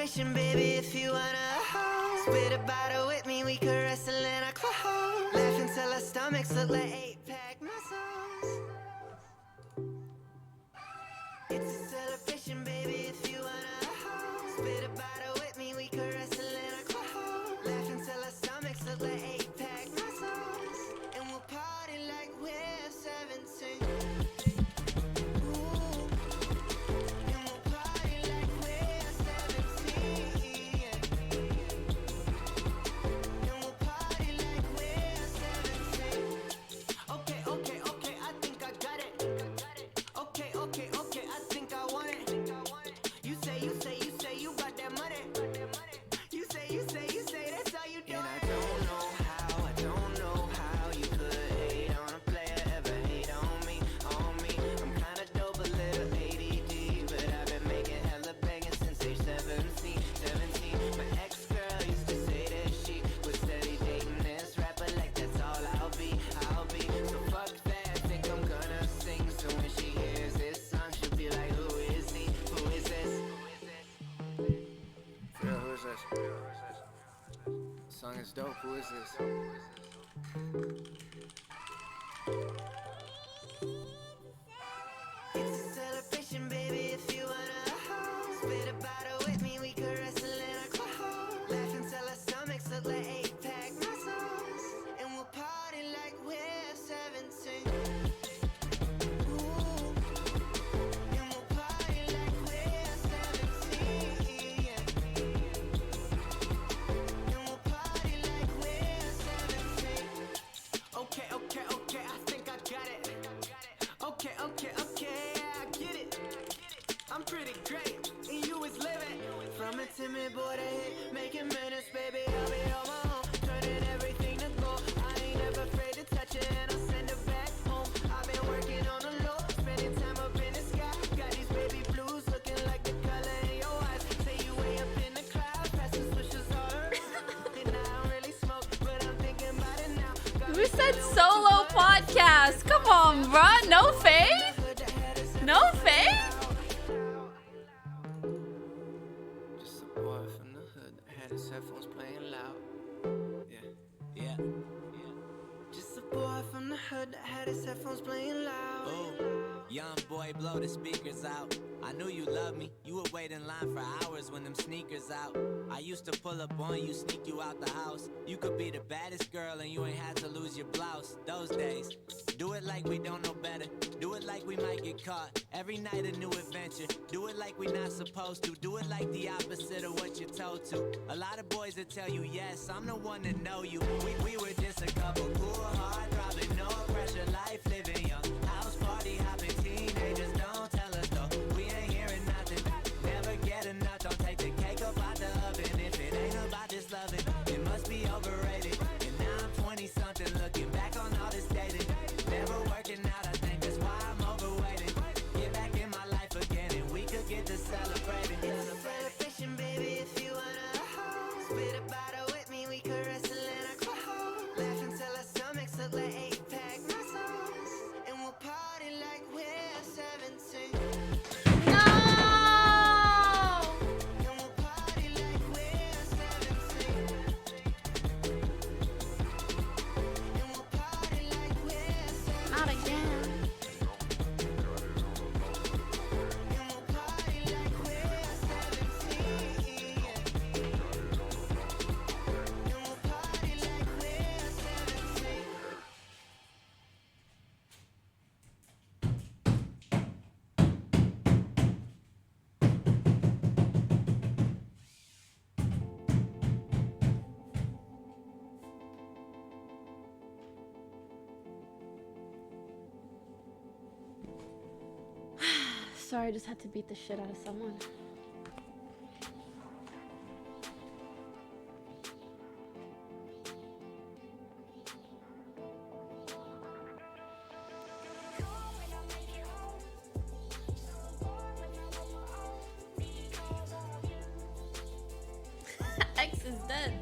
celebration, baby, if you wanna. Spit a bottle with me, we could wrestle in our clothes. Laugh until our stomachs look like 8-pack muscles. It's a celebration, baby, if you wanna. Spit a bottle with me, we could wrestle in our clothes. Laugh until our stomachs look like 8-pack muscles. And we'll party like we're 17. Song is dope. Who is this? It's a celebration, baby, if you wanna. Spit a bottle with me, we could wrestle in our clothes. Laugh until our stomachs look like 8-pack muscles. And we'll party like we're 17. From a timid boy to hit, making minutes, baby, I'll be on my own, turning everything to gold. I ain't never afraid to touch it, and I'll send it back home. I've been working on the low, spending time up in the sky. Got these baby blues looking like the color in your eyes. Say you way up in the cloud, passing switches all around. And I don't really smoke, but I'm thinking about it now. Who said solo podcast? Come on, bruh. No faith? No faith? His headphones playing loud. Yeah. Just a boy from the hood that had his headphones playing loud. Ooh, young boy, blow the speakers out. I knew you loved me. You would wait in line for hours when them sneakers out. I used to pull up on you, sneak you out the house. You could be the baddest girl and you ain't had to lose your blouse. Those days, do it like we don't know better. Do it like we might get caught. Every night a new adventure. Do it like we not supposed to. Do it like the opposite of what you're told to. A lot of boys that tell you yes, I'm the one to know you. We were just a couple cool, hard, probably no pressure, life living young. House party hopping teenagers, don't tell us though. We ain't hearing nothing. Never get enough, don't take the cake up out the oven. If it ain't about this loving, it must be overrated. And now I'm 20 something, looking back on all this dating. Never working out, I think that's why I'm overweighted. Get back in my life again and we could get to celebrating. It's a celebration, baby, if you wanna. Spit a bottle with me, we could wrestle in our clothes. Laugh until our stomachs look like 8-pack muscles. And we'll party like we're 17. No! And we'll party like we're 17. And we'll party like we're 17. Not again. And we'll party like we're 17. And we'll party like we're 17. Sorry, I just had to beat the shit out of someone. X is dead.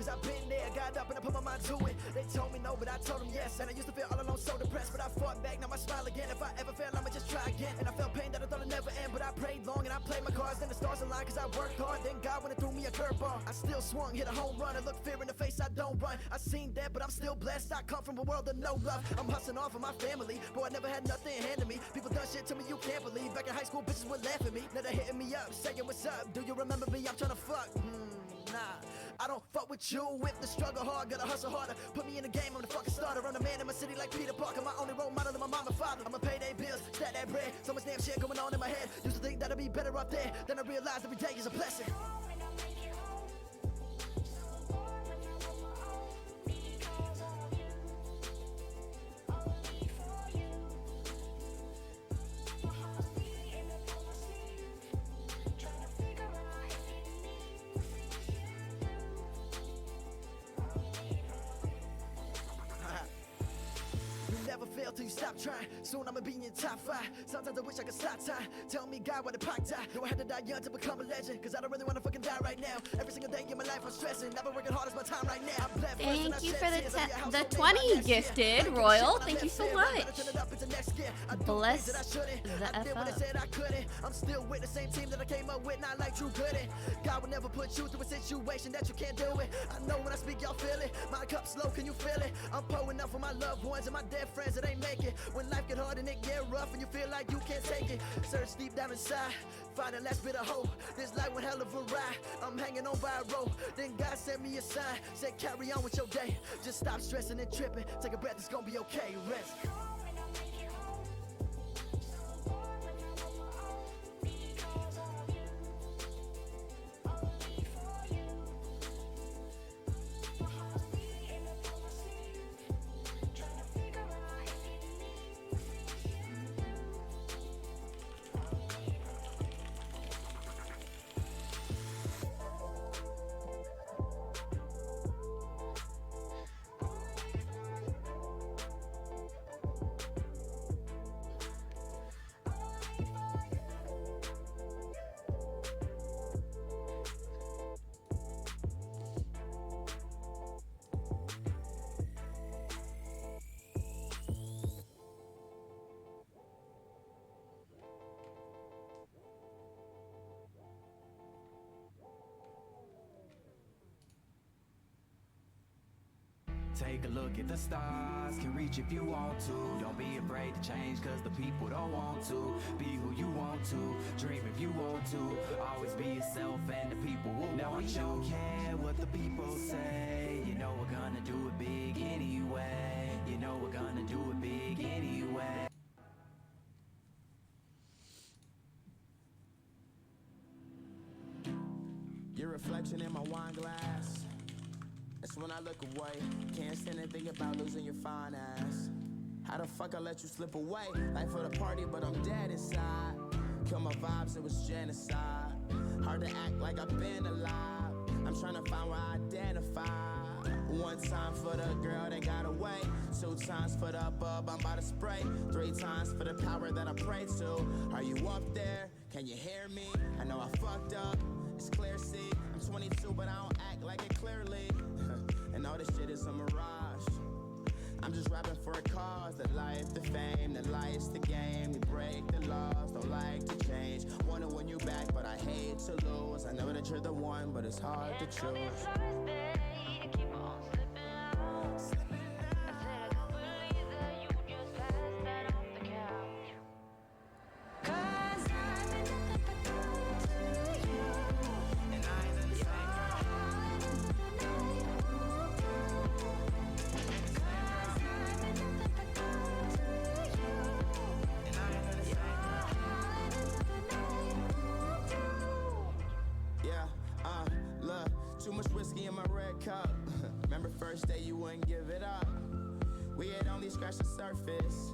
cause I've been there. Got up and I put my mind to it. They told me no, but I told them yes. And I used to feel all alone, so depressed, but I fought back, now I smile again. If I ever fail, I'ma just try again. And I felt pain that I thought I'd never end, but I prayed long and I played my cards. Then the stars aligned cause I worked hard. Then God went and threw me a curveball. I still swung, hit a home run, and look fear in the face, I don't run. I seen that, but I'm still blessed. I come from a world of no love. I'm hustling off of my family, boy, I never had nothing handed me. People done shit to me you can't believe. Back in high school, bitches would laugh at me. Now they hitting me up, saying what's up. Do you remember me? I'm tryna fuck. Nah, I don't fuck with you. If the struggle hard, gotta hustle harder. Put me in the game, I'm the fucking starter. I'm the man in my city like Peter Parker. My only role model is my mom and father. I'ma pay their bills, stack that bread. So much damn shit going on in my head. Used to think that I'd be better up there. Then I realized every day is a blessing. Never fail till you stop trying. Soon I'ma be in your top 5. Sometimes I wish I could stop time. Tell me God why the Pac die. Do I have to die young to become a legend? Cause I don't really wanna fucking die right now. Every single day in my life I'm stressing. Never working hard as my time right now. Thank you for the 20 you gifted, Royal. Thank you so much. Bless the F up. I'm still with the same team that I came up with, not like Drew Gooden. God will never put you through a situation that you can't do it. I know when I speak, y'all feel it. My cup's low, can you feel it? I'm pouring up for my loved ones and my dead friends that ain't make it. When life get hard and it get rough and you feel like you can't take it, search deep down inside, find the last bit of hope. This life one hell of a ride. I'm hanging on by a rope. Then God sent me a sign, said carry on with your day. Just stop stressing and tripping. Take a breath, it's gonna be okay. Rest. Take a look at the stars, can reach if you want to. Don't be afraid to change, cause the people don't want to. Be who you want to, dream if you want to. Always be yourself and the people will want you. Don't care what the people say. You know we're gonna do it big anyway. You know we're gonna do it big anyway. Your reflection in my wine glass. That's when I look away. Can't stand and think about losing your fine ass. How the fuck I let you slip away? Life for the party, but I'm dead inside. Kill my vibes, it was genocide. Hard to act like I've been alive. I'm trying to find where I identify. One time for the girl that got away. 2 times for the bub I'm about to spray. 3 times for the power that I pray to. Are you up there? Can you hear me? I know I fucked up. It's clear, see. I'm 22, but I don't act like it clearly. And all this shit is a mirage. I'm just rapping for a cause. The life, the fame, the life's the game. We break the laws, don't like to change. Wanna win you back, but I hate to lose. I know that you're the one, but it's hard to choose. Too much whiskey in my red cup. Remember first day you wouldn't give it up. We had only scratched the surface,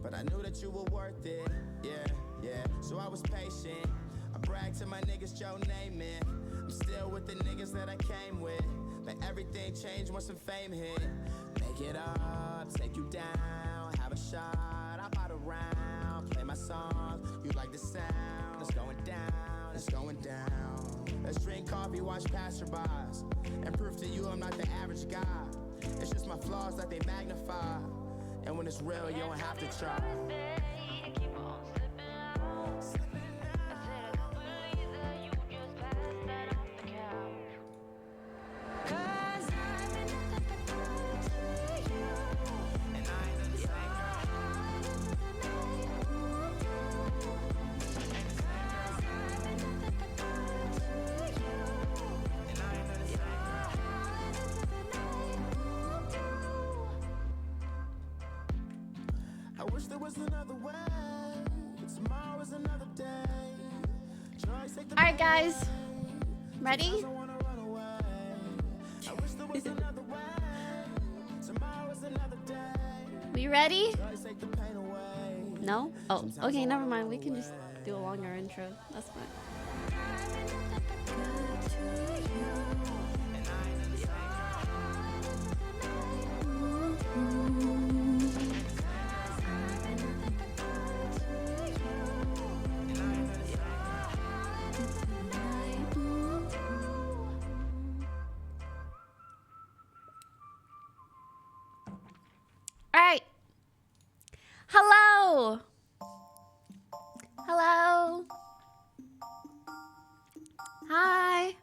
but I knew that you were worth it. Yeah, so I was patient. I bragged to my niggas, Joe Namath. I'm still with the niggas that I came with. But everything changed once some fame hit. Make it up, take you down. Have a shot, I bought a round. Play my songs, you like the sound. It's going down, it's going down. Let's drink coffee, watch passerbys. And proof to you I'm not the average guy. It's just my flaws that they magnify. And when it's real, you don't have to try. I wish there was another way. Tomorrow is another day. All right, guys. Ready? I wish there was another way. Tomorrow is another day. We ready? Take the pain away. No? Oh, okay, never mind. We can just do a longer intro. That's fine. All right. Hello. Hello. Hi.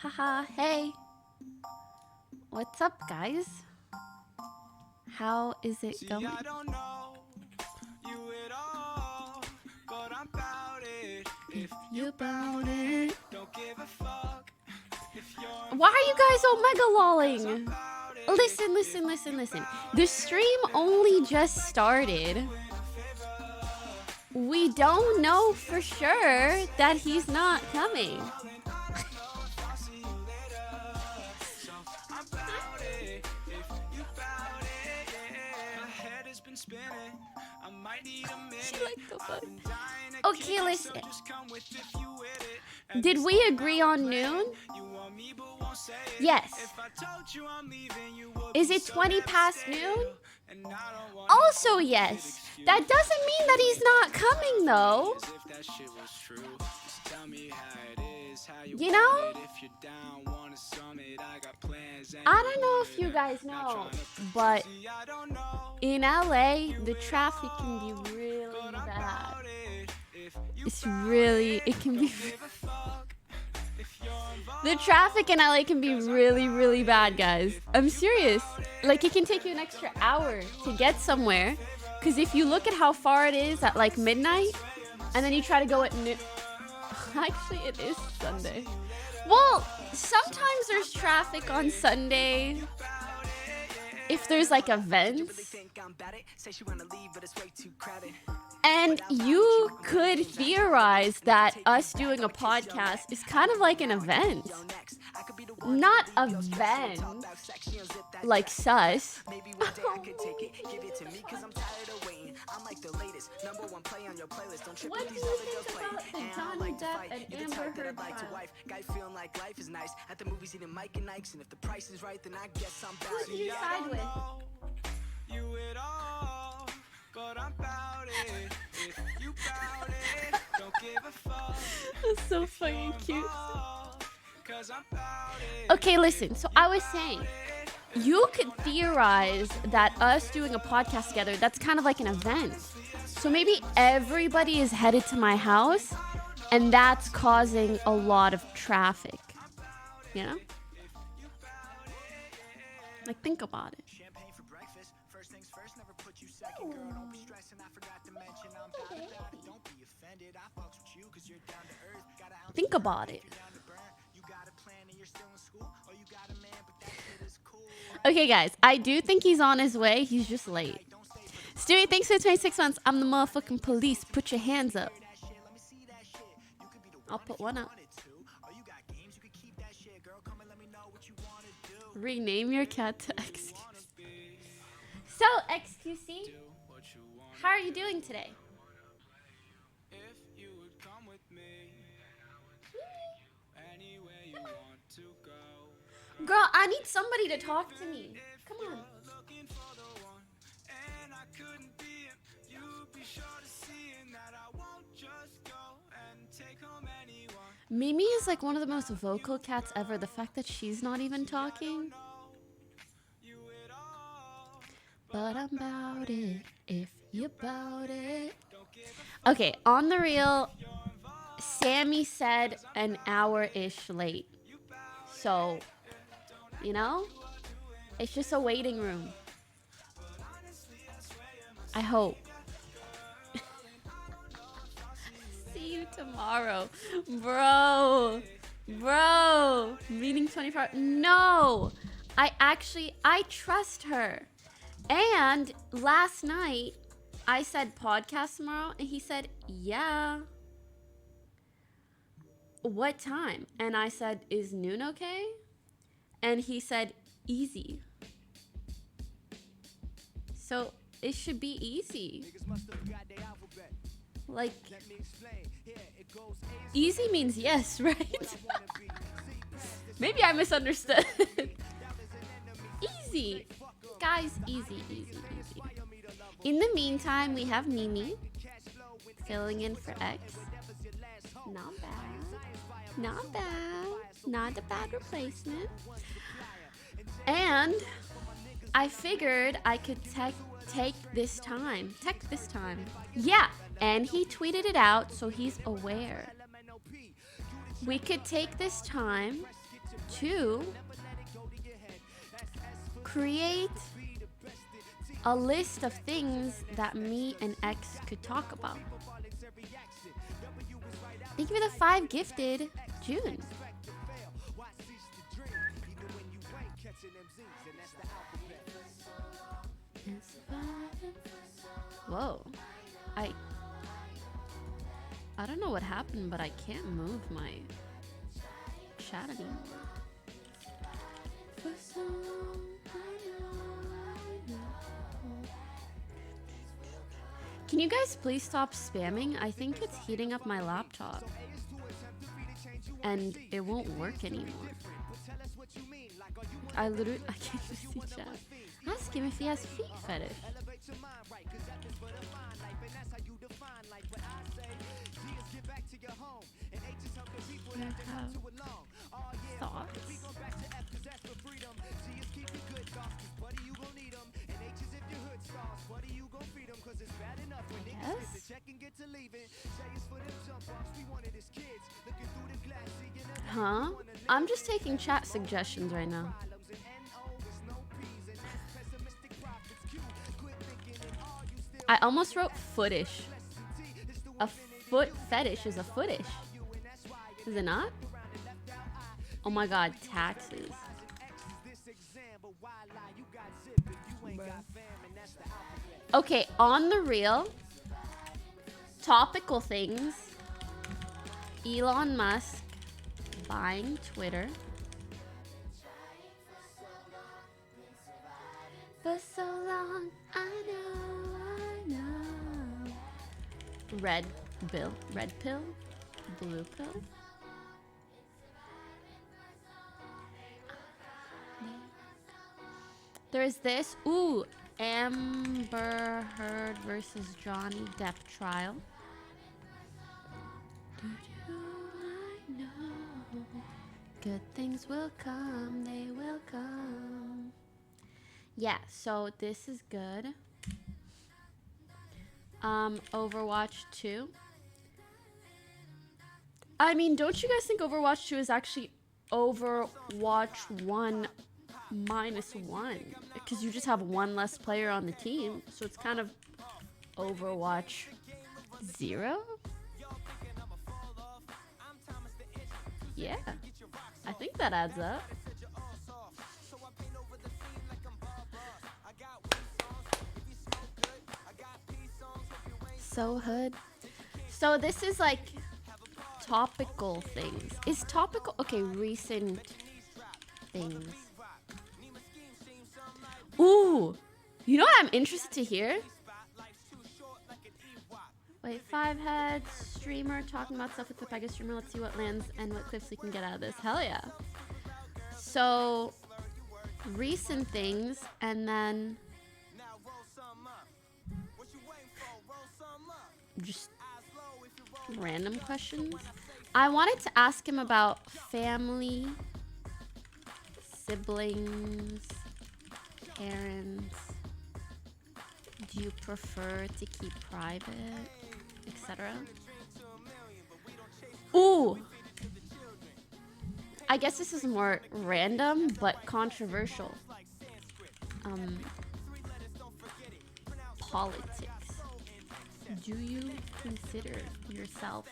Haha. Hey. What's up, guys? How is it going? I don't know you at all, but I'm about it. If You about it. don't give a fuck, if you're Why are you guys all mega lolling? Listen. The stream only just started. We don't know for sure that he's not coming. I'll see you later. So I'm about it. If you about it, yeah. My head has been spinning. I might need a minute. Like the fuck? I've been dying to Okay, kick it, listen. so just come with if you with it. And Did we agree on noon? you want me but won't say it. Yes. If I told you I'm leaving, you would Is be it so 20 past devastated. noon? And I don't want Also, yes. That doesn't mean that he's not coming, though. As if that shit was true. Just tell me how it is, how you You want know? it. If you're down, want a summit, I got plans. and I don't know want if you it. guys Not know, trying to but see, I don't know, in LA, the traffic can be really but I'm bad. about it. If you It's bout really, it can be. give a fuck. If you're involved, The traffic in LA can be really bad, guys. I'm serious. Like, it can take you an extra hour to get somewhere. Because if you look at how far it is at like midnight, and then you try to go at noon. Actually, it is Sunday. Well, sometimes there's traffic on Sunday. If there's like events. And you could theorize that us doing a podcast is kind of like an event. Not event like sus. What do you think about the Johnny Depp and Amber Heard trial? Guy feeling like life is nice. At the movies eating Mike and Ike's, and if the price is right, then I guess I'm Who do you side with? you at all, but I'm about it. If you bout it, don't give a fuck. That's so fucking cute. Cause I'm about it. Okay, listen. So I was saying, you could theorize that us doing a podcast together, that's kind of like an event. So maybe everybody is headed to my house, and that's causing a lot of traffic. You know? Like, think about it. champagne for breakfast. First things first, never put you second, girl. Don't be stressing. I forgot to mention I'm down about it. Don't be offended. I fucks with you cause you're down to earth. Got a ounce Think about it. down to burn. You got a plan and you're still in school. Oh, you got a man, but that shit is cool. Okay, guys, I do think he's on his way. He's just late. Stewie, thanks for the 26 months. I'm the motherfucking police. Put your hands up. I'll put one up. Oh, you got games, you can keep that shit, girl. Come and let me know what you wanna do. Rename your cat to XQC. So, XQC, how are you doing today? If you would come with me, anywhere you want to go. Girl, I need somebody to talk to me. Come on. Looking for the one, and I couldn't be him. You'd be sure to see that I won't just go and take home anyway. Mimi is like one of the most vocal cats ever. The fact that she's not even talking. But I'm about it if you about it. Okay, on the real, Sammy said an hour-ish late. So, you know, it's just a waiting room. I hope. See you tomorrow. Bro. Meeting 24 hours. No. I trust her. And last night, I said podcast tomorrow, and he said, yeah. What time? And I said, is noon okay? And he said, easy. So it should be easy. Like, easy means yes, right? Maybe I misunderstood. Easy. Guys, easy. In the meantime, we have Mimi filling in for X. Not bad. Not a bad replacement. And I figured I could take this time. Yeah, and he tweeted it out, so he's aware. We could take this time to create a list of things that me and X could talk about. Thank you for the 5 gifted, June. Whoa. I don't know what happened, but I can't move my chat anymore. Can you guys please stop spamming? I think it's heating up my laptop. And it won't work anymore. I can't even see chat. Ask him if he has feet fetish. Thoughts? Yes? Huh? I'm just taking chat suggestions right now. I almost wrote footish. A foot fetish is a footish. Is it not? Oh my god, taxes. Okay, on the real, topical things. Elon Musk buying Twitter. For so long, I know. Red pill, blue pill. There's this. Ooh, Amber Heard versus Johnny Depp trial. I know. Good things will come, they will come. Yeah, so this is good. Overwatch 2. I mean, don't you guys think Overwatch 2 is actually Overwatch 1 -1? Because you just have one less player on the team. So it's kind of Overwatch 0? Yeah, I think that adds up. So hood. So this is like topical things. Is topical? Okay, recent things. Ooh, you know what I'm interested to hear? Wait, 5 heads, streamer talking about stuff with the Pega streamer. Let's see what lands and what clips we can get out of this. Hell yeah. So, recent things, and then just random questions. I wanted to ask him about family, siblings, parents. Do you prefer to keep private, etc.? Ooh! I guess this is more random, but controversial. Politics. Do you consider yourself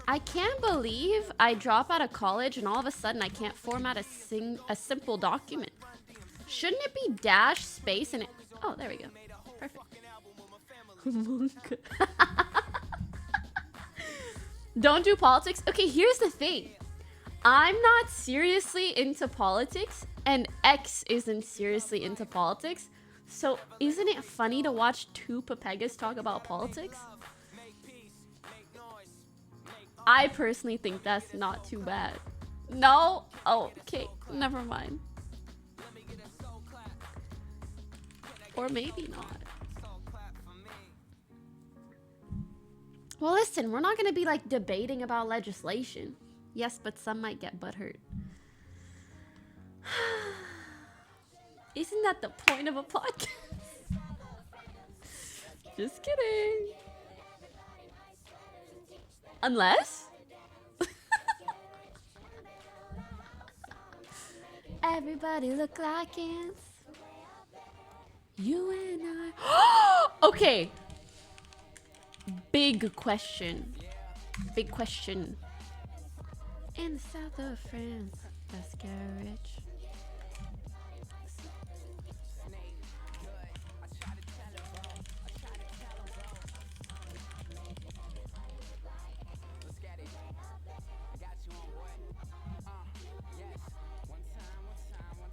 I can't believe I drop out of college and all of a sudden I can't format a simple document. Shouldn't it be dash space and it? Oh, there we go. Perfect. Don't do politics. Okay, here's the thing. I'm not seriously into politics and X isn't seriously into politics. So isn't it funny to watch two Papegas talk about politics? I personally think that's not too bad. No? Oh, okay. Never mind. Or maybe not. Well, listen, we're not going to be like debating about legislation. Yes, but some might get butthurt. Isn't that the point of a podcast? Just kidding. Unless? Everybody look like ants. You and I. Okay. Big question. Big question. In the south of France, let's get rich.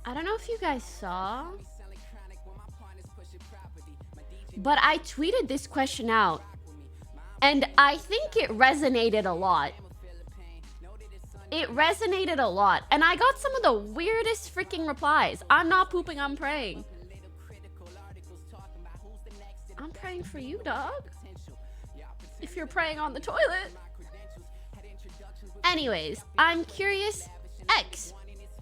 I don't know if you guys saw, but I tweeted this question out, and I think it resonated a lot. It resonated a lot, and I got some of the weirdest freaking replies. I'm not pooping, I'm praying. I'm praying for you, dog. If you're praying on the toilet. Anyways, I'm curious, X.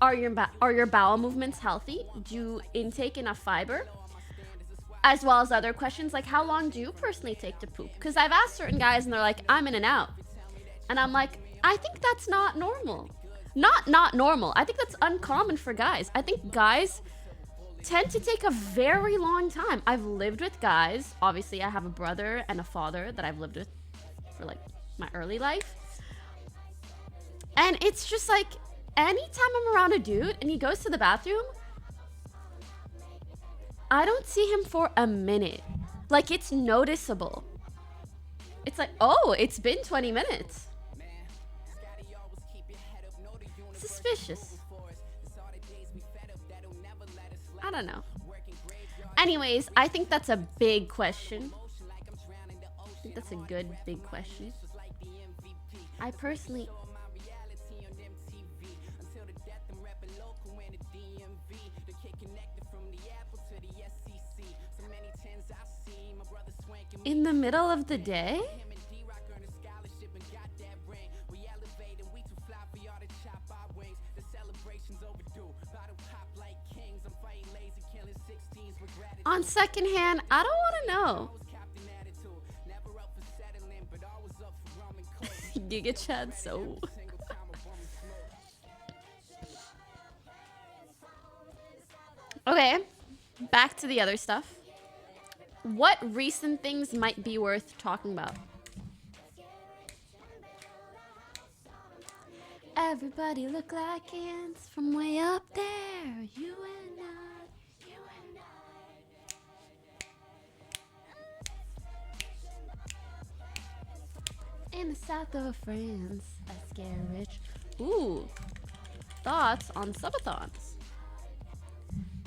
Are your bowel movements healthy? Do you intake enough fiber? As well as other questions like how long do you personally take to poop? Because I've asked certain guys and they're like, I'm in and out. And I'm like, I think that's not normal. Not normal. I think that's uncommon for guys. I think guys tend to take a very long time. I've lived with guys. Obviously, I have a brother and a father that I've lived with for like my early life. And it's just like, anytime I'm around a dude and he goes to the bathroom, I don't see him for a minute. Like, it's noticeable. It's like, oh, it's been 20 minutes. Suspicious. I don't know. Anyways, I think that's a big question. I think that's a good big question. I personally... In the middle of the day? On second hand, I don't want to know. Giga Chad, so... Okay, back to the other stuff. What recent things might be worth talking about? Everybody look like ants from way up there. You and I, you and I. In the south of France, let's get rich. Ooh, thoughts on subathons?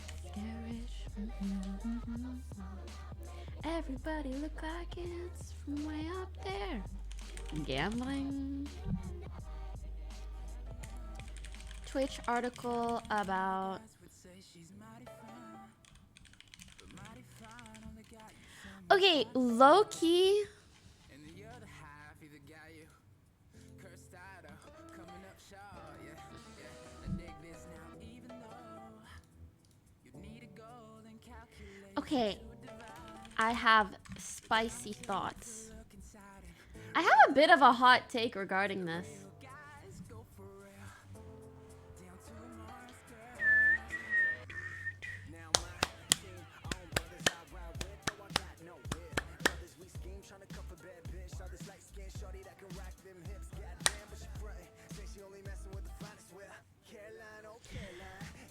Let's get rich. Everybody look like ants from way up there. Gambling. Twitch article about Okay, low key. Okay, I have spicy thoughts. I have a bit of a hot take regarding this.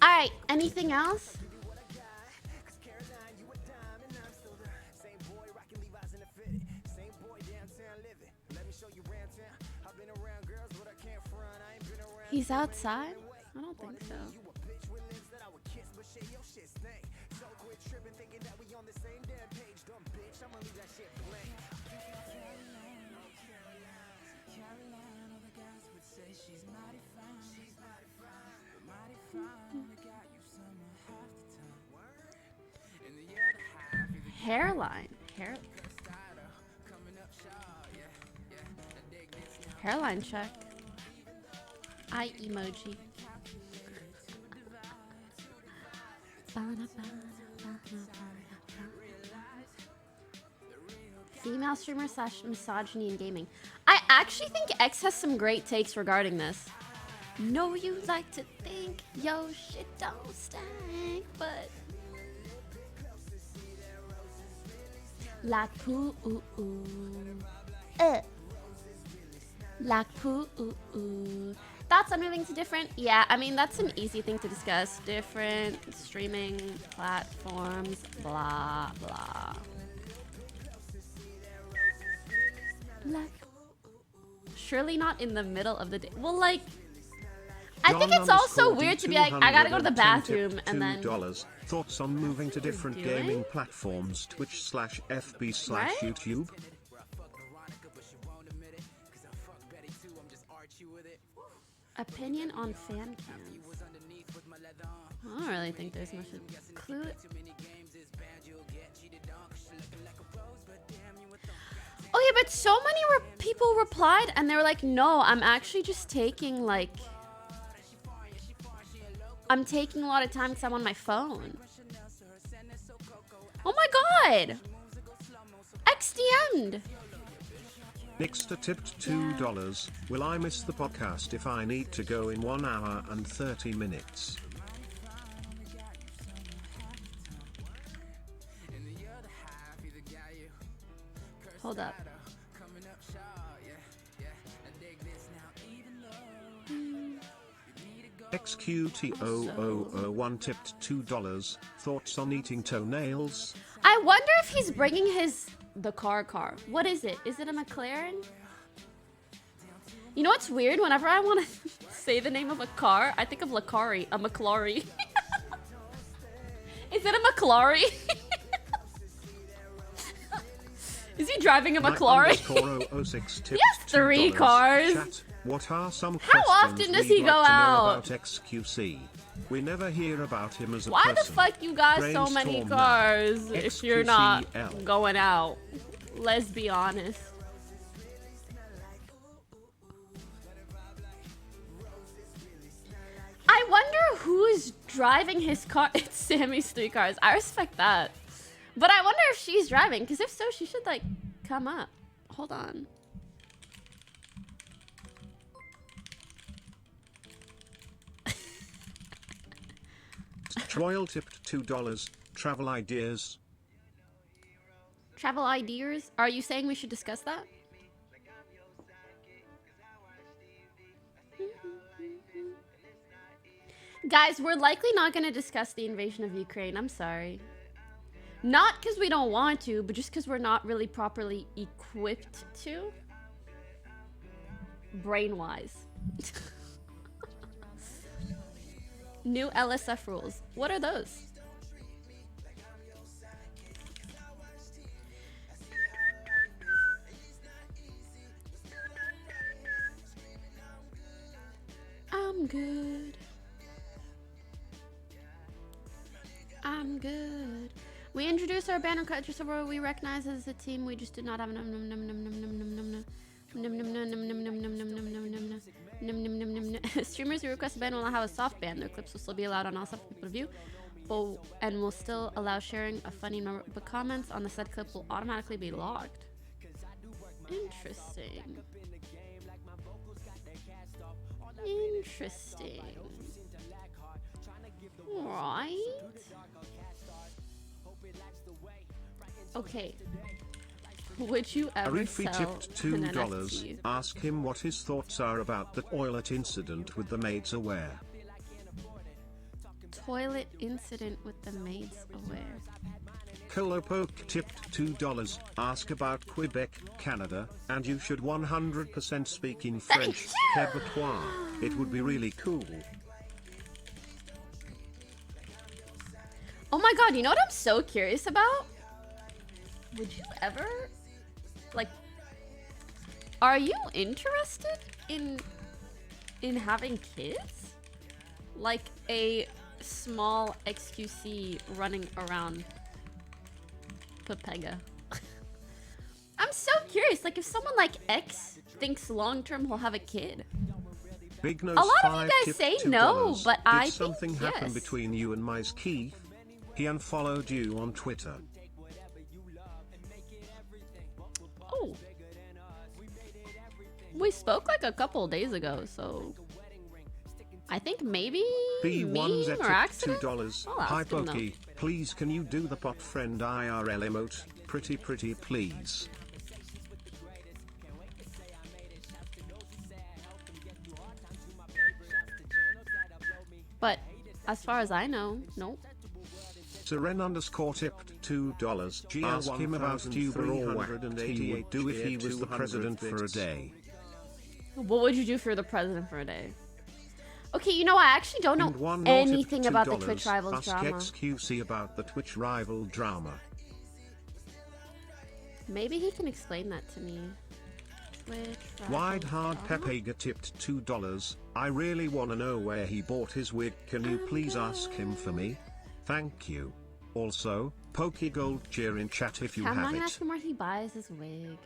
Alright, anything else? He's outside? I don't think so. Hairline. Hairline check. Eye emoji. Female streamer / misogyny in gaming. I actually think X has some great takes regarding this. Know you like to think yo shit don't stink, but like poo ooh ooh. Like poo ooh ooh. Thoughts on moving to different? Yeah, I mean, that's an easy thing to discuss. Different streaming platforms, blah, blah. Like, surely not in the middle of the day. Well, like, I think it's also weird to be like, I gotta go to the bathroom and then... Thoughts on moving to different gaming platforms, Twitch/FB/YouTube? Opinion on fan cams. I don't really think there's much to clue. Oh yeah, but so many people replied and they were like, no, I'm actually just taking like... I'm taking a lot of time because I'm on my phone. Oh my god! XDM'd! Nixter tipped $2. Will I miss the podcast if I need to go in 1 hour and 30 minutes? Hold up. XQT0001 tipped $2. Thoughts on eating toenails? I wonder if he's bringing the car. What is it? Is it a McLaren? You know what's weird? Whenever I want to say the name of a car, I think of Lacari, a McLaury. Is it a McLaury? Is he driving a McLaury? He has 3 cars. Chat, what are some How often does he go out? About XQC? We never hear about him as a Why person. the fuck you got so many cars if you're not going out? Let's be honest. I wonder who's driving his car. It's Sammy's 3 cars. I respect that. But I wonder if she's driving, because if so, she should, like, come up. Hold on. Troyal tipped $2. Travel ideas. Travel ideas? Are you saying we should discuss that? Guys, we're likely not going to discuss the invasion of Ukraine. I'm sorry. Not because we don't want to, but just because we're not really properly equipped to. Brain-wise. New LSF rules. What are those? I'm good. I'm good. We introduced our banner culture so we recognize as a team. We just did not have streamers who request a ban will not have a soft ban. Their clips will still be allowed on all stuff for people to view, and will still allow sharing of funny number, but comments on the said clip will automatically be logged. Interesting. Interesting. Right. Okay. Would you ever Arifi sell tipped an $2. NFT? Ask him what his thoughts are about the toilet incident with the maids aware. Toilet incident with the maids aware. Colopoke tipped $2. Ask about Quebec, Canada, and you should 100% speak in French, Quebecois. It would be really cool. Oh my god, you know what I'm so curious about? Would you ever, like, are you interested in having kids? Like a small XQC running around Pepega. I'm so curious, like if someone like X thinks long term he'll have a kid. Big Nose A lot of 5 you guys tipped say $2. no, but I Did something think happen yes. between you and Mice Keith? He unfollowed you on Twitter. Oh. We spoke like a couple days ago, so I think maybe B1 meme tipped or accident? $2. I'll ask Hi him, though. Poki, please can you do the pot friend IRL emote? Pretty please. But as far as I know, nope. Seren underscore tipped $2. Ask him about Uber or what he would do if he was the president for a day. What would you do for the president for a day? Okay, you know, I actually don't And know one more tipped anything about the $2. Twitch Rivals Ask drama. XQC about the Twitch rival drama. Maybe he can explain that to me. Twitch Wide Rivals Hard drama? Pepega tipped $2. I really wanna know where he bought his wig. Can you please ask him for me? Thank you. Also, Poke Gold cheer in chat if you I'm not have gonna it. ask him where he buys his wig.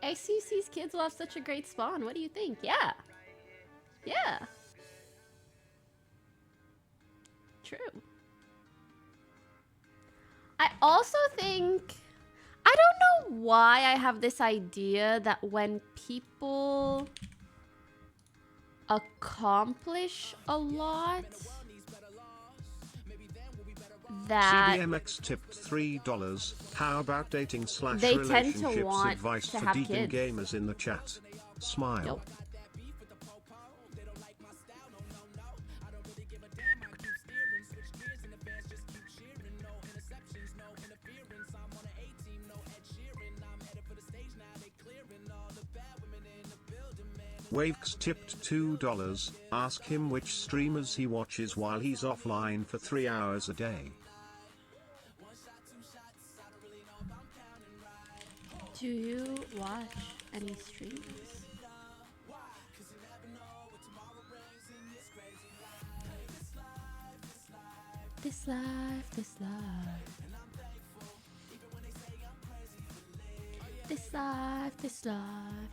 XQC's kids will have such a great spawn. What do you think? Yeah. Yeah. True. I also think, I don't know why I have this idea that when people accomplish a lot, that CDMX tipped $3. How about dating / They tend to relationships want advice to for have Deegan kids. gamers in the chat? Smile. Yup. Wavex tipped $2. Ask him which streamers he watches while he's offline for 3 hours a day. Do you watch any streams? This life, this life. This life, this life,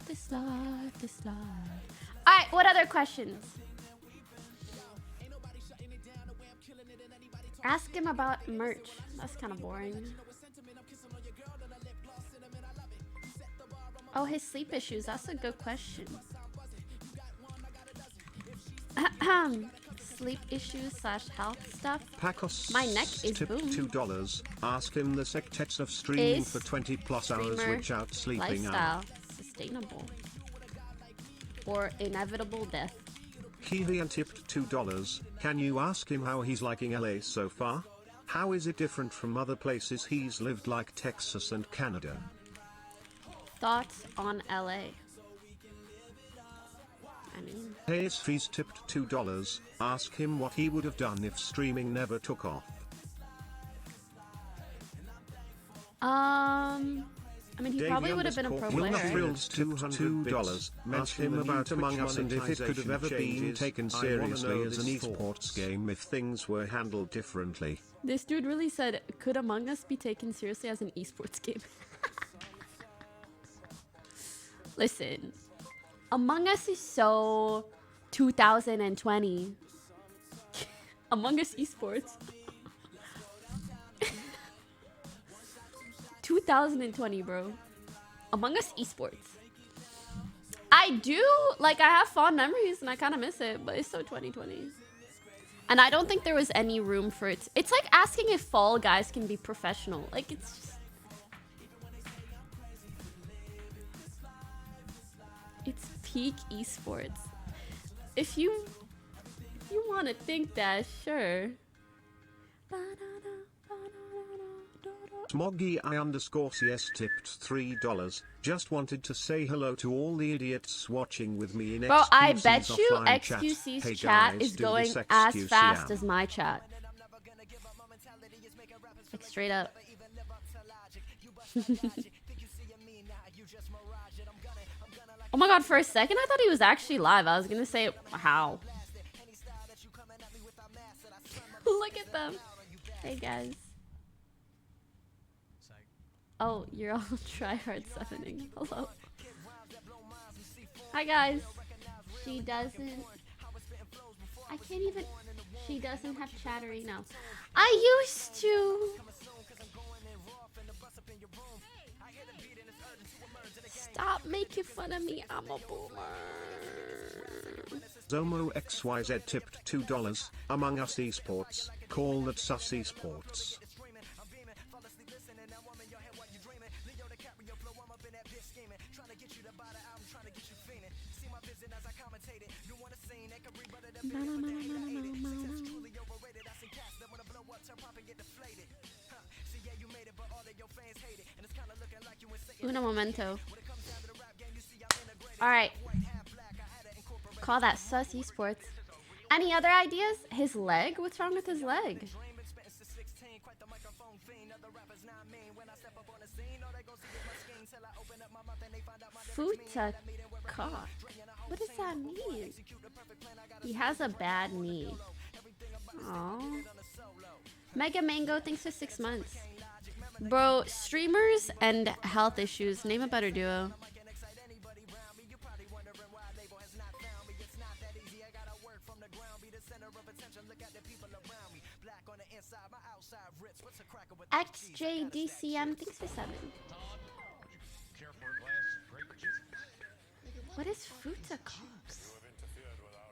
this life, this life. Alright, what other questions? Ask him about merch. That's kind of boring. Oh, his sleep issues. That's a good question. Sleep issues / health stuff. Pacos My neck is tipped boom. $2. Ask him the sectets of streaming Is for 20+ hours streamer without sleeping lifestyle out. sustainable or inevitable death? Kivian tipped $2. Can you ask him how he's liking LA so far? How is it different from other places he's lived like Texas and Canada? Thoughts on LA? I mean, Hayes Fees tipped $2. Ask him what he would have done if streaming never took off. I mean, he probably would have been a pro Will the player. Frills $2 ask him about Among Us and if it could have ever been taken seriously as an esports game if things were handled differently. This dude really said, could Among Us be taken seriously as an esports game? Listen, Among Us is so 2020. Among Us esports. 2020, bro. Among Us esports. I do, like, I have fond memories and I kind of miss it, but it's so 2020. And I don't think there was any room for it. It's like asking if Fall Guys can be professional. Like, it's just... It's peak esports. If you want to think that, sure. Smoggy I_CS tipped $3. Just wanted to say hello to all the idiots watching with me in XQC's Bro, I bet you offline XQC's Hey chat guys, is do going this as XQC fast am. as my chat. Like, straight up. Oh my god, for a second I thought he was actually live. I was gonna say, how? Look at them. Hey guys. Oh, you're all try-hard summoning. Hello. Hi guys. She doesn't... I can't even... She doesn't have chattery now. I used to... Stop making fun of me. I'm a boomer. Zomo XYZ tipped $2. Among Us esports. Call that sus esports. Uno momento. Alright. Call that sus esports. Any other ideas? His leg? What's wrong with his leg? Futa cock. What does that mean? He has a bad knee. Aww. Mega Mango, thanks for 6 months. Bro, streamers and health issues. Name a better duo. XJDCM, thanks for 7. What is Futacox?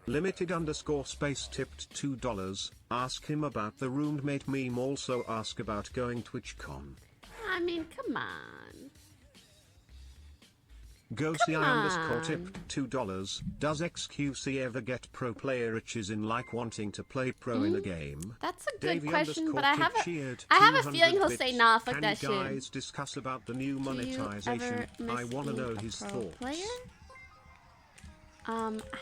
Limited_space tipped $2. Ask him about the roommate meme. Also ask about going TwitchCon. I mean, come on. GoCI_ tipped $2. Does XQC ever get pro player itches in like wanting to play pro in a game? That's a good Davey question, but I have cheered a 200 feeling he'll bits. say nah, fuck Can that you shit. guys discuss about the new Do you monetization? ever I miss want to being know a his pro thoughts. player?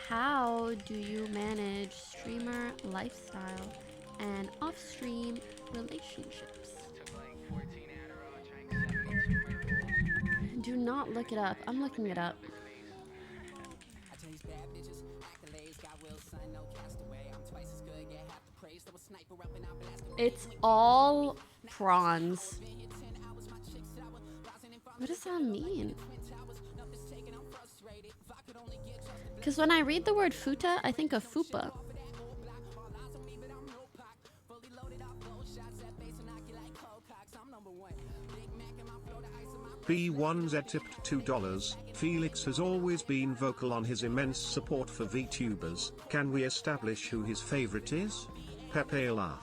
How do you manage streamer lifestyle and off-stream relationships? Do not look it up. I'm looking it up. It's all prawns. What does that mean? Because when I read the word futa, I think of fupa. B1Z tipped $2. Felix has always been vocal on his immense support for VTubers. Can we establish who his favorite is? Pepe laugh.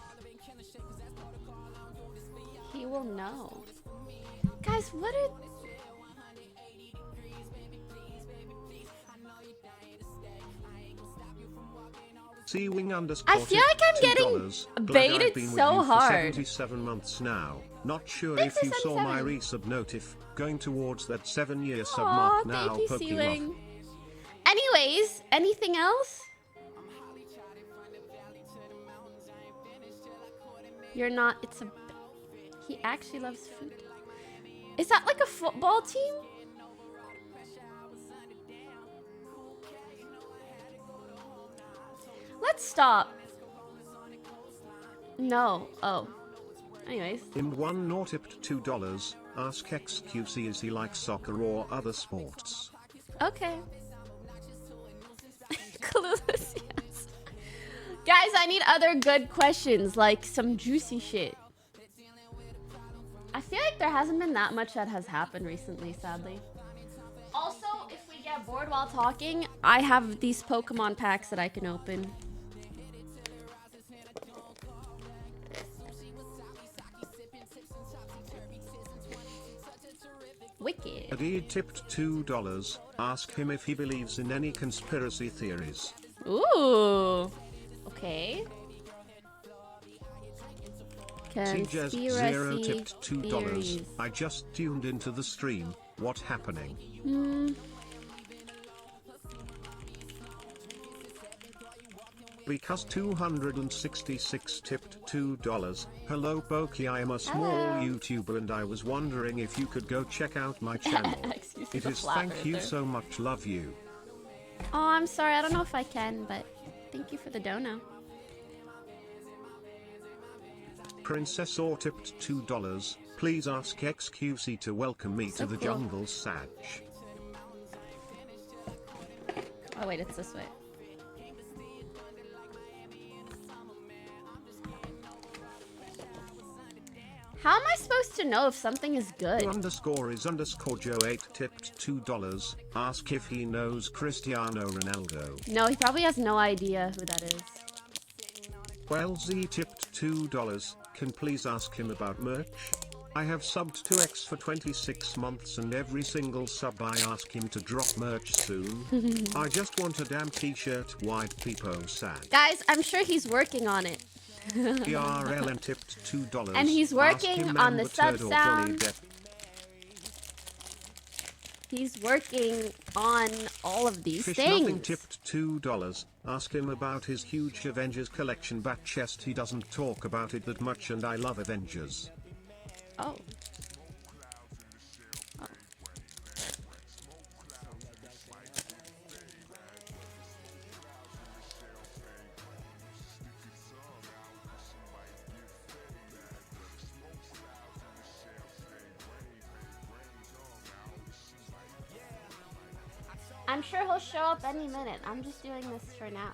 He will know. Guys, what are... Cwing_ I feel like I'm getting $2. Glad I've baited been with so you for hard. 77 months now. Not sure Thanks if for you saw my 77. resub notif. Going towards that 7-year sub Aw, mark now. thank you, Pokimane. Ceiling. Anyways, anything else? You're not, it's a... He actually loves food. Is that like a football team? Let's stop. No. Oh. Anyways. In one nor tipped $2. Ask XQC is he like soccer or other sports? Okay. Clueless, yes. Guys, I need other good questions, like some juicy shit. I feel like there hasn't been that much that has happened recently, sadly. Also, if we get bored while talking, I have these Pokemon packs that I can open. Wicked. Adi tipped $2. Ask him if he believes in any conspiracy theories. Ooh. Okay. CJS 0 tipped $2. theories. I just tuned into the stream. What happening? Because 266 tipped $2. Hello Poki, I am a small YouTuber and I was wondering if you could go check out my channel. Excuse It the is flat thank you earther. so much, love you. Oh, I'm sorry. I don't know if I can, but thank you for the dono. Princess or tipped $2. Please ask XQC to welcome me So to the cool. jungle, Sag. Oh wait, it's this way. How am I supposed to know if something is good? Underscore is underscore Joe 8 tipped $2. Ask if he knows Cristiano Ronaldo. No, he probably has no idea who that is. Well, Z tipped $2. Can please ask him about merch? I have subbed to X for 26 months and every single sub I ask him to drop merch soon. I just want a damn t-shirt, white peepo sad. Guys, I'm sure he's working on it. PRLN tipped $2. And he's working Ask him on and the turd sub or Johnny sound. Depp. He's working on all of these Fish things. Nothing tipped $2. Ask him about his huge Avengers collection bat chest. He doesn't talk about it that much and I love Avengers. Oh. I'm sure he'll show up any minute. I'm just doing this for now.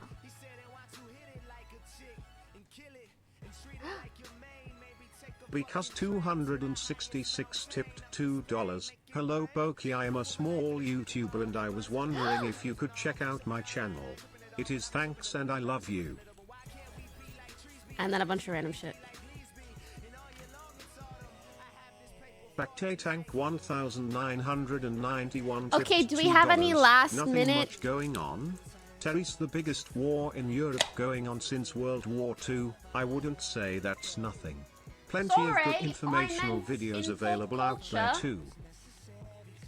Because 266 tipped $2. Hello Poki, I am a small YouTuber and I was wondering if you could check out my channel. It is thanks and I love you. And then a bunch of random shit. Bacte Tank 1991 tipped Okay, do we have any $2. last Nothing minute- much going on. Terry's the biggest war in Europe going on since World War II. I wouldn't say that's nothing. Plenty of Sorry, good informational I meant videos in available pop out there culture. too.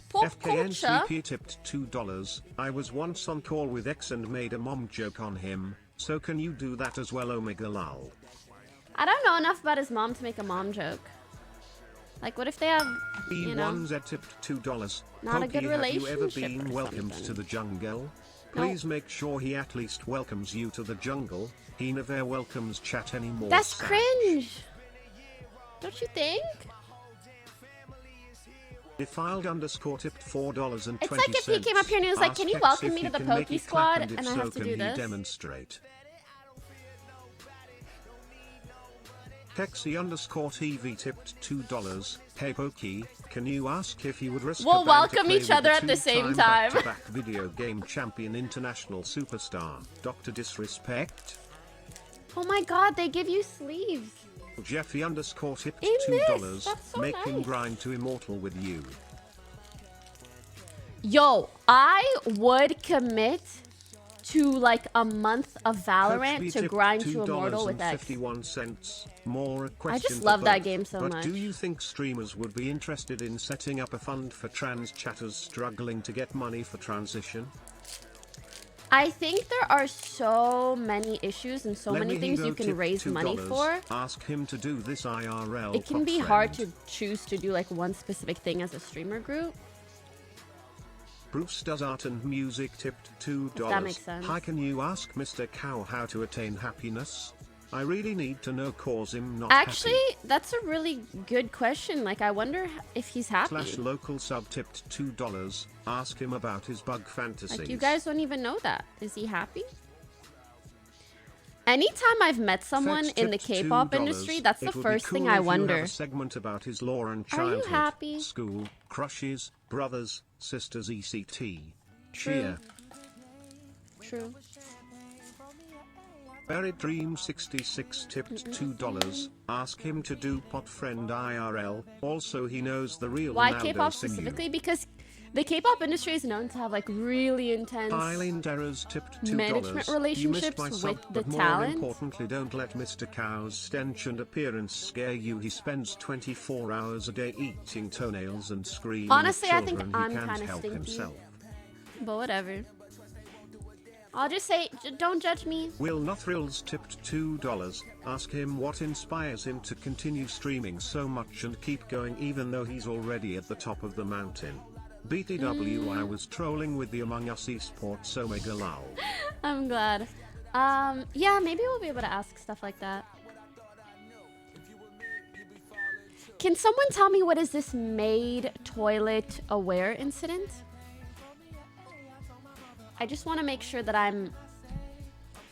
Pop culture. FKNCP tipped $2. I was once on call with X and made a mom joke on him, so can you do that as well, Omega lol? I don't know enough about his mom to make a mom joke. Like, what if they have, you know, B1Z tipped $2. not a good Poki, have you ever relationship been or welcomed something? to the jungle? Please make sure he at least welcomes you to the jungle. He never welcomes chat anymore. That's Sag. cringe. Don't you think? Defiled underscore tipped $4.20. It's like if he came up here and he was like, "Can you Ask welcome if me he to the can make Poke it clap, Squad?" and if And I so, have to can do he this. demonstrate? Pexi underscore TV tipped $2. Hey Pokey, can you ask if he would risk We'll a ban to welcome play each with the other at the same two-time time. back-to-back video game champion international superstar, Dr. Disrespect? Oh my god, they give you sleeves. Jeffy underscore tipped In this? $2. That's so Make him nice. grind to immortal with you. Yo, I would commit to like a month of Valorant Coach to tipped grind to Immortal with X. $2.51. More a question just for love that both, game so but much. do you think streamers would be interested in setting up a fund for trans chatters struggling to get money for transition? I think there are so many issues and so many things you can tip raise money $2. for. Ask him to do this IRL. It can be hard to choose to do like one specific thing as a streamer group. Bruce does art and music tipped $2. That makes sense. Hi, can you ask Mr. Cow how to attain happiness? I really need to know cause him not Actually, happy. that's a really good question. Like, I wonder if he's happy. / local sub tipped $2. Ask him about his bug fantasies. Like, you guys don't even know that. Is he happy? Anytime I've met someone Fetch in the tipped K-pop $2. industry, that's the It would be first cool thing if I you have wonder. a segment about his lore and Are you childhood, happy? school, crushes, brothers, sisters, etc. True. Cheer. True. Buried Dream 66 tipped $2. Ask him to do pot friend IRL. Also, he knows the real Why Ronaldo K-pop Simu. specifically? Because the K-pop industry is known to have like really intense Eileen Derrers tipped $2. management You missed relationships my sub, with the but more talent. importantly, don't let Mr. Cow's stench and appearance scare you. He spends 24 hours a day eating toenails and screaming Honestly, at I think children. I'm He can't kinda help stinky. himself. But whatever. I'll just say, don't judge me. Will Nothrills tipped $2. Ask him what inspires him to continue streaming so much and keep going even though he's already at the top of the mountain. BTW, I was trolling with the Among Us esports Omega lol. I'm glad. Yeah, maybe we'll be able to ask stuff like that. Can someone tell me what is this maid toilet aware incident? I just want to make sure that I'm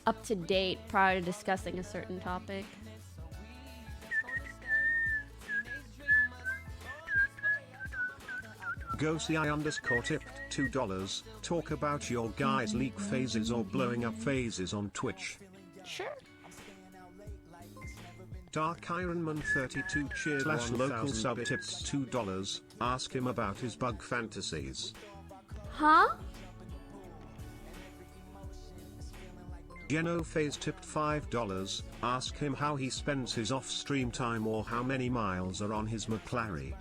up to date prior to discussing a certain topic. GoCI tipped $2. Talk about your guys' leak phases or blowing up phases on Twitch. Sure. Dark Ironman 32 cheers / local sub tips $2. Ask him about his bug fantasies. Huh? Geno Phase tipped $5. Ask him how he spends his off-stream time or how many miles are on his McLaren.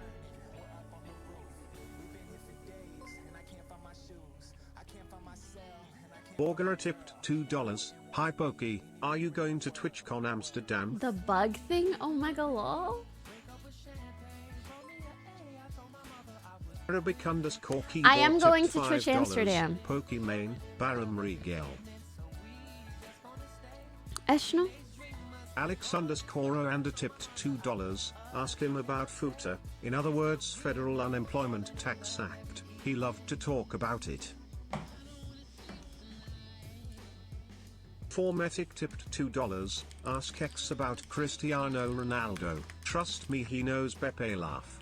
Borgera tipped $2. Hi Poki, are you going to TwitchCon Amsterdam? The bug thing? Oh my god, lol. Arabic _ keyboard I am going tipped to Twitch $5. Amsterdam. Pokimane, Baram Regel. Eshno? Alex _ tipped $2. Ask him about FUTA, in other words Federal Unemployment Tax Act. He loved to talk about it. Formatic tipped $2. Ask X about Cristiano Ronaldo. Trust me, he knows Pepe laugh.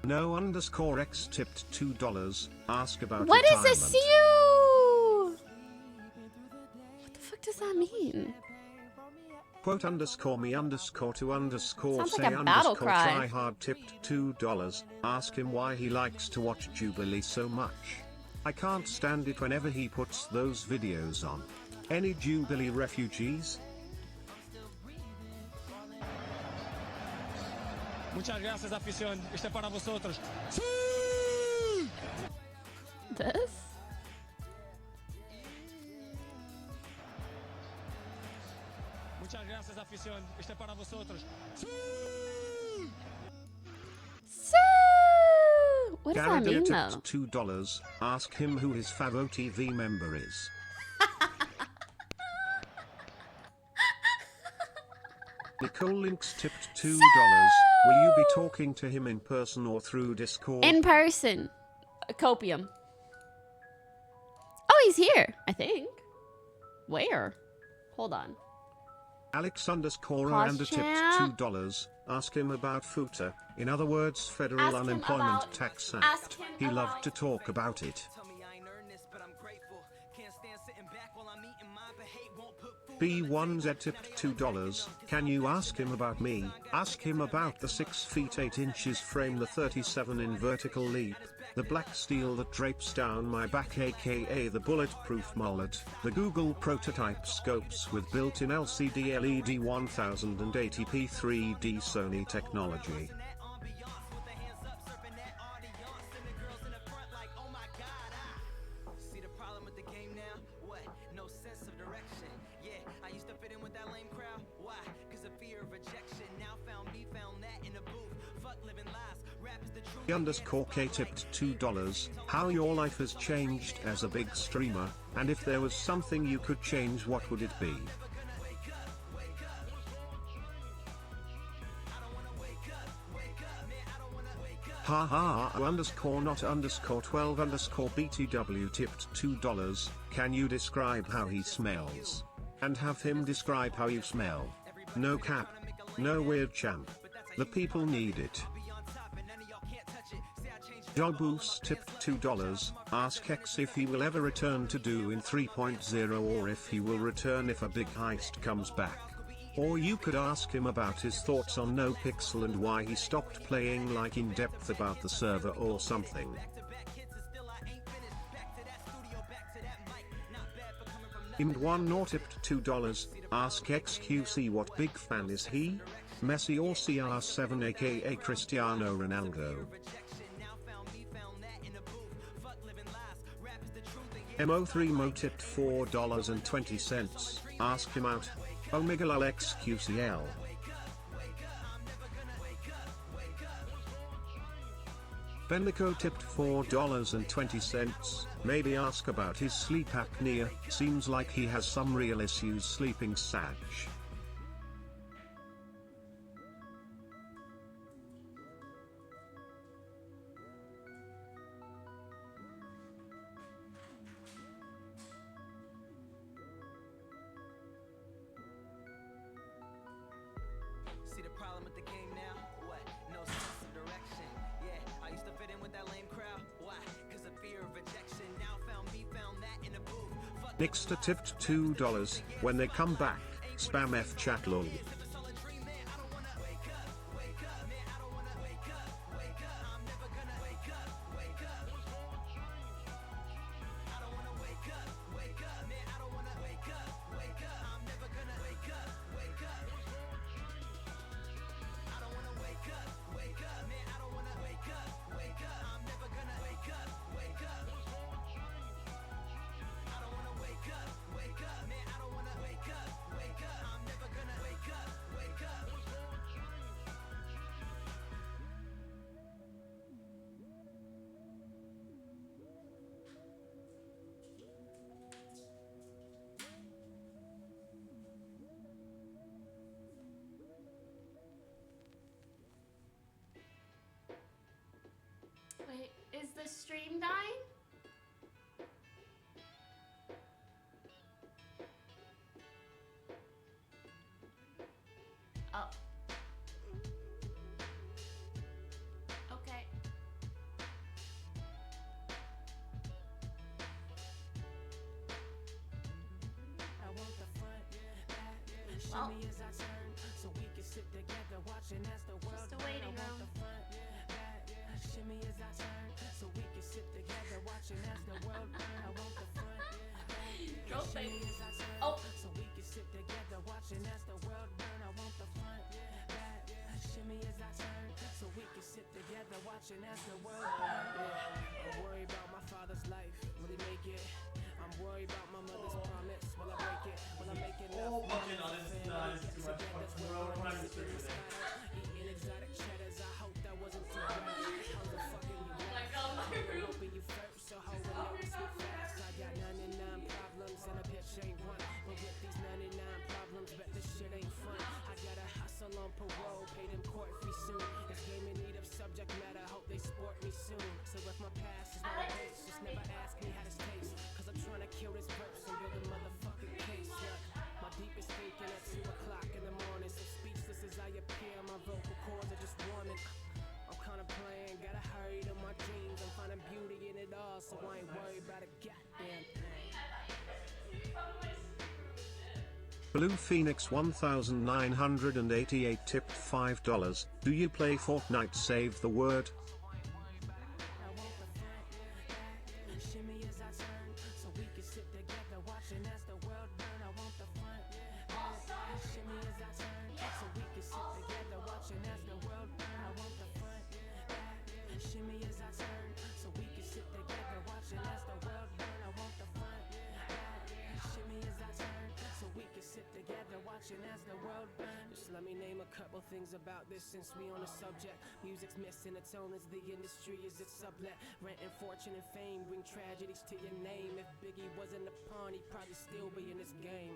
No _ X tipped $2. Ask about What is retirement. a CU? What the fuck does that mean? Quote _ me _ to _ Sounds say like a battle _ cry. try hard tipped $2. Ask him why he likes to watch Jubilee so much. I can't stand it whenever he puts those videos on. Any Jubilee refugees? Muchas gracias, afición. Este para vosotros. This? Muchas gracias, afición. Este para vosotros. So, what does that mean though? tipped $2. Ask him who his Favo TV member is. Nicole Links tipped $2. Will you be talking to him in person or through Discord? In person. Copium. Oh, he's here, I think. Where? Hold on. Alex _ Pause tipped champ. $2. Ask him about FUTA, in other words Federal Ask him Unemployment about- Tax ask Act. him He about- loved to talk about it. B1Z tipped $2. Can you ask him about me? Ask him about the 6 feet 8 inches frame, the 37 in vertical leap, the black steel that drapes down my back aka the bulletproof mullet, the Google prototype scopes with built-in LCD LED 1080p 3D Sony technology. underscore K tipped $2. How your life has changed as a big streamer, and if there was something you could change, what would it be? Ha ha ha underscore not underscore 12 underscore BTW tipped $2. Can you describe how he smells? And have him describe how you smell. No cap. No weird champ. The people need it. Jogboost tipped $2. Ask X if he will ever return to Do in 3.0 or if he will return if a big heist comes back. Or you could ask him about his thoughts on NoPixel and why he stopped playing, like in depth about the server or something. Imd1 nor tipped $2. Ask XQC what big fan is he? Messi or CR7 aka Cristiano Ronaldo? Mo3 Mo tipped $4.20. Ask him out. Omega lol XQCL. Benlico tipped $4.20. Maybe ask about his sleep apnea, seems like he has some real issues sleeping. Sag. See the problem with the game now? What? No sense of direction. Yeah, I used to fit in with that lame crowd. Why? Cause of fear of rejection. Now found that in a booth. Nixter tipped $2. When they come back, spam F chat lol. Wait, is the stream dying? Oh. Okay. I want the front, back, shimmy as I turn, so we can sit together watching as the world. Just a waiting room. Shimmy as I turn, so we can sit together watching as the world burn. I want the front, shimmy as I turn, so we can sit together watching as the world burn. I want the front, shimmy as I turn, so we can sit together watching as the world burn. I'm worried about my father's life, will he make it? I'm worried about my mother's promise, will I break it? Will I make enough money for family? Eating exotic cheddars, I hope that wasn't too bad. Hoping you first, so hold it up, speak fast. I got 99 problems and a bitch ain't one. But with these 99 problems, bet this shit ain't fun. I gotta hustle on parole, pay them court fee soon. This game in need of subject matter, hope they sport me soon. So if my past is not a base, just never ask me how this tastes. Cause I'm trying to kill this verse and build a motherfucking case. My deepest thinking at 2 o'clock in the morning. So speechless as I appear, my vocal cords are just warming. I'm kinda playing, gotta hurry to my dreams. I'm finding beauty in it all, so I ain't worried about a goddamn thing. Blue Phoenix 1988 tipped $5. Do you play Fortnite? Save the word. Shimmy as I turn, so we can sit together watching as the world burn. I want the front, shimmy as I turn, so we can sit together watching as the world burn. I want the front, shimmy as I turn, so we can sit together watching as the world burn. I want the front, shimmy as I turn, so we can sit together watching as the world burn. Just let me name a couple Couple things about this since we on the subject. Music's missing its own as the industry is its sublet. Rent and fortune and fame bring tragedies to your name. If Biggie wasn't a pawn, he'd probably still be in this game.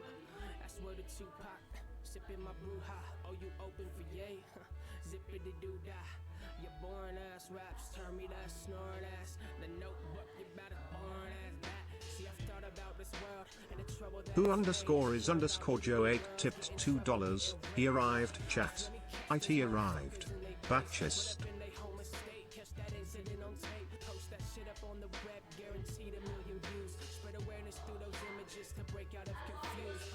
That's where the Tupac, sipping my brew high. Oh, you open for yay? Zippity doo dah. Your boring ass raps turn me that snoring ass. The Notebook, you better born as that. See, I've thought about this world and the trouble that Who_is_Joe 8 tipped $2. He arrived, chat. IT arrived. Batchist. Catch that incident on tape. Post that shit up on the web, guaranteed 1 million views. Spread awareness through those images to break out of confused.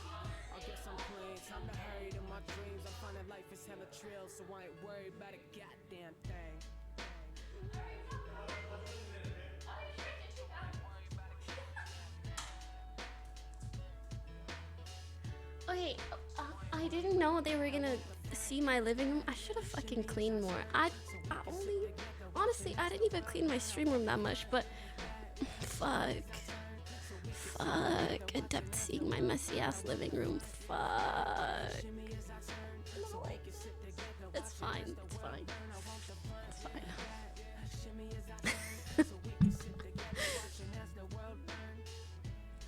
I guess I'm playing, time to hurry to my dreams. I'm finding life is hella trill, so I ain't worried about a goddamn thing. Okay, I didn't know they were gonna see my living room. I should have fucking cleaned more. Honestly, I didn't even clean my stream room that much, but fuck. Adept seeing my messy ass living room. Fuck. No. It's fine. It's fine. It's fine.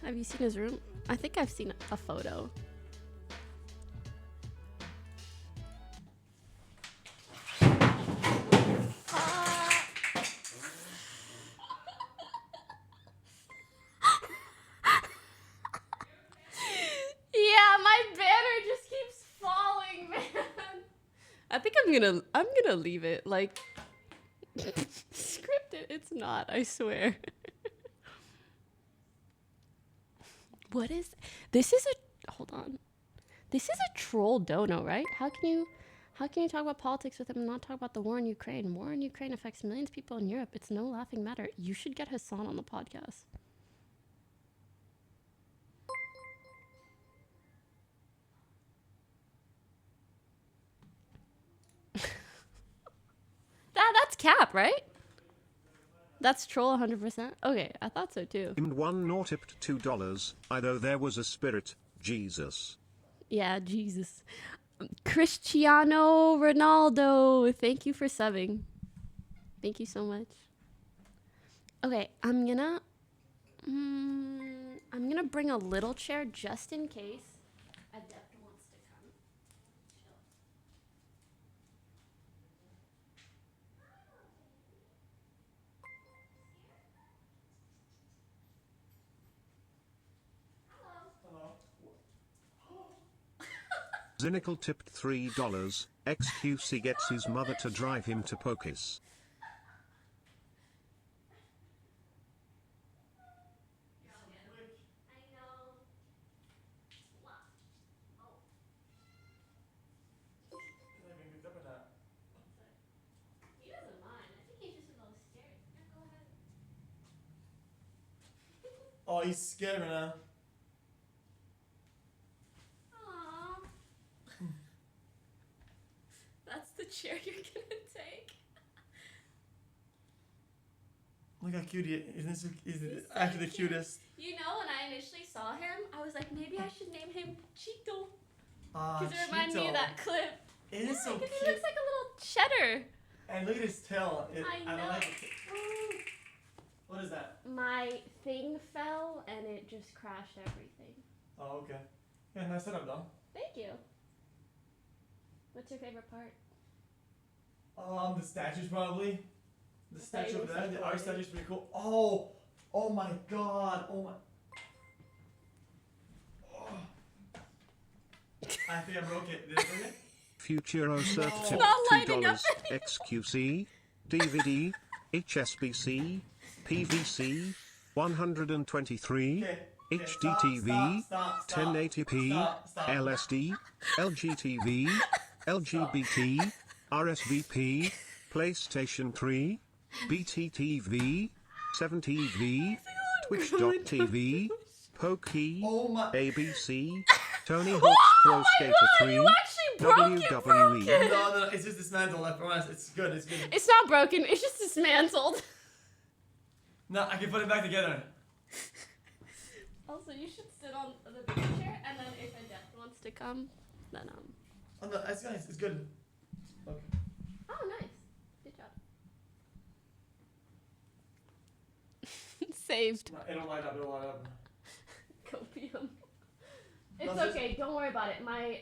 Have you seen his room? I think I've seen a photo. I think I'm gonna leave it like scripted. It's not, I swear. What is this? Hold on. This is a troll dono, right? How can you talk about politics with him and not talk about the war in Ukraine? War in Ukraine affects millions of people in Europe. It's no laughing matter. You should get Hassan on the podcast. That's cap, right? That's troll 100%. Okay, I thought so too. And one nor tipped $2. I know there was a spirit, Jesus. Yeah, Jesus. Cristiano Ronaldo, thank you for subbing. Thank you so much. Okay, I'm gonna bring a little chair just in case Adept wants to come. Zynical tipped $3. XQC gets his mother to drive him to Pokis. He doesn't mind. I think he's just a little scared. Yeah, go ahead. Oh, he's scared now. Aww. That's the chair you're gonna take. Look how cute he is. He's actually the cutest. You know, when I initially saw him, I was like, maybe I should name him Cheeto. Ah, Because it reminded me of that clip. It is so cute. He looks like a little cheddar. And look at his tail. I know. don't like it. What is that? My thing fell and it just crashed everything. Oh, okay. Yeah, nice setup though. Thank you. What's your favorite part? The statues probably. The statue thought over you there. said The art Gordon. statue's pretty cool. Oh my god. Oh my. Oh. I think I broke it. Did I break it? Futuro Surf No. tipped Not lighting up $2. XQC, DVD, HSBC, PVC, 123, Okay. HDTV, Stop. 1080p, Stop. LSD, LGTV, LGBT, RSVP, PlayStation 3, BTTV, 7TV, Twitch.tv, Pokey, Oh my. ABC, Tony Hawk's Pro Skater 3, you actually broke it, WWE. No, it's just dismantled. I promise. It's good. It's good. It's not broken, it's just dismantled. No, I can put it back together. Also, you should sit on the big chair, and then if Adept wants to come, then Oh, no, it's nice. It's good. Okay. Oh, nice. Good job. Saved. It'll light up. It'll light up. Copium. It's Does it? okay. Don't worry about it. My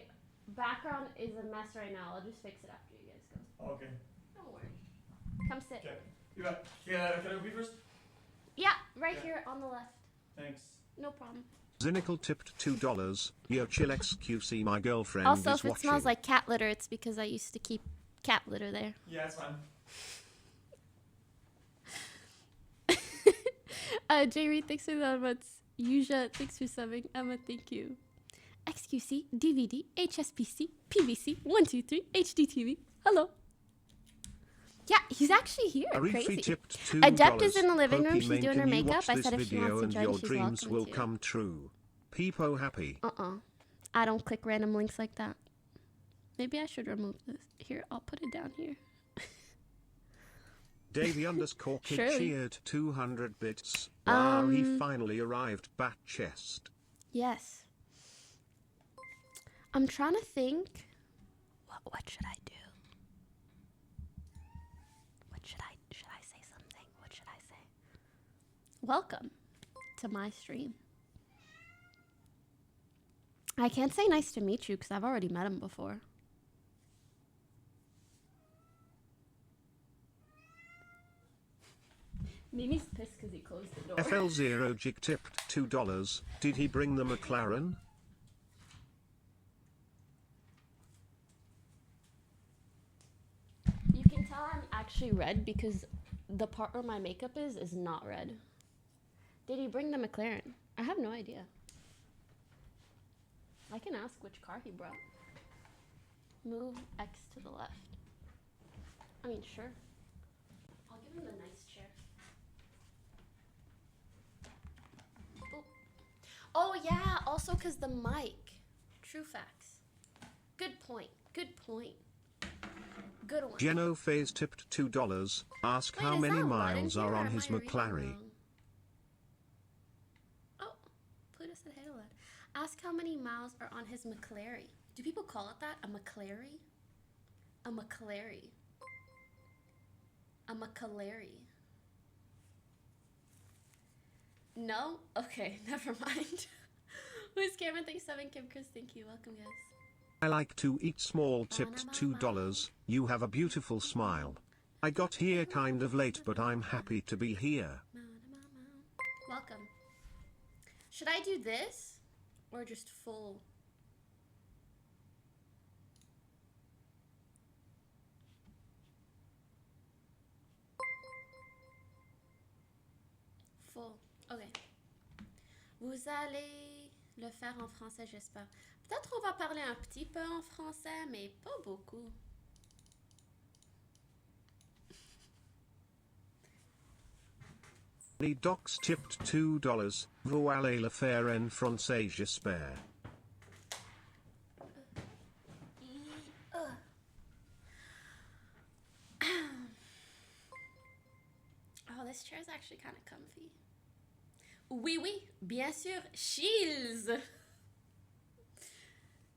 background is a mess right now. I'll just fix it after you guys go. Okay. Don't worry. Come sit. Okay. You got. Yeah. Can I go first? Yeah, right Okay. here on the left. Thanks. No problem. Zynical tipped $2. Yo chill XQC, my girlfriend Also, is if it watching. smells like cat litter, it's because I used to keep cat litter there. Yeah, it's fine. J Reed, thanks for the months. Yusha, thanks for subbing. Emma, thank you. XQC, DVD, HSPC, PVC, 123, HDTV. Hello. Yeah, he's actually here. Arifi Crazy. tipped $2. Adept is in the living room. She's Pokimane, doing her can you makeup. watch I this said if she wants video to and join, your she's dreams welcome will to. come true. Peepo happy. I don't click random links like that. Maybe I should remove this. Here, I'll put it down here. Davey _ kid Surely. cheered 200 bits. Wow, he finally arrived. Bat chest. Yes. I'm trying to think. What should I do? Should I say something? What should I say? Welcome to my stream. I can't say nice to meet you because I've already met him before. Mimi's pissed because he closed the door. FL0 Jig tipped $2. Did he bring the McLaren? You can tell I'm actually red because the part where my makeup is not red. Did he bring the McLaren? I have no idea. I can ask which car he brought. Move X to the left. I mean, sure. I'll give him the nice chair. Oh yeah, also because the mic. True facts. Good point. Good point. Good one. Geno Phase tipped $2. Ask Wait, how is many that miles Latin are here, on or his am I reading McLaren. wrong? Oh, Pluto said hey to that. Ask how many miles are on his McLaren. Do people call it that? A McLaren? A McLaren. A McLaren. No? Okay, never mind. Who's Cameron? Thanks, 7. Kim Chris, thank you. Welcome, guys. I like to eat small tipped $2. You have a beautiful smile. I got here kind of late, but I'm happy to be here. Welcome. Should I do this? Or just full? Full. Ok. Vous allez le faire en français, j'espère. Peut-être on va parler un petit peu en français, mais pas beaucoup. Les docs tipped $2. Vous allez le faire en français, j'espère. Oh, this chair is actually kind of comfy. Oui, oui, bien sûr. Shields.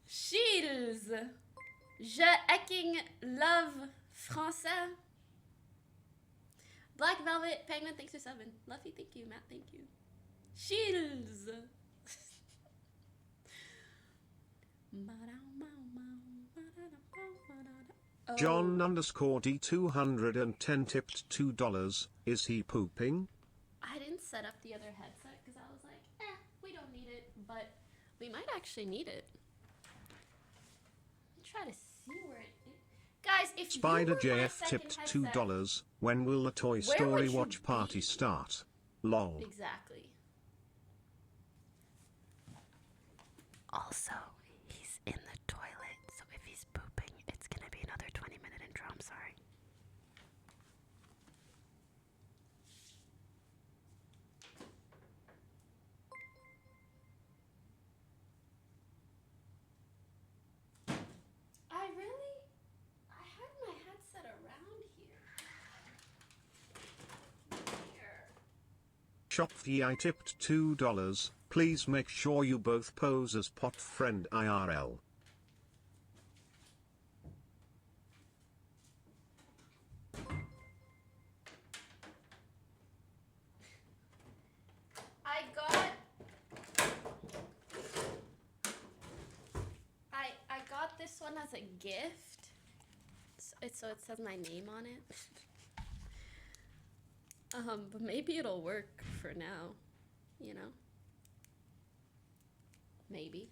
Shields. Je hacking love français. Black Velvet Penguin, thanks for 7. Luffy, thank you. Matt, thank you. Shields. John _ D210 tipped $2. Is he pooping? I didn't set up the other headset because I was like, we don't need it, but we might actually need it. Try to see where it is. Guys, if Spider you were my JF second tipped headset, $2. When will the Toy where Story would you watch party be? start? Lol. Exactly. Also, he's in the toilet, so if he's pooping, it's gonna be another 20-minute intro. I'm sorry. I had my headset around here. Shopfee I tipped $2. Please make sure you both pose as pot friend IRL. this one as a gift. So it says my name on it. But maybe it'll work for now, you know? Maybe.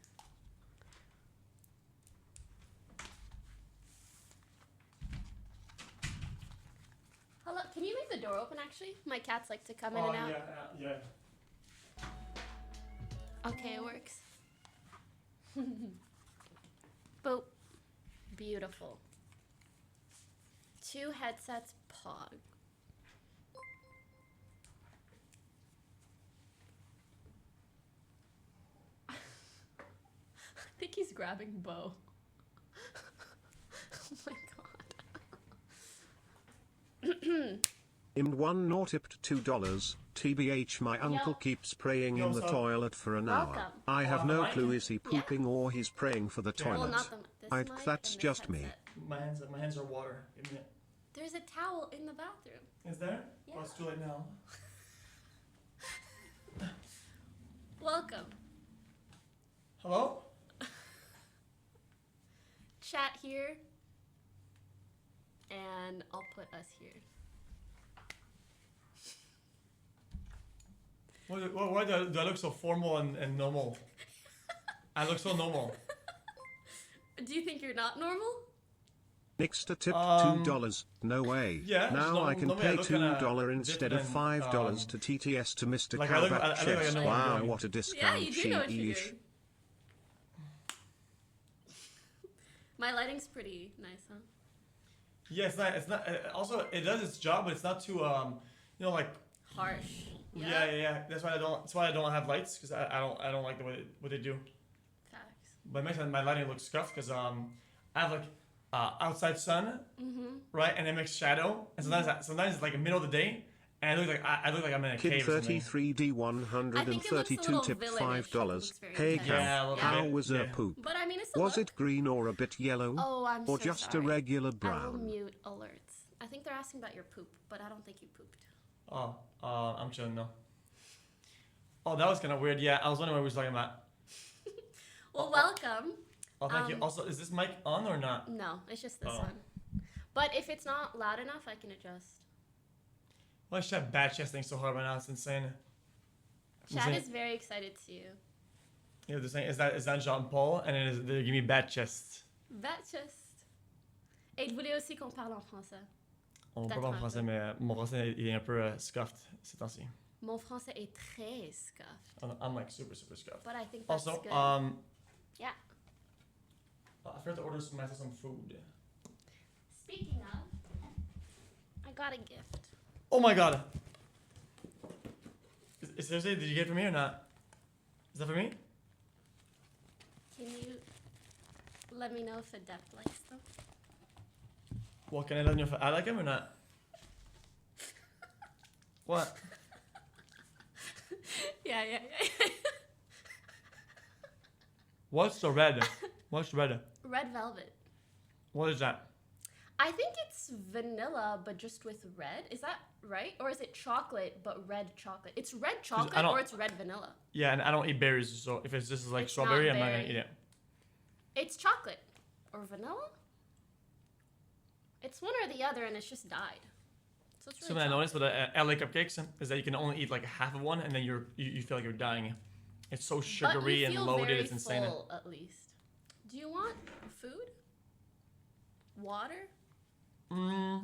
Hello, can you leave the door open actually? My cats like to come in and out. Yeah. Okay, it works. Boop. Beautiful. 2 headsets pog. I think he's grabbing Bo. Oh my god. Im1 nor tipped $2. TBH, my uncle keeps praying in the toilet for an hour. Welcome. I have no clue, is he pooping or he's praying for the toilet? Well, not this mic That's and this just me. headset. My hands are water. Give me it. There's a towel in the bathroom. Is there? Yeah. Oh, it's too late now. Welcome. Hello? Chat here. And I'll put us here. Why do I look so formal and normal? I look so normal. Do you think you're not normal? Nixter tipped $2. No way. Yeah, now I can pay $2 kinda instead of $5 to TTS to Mr. Like, Cowbat I look like I Chest. know what I'm Wow, doing. what a discount. Yeah, you do know what you're sheesh. doing. My lighting's pretty nice, huh? Yeah, it's not. Also, it does its job, but it's not too like harsh. Yeah. That's why I don't have lights, because I don't like the way what they do. Facts. But it makes my lighting look scuffed because I have like outside sun, right, and it makes shadow, and sometimes it's like the middle of the day, and I look like I'm in a Kid cave or something. 33D 132 tipped $5. Hey, how was her poop? But I mean, it's Was it green or a bit yellow? Oh, I'm Or so just sorry. a regular I will brown? mute alerts. I think they're asking about your poop, but I don't think you pooped. Oh, I'm chilling now. Oh, that was kind of weird. Yeah, I was wondering what we were talking about. Well, welcome. Oh, thank you. Also, is this mic on or not? No, it's just this Oh. one. But if it's not loud enough, I can adjust. Why is that bad chest thing so hard right now? It's insane. Chad is very excited to see you. Yeah, they're saying, is that Jean-Paul? And then they give me bad chest. Bad chest. Et il voulait aussi qu'on parle en français. On parle pas en français, mais mon français il est un peu scuffed ces temps-ci. Mon français est très scuffed. I'm like super scuffed. But I think that's also, good. Yeah. I forgot to order myself some food. Speaking of, I got a gift. Oh my god! Seriously, did you get it for me or not? Is that for me? Can you let me know if Adept likes them? What, can I let you know if I like him or not? What? Yeah. What's the red? What's the red? Red velvet. What is that? I think it's vanilla, but just with red. Is that right? Or is it chocolate, but red chocolate? It's red chocolate or it's red vanilla? Yeah, and I don't eat berries, so if this is like It's strawberry, not I'm not gonna berry. eat it. It's chocolate. Or vanilla? It's one or the other, and it's just dyed. So it's really Something I noticed with LA cupcakes is that you can only eat like half of one, and then you feel like you're dying. It's so sugary and loaded. Very It's insane. full, at least. Do you want food? Water? I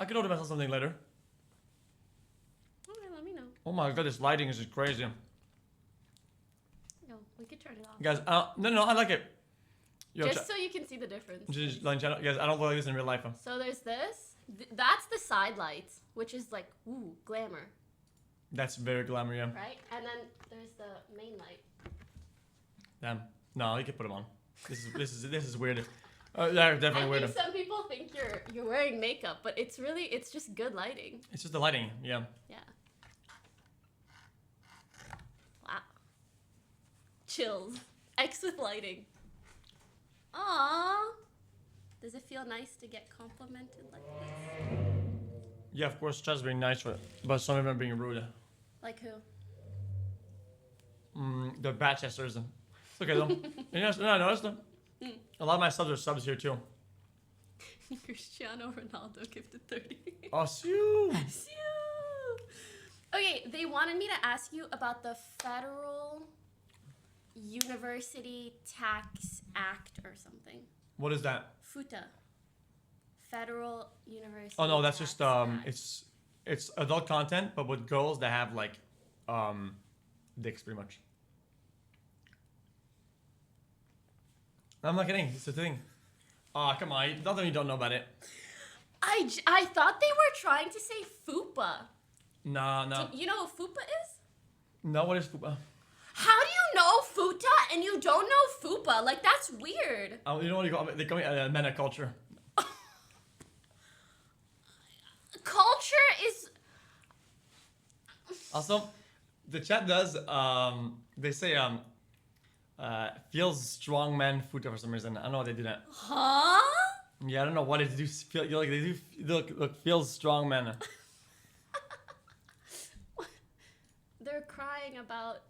could order myself something later. Okay, let me know. Oh my god, this lighting is just crazy. No, we could turn it off. Guys, no, I like it. Yo, Just so you can see the difference. Guys, I don't look like this in real life. So there's this. That's the side lights, which is like, ooh, glamour. That's very glamour, yeah. Right? And then there's the main light. Damn. No, you can put them on. This is weird. They're definitely I weird. think some people think you're wearing makeup, but it's just good lighting. It's just the lighting, yeah. Yeah. Wow. Chills. X with lighting. Aww. Does it feel nice to get complimented like this? Yeah, of course, Chad's being nice, but some of them are being rude. Like who? The Batchesters. It's okay though. I noticed them. A lot of my subs are subs here too. Cristiano Ronaldo gifted 30. Oh, shoo. Okay, they wanted me to ask you about the Federal University Tax Act or something. What is that? FUTA. Federal University. Oh no, that's Tax just Act. it's adult content, but with girls that have like dicks pretty much. I'm not kidding. It's a thing. Oh, come on. Nothing you don't know about it. I thought they were trying to say FUPA. No. Do you know what FUPA is? No, what is FUPA? How do you know FUTA and you don't know FUPA? Like, that's weird. Oh, you know what they call me men of culture. Culture is... Also, the chat does, they say, feels strong man FUTA for some reason. I don't know why they do that. Huh? Yeah, I don't know what it do. Feel like they do look feels strong man. They're crying about...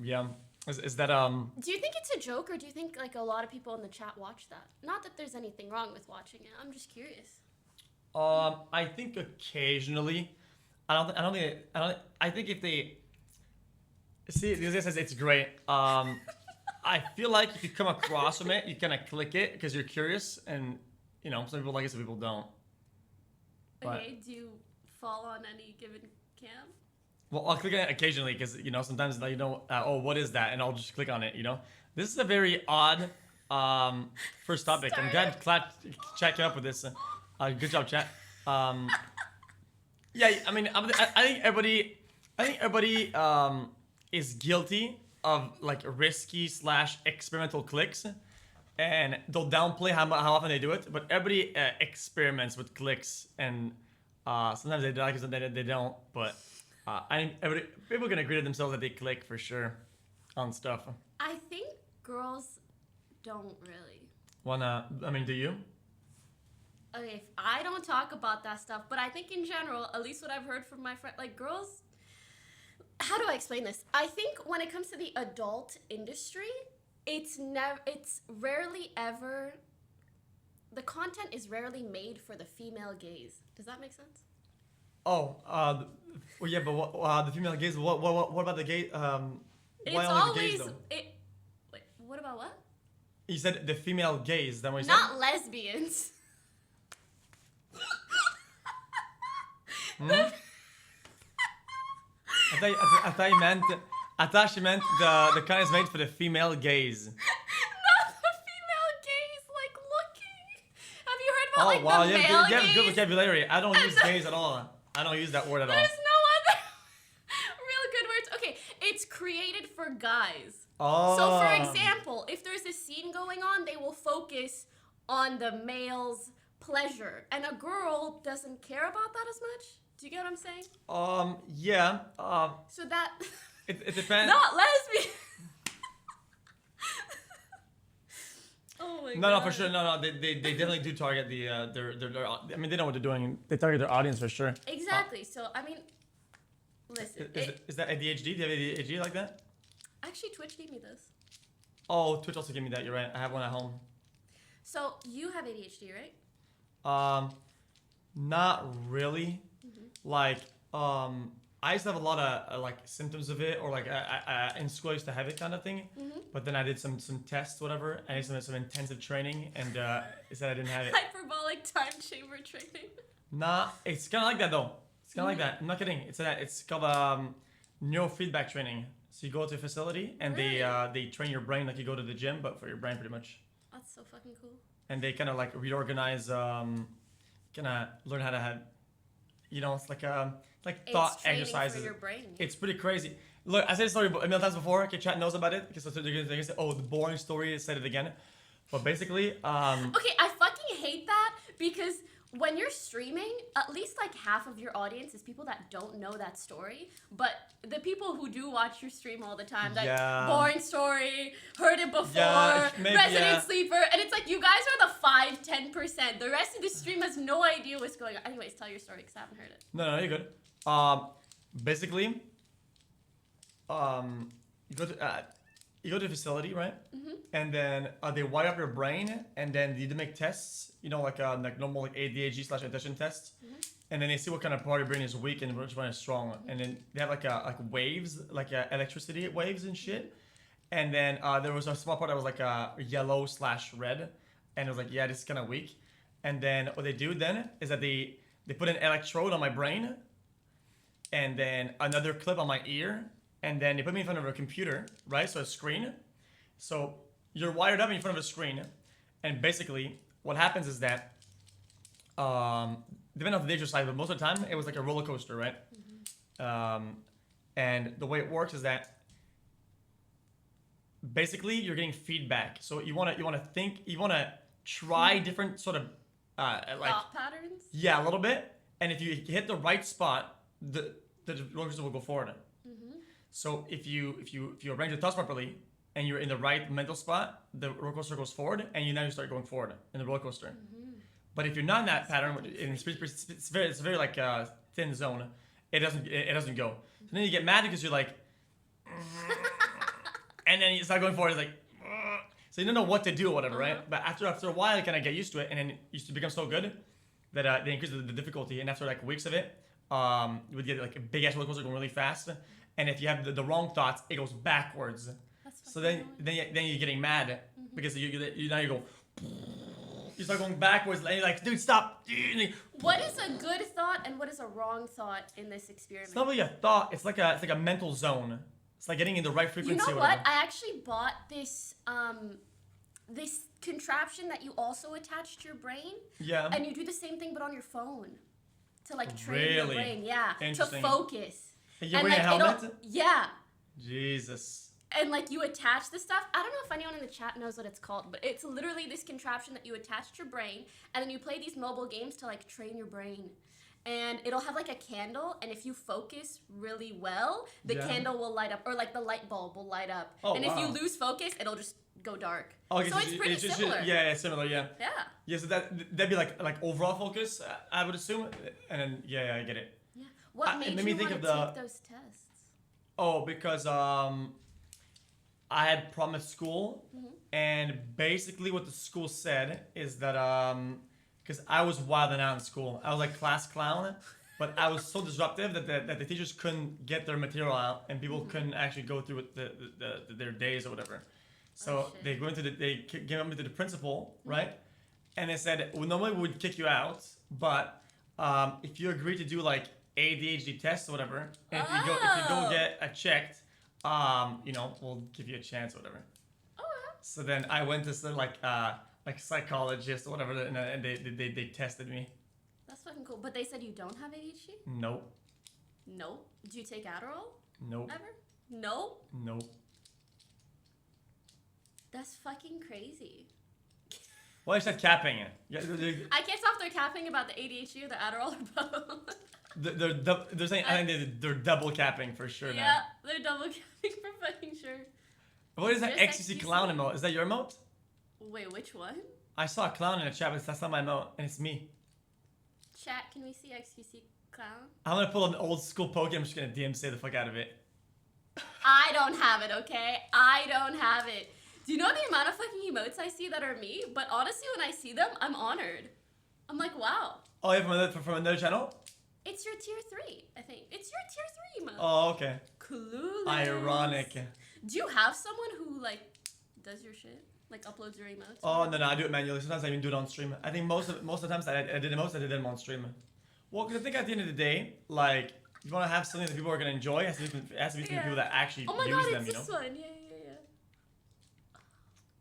Yeah. Is that Do you think it's a joke, or do you think like a lot of people in the chat watch that? Not that there's anything wrong with watching it. I'm just curious. I think occasionally. I think if they see, this guy says it's great. I feel like if you come across from it, you kind of click it because you're curious, and you know some people like it, some people don't. But, Okay, do you fall on any given cam? well, I'll click on it occasionally because you know sometimes you know oh what is that, and I'll just click on it. You know, this is a very odd first topic. I'm glad chat came up with this. Good job, chat. Yeah, I mean, I think everybody is guilty of like risky / experimental clicks, and they'll downplay how often they do it. But everybody experiments with clicks, and sometimes they like it, sometimes they don't. But I think people can agree to themselves that they click for sure on stuff. I think girls don't really. Wanna? I mean, do you? Okay, I don't talk about that stuff, but I think in general, at least what I've heard from my friend, like girls, how do I explain this? I think when it comes to the adult industry, it's rarely ever, the content is rarely made for the female gaze. Does that make sense? Oh, well, yeah, but what, the female gaze? What about the gay? It's why only the gaze always, though? wait, what about what? You said the female gaze. That what you Not lesbians. Hmm? I thought she meant the kind is made for the female gaze. Not the female gaze, like looking. Have you heard about like wow, the you male have gaze? good vocabulary. I don't use gaze at all. I don't use that word at all. There's no other real good words. Okay, it's created for guys. Oh. So for example, if there's a scene going on, they will focus on the male's pleasure, and a girl doesn't care about that as much. Do you get what I'm saying? Yeah. So that It depends. not lesbian. Oh my god. No, for sure. No. They definitely do target the their. I mean, they know what they're doing. They target their audience for sure. Exactly. So I mean, listen. Is that ADHD? Do you have ADHD like that? Actually, Twitch gave me this. Oh, Twitch also gave me that. You're right. I have one at home. So you have ADHD, right? Not really. Like, I used to have a lot of like symptoms of it, or like I in school I used to have it kind of thing. But then I did some tests, whatever, and I used to have some intensive training, and it said I didn't have it. Hyperbolic time chamber training. Nah, it's kind of like that though. It's kind of like that. I'm not kidding. It's called neurofeedback training. So you go to a facility and they train your brain like you go to the gym, but for your brain pretty much. That's so fucking cool. And they kind of like reorganize, kind of learn how to have, you know, it's like thought exercises. For your brain. It's pretty crazy. Look, I said the story a million times before. Okay, chat knows about it because they're gonna say, "Oh, the boring story." I said it again, but basically, Okay, I fucking hate that because when you're streaming, at least like half of your audience is people that don't know that story. But the people who do watch your stream all the time, like boring story, heard it before, Resident Sleeper, and it's like you guys are the 5-10%. The rest of the stream has no idea what's going on. Anyways, tell your story because I haven't heard it. No, you're good. Basically, you go to you go to the facility, right? And then they wire up your brain, and then you make tests, you know, like normal like ADHD/attention tests, and then they see what kind of part of your brain is weak and which one is strong, and then they have like waves, like electricity waves and shit, and then there was a small part that was like yellow/red, and it was like, yeah, this is kind of weak, and then what they do then is that they put an electrode on my brain, and then another clip on my ear, and then they put me in front of a computer, right? So a screen. So you're wired up in front of a screen, and basically what happens is that, depending on the dangerous side, but most of the time it was like a roller coaster, right? And the way it works is that basically you're getting feedback. So you wanna think, you wanna try different sort of like thought patterns. Yeah, a little bit. And if you hit the right spot, the roller coaster will go forward. So if you arrange your thoughts properly and you're in the right mental spot, the roller coaster goes forward, and you start going forward in the roller coaster. But if you're not in that pattern, it's very like a thin zone. It doesn't go. So then you get mad because you're like, and then you start going forward. It's like, so you don't know what to do or whatever, right? But after a while, you kind of get used to it, and then you become so good that they increase the difficulty. And after like weeks of it, you would get like a big ass roller coaster going really fast. And if you have the wrong thoughts, it goes backwards. So then you're getting mad because you now you go. You start going backwards, and you're like, dude, stop. What is a good thought and what is a wrong thought in this experiment? It's not really a thought. It's like a mental zone. It's like getting in the right frequency. You know or what? whatever. I actually bought this this contraption that you also attach to your brain. Yeah. And you do the same thing but on your phone to like train your brain. Yeah. To Interesting. focus. You're wearing a helmet? Yeah. Jesus. And like you attach the stuff. I don't know if anyone in the chat knows what it's called, but it's literally this contraption that you attach to your brain, and then you play these mobile games to like train your brain. And it'll have like a candle, and if you focus really well, the candle will light up, or like the light bulb will light up. Oh, and if you lose focus, it'll just go dark. Oh, so it's pretty similar. Yeah, similar. Yeah. Yeah. Yeah, so that'd be like overall focus, I would assume, and then yeah, I get it. Yeah. What made me you think want of to the- take those tests? Oh, because I had prom at school, and basically what the school said is that because I was wilding out in school, I was like class clown, but I was so disruptive that the teachers couldn't get their material out, and people couldn't actually go through with their days or whatever. So they came up to the principal, right? And they said, well, normally we would kick you out, but if you agree to do like ADHD tests or whatever, and if you go get a checked, we'll give you a chance or whatever. So then I went to some like psychologist or whatever, and they tested me. That's fucking cool. But they said you don't have ADHD? Nope. Nope. Do you take Adderall? Nope. Ever? Nope. Nope. That's fucking crazy. Well, I said capping. Yeah, I can't stop their capping about the ADHD or the Adderall or both. they're saying I think they're double capping for sure now. Yeah, they're double capping for fucking sure. What is that Just XQC clown emote? Is that your emote? Wait, which one? I saw a clown in the chat, but that's not my emote, and it's me. Chat, can we see XQC clown? I'm gonna pull an old school Poke. I'm just gonna DMC the fuck out of it. I don't have it, okay? I don't have it. Do you know the amount of fucking emotes I see that are me? But honestly, when I see them, I'm honored. I'm like, wow. Oh, yeah, from another channel? It's your tier 3, I think. It's your tier 3 emote. Oh, okay. Clueless. Ironic. Do you have someone who, like, does your shit? Like, uploads your emotes? Oh, no, I do it manually. Sometimes I even do it on stream. I think most of the times I did them on stream. Well, because I think at the end of the day, like, you want to have something that people are going to enjoy, it has to be people that actually use them, Oh my god, it's this one. Yeah.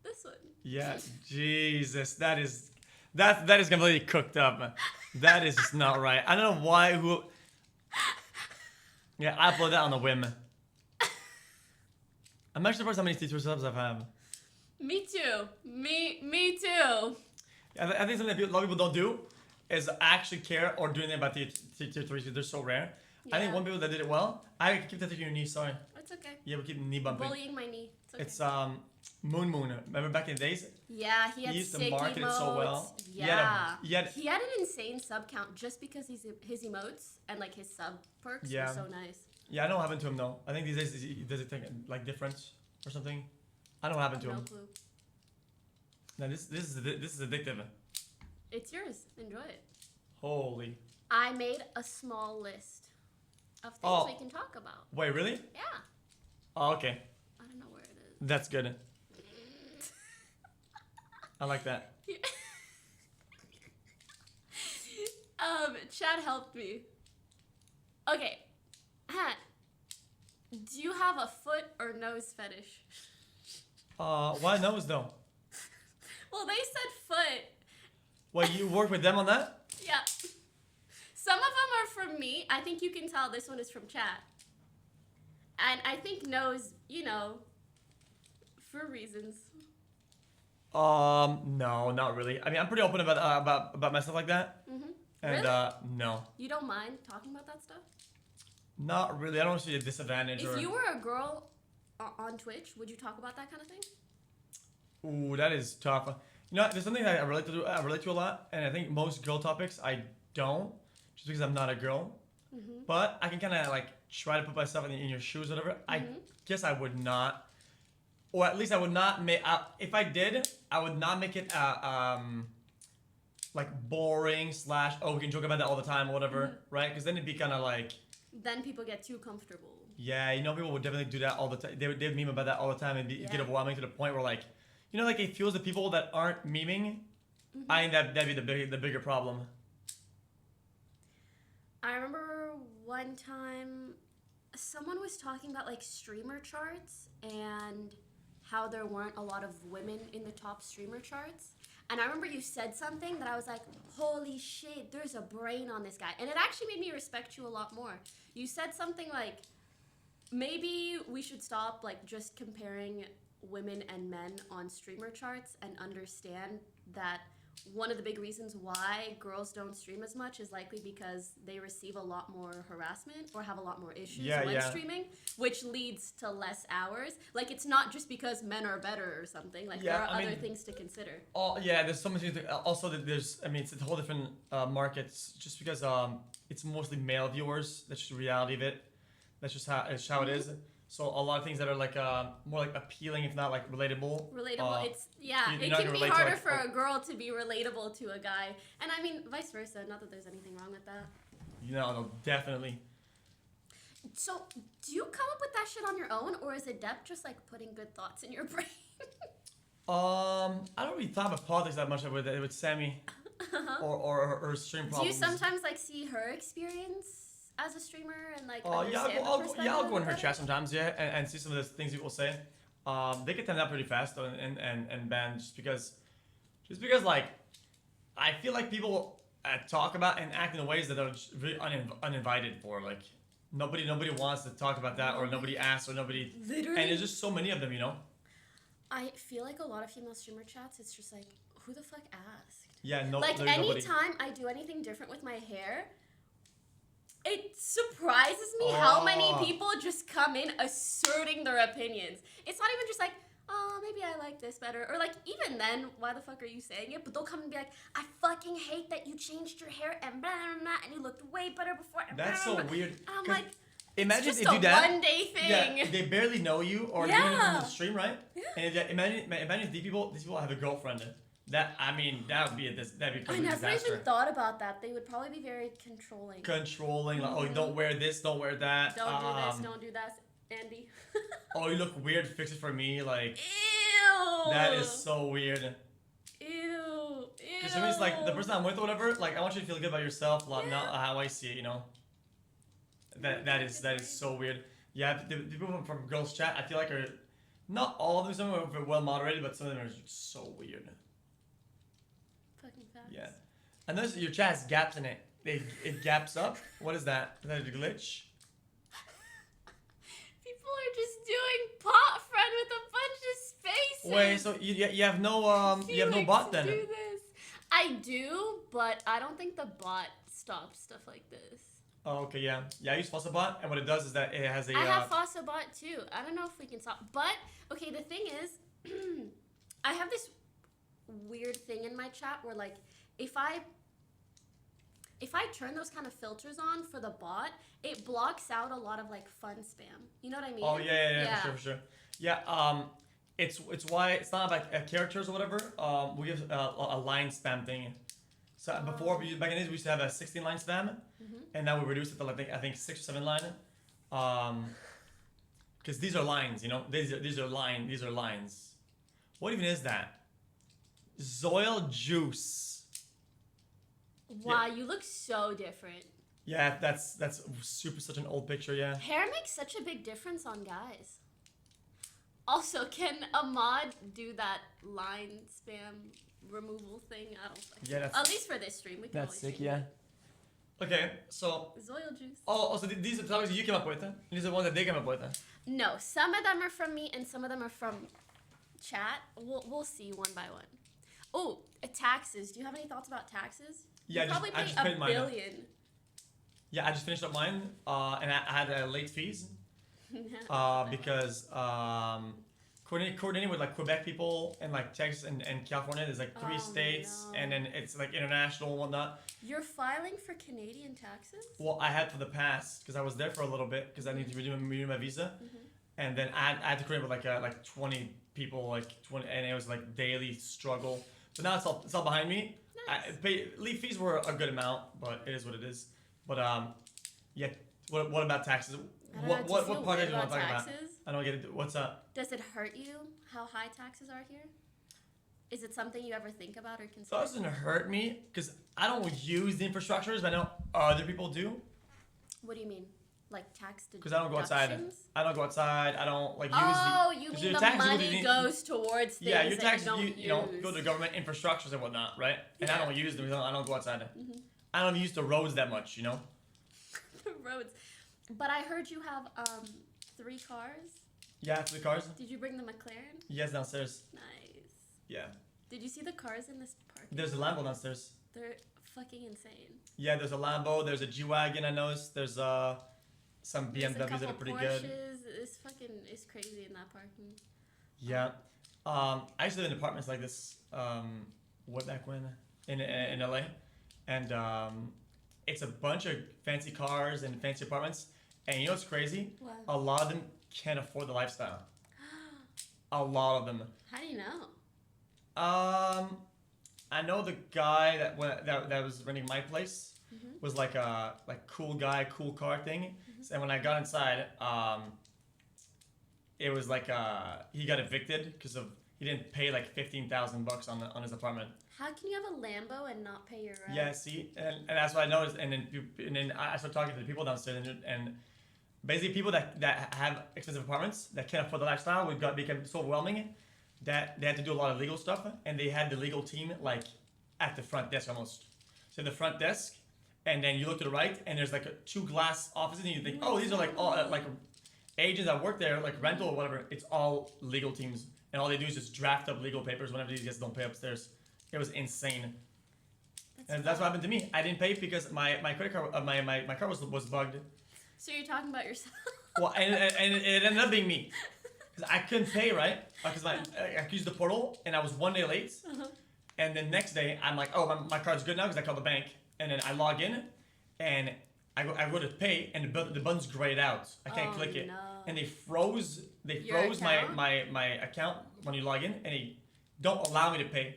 This one. Yeah, Jesus, that is completely cooked up. That is just not right. I don't know who. Yeah, I upload that on a whim. I'm actually surprised how many T2 subs I have. Me too. Me too. Yeah, I think something that a lot of people don't do is actually care or do anything about tier 3s. They're so rare. Yeah. I think one people that did it well. I keep touching your knee. Sorry. It's okay. Yeah, we keep knee bumping. Bullying my knee. It's okay. It's Moon. Remember back in the days? Yeah, he used to market it so well. Yeah. He had an insane sub count just because his emotes and like his sub perks were so nice. Yeah, I know what happened to him though. I think these days does it take like difference or something. I don't know what happened to No him. clue. No, this is addictive. It's yours. Enjoy it. Holy. I made a small list of things we can talk about. Wait, really? Yeah. Oh, okay. I don't know where it is. That's good. I like that. Chad helped me. Okay. Do you have a foot or nose fetish? Why nose though? Well, they said foot. Wait, you work with them on that? Yeah. Some of them are from me. I think you can tell this one is from Chad. And I think nose, you know, for reasons. No, not really. I mean, I'm pretty open about my stuff like that. Mm-hmm. And Really? no, You don't mind talking about that stuff? not really. I don't see a disadvantage. If or... you were a girl on Twitch, would you talk about that kind of thing? Ooh, that is tough. You know, there's something that I relate to a lot, and I think most girl topics I don't, just because I'm not a girl. Mm-hmm. But I can kind of like try to put myself in your shoes, or whatever. Mm-hmm. I guess I would not, or at least I would not make. If I did, I would not make it like boring / oh, we can joke about that all the time or whatever, right? Because then it'd be kind of like. Then people get too comfortable. Yeah, you know, people would definitely do that all the time. They would meme about that all the time and get overwhelming to the point where, like, you know, like it feels the people that aren't memeing. I think that'd be the bigger problem. I remember one time someone was talking about like streamer charts and how there weren't a lot of women in the top streamer charts. And I remember you said something that I was like, holy shit, there's a brain on this guy. And it actually made me respect you a lot more. You said something like, maybe we should stop like just comparing women and men on streamer charts and understand that one of the big reasons why girls don't stream as much is likely because they receive a lot more harassment or have a lot more issues when streaming, which leads to less hours. Like, it's not just because men are better or something. Like, there are other things to consider. Oh, yeah, there's so much things. Also, there's, I mean, it's a whole different market just because it's mostly male viewers. That's just the reality of it. That's just how it is. So a lot of things that are like more like appealing, if not like relatable. Relatable. It can be harder for a girl to be relatable to a guy, and I mean vice versa. Not that there's anything wrong with that. No, definitely. So, do you come up with that shit on your own, or is it Depp just like putting good thoughts in your brain? I don't really talk about politics that much with Sammy or her stream problems. Do you sometimes like see her experience as a streamer and like I'll go in her better? chat sometimes, and see some of the things people say. They get timed out pretty fast though, and banned just because like I feel like people talk about and act in ways that are just really uninvited for. Like nobody wants to talk about that, or nobody asks, or nobody. Literally. And there's just so many of them, you know. I feel like a lot of female streamer chats, it's just like, who the fuck asked? Yeah, no. Like nobody. anytime I do anything different with my hair, it surprises me how many people just come in asserting their opinions. It's not even just like, oh, maybe I like this better. Or like, even then, why the fuck are you saying it? But they'll come and be like, I fucking hate that you changed your hair and blah, blah, blah, and you looked way better before. And That's blah, so blah. weird. And I'm like, imagine it's if just you do a that. one-day thing. Yeah, they barely know you, or Yeah. even from the stream, right? Yeah. And imagine if these people have a girlfriend. That would be that'd be I a never disaster. even thought about that. They would probably be very controlling. Like, oh, don't wear this, don't wear that. Don't do this, don't do that, Andy. Oh, you look weird, fix it for me. Like, Ew. that is so weird. Ew. Because to me, it's like the person I'm with or whatever. Like, I want you to feel good about yourself, not how I see it. You know. That is so weird. Yeah, the people from girls chat, I feel like are not all of them. Some of them are well moderated, but some of them are just so weird. Fucking facts. Yeah. And notice your chat has gaps in it. It gaps up. What is that? Is that a glitch? People are just doing pot friend with a bunch of spaces. Wait, so you have no bot then? Do this. I do, but I don't think the bot stops stuff like this. Oh, okay, yeah. Yeah, I use FossaBot, and what it does is that it has a... I have FossaBot too. I don't know if we can stop. But, okay, the thing is, I have this weird thing in my chat where, like, if I turn those kind of filters on for the bot, it blocks out a lot of, like, fun spam. You know what I mean? Oh, yeah, for sure. Yeah, it's why it's not like characters or whatever. We have a line spam thing. So before, back in the days, we used to have a 16 line spam, and now we reduced it to like I think 6 or 7 line. Because these are lines, you know. These are lines. What even is that? Zoil juice. Wow, you look so different. Yeah, that's super such an old picture. Yeah. Hair makes such a big difference on guys. Also, can Ahmad do that line spam removal thing? I don't think. Yeah, that's, at least for this stream, we can that's always sick. stream Yeah. Okay, so. Zoil juice. Oh, so these are the topics you came up with. Huh? These are the ones that they came up with. Huh? No, some of them are from me and some of them are from chat. We'll see one by one. Oh, taxes. Do you have any thoughts about taxes? Yeah, you probably I just pay paid a mine. billion. Yeah, I just finished up mine, and I had late fees because coordinating with like Quebec people and like Texas and California. There's like 3 states, and then it's like international and whatnot. You're filing for Canadian taxes? Well, I had for the past because I was there for a little bit because I needed to renew my visa, and then I had to coordinate with like 20 people, like 20, and it was like daily struggle. But now it's all behind me. Nice. Leave fees were a good amount, but it is what it is. But yeah. What about taxes? What part do you want to talk about? I don't get it. What's up? Does it hurt you how high taxes are here? Is it something you ever think about or consider? It doesn't hurt me because I don't use the infrastructures, but I know other people do. What do you mean? Like tax deductions? Because I don't go outside. I don't go outside. I don't like use the... you mean the money goes towards things yeah, your taxes, you know, go to government infrastructures and whatnot, right? And I don't use them. I don't go outside. I don't use the roads that much, you know? The roads. But I heard you have 3 cars. Yeah, 3 cars. Did you bring the McLaren? Yes, downstairs. Nice. Yeah. Did you see the cars in this park? There's a Lambo downstairs. They're fucking insane. Yeah, there's a Lambo. There's a G-Wagon, I noticed. There's some BMWs that are pretty Porsches. good. It's fucking, it's crazy in that parking. Yeah. I used to live in apartments like this, what back when? In LA. And it's a bunch of fancy cars and fancy apartments. And you know what's crazy? What? A lot of them can't afford the lifestyle. A lot of them. How do you know? I know the guy that was renting my place was like a cool guy, cool car thing. And when I got inside, it was like he got evicted because he didn't pay like $15,000 on his apartment. How can you have a Lambo and not pay your rent? Yeah, see, and that's what I noticed. And then I started talking to the people downstairs, and basically people that have expensive apartments that can't afford the lifestyle became so overwhelming that they had to do a lot of legal stuff, and they had the legal team like at the front desk almost. So the front desk, and then you look to the right, and there's like 2 glass offices, and you think, oh, these are like all like agents that work there, like rental or whatever. It's all legal teams, and all they do is just draft up legal papers whenever these guys don't pay upstairs. It was insane. That's what happened to me. I didn't pay because my credit card, my car was bugged. So you're talking about yourself. Well, and it ended up being me. Because I couldn't pay, right? Because I used the portal, and I was 1 day late. And then next day, I'm like, oh, my card's good now because I called the bank. And then I log in, and I go to pay, and the button's grayed out. I can't click it. No. And they froze my account when you log in, and they don't allow me to pay.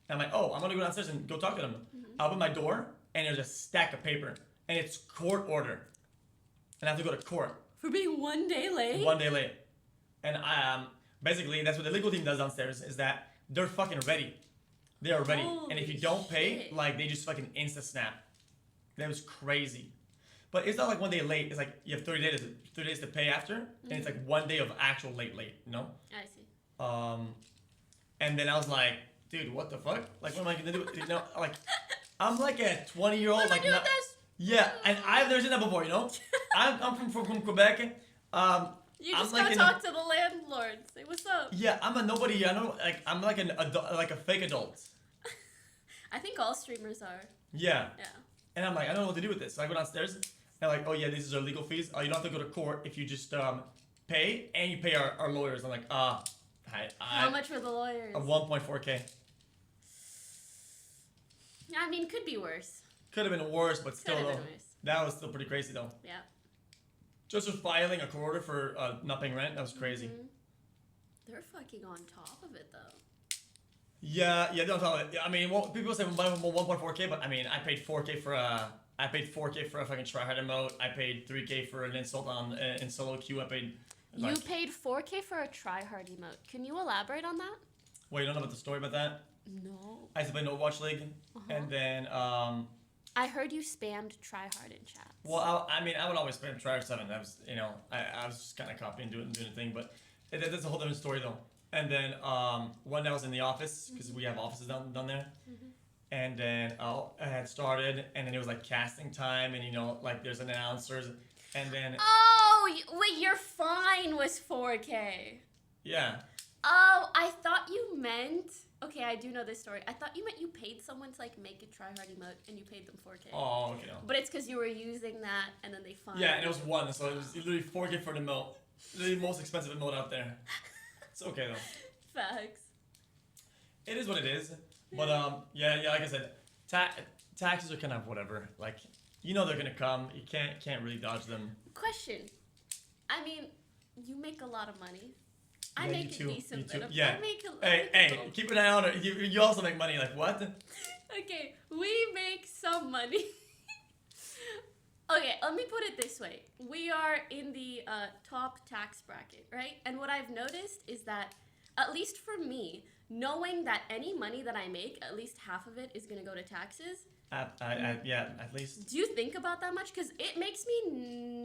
And I'm like, oh, I'm going to go downstairs and go talk to them. I open my door, and there's a stack of paper. And it's court order. And I have to go to court. For being 1 day late? 1 day late. And basically, that's what the legal team does downstairs, is that they're fucking ready. They are ready. Holy and if you don't pay, shit. like, they just fucking insta-snap. That was crazy. But it's not like 1 day late. It's like you have 30 days to pay after. And it's like 1 day of actual late, you know? I see. And then I was like, dude, what the fuck? Like, what am I going to do? You know, like, I'm like a 20-year-old. What am I like, doing with this? Yeah, and I've never seen that before, you know? I'm from Quebec. You just I'm gotta talk to the landlord. Say what's up. Yeah, I'm a nobody. I know, like I'm like an adult, like a fake adult. I think all streamers are. Yeah. Yeah. And I'm like, I don't know what to do with this. So I go downstairs, and they're like, oh yeah, these are legal fees. Oh, you don't have to go to court if you just pay, and you pay our lawyers. I'm like, How much were the lawyers? 1.4K. I mean, could be worse. Could have been worse, but still, Could've though, been worse. that was still pretty crazy, though. Yeah. Just for filing a court order for not paying rent, that was crazy. They're fucking on top of it though. Yeah, they're on top of it. I mean, well, people say 1.4K, but I mean, I paid 4K for a fucking tryhard emote. I paid 3K for an insult on in solo queue. I paid. You paid 4K for a tryhard emote. Can you elaborate on that? Wait, you don't know about the story about that? No. I used to play No Watch League, and then I heard you spammed tryhard in chat. Well, I mean, I would always spam tryhard 7. That was, I was just kind of copying, doing the thing, but that's a whole different story though. And then one day I was in the office because we have offices down there. And then I had started, and then it was like casting time, and like there's an announcers, and then. Oh wait, your fine was 4K. Yeah. Oh, I thought you meant. Okay, I do know this story. I thought you meant you paid someone to like make a tryhard emote, and you paid them 4K. Oh, okay. No. But it's because you were using that, and then they fined. Yeah, and it was one, so it was literally 4K for the emote, the most expensive emote out there. It's okay though. Facts. It is what it is. But yeah, like I said, taxes are kind of whatever. Like, they're gonna come. You can't really dodge them. Question. I mean, you make a lot of money. I Yeah, make a decent bit of. Yeah. I make a Hey, keep an eye on it. You also make money. Like what? Okay, we make some money. Okay, let me put it this way. We are in the top tax bracket, right? And what I've noticed is that, at least for me, knowing that any money that I make, at least half of it is going to go to taxes. Yeah, at least. Do you think about that much? Because it makes me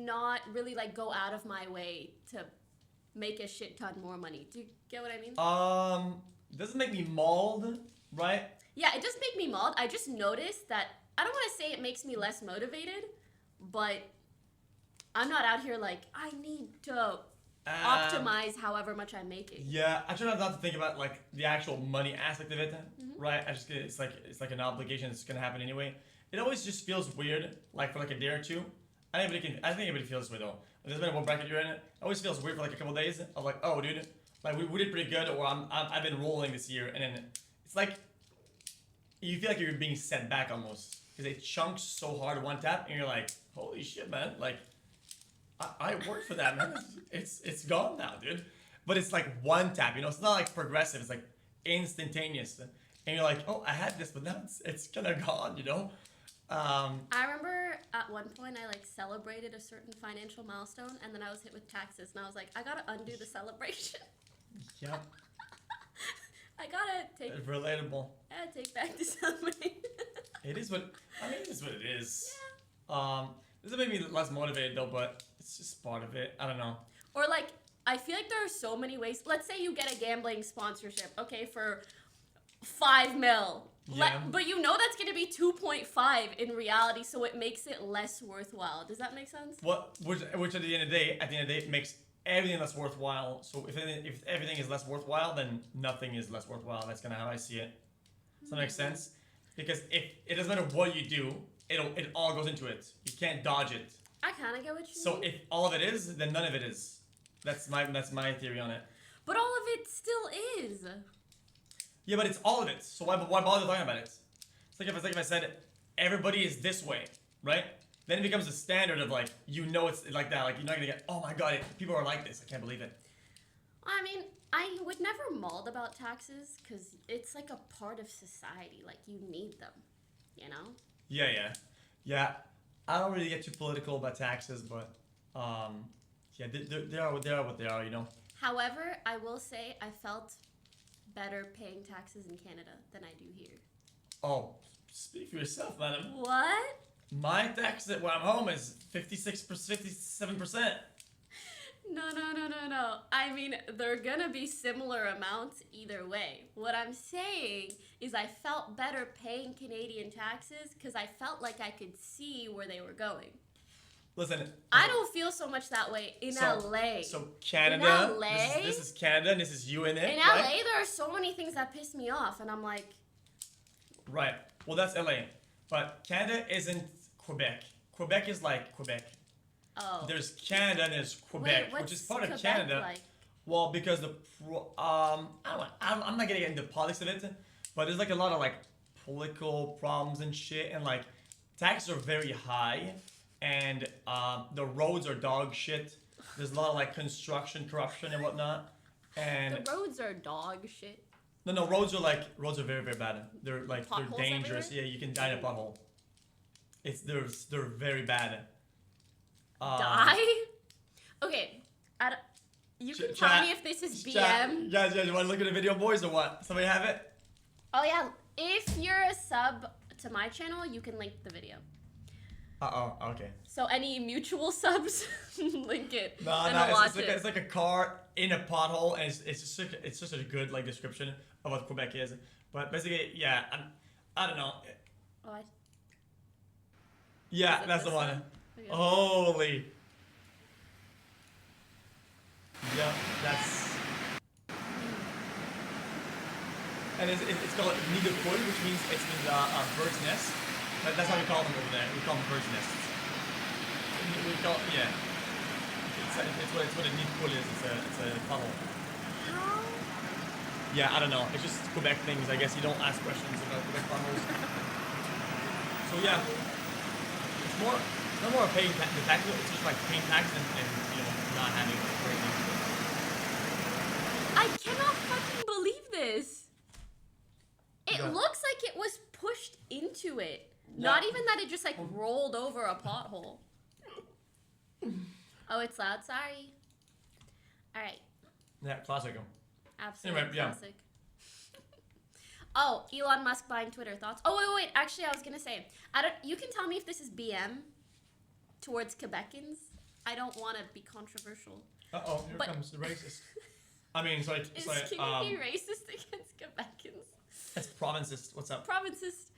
not really like go out of my way to make a shit ton more money. Do you get what I mean? Doesn't make me mauled, right? Yeah, it does make me mauled. I just noticed that, I don't want to say it makes me less motivated, but I'm not out here like, I need to optimize however much I'm making. Yeah, I try not to think about like the actual money aspect of it, right? I just it's like an obligation that's gonna happen anyway. It always just feels weird, like for like a day or two. I think everybody feels this way though. It doesn't matter what bracket you're in. It always feels weird for like a couple days of like, oh dude, like we did pretty good, or I've been rolling this year, and then it's like you feel like you're being set back almost because it chunks so hard one tap, and you're like, holy shit, man, like. I worked for that, man. It's gone now, dude. But it's like one tap, it's not like progressive. It's like instantaneous, and you're like, oh, I had this, but now it's kind of gone, I remember at one point I like celebrated a certain financial milestone, and then I was hit with taxes, and I was like, I gotta undo the celebration. Yep. I gotta take. It's relatable. I gotta take back the celebration. It is what it is. Yeah. Doesn't make me less motivated though, but it's just part of it. I don't know. Or like, I feel like there are so many ways. Let's say you get a gambling sponsorship, okay, for 5 mil. Yeah. But that's gonna be 2.5 in reality, so it makes it less worthwhile. Does that make sense? Which at the end of the day, it makes everything less worthwhile. So if everything is less worthwhile, then nothing is less worthwhile. That's kind of how I see it. Does that make sense? Because if it doesn't matter what you do, it all goes into it. You can't dodge it. I kind of get what you mean. So if all of it is, then none of it is. That's my theory on it. But all of it still is. Yeah, but it's all of it. So why bother talking about it? It's like if I said everybody is this way, right? Then it becomes a standard of like it's like that. Like you're not gonna get, oh my god, people are like this. I can't believe it. I mean, I would never mauled about taxes because it's like a part of society. Like you need them, Yeah. I don't really get too political about taxes, but yeah, they are what they are, However, I will say I felt better paying taxes in Canada than I do here. Oh, speak for yourself, madam. What? My tax when I'm home is 57%. No. I mean, they're gonna be similar amounts either way. What I'm saying is I felt better paying Canadian taxes because I felt like I could see where they were going. Listen. I don't feel so much that way in LA. So Canada, in LA, this is Canada, and this is you in it. In right? LA, there are so many things that piss me off, and I'm like... Right. Well, that's LA. But Canada isn't Quebec. Quebec is like Quebec. Oh. There's Canada and there's Quebec, Wait, which is part of Quebec Canada. like? Well, because I'm not gonna get into politics of it, but there's like a lot of like political problems and shit, and like taxes are very high, and the roads are dog shit. There's a lot of like construction corruption and whatnot, And The roads are dog shit. no, roads are very, very bad. They're like Potholes they're dangerous. everywhere? Yeah, you can die in a pothole. They're very bad. Die? Okay, you can tell me if this is BM. Guys, you want to look at the video, boys, or what? Somebody have it? Oh yeah, if you're a sub to my channel, you can link the video. Okay. So any mutual subs, link it. No, and I'll watch it's like a car in a pothole, and it's just a good like description of what Quebec is. But basically, yeah, I don't know. Oh, Yeah, Is it that's the this one. one? Okay. Holy. Yeah, that's. And it's called nid de poule, which means it means bird's nest. That's how we call them over there. We call them bird's nests. Yeah. It's what a nid de poule is. It's a puddle. How? Yeah, I don't know. It's just Quebec things. I guess you don't ask questions about Quebec puddles. So yeah, it's not more of paying the tax. It's just like paying tax and not having crazy. I cannot fucking believe this. It Yeah. looks like it was pushed into it. Yeah. Not even that it just like rolled over a pothole. Oh, it's loud. Sorry. All right. Yeah, classic. Absolutely Anyway, yeah. classic. Oh, Elon Musk buying Twitter. Thoughts? Oh, wait. Actually, I was gonna say, you can tell me if this is BM towards Quebecans. I don't want to be controversial. Here comes the racist. I mean, Can you be racist against Quebecans? It's provinces. What's up? Provinces.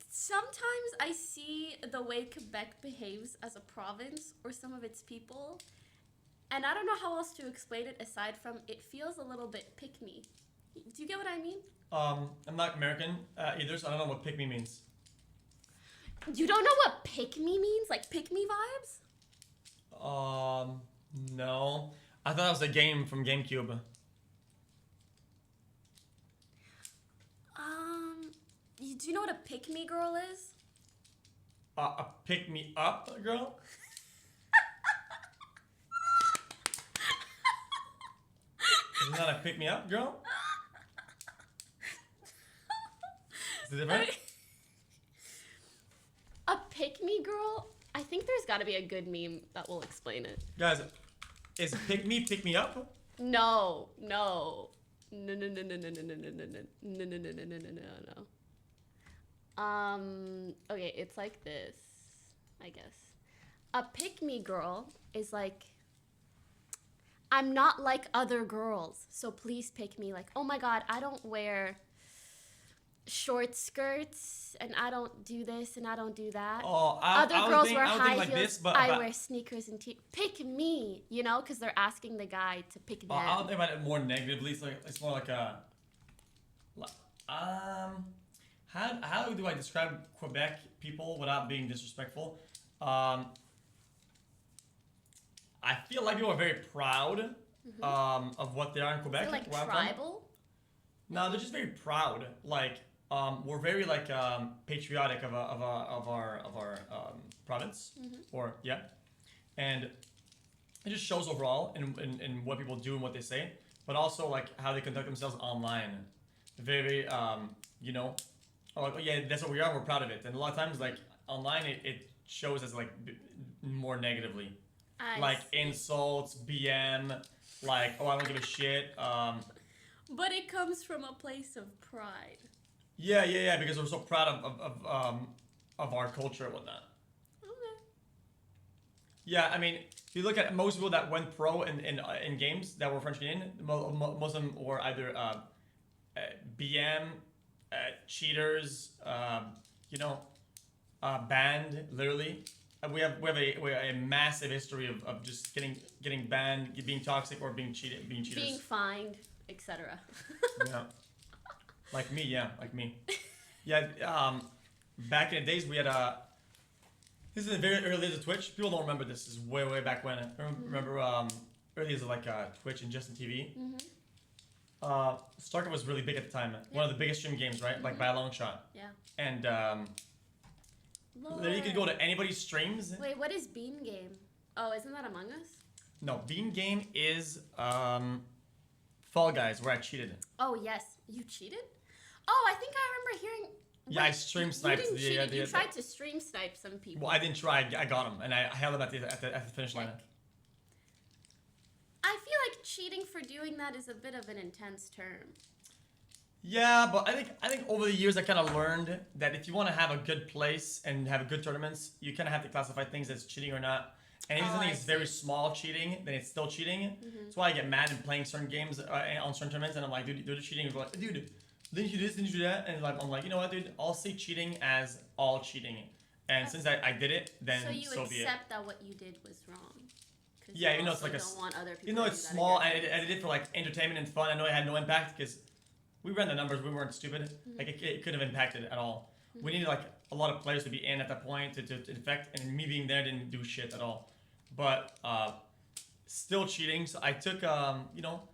Sometimes I see the way Quebec behaves as a province or some of its people, and I don't know how else to explain it aside from it feels a little bit pick-me. Do you get what I mean? I'm not American either, so I don't know what pick me means. You don't know what pick-me means? Like pick-me vibes? No. I thought it was a game from GameCube. Do you know what a pick-me girl is? A pick me up girl? Isn't that a pick me up girl? Is it different? A pick-me girl? I think there's got to be a good meme that will explain it. Guys, is pick me up? No. Okay, it's like this, I guess. A pick-me girl is like, I'm not like other girls, so please pick me. Like, oh my god, I don't wear short skirts, and I don't do this, and I don't do that. Other girls wear high heels, this, but I wear sneakers and pick me, because they're asking the guy to pick them. I don't think about it more negatively. It's more like a... How do I describe Quebec people without being disrespectful? I feel like people are very proud of what they are in Quebec. Is it like where I'm from. tribal? No, they're just very proud. Like we're very like patriotic of our province, or yeah, and it just shows overall in what people do and what they say, but also like how they conduct themselves online. Very like, oh yeah, that's what we are. We're proud of it, and a lot of times like online it shows as like more negatively, like insults, BM, like oh I don't give a shit. But it comes from a place of pride. Yeah, because we're so proud of our culture and whatnot. Okay. Yeah, I mean, if you look at most people that went pro in games that were French Canadian, most of them were either BM, cheaters, banned, literally. We have a massive history of just getting banned, being toxic, or being cheaters. Being fined, etc. Yeah. Like me. Yeah, back in the days we had this is the very early days of Twitch. People don't remember this. This is way back when. I remember early days of like Twitch and Justin TV. StarCraft was really big at the time. Yeah. One of the biggest stream games, right? Like by a long shot. Yeah. And literally you could go to anybody's streams. Wait, what is Beam Game? Oh, isn't that Among Us? No, Bean Game is Fall Guys, where I cheated. Oh yes, you cheated. Oh, I think I remember hearing. Yeah, I stream sniped. You didn't cheat. You tried to stream snipe some people. Well, I didn't try. I got him, and I held him at the finish line. I feel like cheating for doing that is a bit of an intense term. Yeah, but I think over the years I kind of learned that if you want to have a good place and have good tournaments, you kind of have to classify things as cheating or not. And if something is very small cheating, then it's still cheating. That's why I get mad in playing certain games on certain tournaments, and I'm like, dude, they're cheating. And like, dude, didn't you do this? Didn't you do that? And like, I'm like, you know what, dude? I'll say cheating as all cheating. And since I did it, then so be it. So you accept that what you did was wrong. Yeah, even though it's like don't want other people even though it's small, and I did it for like entertainment and fun. I know it had no impact because we ran the numbers. We weren't stupid. Like it couldn't have impacted at all. We needed like a lot of players to be in at that point to infect, and me being there didn't do shit at all. But still cheating. So I took you know,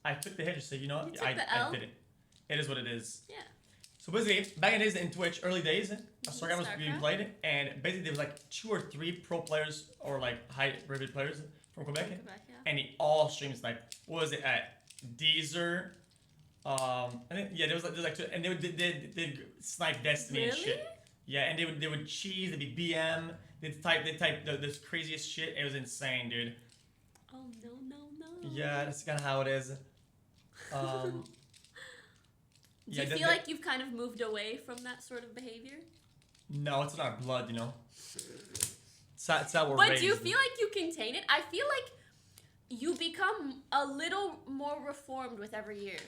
I took the hit to say, you know, I did it. It is what it is. Yeah. So basically, back in days in Twitch, early days, StarCraft was being played, and basically there was like 2 or 3 pro players or like high-rated players from Quebec, and they all stream sniped. What was it at Deezer? I think there was like 2, and they snipe Destiny and shit. Yeah, and they would cheese. They'd be BM. They'd type this craziest shit. It was insane, dude. Oh no. Yeah, that's kind of how it is. Do you feel like you've kind of moved away from that sort of behavior? No, it's in our blood, you know. It's how we're but raised. Do you feel like you contain it? I feel like you become a little more reformed with every year.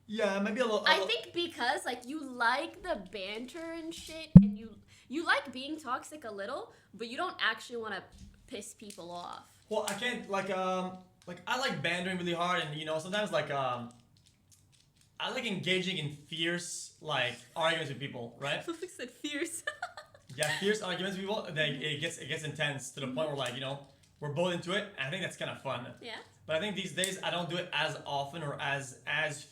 Yeah, maybe a little. I think because like you like the banter and shit, and you like being toxic a little, but you don't actually want to piss people off. Well, I can't like I like bantering really hard, and you know sometimes like I like engaging in fierce like arguments with people, right? I said fierce. Yeah, fierce arguments with people. It gets intense to the point where like you know we're both into it. And I think that's kind of fun. Yeah. But I think these days I don't do it as often or as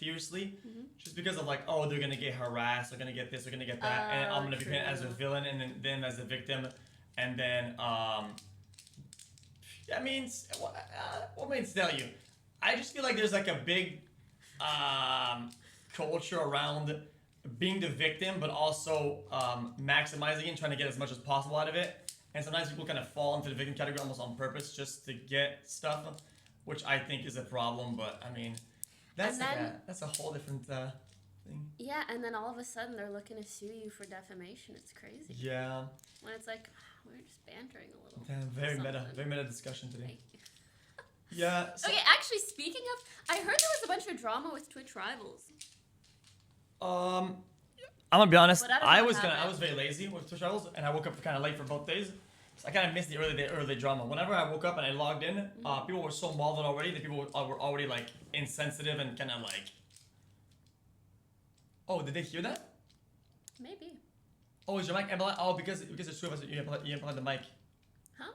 fiercely, just because of like, oh, they're gonna get harassed, they're gonna get this, they're gonna get that, and I'm gonna be painted as a villain and then them as a victim, and then I mean, what may I tell you? I just feel like there's like a big culture around being the victim, but also maximizing it and trying to get as much as possible out of it. And sometimes people kind of fall into the victim category almost on purpose just to get stuff, which I think is a problem. But I mean, that's a whole different thing. Yeah, and then all of a sudden they're looking to sue you for defamation. It's crazy. Yeah. When it's like, we're just bantering a little. Yeah, very meta discussion today. Yeah. So okay, actually, speaking of, I heard there was a bunch of drama with Twitch Rivals. I'm gonna be honest. I was very lazy with Twitch Rivals, and I woke up kind of late for both days. So I kind of missed the early drama. Whenever I woke up and I logged in, people were so mauled already that people were already like insensitive and kind of like. Oh, did they hear that? Maybe. Oh, is your mic amplified? Oh, because there's 2 of us, you amplified the mic. Huh?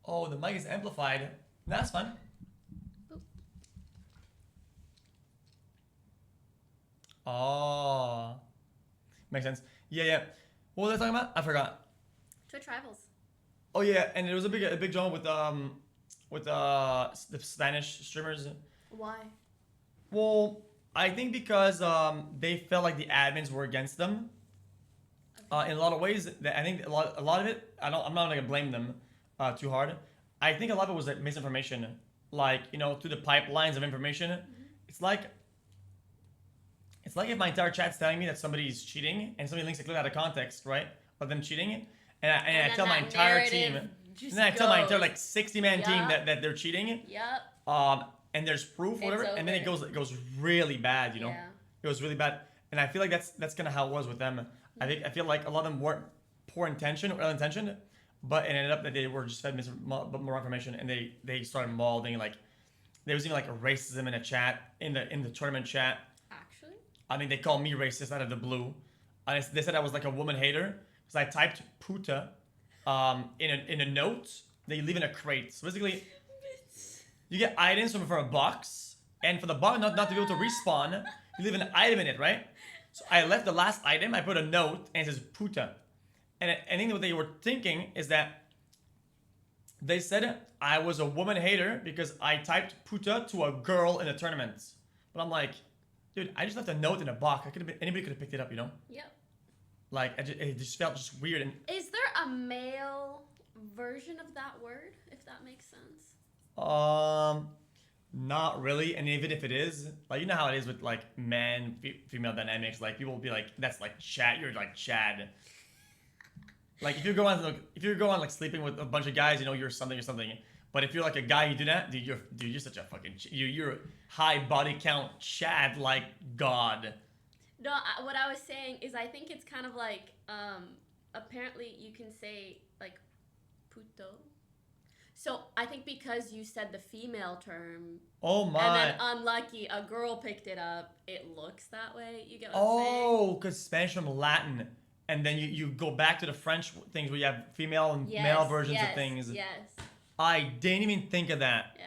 Oh, the mic is amplified. That's fine. Oop. Oh, makes sense. Yeah. What was I talking about? I forgot. Twitch Rivals. Oh yeah, and there was a big drama with the Spanish streamers. Why? Well, I think because they felt like the admins were against them. In a lot of ways, I think a lot of it. I'm not gonna blame them too hard. I think a lot of it was like misinformation, like you know, through the pipelines of information. It's like if my entire chat's telling me that somebody's cheating and somebody links a clip out of context, right, of them cheating, and I tell my entire team, and then I tell my entire like 60-man team that they're cheating. Yep. And there's proof, whatever, and then it goes really bad, you know. Yeah. It goes really bad, and I feel like that's kind of how it was with them. I feel like a lot of them weren't poor intention or ill intentioned, but it ended up that they were just fed more information, and they started mauling. Like there was even like a racism in a chat in the tournament chat. Actually. I mean, they called me racist out of the blue. They said I was like a woman hater because I typed puta in a note that you leave in a crate. So basically, you get items from a box, and for the box not to be able to respawn, you leave an item in it, right? So I left the last item, I put a note, and it says puta. And I think what they were thinking is that They said I was a woman hater because I typed puta to a girl in a tournament. But I'm like, dude, I just left a note in a box. Anybody could have picked it up, you know? Yep. Like, it just felt just weird. And Is there a male version of that word, if that makes sense? not really. And even if it is, like, you know how it is with like man, female dynamics. Like, people will be like, that's like Chad. You're like Chad. Like, if you go on like sleeping with a bunch of guys, you know, you're something or something. But if you're like a guy, you do that, dude. You're such a fucking. You're high body count Chad like God. No, what I was saying is I think it's kind of like, apparently you can say, like, puto. So I think because you said the female term. Oh my. And then unlucky, a girl picked it up, it looks that way. You get what I'm saying? Oh, because Spanish from Latin. And then you go back to the French things where you have female and male versions of things. Yes. I didn't even think of that. Yeah.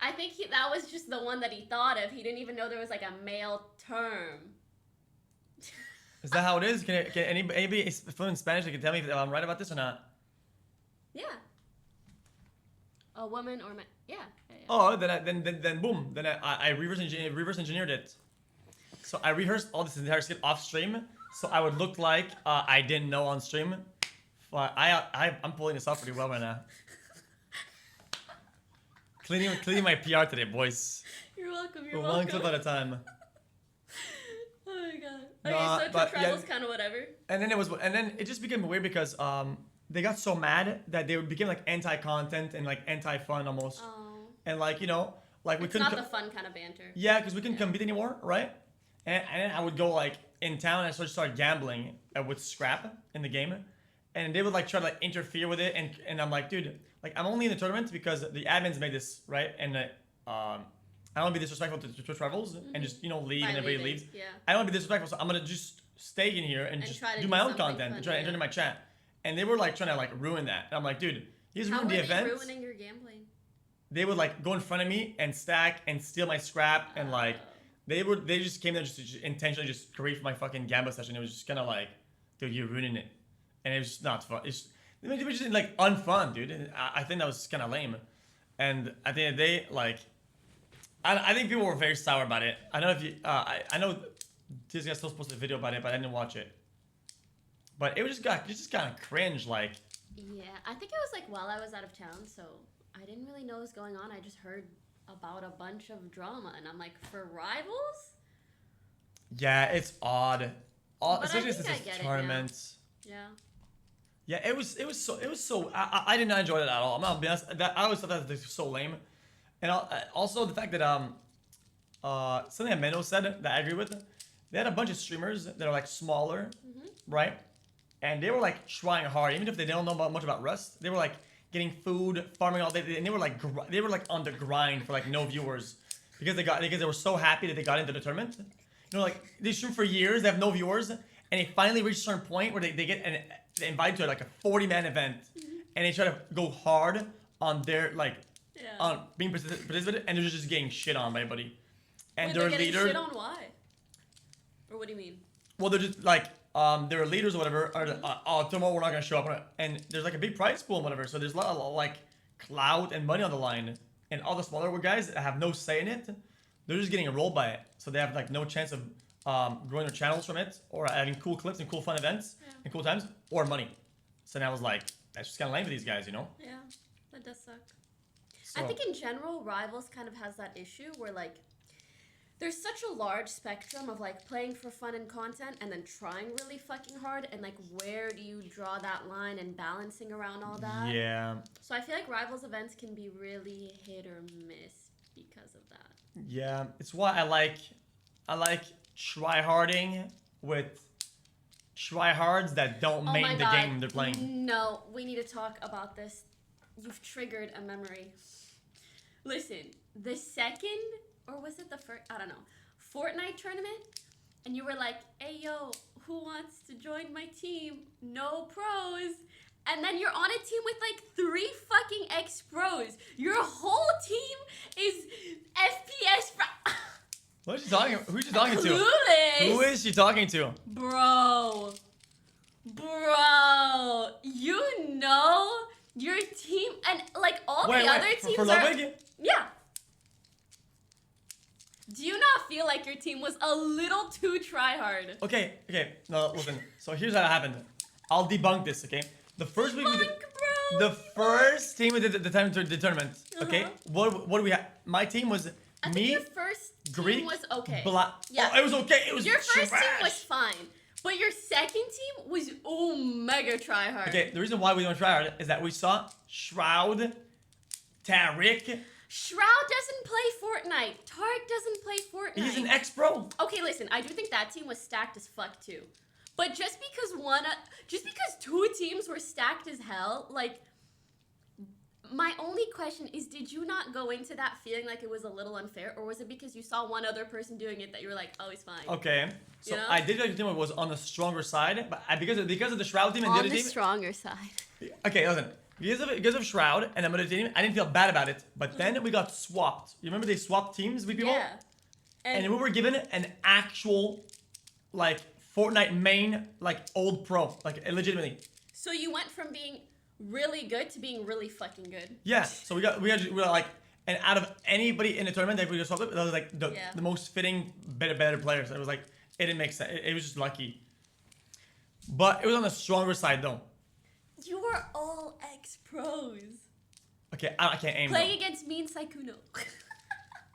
I think that was just the one that he thought of. He didn't even know there was like a male term. Is that how it is? Can anybody fluent in Spanish that can tell me if I'm right about this or not? Yeah. A woman or man. Yeah. Oh, then boom. Then I reverse engineered it. So I rehearsed all this entire skit off stream, so I would look like I didn't know on stream. But I'm pulling this off pretty well right now. Cleaning my PR today, boys. You're welcome. One clip at a time. Oh my god. Nah, Okay, so travel's kind of whatever. And then it just became weird because they got so mad that they became like anti-content and like anti-fun almost. Oh. And like, you know, like we It's couldn't. not the fun kind of banter. Yeah, because we couldn't compete anymore, right? And then I would go like in town and I started gambling with scrap in the game, and they would like try to like interfere with it, and I'm like, dude, like I'm only in the tournament because the admins made this, right? And I don't want to be disrespectful to Twitch rivals and just, you know, leave By and everybody leaving, leaves. yeah. I don't want to be disrespectful, so I'm gonna just stay in here and just try to do do my own something content fun, and try to enter in my chat. And they were like trying to like ruin that. And I'm like, dude, you just How ruined were the they event. ruining your gambling? They would like go in front of me and stack and steal my scrap and like they just came there just to intentionally just grief my fucking gambling session. It was just kind of like, dude, you're ruining it, and it was just not fun. It was just like unfun, dude. And I think that was kind of lame. And at the end of the day, like, I think people were very sour about it. I don't know if you, I know this guy's still posted a video about it, but I didn't watch it. But it just kind of cringe, like. Yeah, I think it was like while I was out of town, so I didn't really know what was going on. I just heard about a bunch of drama, and I'm like, for rivals? Yeah, it's odd. Especially think since I get it's it tournaments. Yeah. Yeah, it was so. I did not enjoy it at all. I'm not be honest. I always thought that was so lame, and also the fact that something that Menno said that I agree with. They had a bunch of streamers that are like smaller, right? And they were like trying hard, even if they don't know much about Rust. They were like getting food, farming all day, and they were like on the grind for like no viewers because they were so happy that they got into the tournament. You know, like they stream for years, they have no viewers, and they finally reach a certain point where they get invited to like a 40-man event, and they try to go hard on their on being participated, and they're just getting shit on by everybody. And Wait, their they're getting leader. shit on why? Or what do you mean? Well, they're just like their leaders or whatever are tomorrow we're not gonna show up, and there's like a big prize pool and whatever. So there's a lot of like clout and money on the line, and all the smaller guys that have no say in it, they're just getting rolled by it. So they have like no chance of growing their channels from it, or having cool clips and cool fun events and cool times, or money. So now I was like, that's just kind of lame for these guys, you know? Yeah, that does suck. So, I think in general, Rivals kind of has that issue where like there's such a large spectrum of like playing for fun and content and then trying really fucking hard, and like where do you draw that line and balancing around all that? yeah. So I feel like Rivals events can be really hit or miss because of that. Yeah, it's why I like tryharding with tryhards that don't Oh main my the God. game they're playing. No, we need to talk about this. You've triggered a memory. Listen, the second, or was it the first, I don't know, Fortnite tournament, and you were like, hey yo, who wants to join my team? No pros. And then you're on a team with like 3 fucking ex-pros. Your whole team is FPS. Who's she talking to? Clueless. Who is she talking to? Bro, you know your team all Wait, the other teams for are. Ludwig? Yeah. Do you not feel like your team was a little too try hard? Okay. No, listen. So here's what happened. I'll debunk this, okay? The first week we did, bro. the first team we did the tournament, okay? What do we have? My team was I me, think your first team Greek, was okay. Yeah. Oh, it was okay. It was your first trash. team was fine, but your second team was mega try hard. Okay, the reason why we don't try hard is that we saw Shroud, Tariq. Shroud doesn't play Fortnite. Tarek doesn't play Fortnite. He's an ex-pro. Okay, listen, I do think that team was stacked as fuck too. But just because two teams were stacked as hell, like, my only question is, did you not go into that feeling like it was a little unfair, or was it because you saw one other person doing it that you were like, oh, he's fine? Okay, so You know? I did think the team was on the stronger side, but because of the Shroud team and the On other the team. stronger side. Okay, listen. Because of Shroud and the other team, I didn't feel bad about it. But then we got swapped. You remember they swapped teams with people? Yeah. And we were given an actual, like, Fortnite main, like, old pro. Like, legitimately. So you went from being really good to being really fucking good. Yeah. So we were like, and out of anybody in the tournament that we just swapped with, that was like the most fitting, better players. It was like, it didn't make sense. It was just lucky. But it was on the stronger side though. You were all ex-pros. Okay, I can't aim. Playing against me and Saikuno.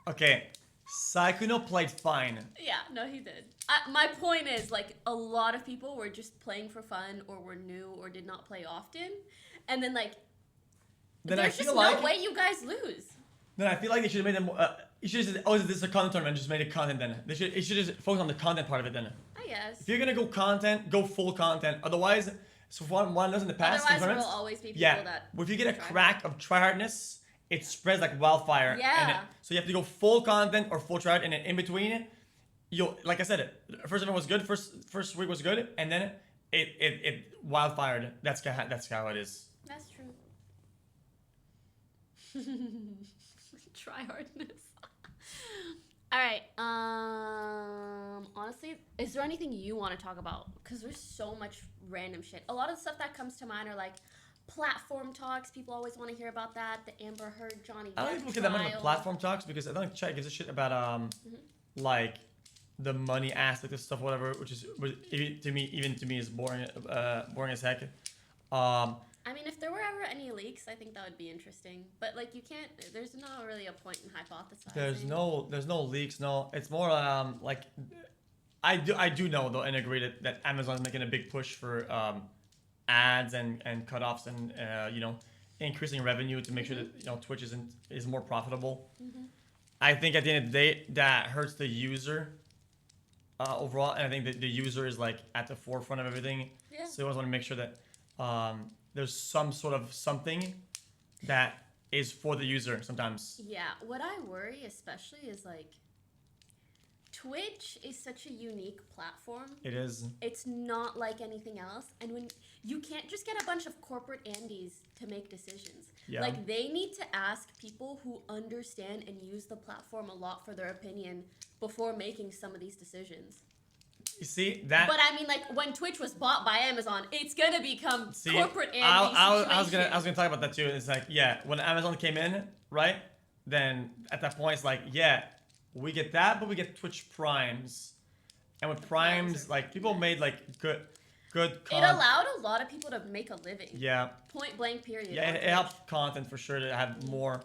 Okay, Saikuno played fine. Yeah, no, he did. My point is, like, a lot of people were just playing for fun, or were new, or did not play often, and then like, there's just no way you guys lose. Then I feel like they should have made them. You should have said, "Oh, this is a content tournament." Just made it content. Then it should just focus on the content part of it. Then. I guess. If you're gonna go content, go full content. Otherwise, so one knows in the past. Otherwise, there will always be people that. If you get a crack of tryhardness, it spreads like wildfire. Yeah. So you have to go full content or full tryhard, and then in between, you'll like I said, first event was good. First week was good, and then it wildfired. That's how it is. That's true. Try hardness. All right. Honestly, is there anything you want to talk about? Because there's so much random shit. A lot of the stuff that comes to mind are like platform talks. People always want to hear about that. The Amber Heard, Johnny Depp I don't even look at that much of platform talks because I don't think chat gives a shit about like the money aspect of stuff, whatever. Which is to me is boring as heck. I mean, if there were ever any leaks, I think that would be interesting. But like, you can't. There's not really a point in hypothesizing. There's no leaks. No, it's more like I do know though and agree that Amazon is making a big push for ads and cutoffs and increasing revenue to make sure that Twitch is more profitable. I think at the end of the day that hurts the user overall, and I think that the user is like at the forefront of everything. Yeah. So I always want to make sure that there's some sort of something that is for the user sometimes. Yeah, what I worry especially is like Twitch is such a unique platform. It is. It's not like anything else, and when you can't just get a bunch of corporate Andes to make decisions. Yeah. Like they need to ask people who understand and use the platform a lot for their opinion before making some of these decisions. You see that? But I mean, like when Twitch was bought by Amazon, it's gonna become corporate Andy I was gonna talk about that too. It's like when Amazon came in, right? Then at that point it's like we get that, but we get Twitch Primes, and with Primes like people made like good. It allowed a lot of people to make a living. Yeah. Point blank. Period. Yeah, it helped content for sure to have more.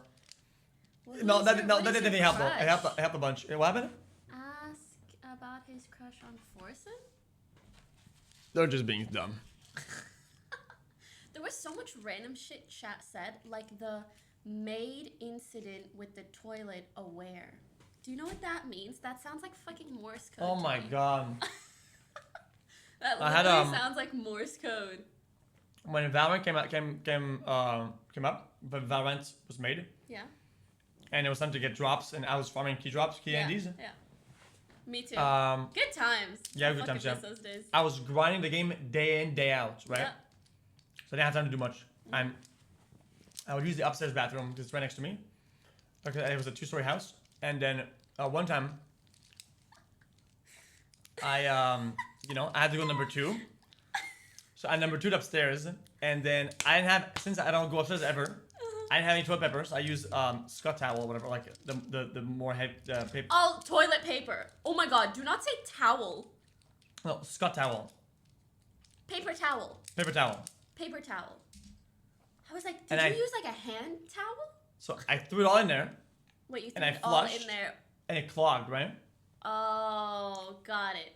What That is didn't your help though. crush? It helped a bunch. What happened? Ask about his crush on Forsen? They're just being dumb. There was so much random shit chat said, like the maid incident with the toilet aware. Do you know what that means? That sounds like fucking Morse code. Oh my god. That I had, literally sounds like Morse code. When Valorant came up, but Valorant was made. Yeah. And it was time to get drops, and I was farming key IDs. Yeah. Me too. Good times. Yeah, I good times. fucking Yeah. miss those days. I was grinding the game day in, day out, right? Yeah. So I didn't have time to do much. I would use the upstairs bathroom because it's right next to me. Okay, it was a 2-story house, and then one time, I had to go number 2. So I number 2'd upstairs, and then I didn't have, since I don't go upstairs ever, I didn't have any toilet papers. I used Scott towel or whatever, like the more heavy paper. Oh, toilet paper. Oh my god, do not say towel. No, Scott towel. Paper towel. Paper towel. Paper towel. I was like, did you use like a hand towel? So I threw it all in there. Wait, you threw and I it all flushed, in there? And it clogged, right? Oh, got it.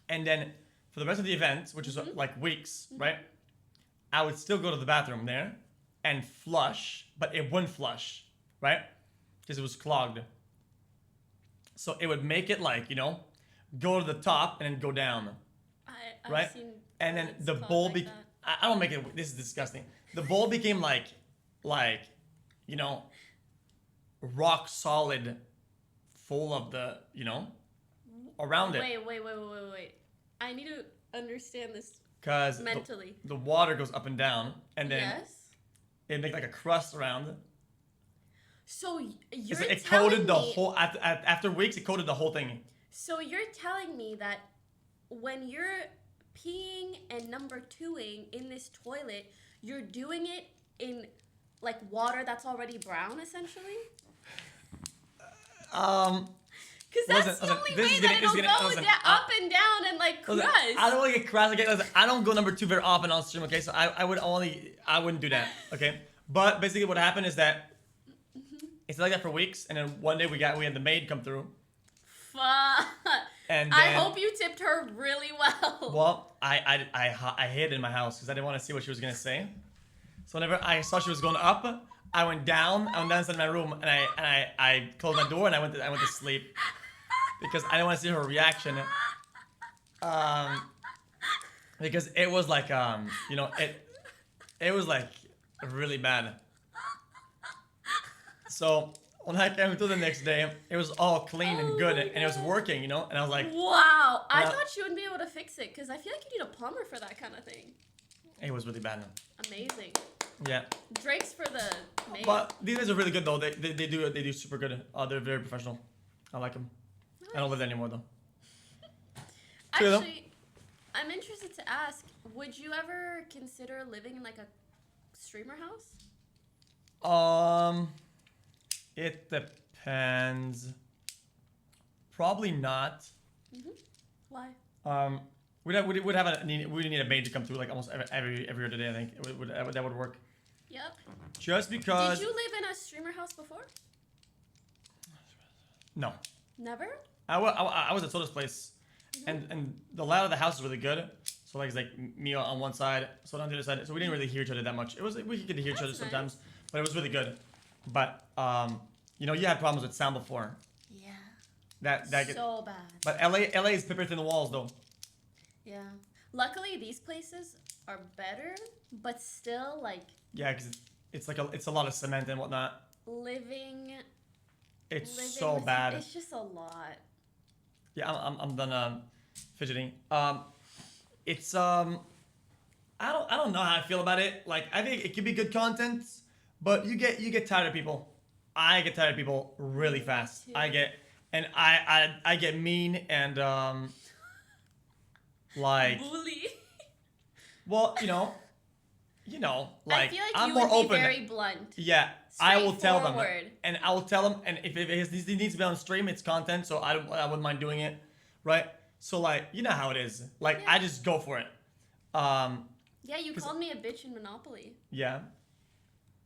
And then for the rest of the event, which is like weeks, right? I would still go to the bathroom there and flush, but it wouldn't flush, right? Because it was clogged. So it would make it like, you know, go to the top and then go down. I've right? seen And then the bowl like I don't make it, this is disgusting. The bowl became like, you know, rock solid, full of the, you know, around it. Wait. I need to understand this Because mentally. the water goes up and down, and then it makes like a crust around. So you're It telling coated the me, whole, after weeks, it coated the whole thing. So you're telling me that when you're peeing and number twoing in this toilet, you're doing it in like water that's already brown, essentially? Because that's the only way that it'll go up and down and like crust. I don't want to get crass. Okay, listen, I don't go number 2 very often on stream. Okay, so I wouldn't do that. Okay, but basically what happened is that it's like that for weeks, and then one day we had the maid come through. Fuck. And I hope you tipped her really well. Well, I hid in my house because I didn't want to see what she was gonna say. So whenever I saw she was going up, I went down. I went down inside my room, and I closed my door and I went to sleep because I didn't want to see her reaction. Because it was like you know, it was like really bad. So when I came through the next day, it was all clean and good, and it was working, you know. And I was like, wow, I thought you wouldn't be able to fix it because I feel like you need a plumber for that kind of thing. It was really bad. Amazing. Yeah. Drake's for the maid. But these guys are really good though. They do super good. They're very professional. I like them. Nice. I don't live there anymore though. Actually, I'm interested to ask, would you ever consider living in like a streamer house? It depends. Probably not. Why? We'd need a maid to come through like almost every other day. I think that would work. Yep. Just because. Did you live in a streamer house before? No. Never? I was at Soda's place, and the layout of the house is really good. So like it's like me on one side, Soda on the other side. So we didn't really hear each other that much. We could hear each other sometimes, but it was really good. But you know, you had problems with sound before. Yeah. That so bad. But LA is paper thin walls though. Yeah. Luckily, these places are better, but still like. Yeah, because it's a lot of cement and whatnot. Living so bad. It's just a lot. Yeah, I'm done fidgeting. It's I don't know how I feel about it. Like I think it could be good content, but you get tired of people. I get tired of people really fast. Too. I get mean and like bully. Well, you know, like I feel like I'm you more would be open. very blunt. Yeah, I will tell them, Straightforward. and if it needs to be on stream, it's content, so I wouldn't mind doing it, right? So like, you know how it is. Like I just go for it. Yeah, you called me a bitch in Monopoly. Yeah.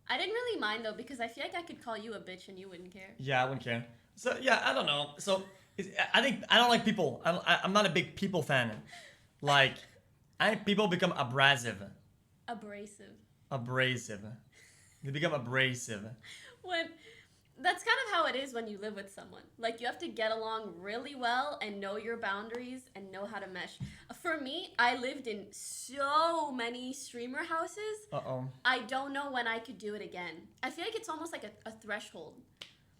I didn't really mind though because I feel like I could call you a bitch and you wouldn't care. Yeah, I wouldn't care. So yeah, I don't know. So I think I don't like people. I'm not a big people fan. Like, I think people become abrasive. Abrasive. They become abrasive. That's kind of how it is when you live with someone. Like, you have to get along really well and know your boundaries and know how to mesh. For me, I lived in so many streamer houses. I don't know when I could do it again. I feel like it's almost like a threshold.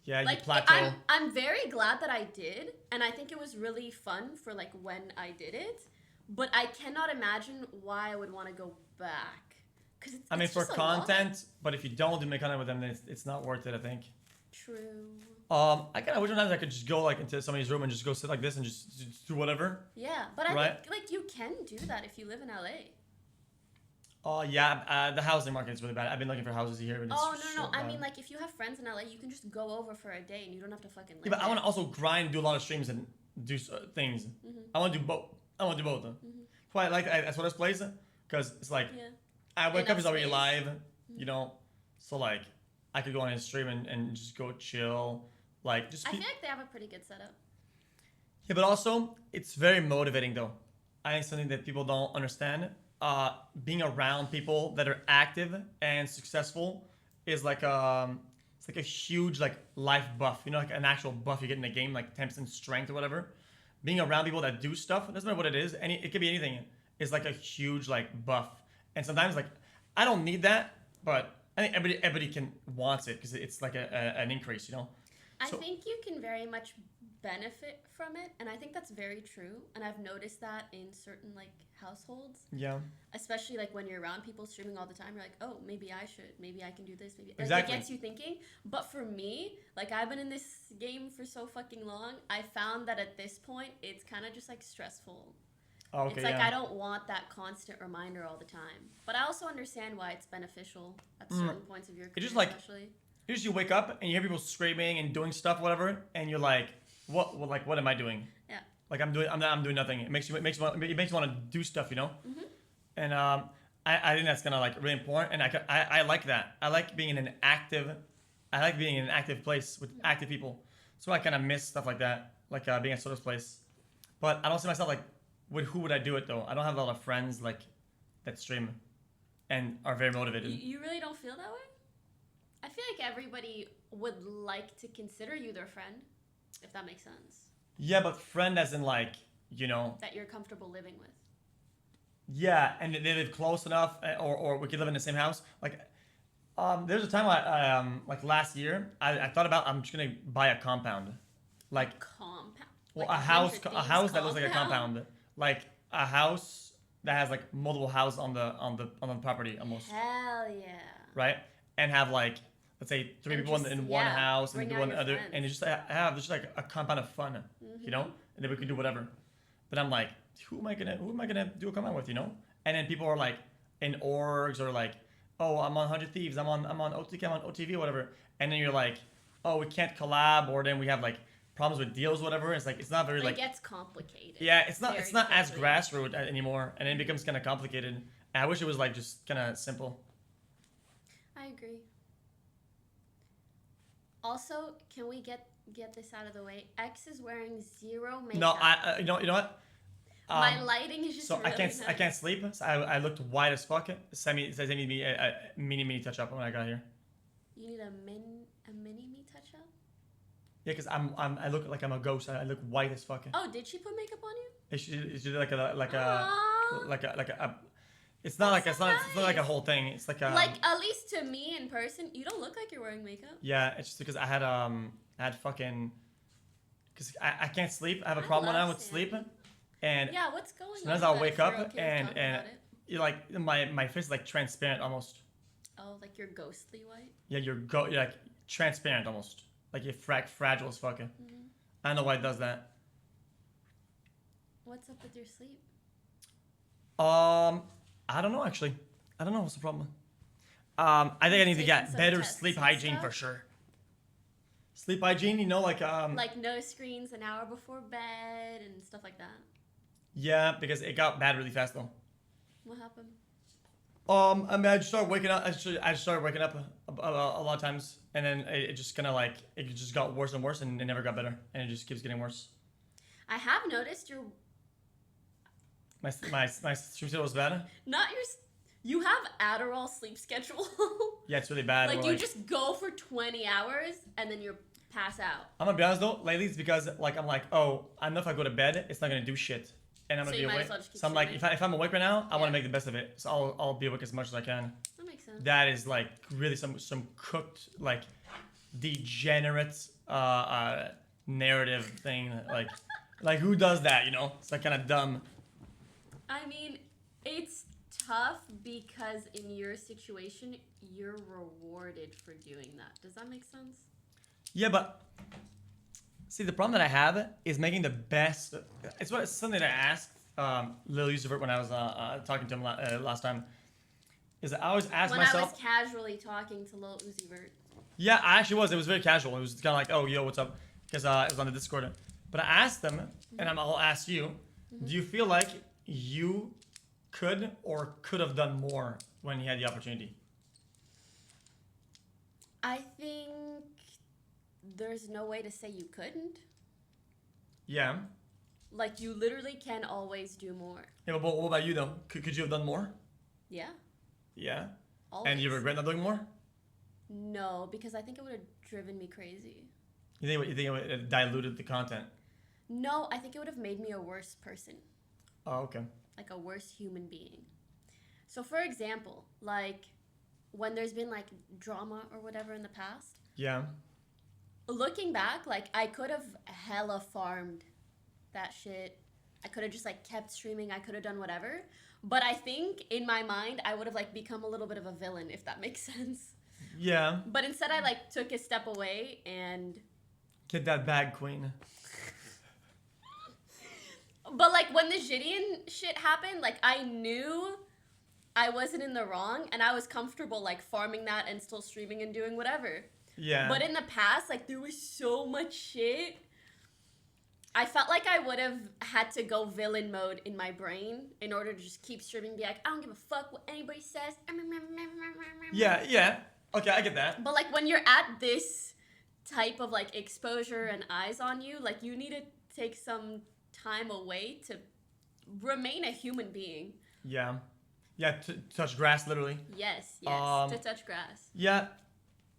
Yeah, like, you plateau. I'm very glad that I did, and I think it was really fun for, like, when I did it. But I cannot imagine why I would want to go back. I mean, for content, but if you don't do make content with them, then it's not worth it, I think. True. I kind of wish sometimes I could just go like into somebody's room and just go sit like this and just do whatever. Yeah, but I think like you can do that if you live in LA. Oh yeah, the housing market is really bad. I've been looking for houses here. And it's Oh no. so I bad. mean, like if you have friends in LA, you can just go over for a day and you don't have to fucking live Yeah, but I there. want to also grind, do a lot of streams, and do things. I want to do both. I want to do both. That's why I like that's what this place, because it's like Yeah. I wake up, Enough it's already space. live, you know. So like I could go on his stream and just go chill, like just. I feel like they have a pretty good setup. Yeah, but also it's very motivating though. I think something that people don't understand. Being around people that are active and successful is like it's like a huge like life buff. You know, like an actual buff you get in the game, like 10% strength or whatever. Being around people that do stuff, doesn't matter what it is. It could be anything. Is like a huge like buff. And sometimes like I don't need that, but I think everybody can wants it because it's like an increase. You know. I think you can very much benefit from it, and I think that's very true. And I've noticed that in certain like households. Yeah. Especially like when you're around people streaming all the time, you're like, oh, maybe I should, maybe I can do this, maybe Exactly. Like, it gets you thinking. But for me, like I've been in this game for so fucking long, I found that at this point it's kind of just like stressful. Oh, okay, it's like yeah. I don't want that constant reminder all the time. But I also understand why it's beneficial at certain points of your career, It's just like especially. Usually you wake up and you hear people screaming and doing stuff, whatever, and you're like, what? Well, like, what am I doing? Yeah. Like I'm doing nothing. It makes you want to do stuff, you know. And I think that's kind of like really important. And I like that. I like being in an active. I like being in an active place with active people. So I kind of miss stuff like that, like being at Soda's place. But I don't see myself like, with who would I do it though? I don't have a lot of friends like that stream, and are very motivated. You really don't feel that way? I feel like everybody would like to consider you their friend, if that makes sense. Yeah, but friend as in like, you know. That you're comfortable living with. Yeah, and they live close enough, or we could live in the same house. Like, there's a time I like last year, I thought about I'm just gonna buy a compound, like Compound. well Like a house Stranger Things that looks like a compound, like a house that has like multiple houses on the property almost, Hell yeah. right? And have like let's say three And people just- in one yeah, house and bring people out in the your other, friends. and just have just like a compound of fun, you know, and then we could do whatever. But I'm like, who am I gonna do a compound with, you know? And then people are like in orgs or like, oh, I'm on 100 Thieves, I'm on OTK, I'm on OTV, whatever. And then you're like, oh, we can't collab, or then we have like problems with deals, whatever. It's like it's not very It like gets complicated. yeah, it's not very as quickly. grassroots anymore, and then it becomes kind of complicated. And I wish it was like just kind of simple. I agree. Also, can we get this out of the way? X is wearing zero makeup. No, you know what? My lighting is just so really I can't sleep. So I looked white as fuck. Sammy says they need me a mini touch up when I got here. You need a mini me touch up? Yeah, cause I look like I'm a ghost. I look white as fuck. Oh, did she put makeup on you? She did like a Aw. it's not like it's not like a whole thing. It's like Like at least to me in person, you don't look like you're wearing makeup. yeah. It's just because I had fucking because I can't sleep. I have a problem love now with Sammy. sleep. And Yeah, what's going on? sometimes I'll with wake that, if up you're okay with and talking about it? you're like my face is like transparent almost. Oh, like you're ghostly white? Yeah, you're like transparent almost. Like you're fragile as fuck. I don't know why it does that. What's up with your sleep? I don't know actually. I don't know what's the problem. I think I need to Taking get some better tests sleep and hygiene stuff? for sure. Sleep hygiene, you know, like Like no screens an hour before bed and stuff like that. yeah, because it got bad really fast though. What happened? I mean, I just started waking up. I just started waking up a lot of times, and then it just kind of like it just got worse and worse, and it never got better, and it just keeps getting worse. I have noticed your My stream schedule was bad. not your you have Adderall sleep schedule. Yeah, it's really bad. like where, you just go for 20 hours and then you pass out. I'm gonna be honest though, lately it's because like I'm like, oh, I know if I go to bed, it's not gonna do shit, and I'm So gonna you be might awake. as well just keep So I'm like, streaming. if I'm awake right now, I want Yeah. to make the best of it. So I'll be awake as much as I can. That makes sense. That is like really some cooked like degenerate narrative thing like who does that, you know? It's like kind of dumb. I mean, it's tough because in your situation, you're rewarded for doing that. Does that make sense? Yeah, but see, the problem that I have is making the best. It's something that I asked Lil Yusufert when I was talking to him last time. is that I always ask when myself. I was casually talking to Lil Uzi Vert. Yeah, I actually was. It was very casual. It was kind of like, oh, yo, what's up? Because it was on the Discord. But I asked them, and I'll ask you, do you feel like you could or could have done more when you had the opportunity? I think there's no way to say you couldn't. Yeah. Like, you literally can always do more. Yeah, but what about you, though? Could you have done more? Yeah. Yeah? Always. And you regret not doing more? No, because I think it would have driven me crazy. You think it would have diluted the content? No, I think it would have made me a worse person. Oh, okay. Like a worse human being. So, for example, like when there's been like drama or whatever in the past. Yeah. Looking back, like I could have hella farmed that shit. I could have just like kept streaming. I could have done whatever. But I think in my mind, I would have like become a little bit of a villain, if that makes sense. Yeah. But instead, I like took a step away and. Get that bag, queen. But like when the Gideon shit happened, like I knew I wasn't in the wrong and I was comfortable like farming that and still streaming and doing whatever. Yeah. But in the past, like there was so much shit. I felt like I would have had to go villain mode in my brain in order to just keep streaming, be like, I don't give a fuck what anybody says. Yeah, yeah. Okay, I get that. But like when you're at this type of like exposure and eyes on you, like you need to take some time away to remain a human being. Yeah. Yeah, to touch grass, literally. Yes, to touch grass. Yeah.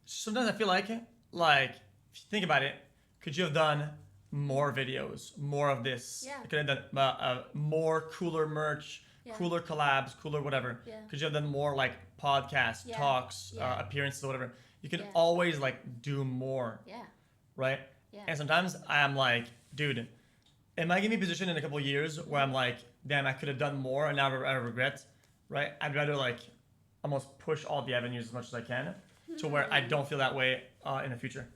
Sometimes I feel like, if you think about it, could you have done more videos, more of this? Yeah. You could have done more cooler merch, cooler collabs, cooler whatever. Yeah. Could you have done more like podcasts, talks, appearances, whatever? You can always like do more. Yeah. Right? Yeah. And sometimes I am like, dude, am I gonna be in a position in a couple of years where I'm like, damn, I could have done more and now I regret, right? I'd rather like almost push all the avenues as much as I can to where I don't feel that way in the future.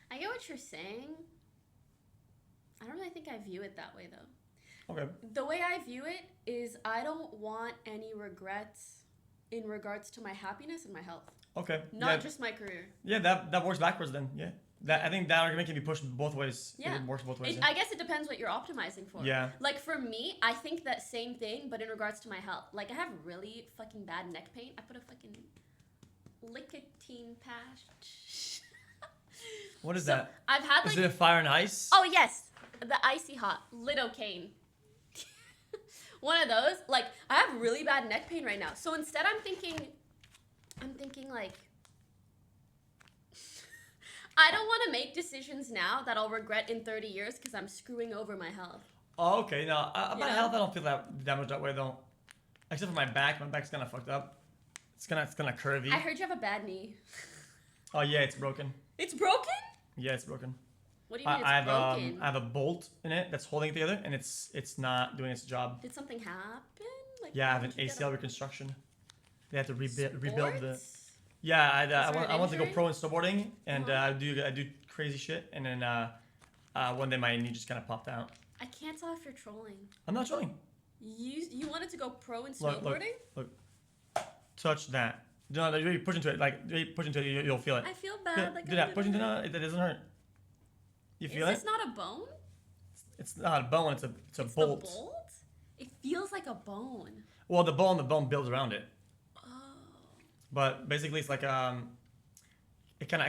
I get what you're saying. I don't really think I view it that way though. Okay. The way I view it is I don't want any regrets in regards to my happiness and my health. Okay. Not just my career. Yeah, that works backwards then. Yeah. I think that argument can be pushed both ways. Yeah. It works both ways. I guess it depends what you're optimizing for. Yeah. Like for me, I think that same thing, but in regards to my health. Like I have really fucking bad neck pain. I put a fucking nicotine patch. What is that? I've had like. Is it a fire and ice? Oh yes, the icy hot lidocaine. One of those. Like I have really bad neck pain right now. So instead, I'm thinking like. I don't want to make decisions now that I'll regret in 30 years because I'm screwing over my health. Oh, okay. No, about health, I don't feel that much that way though. Except for my back. My back's kind of fucked up. It's kind of curvy. I heard you have a bad knee. Oh yeah, it's broken. It's broken? Yeah, it's broken. What do you mean it's broken? I have a bolt in it that's holding it together, and it's not doing its job. Did something happen? Like, yeah, I have an ACL reconstruction. They had to rebuild the. Sports? Yeah, I want to go pro in snowboarding, and I do crazy shit, and then one day my knee just kind of popped out. I can't tell if you're trolling. I'm not trolling. You wanted to go pro in snowboarding? Look. Touch that. No, really push into it. Like really push into it, you'll feel it. I feel bad. Do that. Push into it. It doesn't hurt. You feel it? Is this not a bone? It's not a bone. It's a bolt. The bolt? It feels like a bone. Well, the bone builds around it. But basically, it's like it kind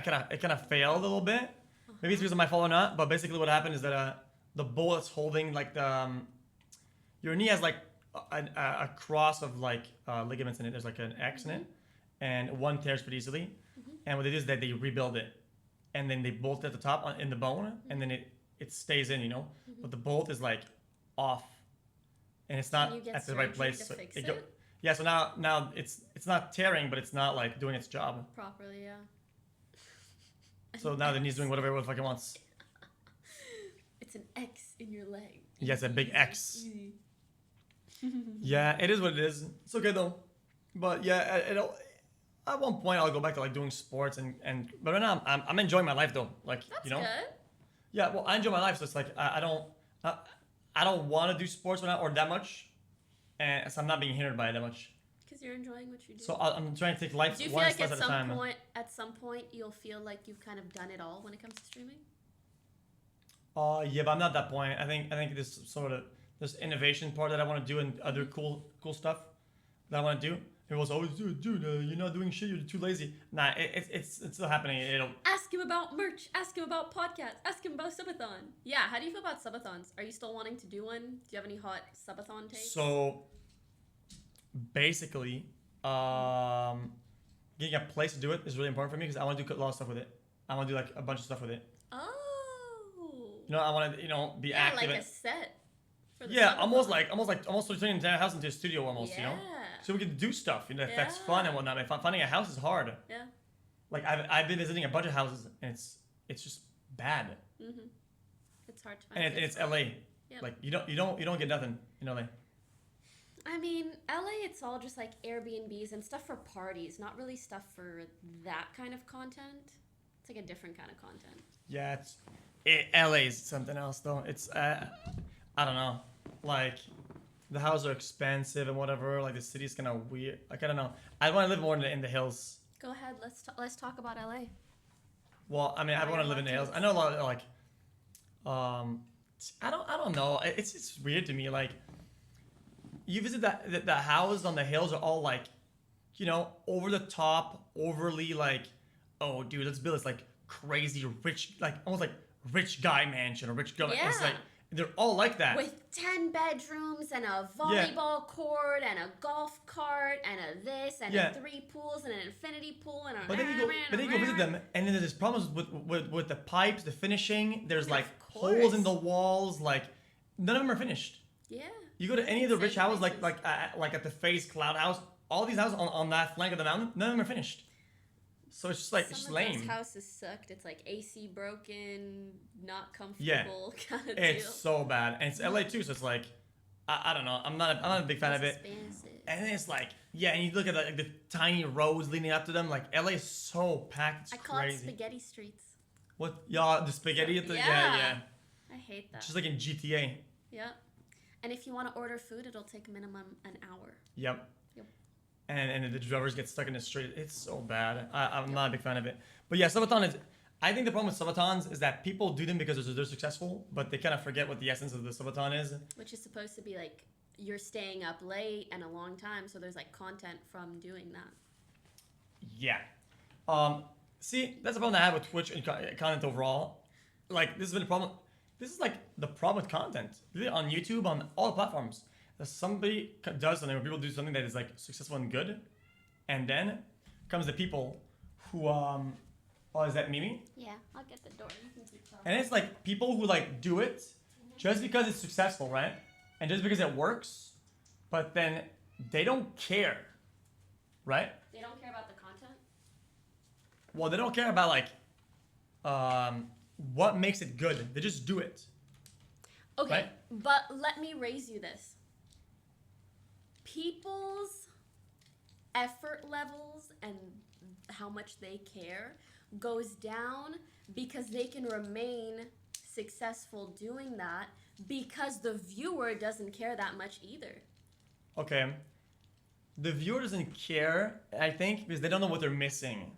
of failed a little bit. Maybe it's because of my fault or not. But basically, what happened is that the bolt that's holding like your knee has like a cross of like ligaments in it. There's like an X in it, and one tears pretty easily. And what they do is that they rebuild it, and then they bolt it at the top in the bone, and then it stays in, you know. But the bolt is like off, and it's not at the right place. So yeah, so now it's not tearing, but it's not like doing its job properly. Yeah. So now the knee's doing whatever the fuck it wants. It's an X in your leg. Yeah, it's a big X. Yeah, it is what it is. It's okay though. But yeah, at one point I'll go back to like doing sports but right now I'm enjoying my life though. Like That's you know. Good. Yeah, well I enjoy my life, so it's like I don't want to do sports or that much. And so I'm not being hindered by it that much. Because you're enjoying what you do. So I'm trying to take life Do you feel one like step at at a time. some point you'll feel like you've kind of done it all when it comes to streaming? Yeah, but I'm not at that point. I think this sort of this innovation part that I want to do and other cool stuff that I want to do. Everyone's always, dude, you're not doing shit. You're too lazy. Nah, it's still happening. It'll. Ask him about merch. Ask him about podcasts. Ask him about subathon. Yeah, how do you feel about subathons? Are you still wanting to do one? Do you have any hot subathon takes? So basically, getting a place to do it is really important for me because I want to do a lot of stuff with it. I want to do like a bunch of stuff with it. Oh. You know, I want to be active. Like a set. For the Yeah, subathon. almost turning the house into a studio almost. You know. So we can do stuff. You know, if that's fun and whatnot. But finding a house is hard. Yeah. Like I've been visiting a bunch of houses and it's just bad. Mhm. It's hard to find. And it's LA. Yep. Like you don't get nothing in LA. I mean, LA, it's all just like Airbnbs and stuff for parties, not really stuff for that kind of content. It's like a different kind of content. Yeah, LA is something else though. It's I don't know, like the houses are expensive and whatever. Like the city's kind of weird. Like I don't know. I want to live more in the hills. Go ahead. Let's talk about LA. Well, I mean, I want to live in the hills. I know a lot of like, I don't know. It's weird to me. Like, you visit the houses on the hills are all like, you know, over the top, overly like, oh, dude, let's build this like crazy rich, like almost like rich guy mansion or rich girl. Yeah. It's like they're all like that. With 10 bedrooms and a volleyball court and a golf cart and a this and a 3 pools and an infinity pool and a. But then you go visit them, and then there's problems with the pipes, the finishing. There's like holes in the walls. Like none of them are finished. Yeah. You go to any of the rich houses, like at the Face Cloud House, all these houses on that flank of the mountain, none of them are finished. So it's just like Some it's of lame. those houses sucked. It's like AC broken, not comfortable kind of It's deal. so bad, and it's LA too. So it's like, I don't know. I'm not a big fan of it. Expensive. And then it's like, yeah, and you look at like the tiny roads leading up to them. Like LA is so packed. It's I call crazy. it spaghetti streets. What? Yeah, the spaghetti at the yeah. I hate that. Just like in GTA. Yep. And if you want to order food, it'll take minimum an hour. Yep. Yep. And the drivers get stuck in the street. It's so bad. I'm not a big fan of it. But yeah, subathon is. I think the problem with subathons is that people do them because they're successful, but they kind of forget what the essence of the subathon is. Which is supposed to be like you're staying up late and a long time, so there's like content from doing that. Yeah. See, that's the problem I have with Twitch and content overall. Like, this has been a problem. This is like the problem with content. Really on YouTube, on all the platforms. If somebody does something, or people do something that is like successful and good, and then comes the people who, oh, is that Mimi? Yeah, I'll get the door. You can keep talking. And it's like people who like do it just because it's successful, right? And just because it works, but then they don't care, right? They don't care about the content? Well, they don't care about like what makes it good. They just do it. Okay, right? but let me raise you this. People's effort levels and how much they care goes down because they can remain successful doing that because the viewer doesn't care that much either. Okay. The viewer doesn't care, I think, because they don't know what they're missing.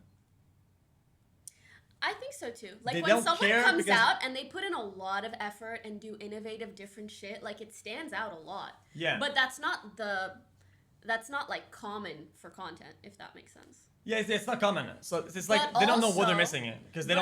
I think so too. Like They when don't someone care comes because- out and they put in a lot of effort and do innovative different shit, like it stands out a lot. Yeah. But that's not like common for content, if that makes sense. Yeah, it's not common. So it's like But they don't know what they're also- missing because they've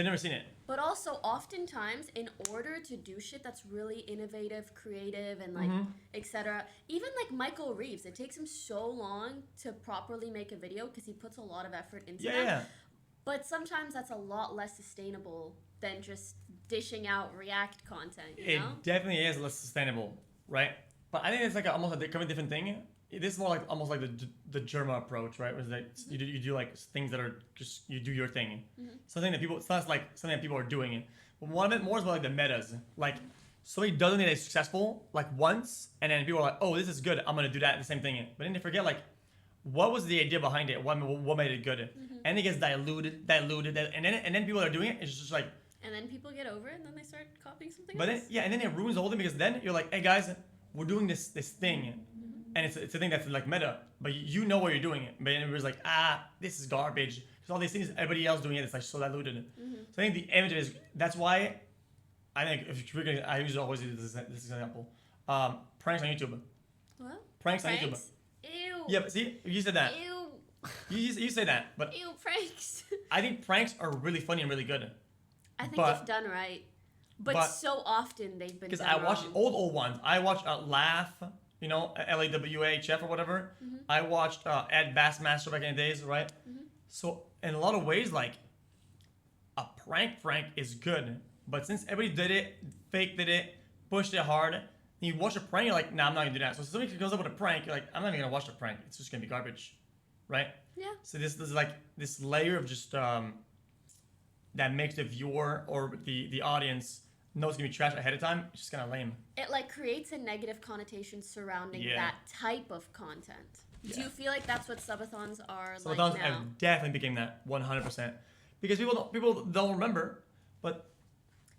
never seen it. But also, oftentimes, in order to do shit that's really innovative, creative, and like, Mhm. etc., even like Michael Reeves, it takes him so long to properly make a video because he puts a lot of effort into Yeah, them. yeah. But sometimes that's a lot less sustainable than just dishing out React content, you It know? definitely is less sustainable, right? But I think it's like almost a completely different thing. This is more like almost like the Germa approach, right? Where it's like you do like things that are just you do your thing. Mhm. Something that people it's not like something that people are doing. But one of it more is about like the metas. Like somebody does something that's successful like once, and then people are like, oh, this is good. I'm gonna do that the same thing. But then they forget like what was the idea behind it? What made it good? Mm-hmm. And it gets diluted, and then people are doing it. It's just like. And then people get over it, and then they start copying something But else. then, yeah, and then it ruins the whole thing because then you're like, hey guys, we're doing this thing, and it's a thing that's like meta, but you know what you're doing it. But it was like, this is garbage. Because all these things, everybody else doing it, it's like so diluted. So I think the image is, that's why I think if you're gonna, I usually always use this example. Pranks on YouTube. What? Pranks on YouTube. Ew. Yeah, but see, you said that. Ew. You say that, but Ew, pranks. I think pranks are really funny and really good. I think if done right. But so often they've been because done I watched wrong. old ones. I watched Laugh, you know, LAWHF or whatever. I watched Ed Bassmaster back in the days, right? So in a lot of ways, like a prank is good, but since everybody did it, fake did it, pushed it hard, and you watch a prank, you're like, nah, I'm not gonna do that. So if somebody goes up with a prank, you're like, I'm not even gonna watch the prank. It's just gonna be garbage, right? Yeah. So this is like this layer of just that makes the viewer or the audience know it's gonna be trash ahead of time. It's just kind of lame. It like creates a negative connotation surrounding that type of content. Yeah. Do you feel like that's what subathons are So like those now? have definitely became that 100% because people don't remember, but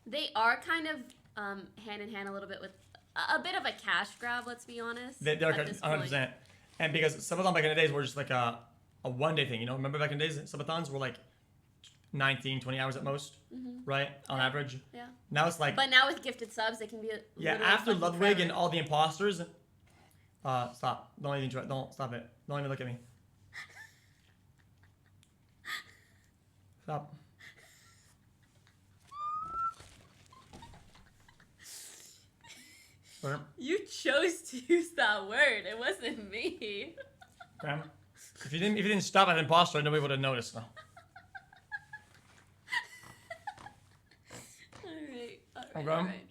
They are kind of hand in hand a little bit with a bit of a cash grab. Let's be honest. they're at this point. 100%. And because subathon back in the days were just like a one day thing, you know. Remember back in the days, subathons were like 19, 20 hours at most, right? On average. Yeah. Now it's like But now with gifted subs, they can be literally after fucking Ludwig forever. and all the imposters. Stop! Don't even try. Don't stop it! Don't even look at me. Stop. Graham, You chose to use that word. It wasn't me. Graham, if you didn't stop at imposter, nobody would have noticed. No. All Okay. right.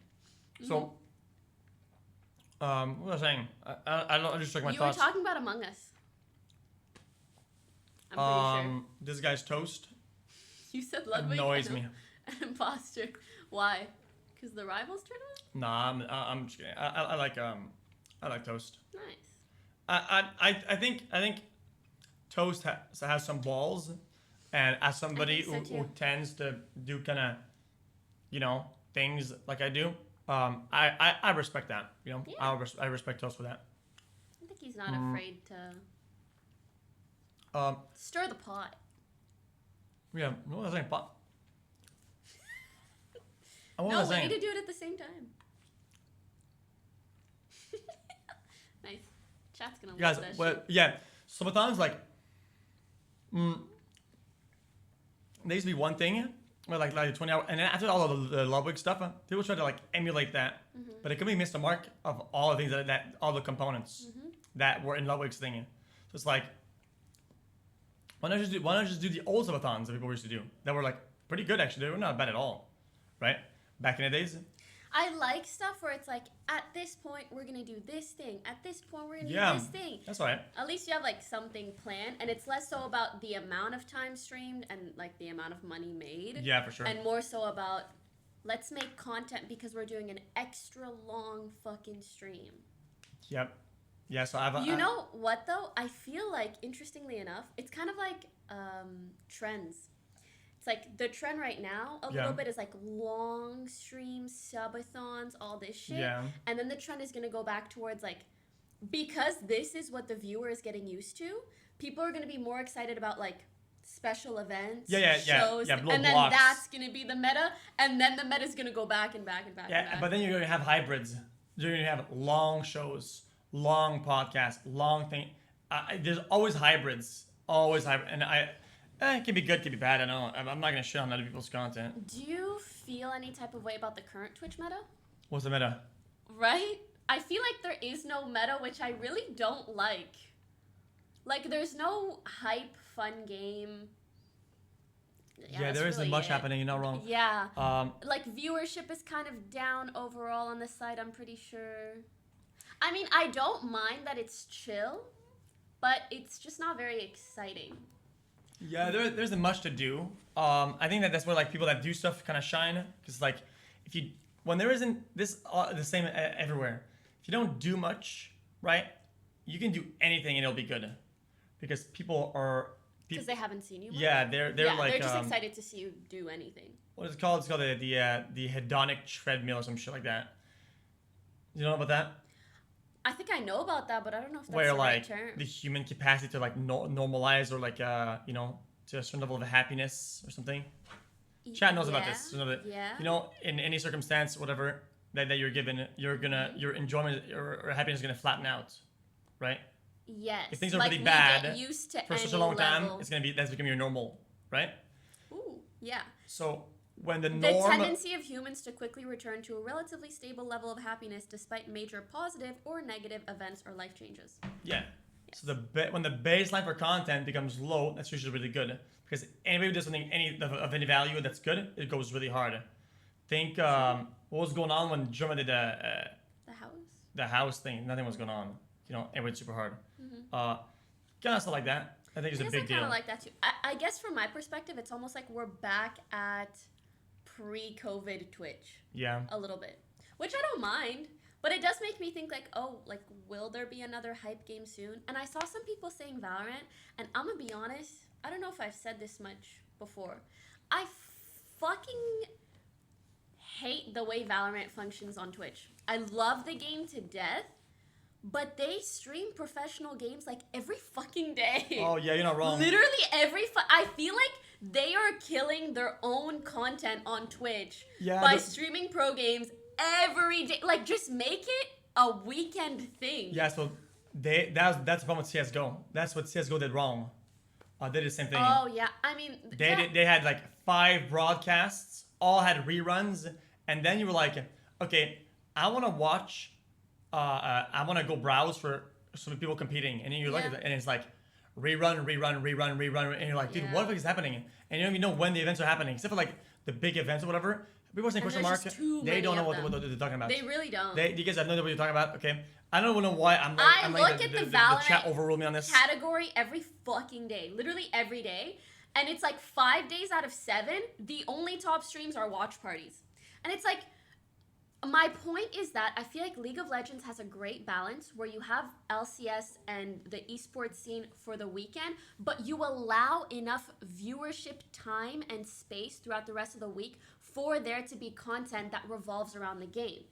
So, what was I saying? I just took my You thoughts. were talking about Among Us. I'm pretty sure. This guy's toast You said Ludwig annoys and me. an imposter. Why? Because the rivals turn on? Nah, I'm just kidding. I like toast. Nice. I think toast has some balls, and as somebody think so who too. tends to do kind of, you know, things like I do, I respect that. You know, Yeah. I respect toast for that. I think he's not afraid to stir the pot. Yeah, what was I saying? What No, was I we saying? need to do it at the same time. Nice. Chat's gonna Guys, love that well, shit. yeah. Subathons, like, there used to be one thing where like 20 hours, and then after all of the Ludwig stuff, people try to like emulate that, but it completely missed the mark of all the things that all the components that were in Ludwig's thing. So it's like, why not just do the old subathons that people used to do that were like pretty good actually? They were not bad at all, right? Back in the days. I like stuff where it's like, at this point we're gonna do this thing. At this point we're gonna Yeah, do this thing. that's all right. At least you have like something planned, and it's less so about the amount of time streamed and like the amount of money made. Yeah, for sure. And more so about, let's make content because we're doing an extra long fucking stream. Yep. Yeah. So I've. You know what though? I feel like, interestingly enough, it's kind of like trends. It's like the trend right now a little bit is like long streams, subathons, all this shit. Yeah. And then the trend is gonna go back towards like, because this is what the viewer is getting used to, people are gonna be more excited about like special events, shows, little and then blocks. that's gonna be the meta, and then the meta's gonna go back and back and back and Yeah, back. but then you're gonna have hybrids. You're gonna have long shows, long podcasts, long thing. There's always hybrids, and it can be good, can be bad. I don't know. I'm not gonna shit on other people's content. Do you feel any type of way about the current Twitch meta? What's the meta? Right? I feel like there is no meta, which I really don't like. Like, there's no hype, fun game. Yeah, there isn't much happening. You're not wrong. Yeah. Like, viewership is kind of down overall on the site, I'm pretty sure. I mean, I don't mind that it's chill, but it's just not very exciting. Yeah, there isn't much to do. I think that's where like people that do stuff kind of shine, because like when there isn't this the same everywhere, if you don't do much, right, you can do anything and it'll be good, because people are Because they haven't seen you much? Yeah, they're like they're just excited to see you do anything. What is it called? It's called the hedonic treadmill or some shit like that. You know about that? I think I know about that, but I don't know if that's where the like right term. the human capacity to like normalize or like you know, to a certain level of happiness or something. Chat knows about this. Yeah. You know, in any circumstance, whatever that you're given, your enjoyment or happiness is gonna flatten out, right? Yes. If things are like really we bad get used to for such a any long time, level. that's becoming your normal, right? Ooh, yeah. So when the The norm, tendency of humans to quickly return to a relatively stable level of happiness despite major positive or negative events or life changes. yeah. So when the baseline for content becomes low, that's usually really good because anybody who does something of any value that's good, it goes really hard. Think what was going on when German did the house thing. Nothing was going on. You know, it went super hard. Kind of stuff like that. I think it's a big deal. I kind of like that too. I guess from my perspective, it's almost like we're back at pre-COVID Twitch. Yeah. A little bit, which I don't mind. But it does make me think like, oh, like, will there be another hype game soon? And I saw some people saying Valorant, and I'm gonna be honest, I don't know if I've said this much before. I fucking hate the way Valorant functions on Twitch. I love the game to death, but they stream professional games like every fucking day. Oh yeah, you're not wrong. Literally I feel like they are killing their own content on Twitch by streaming pro games every day. Like, just make it a weekend thing. Yeah, so that's the problem with CSGO. That's what CSGO did wrong. They did the same thing. Oh yeah, I mean they had like 5 broadcasts, all had reruns, and then you were like, okay, I want to watch, I want to go browse for some people competing, and then you look at it, and it's like rerun, and you're like, dude, what the fuck is happening? And you don't even know when the events are happening, except for like the big events or whatever. People are saying question mark. They don't know what they're talking about. They really don't. You guys have no idea what you're talking about. Okay, I don't know why I'm. I I'm look like at the Valorant chat overruled me on this category every fucking day, literally every day, and it's like 5 days out of 7, the only top streams are watch parties, and it's like. My point is that I feel like League of Legends has a great balance where you have LCS and the esports scene for the weekend, but you allow enough viewership time and space throughout the rest of the week for there to be content that revolves around the game.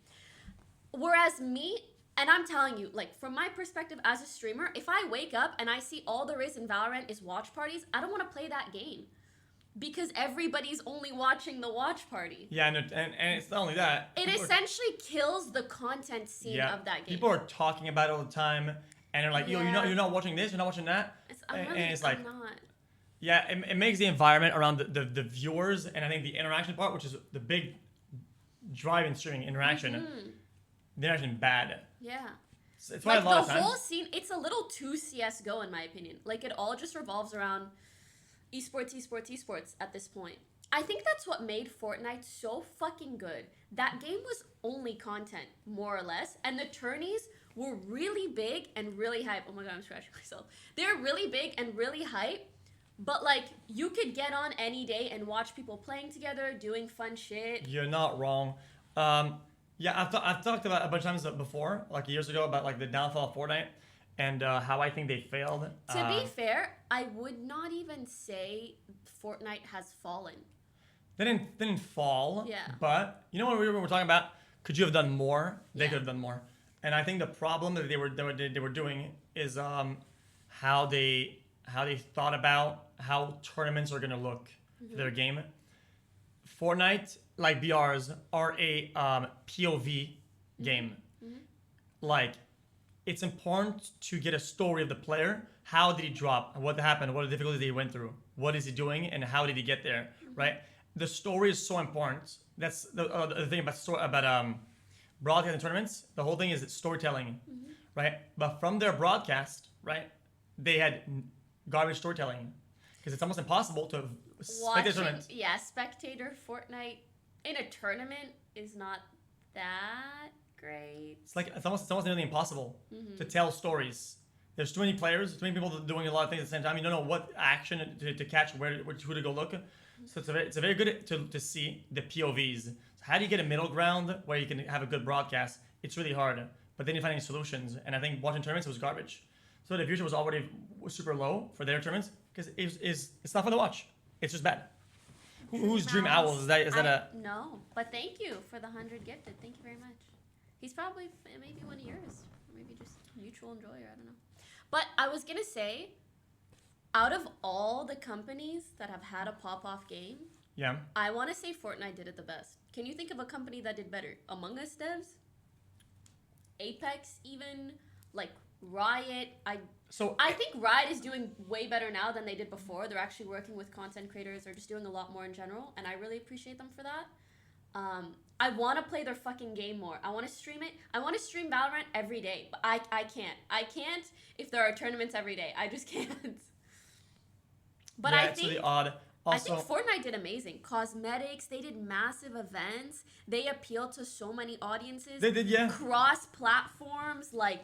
Whereas me, and I'm telling you, like, from my perspective as a streamer, if I wake up and I see all there is in Valorant is watch parties, I don't want to play that game. Because everybody's only watching the watch party. Yeah, and it's not only that. It essentially kills the content scene of that game. People are talking about it all the time, and they're like, "Yo, you're not watching this, you're not watching that," and it's like, I'm not. Yeah, it makes the environment around the viewers, and I think the interaction part, which is the big drive in streaming interaction, the interaction bad. Yeah. It's why like a lot of the times. whole scene, it's a little too CS:GO in my opinion. Like, it all just revolves around esports at this point. I think that's what made Fortnite so fucking good. That game was only content, more or less, and the tourneys were really big and really hype. Oh my god, I'm scratching myself. They're really big and really hype, but like, you could get on any day and watch people playing together, doing fun shit. You're not wrong. Yeah, I've talked about a bunch of times before, like years ago, about like the downfall of Fortnite. And how I think they failed. To be fair, I would not even say Fortnite has fallen. They didn't fall. Yeah. But you know what we were talking about? Could you have done more? They could have done more. And I think the problem that they were doing is how they thought about how tournaments are gonna look for their game. Fortnite, like BRs, are a POV game. Like, it's important to get a story of the player. How did he drop? What happened? What are the difficulties he went through? What is he doing? And how did he get there? Right? The story is so important. That's the thing about broadcasting tournaments. The whole thing is storytelling, right? But from their broadcast, right, they had garbage storytelling because it's almost impossible to spectate tournament. Yeah, spectator Fortnite in a tournament is not that great. It's almost nearly impossible to tell stories. There's too many players, too many people doing a lot of things at the same time. You don't know what action to catch, who to go look. So it's a very good to see the POVs. So how do you get a middle ground where you can have a good broadcast? It's really hard, but then you find any solutions. And I think watching tournaments was garbage. So the viewership was already super low for their tournaments because it's not fun to watch. It's just bad. Who's Dream Owls? Is that a? No, but thank you for the 100 gifted. Thank you very much. He's probably maybe one of yours. maybe just mutual enjoyer. I don't know. But I was gonna say, out of all the companies that have had a pop-off game, Yeah. I want to say Fortnite did it the best. Can you think of a company that did better? Among Us devs, Apex, even like Riot. I think Riot is doing way better now than they did before. They're actually working with content creators. They're just doing a lot more in general, and I really appreciate them for that. I want to play their fucking game more. I want to stream it. I want to stream Valorant every day, but I can't. I can't if there are tournaments every day. I just can't. But yeah, I it's think really odd. Also, I think Fortnite did amazing. Cosmetics, they did massive events. They appealed to so many audiences. They did, yeah. Cross platforms, like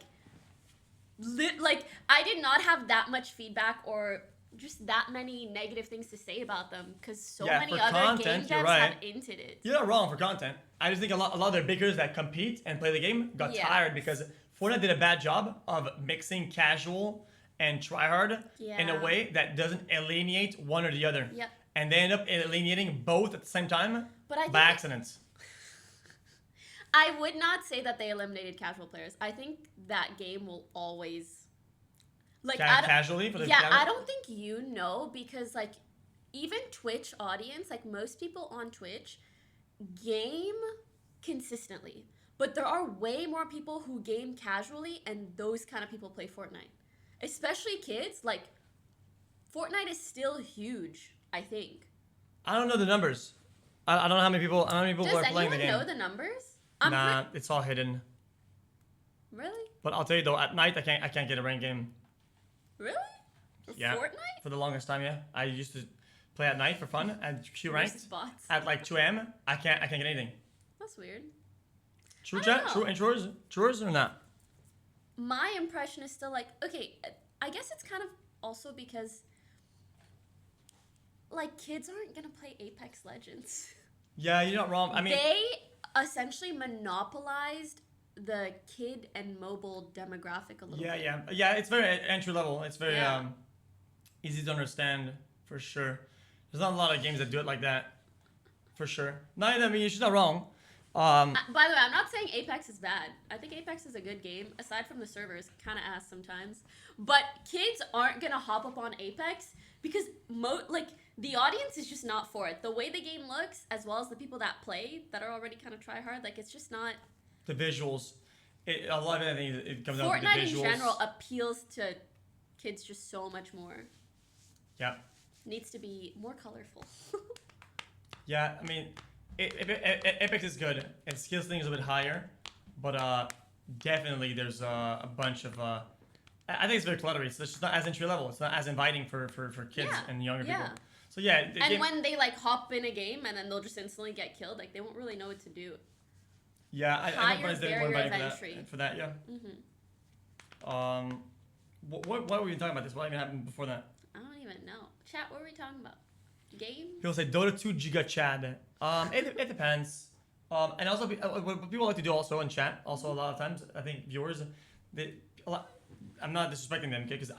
I did not have that much feedback or just that many negative things to say about them because so many for other content, game you're devs right. have hinted it. You're not wrong for content. I just think a lot of their biggers that compete and play the game got Yeah. tired because Fortnite did a bad job of mixing casual and tryhard in a Yeah. way that doesn't alienate one or the other. Yep. And they end up alienating both at the same time But I by think- accident. I would not say that they eliminated casual players. I think that game will always like Casually for the yeah. casual? I don't think you know because like even Twitch audience, like most people on Twitch, game consistently, but there are way more people who game casually, and those kind of people play Fortnite, especially kids. Like Fortnite is still huge. I think. I don't know the numbers. I don't know how many people. I don't know how many people Does are playing the anyone game. know the numbers? Nah, it's all hidden. Really? But I'll tell you though, at night I can't get a ranked game. Really? For Yeah. Fortnite? For the longest time, yeah. I used to play at night for fun and Q ranked. Versus bots. At like 2 a.m. I can't get anything. That's weird. True I don't chat? know. Truers or not? My impression is still like, okay, I guess it's kind of also because like kids aren't gonna play Apex Legends. Yeah, you're not wrong. I mean, they essentially monopolized the kid and mobile demographic a little bit. yeah. It's very entry level. It's very Yeah. easy to understand for sure. There's not a lot of games that do it like that, for sure. I mean, she's not wrong. By the way, I'm not saying Apex is bad. I think Apex is a good game, aside from the servers, kind of ass sometimes. But kids aren't gonna hop up on Apex because the audience is just not for it. The way the game looks, as well as the people that play that are already kind of try hard, like it's just not. The visuals, a lot of it comes down to the Fortnite visuals. in general appeals to kids just so much more. Yeah. Needs to be more colorful. Yeah, I mean, Apex is good. Its skills thing is a bit higher, but definitely there's a bunch of. I think it's very cluttery. So it's just not as entry level. It's not as inviting for kids Yeah, and younger yeah. people. So yeah, the And game, when they like hop in a game and then they'll just instantly get killed, like they won't really know what to do. yeah, I higher think Fortnite's definitely more barrier inviting of for entry. that. For that, yeah. Mm-hmm. What were we talking about this? What even happened before that? I don't even know. Chat, what were we talking about? Game? People say Dota 2 Giga Chad. It depends. And also what people like to do also in chat. Also a lot of times I think viewers, I'm not disrespecting them, okay? Because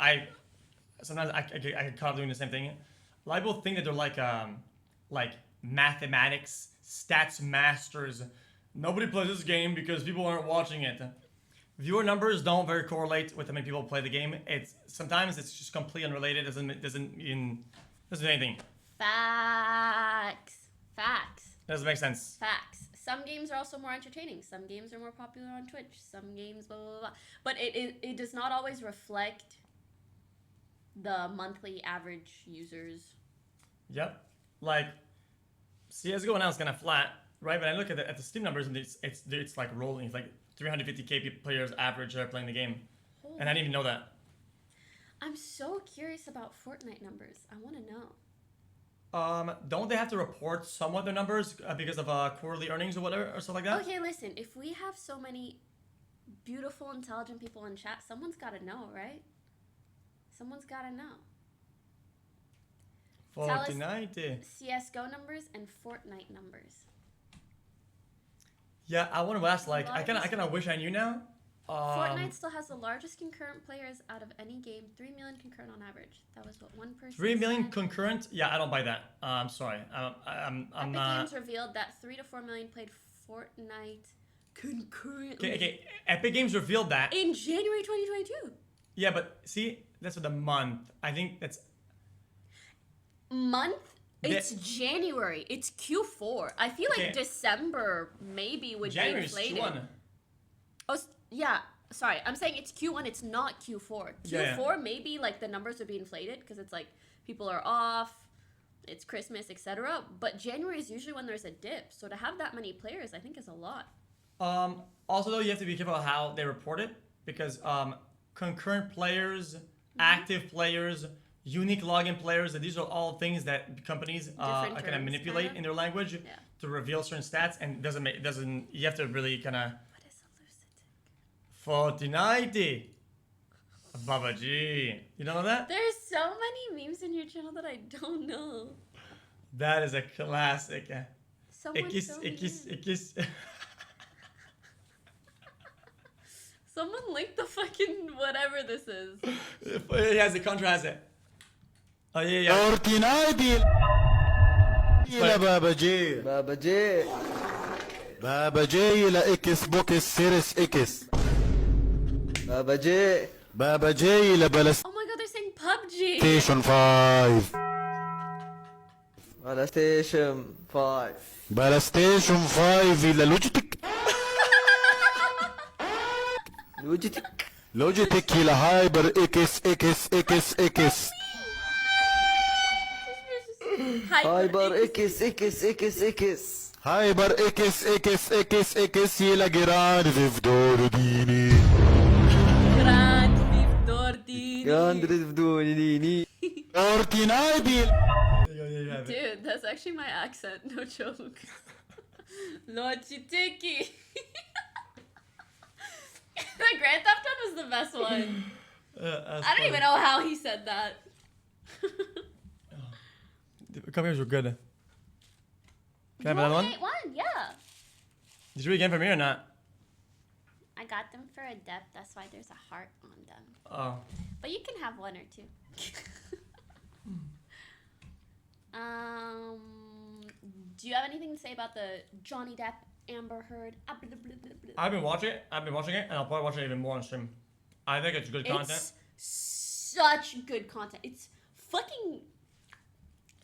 sometimes I get caught doing the same thing. A lot of people think that they're like mathematics, stats masters. Nobody plays this game because people aren't watching it. Viewer numbers don't very correlate with how many people play the game. Sometimes it's just completely unrelated. Doesn't mean anything. Facts. Doesn't make sense. Facts. Some games are also more entertaining. Some games are more popular on Twitch. Some games blah blah blah. But it does not always reflect the monthly average users. Yep. Like CS:GO now is kind of flat, right? But I look at the Steam numbers and it's like rolling. It's like 350k players average are playing the game, and I didn't even know that. I'm so curious about Fortnite numbers. I want to know. Don't they have to report somewhat their numbers because of quarterly earnings or whatever or stuff like that? Okay, listen. If we have so many beautiful, intelligent people in chat, someone's got to know, right? Someone's got to know. Tell us Fortnite. CS:GO numbers and Fortnite numbers. Yeah, I want to ask. Like, I Largest- kind of wish I knew now. Fortnite still has the largest concurrent players out of any game. 3 million concurrent on average. That was what one person 3 million said. concurrent? Yeah, I don't buy that. I'm sorry. I'm Epic not. Games revealed that 3 to 4 million played Fortnite concurrently. Okay. Epic Games revealed that. In January 2022. Yeah, but see, that's for the month. I think that's Month? It's January. It's Q4. I feel like December maybe would January be inflated. is Q1. Oh, yeah. Sorry, I'm saying it's Q1. It's not Q4. Q4 maybe like the numbers would be inflated because it's like people are off, it's Christmas, etc. But January is usually when there's a dip. So to have that many players, I think is a lot. Also though, you have to be careful how they report it because concurrent players, active players, unique login players, these are all things that companies kind of manipulate in their language to reveal certain stats, and doesn't you have to really kind of. What is a lucidity? Fortnite. Baba G. You don't know that? There's so many memes in your channel that I don't know. That is a classic. Someone link the fucking whatever this is. He has it, Contra has it. Oh yeah. Fortnite. بابا جي بابا جي لإكس بوكس سيريس إكس بابا جي لبلاس Oh my god, they're saying PUBG. ستيشن 5 على ستيشن 5 بلا ستيشن 5 إلى لوجيتك إلى هايبر إكس إكس إكس إكس هايبر إكس إكس إكس إكس هايبر إكس إكس إكس إكس إلى جراند ثيفت أورديني جراند ثيفت أورديني Fortnite. Dude, that's actually my accent, no joke. Logiteki. The Grand Theft one was the best one. I don't even know how he said that. The covers were good. Can I have another one? One, yeah. Did you read again for me or not? I got them for a depth, that's why there's a heart on them. Oh. But you can have one or two. Do you have anything to say about the Johnny Depp Amber Heard? I've been watching it, and I'll probably watch it even more on stream. I think it's good content. It's such good content. It's fucking...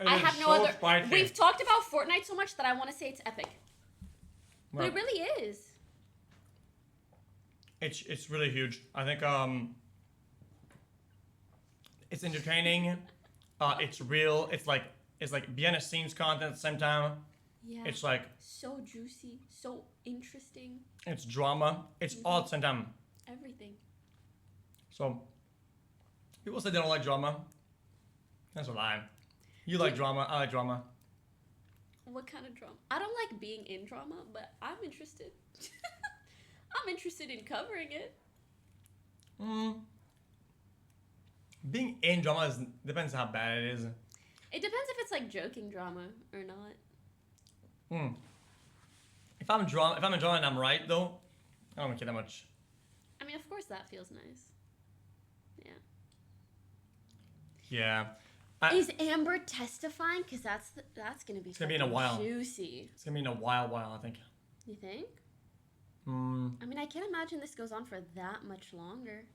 I have no other... We've talked about Fortnite so much that I want to say it's epic. But it really is. It's really huge. I think it's entertaining. It's real. It's like behind the scenes content at the same time. Yeah. It's like so juicy, so interesting. It's drama. It's all at the same time. Everything. So people say they don't like drama. That's a lie. You like drama. I like drama. What kind of drama? I don't like being in drama, but I'm interested. I'm interested in covering it. Being in drama depends how bad it is. It depends if it's like joking drama or not. If I'm enjoying and I'm right though, I don't care that much. I mean, of course that feels nice. Yeah. Yeah. Is Amber testifying? Because that's gonna be. It's gonna be in a while. Juicy. It's gonna be in a while, I think. You think? I mean, I can't imagine this goes on for that much longer.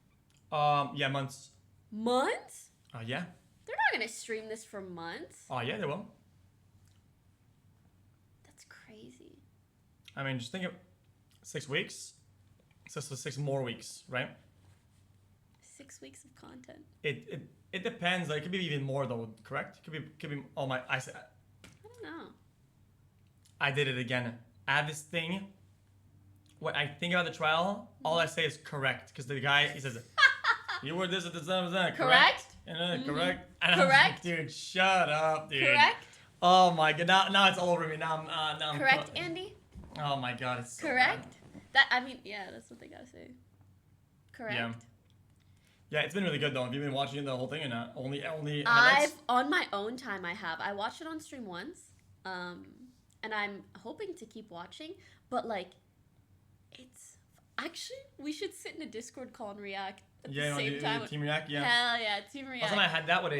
Yeah, months. Months? Yeah. They're not gonna stream this for months. Oh yeah, they will. That's crazy. I mean, just think of 6 weeks. So 6 more weeks, right? 6 weeks of content. It depends. Like, it could be even more though. Correct? Could be. Oh my! I don't know. I did it again. I have this thing. When I think about the trial, all I say is correct because the guy he says, "You were this at the time of that." Correct. Correct. And correct. I'm like, dude, shut up, dude. Correct. Oh my god! Now it's all over me. Now I'm correct, Andy. Oh my god! It's so correct. bad. I mean, yeah, that's what they gotta say. Correct. Yeah. Yeah, it's been really good though. Have you been watching the whole thing or not? Only highlights? On my own time I have. I watched it on stream once. And I'm hoping to keep watching, but like it's actually we should sit in a Discord call and react at the same time. Team React, yeah. Hell yeah, Team React. Last time I had that with I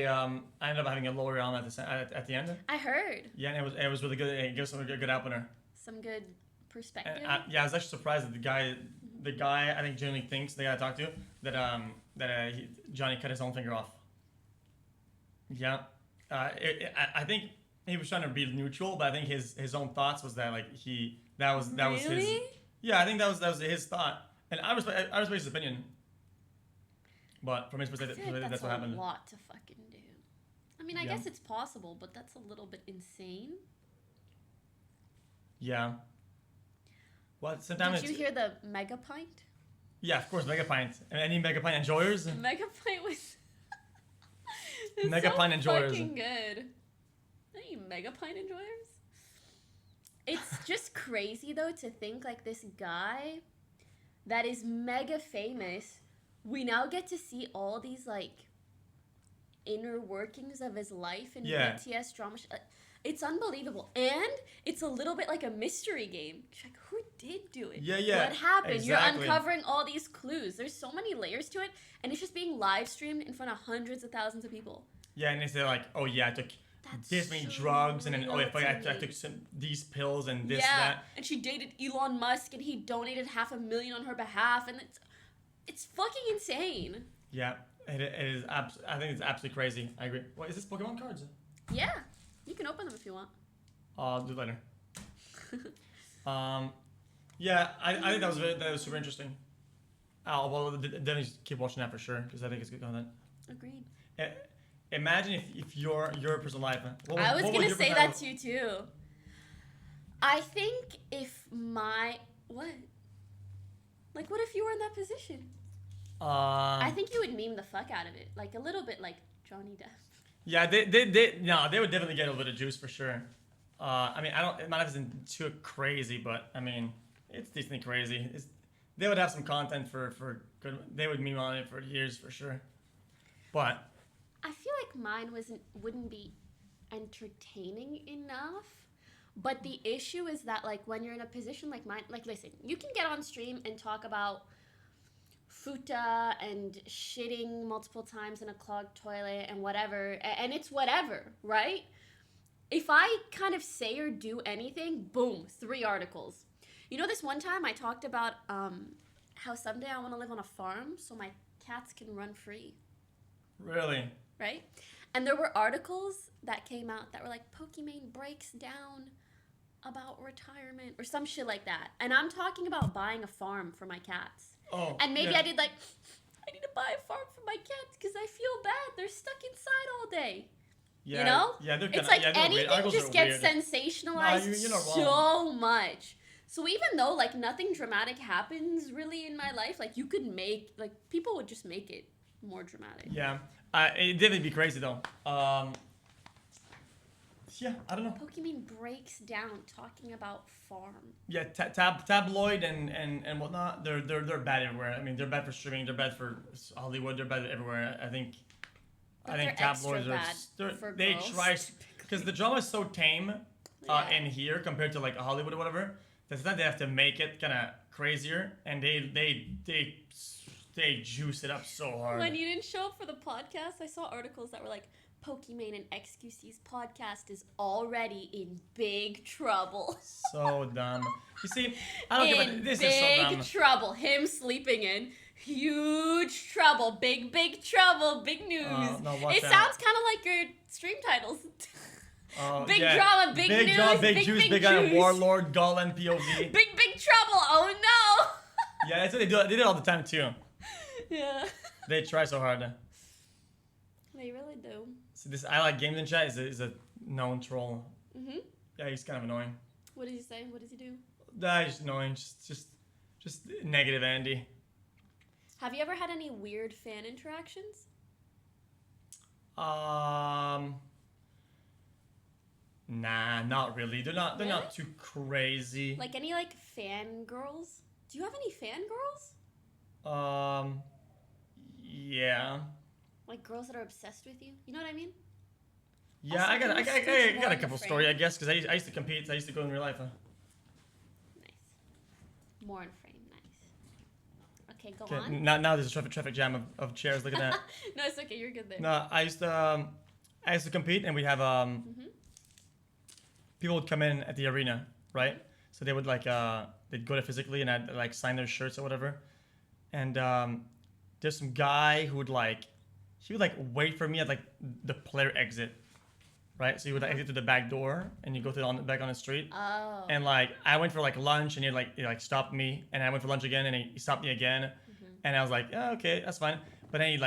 ended up having a lower round at the end. I heard. Yeah, and it was really good. It gave some good opener. Some good perspective. Yeah, I was actually surprised that the guy I think genuinely thinks, the guy I talked to, that Johnny cut his own finger off. Yeah, I think he was trying to be neutral, but I think his own thoughts was that like that was his. Really? Yeah, I think that was his thought, and I respect his opinion. But from his perspective, I feel like that's what happened. a lot to fucking do. I mean, I guess it's possible, but that's a little bit insane. Yeah. Well, sometimes. Did you hear the Mega Pint? Yeah, of course, Mega Pint. Any Mega Pint enjoyers? Mega Pint was. Mega Pint enjoyers. Fucking good. Any Mega Pint enjoyers? It's just crazy though to think like this guy that is mega famous. We now get to see all these like inner workings of his life and BTS drama. It's unbelievable, and it's a little bit like a mystery game. Like, who did do it? Yeah. What happened? Exactly. You're uncovering all these clues. There's so many layers to it, and it's just being live streamed in front of hundreds of thousands of people. Yeah, and they say like, oh yeah, I took this many drugs, and then I took these pills and this that. And she dated Elon Musk, and he donated $500,000 on her behalf, and it's fucking insane. Yeah, it is. I think it's absolutely crazy. I agree. What is this? Pokemon cards? Yeah, you can open them if you want. I'll do it later. Yeah, I think that was super interesting. Well, definitely keep watching that for sure because I think it's good content. Agreed. Imagine if your personal life. I was gonna say that to you too. I think if what if you were in that position? I think you would meme the fuck out of it, like a little bit like Johnny Depp. Yeah, they would definitely get a little bit of juice for sure. I mean, my life isn't too crazy, but I mean, it's decently crazy. They would have some content for good. They would meme on it for years for sure. But I feel like mine wouldn't be entertaining enough. But the issue is that like when you're in a position like mine, like listen, you can get on stream and talk about futa and shitting multiple times in a clogged toilet and whatever, and it's whatever, right? If I kind of say or do anything, boom, 3 articles. You know, this one time I talked about how someday I want to live on a farm so my cats can run free. Really? Right? And there were articles that came out that were like, Pokimane breaks down about retirement or some shit like that. And I'm talking about buying a farm for my cats. Oh, and maybe I did like, I need to buy a farm for my cats because I feel bad. They're stuck inside all day. Yeah, you know? Yeah, they're it's like anything just gets weird. sensationalized you're not so much. So even though like nothing dramatic happens really in my life, like you could make, like people would just make it more dramatic. Yeah, it'd definitely be crazy though. Yeah, I don't know. Pokimane breaks down talking about farm. Yeah, tabloid and whatnot. They're bad everywhere. I mean, they're bad for streaming. They're bad for Hollywood. They're bad everywhere. I think tabloids they try because the drama is so tame in here compared to like Hollywood or whatever. That's that they have to make it kind of crazier, and they juice it up so hard. When you didn't show up for the podcast, I saw articles that were like, Pokimane and XQC's podcast is already in big trouble. So dumb. You see, I don't give a this is so dumb. Big trouble. Him sleeping in huge trouble. Big trouble. Big news. No, it sounds kind of like your stream titles. Big yeah. drama, big news, drama, big juice, big juice. warlord, Golan POV. Big trouble. Oh no. Yeah, that's what they do. They do it all the time too. Yeah. They try so hard. They really do. So this I like games in chat is a known troll. Mhm. Yeah, he's kind of annoying. What does he say? What does he do? He's annoying. Just negative Andy. Have you ever had any weird fan interactions? Nah, not really. They're not too crazy. Like any like fangirls? Do you have any fangirls? Yeah. Like girls that are obsessed with you? You know what I mean? Yeah, Also, I got a couple story, I guess, because I used to compete. I used to go in real life. Nice. More in frame, nice. Okay, go on. Now there's a traffic jam of chairs. Look at that. No, it's okay. You're good there. No, I used to compete, and we'd have people would come in at the arena, right? So they would like they'd go there physically and I'd like sign their shirts or whatever. And there's some guy who would like he would like wait for me at like the player exit, right? So you would exit to the back door and you go to back on the street. Oh. And like I went for like lunch and he stopped me and I went for lunch again and he stopped me again. And I was like, oh, okay, that's fine. But then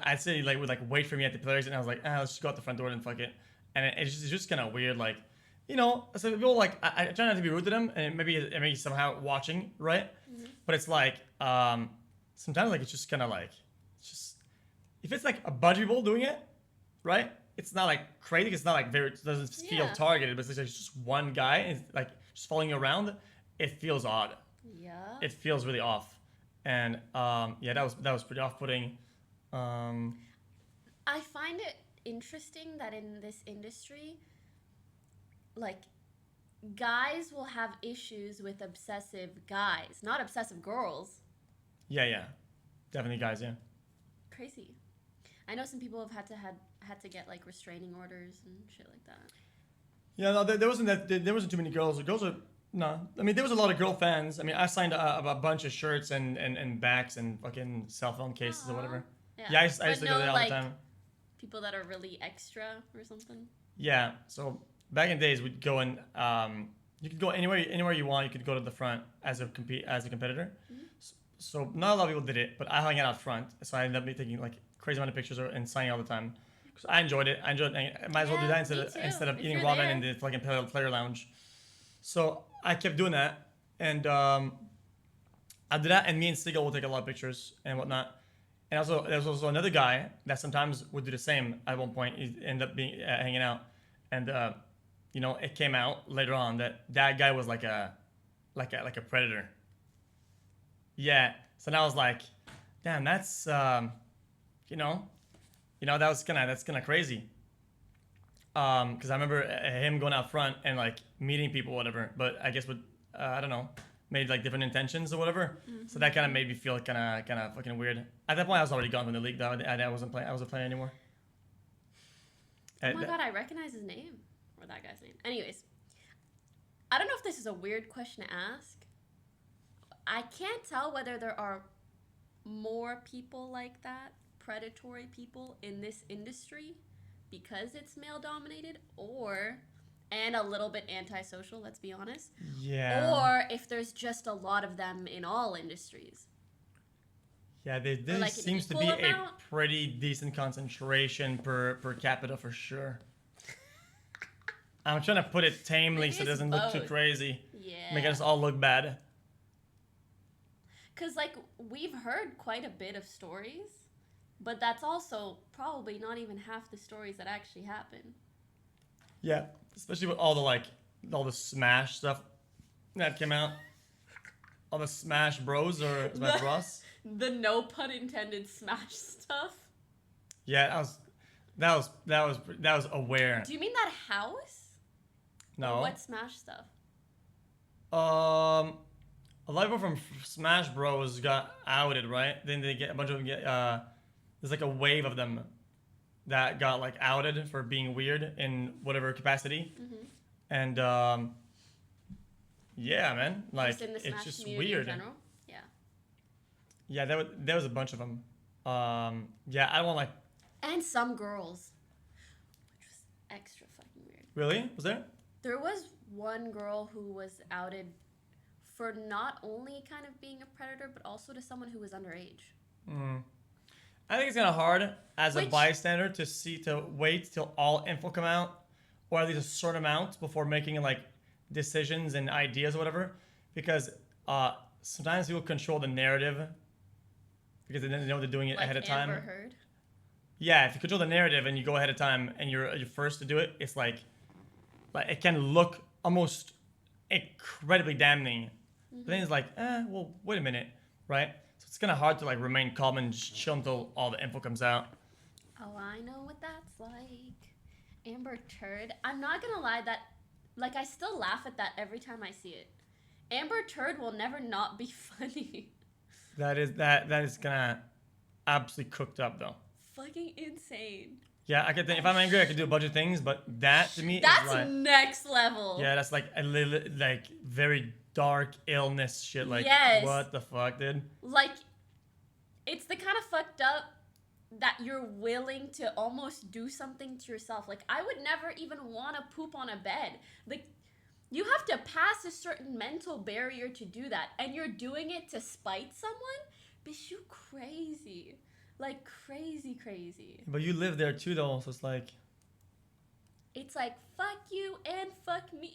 I'd say he like would like wait for me at the players and I was like, let's just go out the front door and fuck it. And it's just kind of weird, like, you know. So people like I try not to be rude to them and maybe he's somehow watching, right? But it's like sometimes like it's just kind of like just if it's like a bunch of people doing it, right? It's not like crazy. It's not like it doesn't feel targeted, but it's like just one guy and like just following you around. It feels odd. Yeah. It feels really off, and that was pretty off-putting. I find it interesting that in this industry, like, guys will have issues with obsessive guys, not obsessive girls. Yeah, definitely guys. Yeah. Crazy. I know some people have had to get like restraining orders and shit like that. Yeah, no, there wasn't too many girls. The girls are no. I mean, there was a lot of girl fans. I mean, I signed a bunch of shirts and backs and fucking cell phone cases or whatever. Yeah, I used to go there all the time. People that are really extra or something. Yeah, so back in the days, we'd go and you could go anywhere you want. You could go to the front as a competitor. So not a lot of people did it, but I hung out front. So I ended up taking like crazy amount of pictures and signing all the time. Because I enjoyed it. I might as well do that instead of eating ramen in the fucking player lounge. So I kept doing that, and I did that. And me and Sigel will take a lot of pictures and whatnot. And also, there's also another guy that sometimes would do the same. At one point, he ended up being hanging out, and it came out later on that guy was like a predator. Yeah. So now I was like, damn, that's that's kind of crazy. Because I remember him going out front and like meeting people, whatever. But I guess I don't know. Made like different intentions or whatever, so that kind of made me feel kind of fucking weird. At that point, I was already gone from the league though. I wasn't playing anymore. Oh my god, I recognize his name or that guy's name. Anyways, I don't know if this is a weird question to ask. I can't tell whether there are more people like that, predatory people in this industry, because it's male dominated, and a little bit antisocial, let's be honest. Yeah. Or if there's just a lot of them in all industries. Yeah, there like seems to be a pretty decent concentration per capita for sure. I'm trying to put it tamely so it doesn't look too crazy. Yeah. Make us all look bad. Because, like, we've heard quite a bit of stories, but that's also probably not even half the stories that actually happen. Yeah, especially with all the Smash stuff that came out. All the Smash Bros or Smash Bros. The no pun intended Smash stuff. Yeah, that was aware. Do you mean that house? No. Or what Smash stuff? A lot of people from Smash Bros got outed, right? Then they get a bunch of them there's like a wave of them that got like outed for being weird in whatever capacity. And yeah, man, like just in the Smash it's just community weird. In general? Yeah. Yeah, there was a bunch of them. Yeah, I don't want like. And some girls, which was extra fucking weird. Really? Was there? There was one girl who was outed for not only kind of being a predator, but also to someone who was underage. I think it's kind of hard as a bystander to wait till all info come out, or at least a certain amount before making like decisions and ideas or whatever, because sometimes people control the narrative because they know they're doing it like ahead of time. Amber Heard? Yeah, if you control the narrative and you go ahead of time and you're first to do it, it's like it can look almost incredibly damning. But then it's like, well, wait a minute, right? So it's kind of hard to like remain calm and just chill until all the info comes out. Oh, I know what that's like. Amber Turd. I'm not gonna lie, that like I still laugh at that every time I see it. Amber Turd will never not be funny. That is gonna absolutely cooked up though. Fucking insane. Yeah, I could think if I'm angry, I could do a bunch of things, but that to me That's is like next level. yeah, that's like a little like very dark illness shit. Like Yes. what the fuck, dude? Like, it's the kind of fucked up that you're willing to almost do something to yourself. Like, I would never even want to poop on a bed. Like, you have to pass a certain mental barrier to do that, and you're doing it to spite someone? Bitch, you crazy. Like, crazy. But you live there too, though, so it's like It's like, fuck you and fuck me.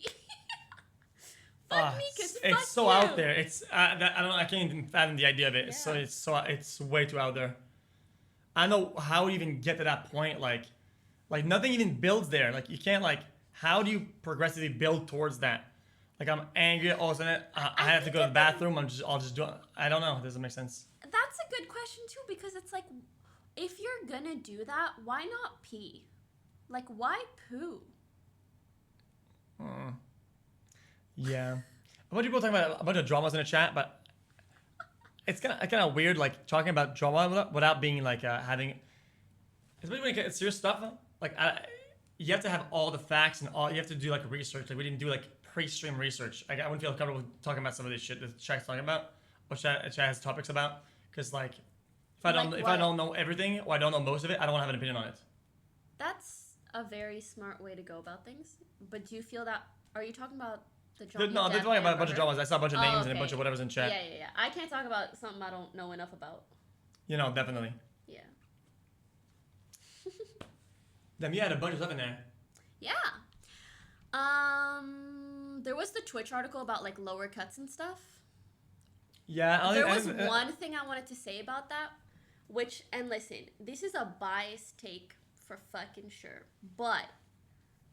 Fuck me, cause it's fuck so you. out there. It's I can't even fathom the idea of it. Yeah. It's way too out there. I don't know how you even get to that point. Like nothing even builds there. Like you can't like. How do you progressively build towards that? Like I'm angry all of a sudden. I have to go to the bathroom. I'll just do it. I don't know. It doesn't make sense. That's a good question too, because it's like, if you're gonna do that, why not pee? Like, why poo? Yeah. A bunch of people talking about a bunch of dramas in the chat, but it's kind of weird, like talking about drama without being like having. Especially when you get serious stuff, like you have to have all the facts and all. You have to do like research. Like we didn't do like pre-stream research. I wouldn't feel comfortable talking about some of this shit that chat's talking about, or chat has topics about, because like if I don't know everything or I don't know most of it, I don't want to have an opinion on it. That's a very smart way to go about things. But do you feel that? Are you talking about the drama? No, they're talking about a bunch of dramas. I saw a bunch of names and a bunch of whatever's in chat. Yeah. I can't talk about something I don't know enough about. You know, definitely. Yeah. Then you had a bunch of stuff in there. Yeah. There was the Twitch article about like lower cuts and stuff. Yeah. There was one thing I wanted to say about that, and listen, this is a biased take for fucking sure, but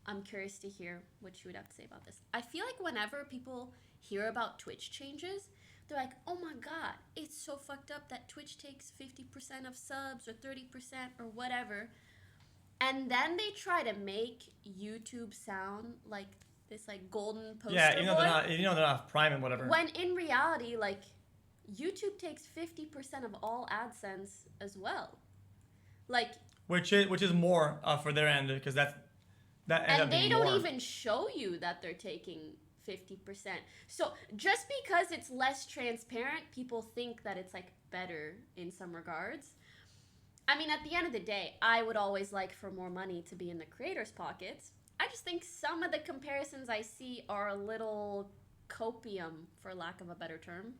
I'm curious to hear what you would have to say about this. I feel like whenever people hear about Twitch changes, they're like, oh my god, it's so fucked up that Twitch takes 50% of subs or 30% or whatever. And then they try to make YouTube sound like this like golden poster Yeah, even though boy. they're not Prime and whatever. When in reality, like, YouTube takes 50% of all AdSense as well. Like, which is more for their end, because that ends and up they being don't more. even show you that they're taking 50%. So just because it's less transparent, people think that it's like better in some regards. I mean, at the end of the day, I would always like for more money to be in the creators' pockets. I just think some of the comparisons I see are a little copium, for lack of a better term.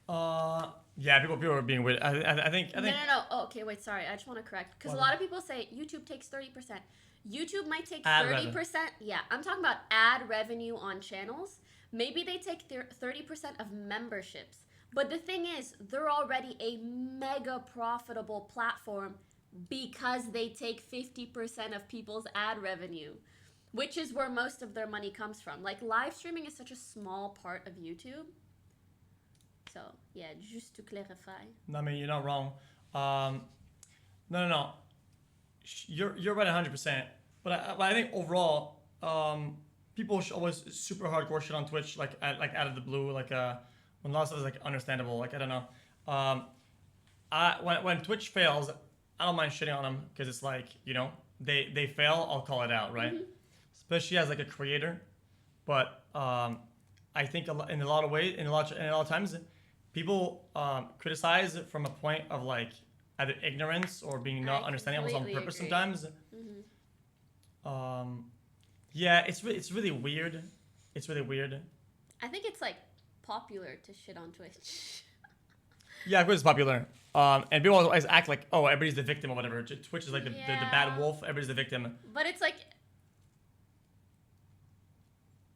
Yeah, people are being weird. I think. No. Oh, okay, wait, sorry. I just want to correct. Because a lot of people say YouTube takes 30%. YouTube might take 30%. Yeah, I'm talking about ad revenue on channels. Maybe they take 30% of memberships. But the thing is, they're already a mega profitable platform because they take 50% of people's ad revenue, which is where most of their money comes from. Like, live streaming is such a small part of YouTube. So, yeah, just to clarify. No, I mean, you're not wrong. No. You're right 100%. But I think overall, people always super hardcore shit on Twitch, like out of the blue, like when a lot of stuff is like understandable. Like I don't know. When Twitch fails, I don't mind shitting on them because it's like, you know, they fail, I'll call it out, right? Mm-hmm. Especially as like a creator. But I think in a lot of times, people criticize from a point of like either ignorance or being not understanding almost on purpose sometimes. Mm-hmm. Yeah, it's really weird. It's really weird. I think it's like popular to shit on Twitch. Yeah, of course it's popular. And people always act like, oh, everybody's the victim or whatever. Twitch is like the bad wolf. Everybody's the victim. But it's like,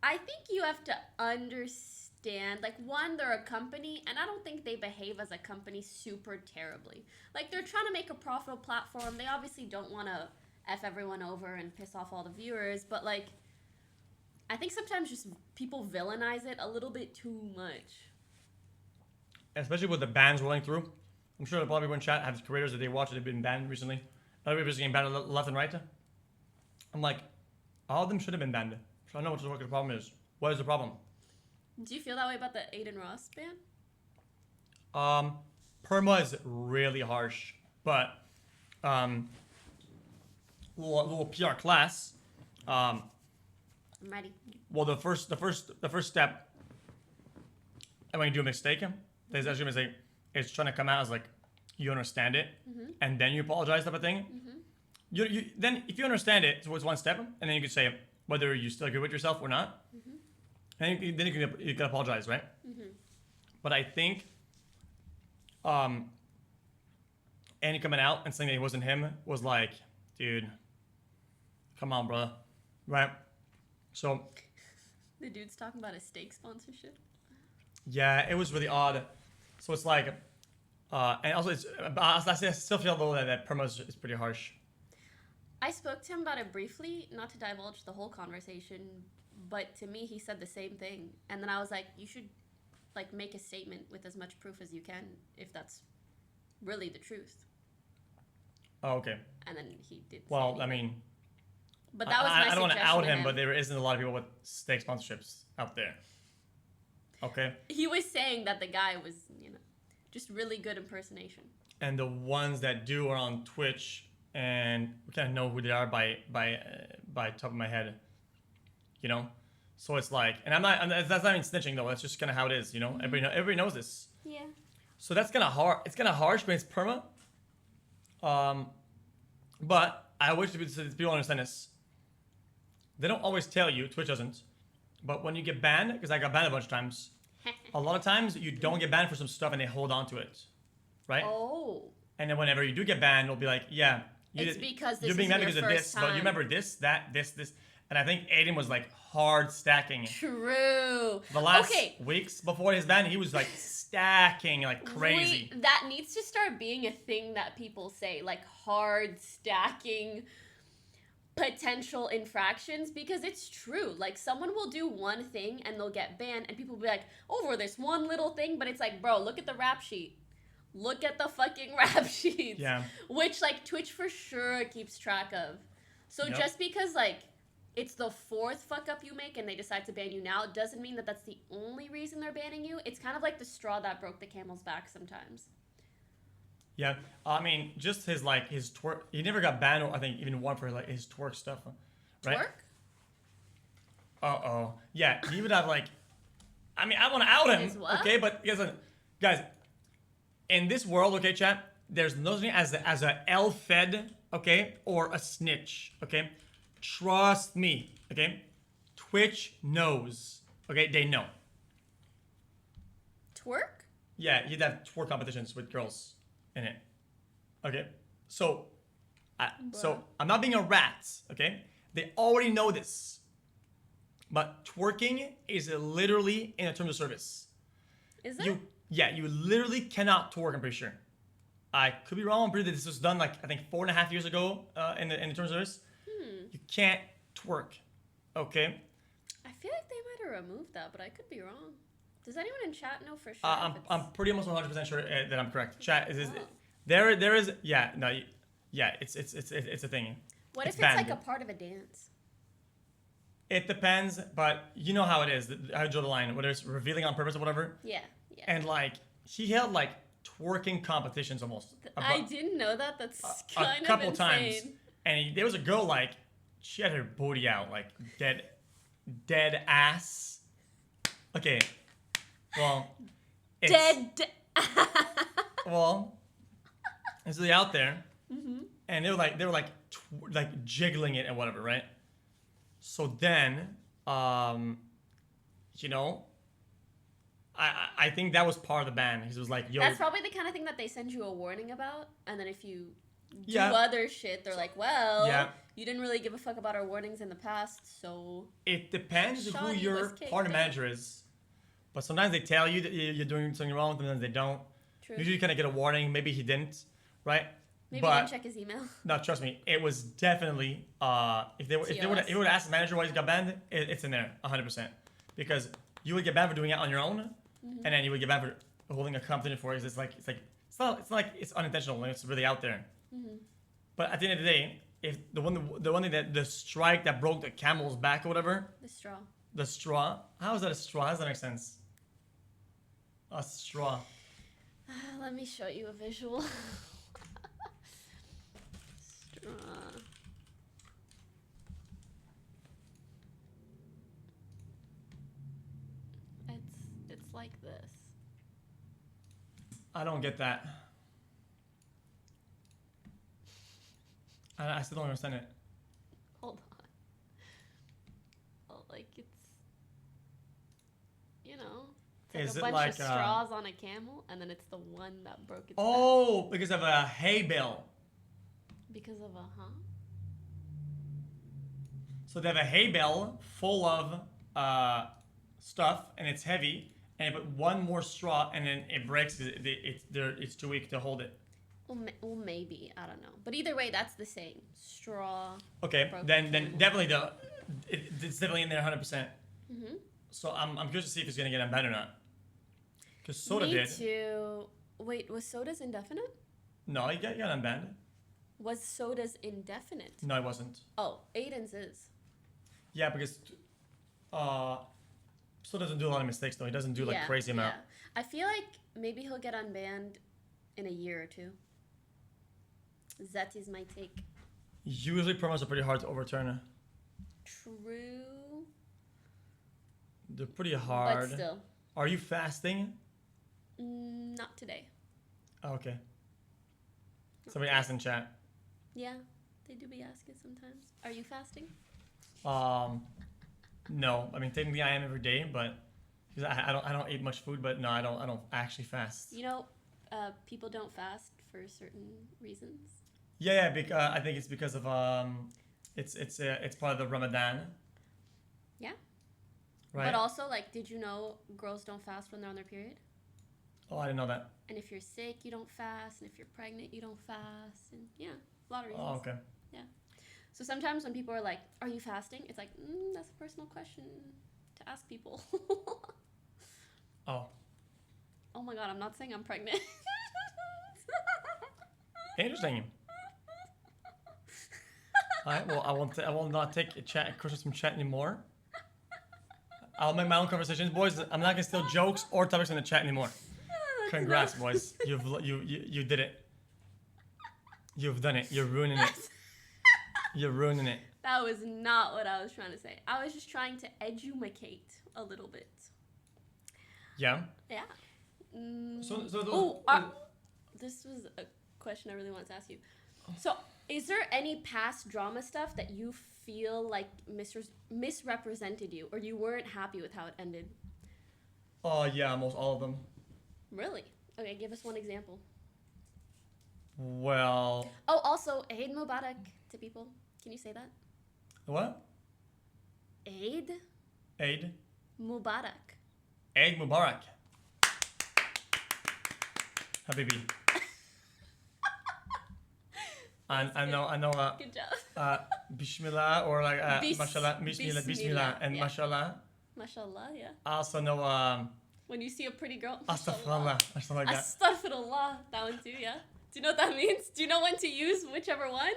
I think you have to understand, like, one, they're a company, and I don't think they behave as a company super terribly. Like, they're trying to make a profitable platform. They obviously don't want to F everyone over and piss off all the viewers, but, like, I think sometimes just people villainize it a little bit too much. Especially with the bans rolling through. I'm sure a lot of people in chat have creators that they watch that have been banned recently. Everybody's getting banned left and right. I'm like, all of them should have been banned. So I know what the problem is. What is the problem? Do you feel that way about the Aiden Ross ban? Perma is really harsh, but little PR class. I'm ready. Well, the first step, and when you do a mistake, there's actually a mistake. It's trying to come out as like you understand it, and then you apologize, type of thing. You then if you understand it, so it's one step, and then you can say whether you still agree with yourself or not, and then you can apologize, right? But I think, Andy coming out and saying that it wasn't him was like, dude, come on, bro, right? So. The dude's talking about a steak sponsorship. Yeah, it was really odd. So it's like, and also it's, I still feel though that perma is pretty harsh. I spoke to him about it briefly, not to divulge the whole conversation, but to me he said the same thing. And then I was like, you should like make a statement with as much proof as you can if that's really the truth. Oh, okay. And then he did. Well, I mean, but that was my I don't want to suggestion out to him, but there isn't a lot of people with steak sponsorships out there. Okay. He was saying that the guy was, you know, just really good impersonation. And the ones that do are on Twitch, and we kind of know who they are by top of my head, you know. So it's like, and that's not even snitching though. That's just kind of how it is, you know. Everybody knows this. Yeah. So that's kind of hard. It's kind of harsh, but it's perma. But I wish people understand this. They don't always tell you. Twitch doesn't. But when you get banned, because I got banned a bunch of times, a lot of times you don't get banned for some stuff and they hold on to it, right? Oh. And then whenever you do get banned, it'll be like, yeah, because you're being banned because of this, time. but you remember this, that, this. And I think Aiden was like hard stacking. True. The last weeks before his ban, he was like stacking like crazy. That needs to start being a thing that people say, like hard stacking potential infractions, because it's true. Like someone will do one thing and they'll get banned and people will be like, over this one little thing, but it's like, bro, look at the rap sheet. Look at the fucking rap sheets. Yeah. Which like Twitch for sure keeps track of. So just because like it's the fourth fuck up you make and they decide to ban you now doesn't mean that that's the only reason they're banning you. It's kind of like the straw that broke the camel's back sometimes. Yeah, I mean, just his twerk. He never got banned, I think, even one for like his twerk stuff, right? Twerk? Yeah, he would have like. I mean, I want to out him, okay? But guys, in this world, okay, chat, there's nothing as a L-fed, okay, or a snitch, okay. Trust me, okay. Twitch knows, okay. They know. Twerk? Yeah, he'd have twerk competitions with girls in it. Okay, so I'm not being a rat. Okay, they already know this. But twerking is literally in a terms of service. Is it? You literally cannot twerk. I'm pretty sure. I could be wrong. I'm pretty sure this was done like I think 4.5 years ago in the terms of service. You can't twerk. Okay. I feel like they might have removed that, but I could be wrong. Does anyone in chat know for sure? I'm pretty almost 100% sure that I'm correct. Chat is there is it's a thing. What if it's banned. like a part of a dance? It depends, but you know how it is. How you draw the line, whether it's revealing on purpose or whatever. Yeah. And like he held like twerking competitions almost. I didn't know that. That's kind a couple of insane. times. And there was a girl like she had her booty out like dead ass. Okay. Well, well, it's really out there, and they were like jiggling it and whatever, right? So then, you know, I think that was part of the ban. He was like, "Yo." That's probably the kind of thing that they send you a warning about, and then if you do other shit, they're like, "Well, you didn't really give a fuck about our warnings in the past, so." It depends who your partner manager is. But sometimes they tell you that you're doing something wrong, sometimes they don't. True. Usually you kind of get a warning. Maybe he didn't, right? Maybe he didn't check his email. No, trust me. It was definitely, if they would ask the manager why he got banned, it's in there, 100%. Because you would get banned for doing it on your own, and then you would get banned for holding a competition for it. It's not like it's unintentional, it's really out there. But at the end of the day, if the one thing that the strike that broke the camel's back or whatever. The straw. How is that a straw? How does that make sense? A straw. Let me show you a visual. Straw. like this. I don't get that. I still don't understand it. Hold on. Oh, like it's, you know, it's Is like it a bunch like, of straws on a camel, and then it's the one that broke its back. Oh, because of a hay bale. Because of a So they have a hay bale full of stuff, and it's heavy, and you put one more straw, and then it breaks. It's too weak to hold it. Well, maybe, I don't know. But either way, that's the same. Straw. Okay, broken then camel. definitely it's definitely in there 100%. Mhm. So I'm curious to see if it's gonna get unbanned or not. Because Soda Me did. too. Wait, was Soda's indefinite? No, he got unbanned. Was Soda's indefinite? No, it wasn't. Oh, Aiden's is. Yeah, because Soda doesn't do a lot of mistakes though. He doesn't do like crazy amount. I feel like maybe he'll get unbanned in a year or two. That is my take. Usually promos are pretty hard to overturn. True. They're pretty hard. But still. Are you fasting? Not today. Oh, okay. Somebody asked in chat. Yeah, they do be asking sometimes. Are you fasting? No. I mean, technically I am every day, but because I don't eat much food. But no, I don't actually fast. You know, people don't fast for certain reasons. Yeah. I think it's because of it's part of the Ramadan. Yeah. Right. But also, like, did you know girls don't fast when they're on their period? Oh, I didn't know that. And if you're sick, you don't fast. And if you're pregnant, you don't fast. And yeah, a lot of reasons. Oh, okay. Yeah. So sometimes when people are like, "Are you fasting?" It's like, that's a personal question to ask people. Oh. Oh my God, I'm not saying I'm pregnant. Interesting. Alright, well, I will not take questions from chat anymore. I'll make my own conversations, boys. I'm not gonna steal jokes or topics in the chat anymore. Congrats, boys. You did it. You've done it. You're ruining it. You're ruining it. That was not what I was trying to say. I was just trying to edumacate a little bit. Yeah. Yeah. So this was a question I really wanted to ask you. So, is there any past drama stuff that you feel like misrepresented you, or you weren't happy with how it ended? Oh yeah, almost all of them. Really? Okay, give us one example. Well. Oh, also, Eid Mubarak to people. Can you say that? What? Eid Mubarak. Mubarak. Mubarak. Habibi. I know. Good job. Bismillah or like mashallah, bismillah, and yeah. mashallah. Mashallah, yeah. I also know When you see a pretty girl, astaghfirullah or something like that. Astaghfirullah, that one too, yeah. Do you know what that means? Do you know when to use whichever one?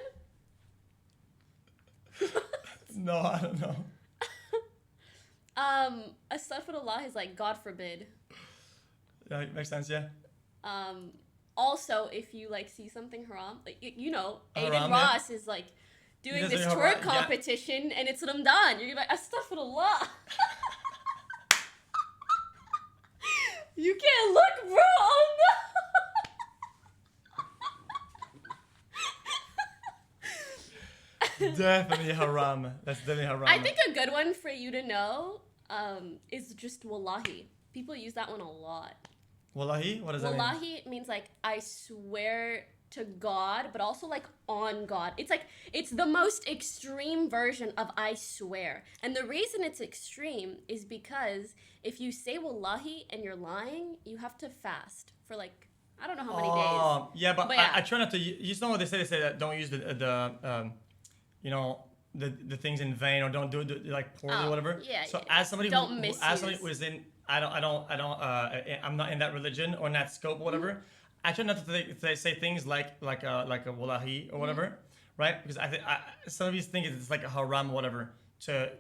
No, I don't know. Astaghfirullah is like God forbid. Yeah, makes sense, yeah. Also, if you like see something haram, like you know, Aiden Haram, Ross is like doing does this say twerk haram, yeah. competition, and it's Ramadan. You're like Astaghfirullah. You can't look, bro. Oh no. Definitely haram. That's definitely haram. I think a good one for you to know is just wallahi. People use that one a lot. Wallahi? What does that mean? Wallahi means like I swear to God, but also like on God. It's like it's the most extreme version of I swear. And the reason it's extreme is because if you say wallahi and you're lying, you have to fast for like I don't know how many days. Yeah, but yeah. I try not to. You know what they say? They say that don't use the the things in vain or don't do it like poorly or whatever. Yeah. So yeah. as somebody Don't who misuse. as somebody who is in I'm not in that religion or in that scope or whatever. I try not to say things like a wallahi or whatever, right? Because I think some of these think it's like a haram or whatever to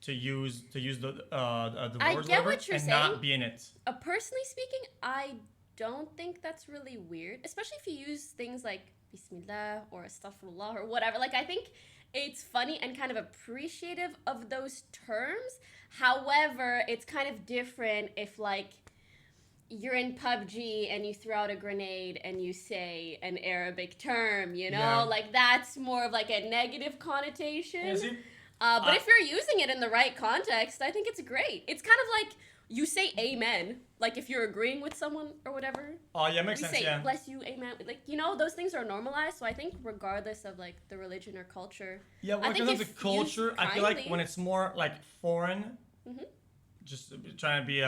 use the words I get whatever what you're and saying. not be in it. Personally speaking, I don't think that's really weird, especially if you use things like Bismillah or Astaghfirullah or whatever. Like, I think it's funny and kind of appreciative of those terms. However, it's kind of different if, like, you're in PUBG and you throw out a grenade and you say an Arabic term, you know? Yeah. Like, that's more of like a negative connotation. Yeah, see? But if you're using it in the right context, I think it's great. It's kind of like you say amen, like if you're agreeing with someone or whatever. Oh, yeah, makes we sense, say, yeah. bless you, amen. Like, you know, those things are normalized. So I think regardless of like the religion or culture. Yeah, when I it think comes to if culture, used I feel like kindly- when it's more like foreign, Mhm. just trying to be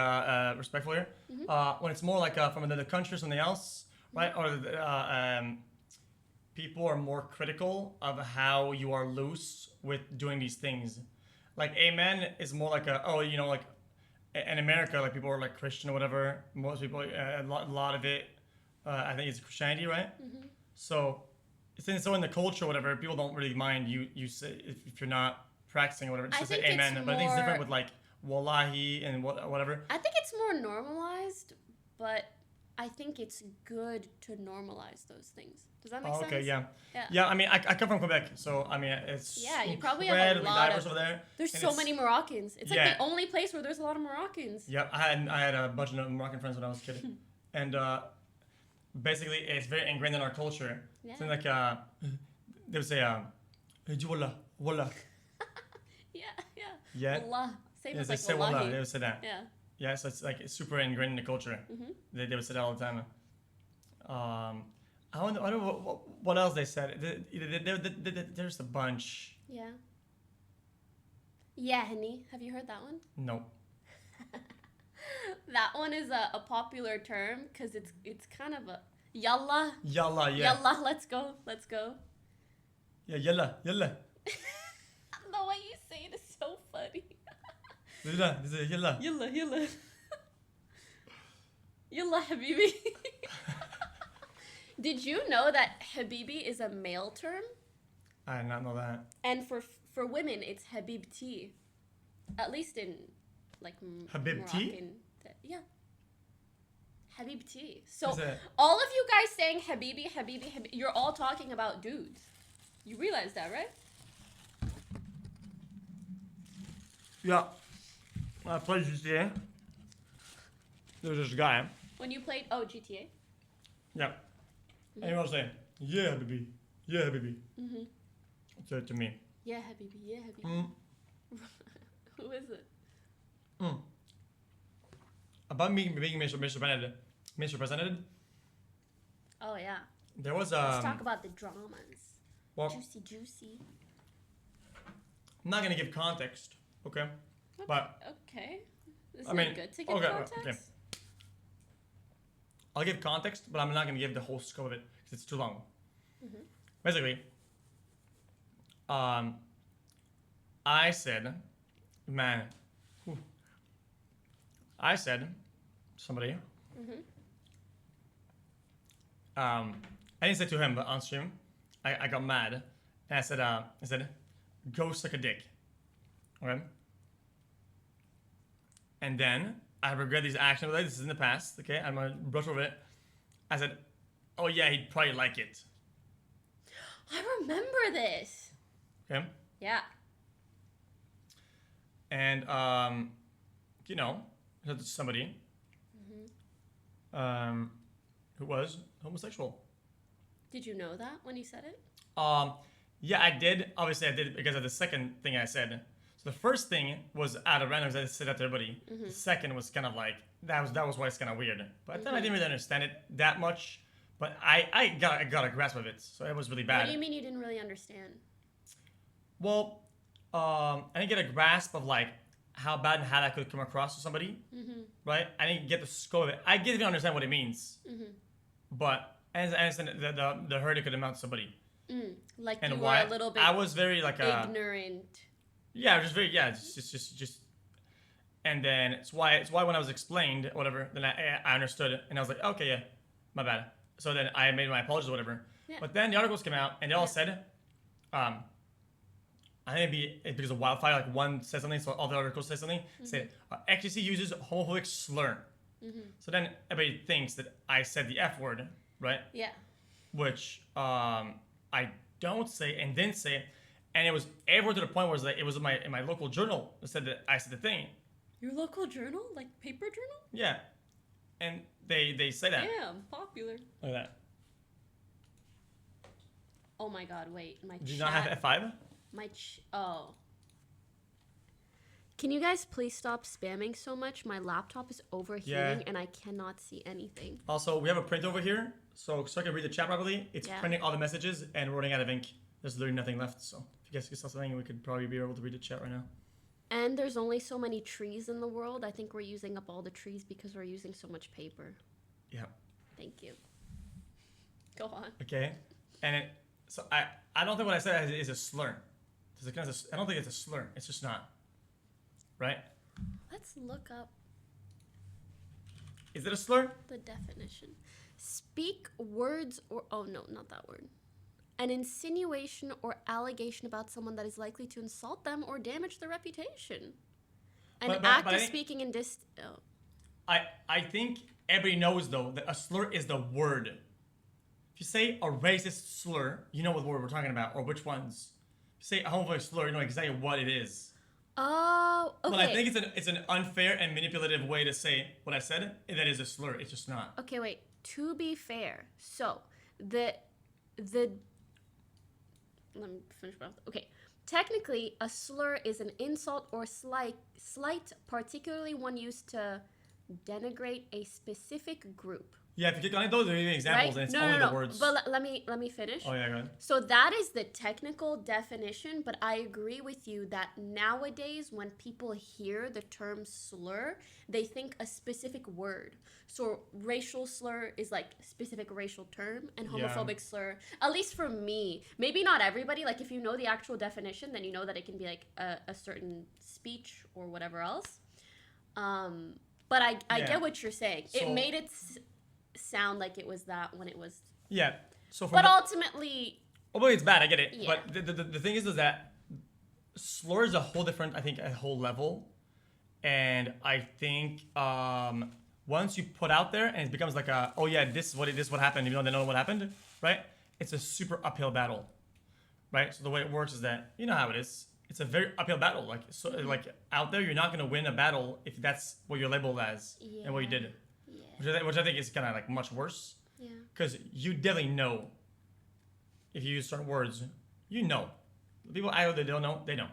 respectful here. Mhm. When it's more like from another country or something else, right? Or people are more critical of how you are loose with doing these things. Like amen is more like like in America, like people are like Christian or whatever. Most people, a lot of it, I think it's Christianity, right? Mhm. So since so in the culture or whatever, people don't really mind you say if you're not practicing or whatever, I just say think it's amen. But I think it's different more- with like wallahi and whatever. I think it's more normalized, but I think it's good to normalize those things. Does that make Oh, sense? okay, yeah. Yeah. Yeah, I mean, I come from Quebec, so I mean, it's Yeah, you probably have a incredibly lot diverse of. over there. There's and so it's- many Moroccans. It's like Yeah. the only place where there's a lot of Moroccans. Yep, I had a bunch of Moroccan friends when I was a kid, and basically it's very ingrained in our culture. Yeah. So like they would say wallah, wallah. Yeah, yeah. Yeah. Wallah. Same Yeah, as they like say wallahi. wallah. They would say that. Yeah. Yeah, so it's like it's super ingrained in the culture. Mhm. They would say that all the time. I wonder what else they said. There's a bunch. Yeah. Yeah, honey. Have you heard that one? Nope. That one is a popular term because it's kind of a yalla. Yalla, yeah. Yalla, let's go. Let's go. Yeah, yalla, yalla. The way you say it is so funny. Yalla, this is yalla. Yalla, yalla. Yalla, habibi. Did you know that habibi is a male term? I did not know that. And for women, it's habibti. At least in like Habibti? Moroccan. Yeah. Habibti. So Is it- all of you guys saying habibi, habibi, habibi, you're all talking about dudes. You realize that, right? Yeah. I played GTA. There's this guy. When you played GTA. Yeah. And he was saying, yeah, baby. Yeah, baby. Mhm. Said to me. Yeah, habibi. Yeah, habibi. Mm. Who is it? Mm. About me being misrepresented, Oh yeah. there was Let's talk about the dramas. well, Juicy. I'm not gonna give context, okay? But Okay. Isn't I mean, it good to give okay, context? okay. I'll give context, but I'm not gonna give the whole scope of it because it's too long. Mhm. Basically, I said, man, whew. I said, somebody, Mhm. I didn't say to him, but on stream, I got mad, and I said, go suck a dick, okay? And then I regret these actions. Like, this is in the past, okay? I'm gonna brush over it. I said, oh yeah, he'd probably like it, I remember this. okay? Yeah. And you know, I said to somebody Mhm. Who was homosexual. Did you know that when you said it? Yeah, I did. Obviously, I did because of the second thing I said. So the first thing was out of random. I said that to everybody. Mhm. The second was kind of like that was why it's kind of weird. But then I Mhm. didn't really understand it that much. But I got a grasp of it, so it was really bad. What do you mean you didn't really understand? Well, I didn't get a grasp of like how bad and how that could come across to somebody, Mhm. right? I didn't get the scope of it. I didn't even understand what it means, Mhm. but I understand the hurt it could amount to somebody. Like And you why were a little bit. I was very like ignorant. yeah, just very just. And then it's why when I was explained whatever, then I understood it and I was like, okay, yeah, my bad. So then I made my apologies or whatever. Yeah. But then the articles came out and they all said, I think it'd be because of wildfire. Like one said something, so all the articles said something. Said XQC uses homophobic slur. Mhm. So then everybody thinks that I said the F word, right? Yeah. Which I don't say and didn't say, and it was everywhere to the point where it was in my local journal that said that I said the thing. Your local journal, like paper journal? Yeah. and they say that. Damn, popular. Look at that. Oh my god, wait. My Do you not have F5? Oh. Can you guys please stop spamming so much? My laptop is overheating and I cannot see anything. Also, we have a print over here, so I can read the chat properly. It's printing all the messages and we're running out of ink. There's literally nothing left, so if you guys could stop something, we could probably be able to read the chat right now. And there's only so many trees in the world. I think we're using up all the trees because we're using so much paper. Yeah. Thank you. Go on. Okay. And so I don't think what I said is a slur. I don't think it's a slur. It's just not. Right? Let's look up. Is it a slur? The definition. Speak words or... Oh, no, not that word. An insinuation or allegation about someone that is likely to insult them or damage their reputation. An act of speaking in I think everybody knows, though, that a slur is the word. If you say a racist slur, you know what word we're talking about, or which ones. If you say a homophobic slur, you know exactly what it is. Oh, okay. But I think it's an unfair and manipulative way to say what I said. That is a slur. It's just not. Okay, wait. To be fair, so let me finish my... Okay. Technically, a slur is an insult or slight, particularly one used to denigrate a specific group. Yeah, if you click on it, those are examples, and it's only the words. But let me finish. Oh, yeah, go ahead. So that is the technical definition, but I agree with you that nowadays when people hear the term slur, they think a specific word. So racial slur is like a specific racial term, and homophobic slur, at least for me, maybe not everybody, like if you know the actual definition, then you know that it can be like a certain speech or whatever else. But I get what you're saying. So, it made it sound like it was that when it was... Yeah. So but ultimately... Although it's bad, I get it. Yeah. But the thing is that slur is a whole different, I think, a whole level. And I think once you put out there and it becomes like a, oh yeah, this is what happened, even though they don't know what happened, right? It's a super uphill battle, right? So the way it works is that, you know how it is. It's a very uphill battle. Like out there, you're not going to win a battle if that's what you're labeled as and what you did. Which I think is kind of like much worse. Yeah. Because you definitely know if you use certain words, you know. The people either they don't know, they know.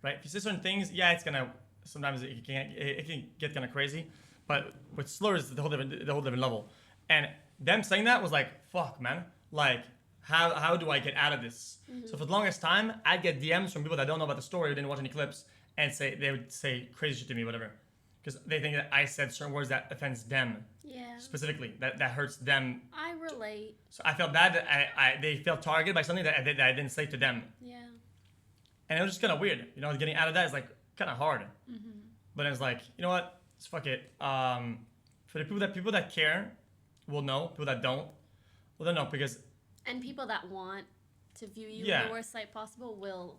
Right? If you say certain things, yeah, it's gonna sometimes it can get kind of crazy. But with slurs, it's the whole different level. And them saying that was like, fuck, man. Like, how do I get out of this? Mm-hmm. So for the longest time, I'd get DMs from people that don't know about the story, or didn't watch any clips, and they would say crazy shit to me, whatever. Because they think that I said certain words that offends them. Yeah. Specifically, that hurts them. I relate. So I felt bad that they felt targeted by something that I didn't say to them. Yeah. And it was just kind of weird. You know, getting out of that is like kind of hard. Mm-hmm. But it's like, you know what? Just fuck it. For the people that care will know. People that don't, well, they'll know because. And people that want to view you in the worst light possible will.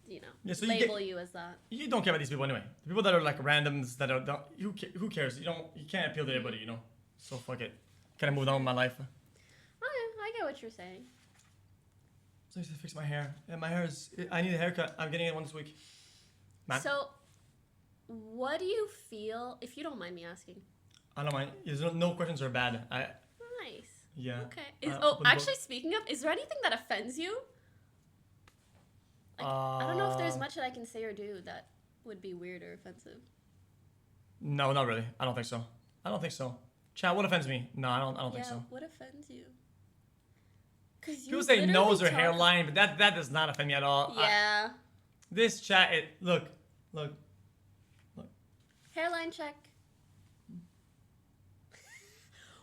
You know, so label you as that. You don't care about these people anyway. The people that are like randoms that don't, who cares? You can't appeal to everybody, you know. So fuck it. Kind of moved on with my life. Okay, I get what you're saying. So I need to fix my hair. Yeah, my hair is. I need a haircut. I'm getting it one this week. Matt? So, what do you feel? If you don't mind me asking. I don't mind. There's no questions are bad. Nice. Yeah. Okay. Actually, speaking of, is there anything that offends you? Like, I don't know if there's much that I can say or do that would be weird or offensive. No, not really. I don't think so. Chat, what offends me? No, I don't think so. Yeah, what offends you? People say nose or hairline, but that does not offend me at all. Yeah. This chat, look. Hairline check.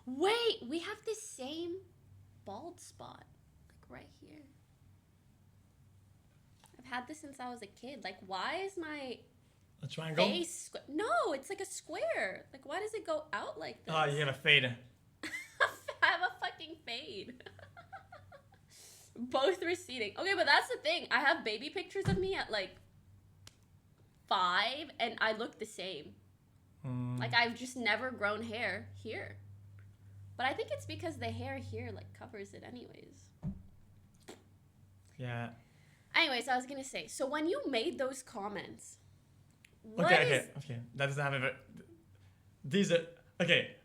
Wait, we have the same bald spot, like right here. I've had this since I was a kid. Like, why is my triangle face? No, it's like a square. Like, why does it go out like this? Oh, you have a fade. I have a fucking fade. Both receding. Okay, but that's the thing. I have baby pictures of me at like 5, and I look the same. Like, I've just never grown hair here. But I think it's because the hair here like covers it anyways. Yeah. Anyways, I was gonna say, so when you made those comments, okay. That doesn't have these are. Okay.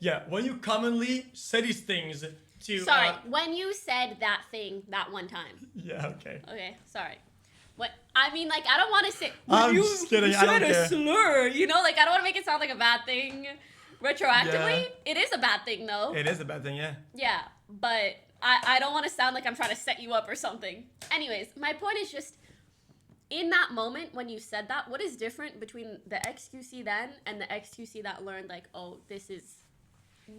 Yeah. When you commonly say these things to. Sorry, when you said that thing that one time. Yeah. Okay. Okay, sorry. What I mean, like, I don't want to say. I'm just kidding. I don't said a care. slur, you know, like I don't want to make it sound like a bad thing. Retroactively, Yeah. it is a bad thing, though. It is a bad thing, yeah. Yeah, but I don't want to sound like I'm trying to set you up or something. Anyways, my point is just, in that moment when you said that, what is different between the XQC then and the XQC that learned, like, oh, this is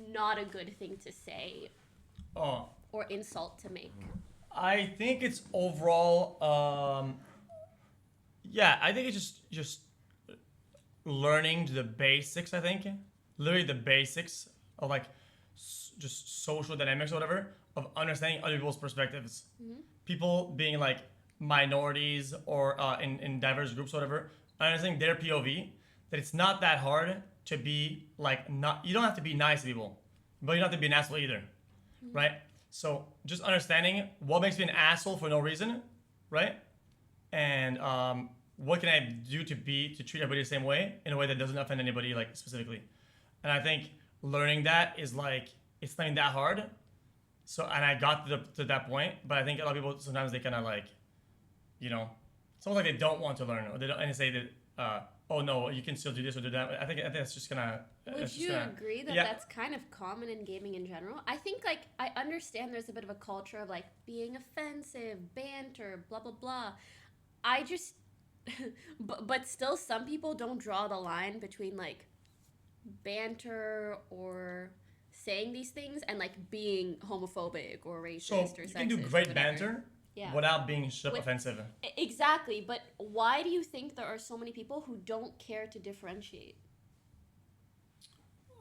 not a good thing to say or insult to make? I think it's overall, I think it's just learning the basics, I think. Literally the basics of, like, just social dynamics or whatever, of understanding other people's perspectives. Mm-hmm. People being, like, minorities or in diverse groups or whatever, understanding their POV, that it's not that hard to be, like, you don't have to be nice to people, but you don't have to be an asshole either, right? So just understanding what makes me an asshole for no reason, right? And what can I do to treat everybody the same way in a way that doesn't offend anybody, like, specifically. And I think learning that is, like, it's not even that hard. So, and I got to that point, but I think a lot of people sometimes they kind of, like, you know, it's almost like they don't want to learn, or they don't, and they say that, oh no, you can still do this or do that. I think that's just gonna. Would you agree that that's kind of common in gaming in general? I think, like, I understand there's a bit of a culture of, like, being offensive, banter, blah blah blah. I just, but still, some people don't draw the line between, like, banter or saying these things and, like, being homophobic or racist or sexist. You can do great banter without being offensive. Exactly, but why do you think there are so many people who don't care to differentiate?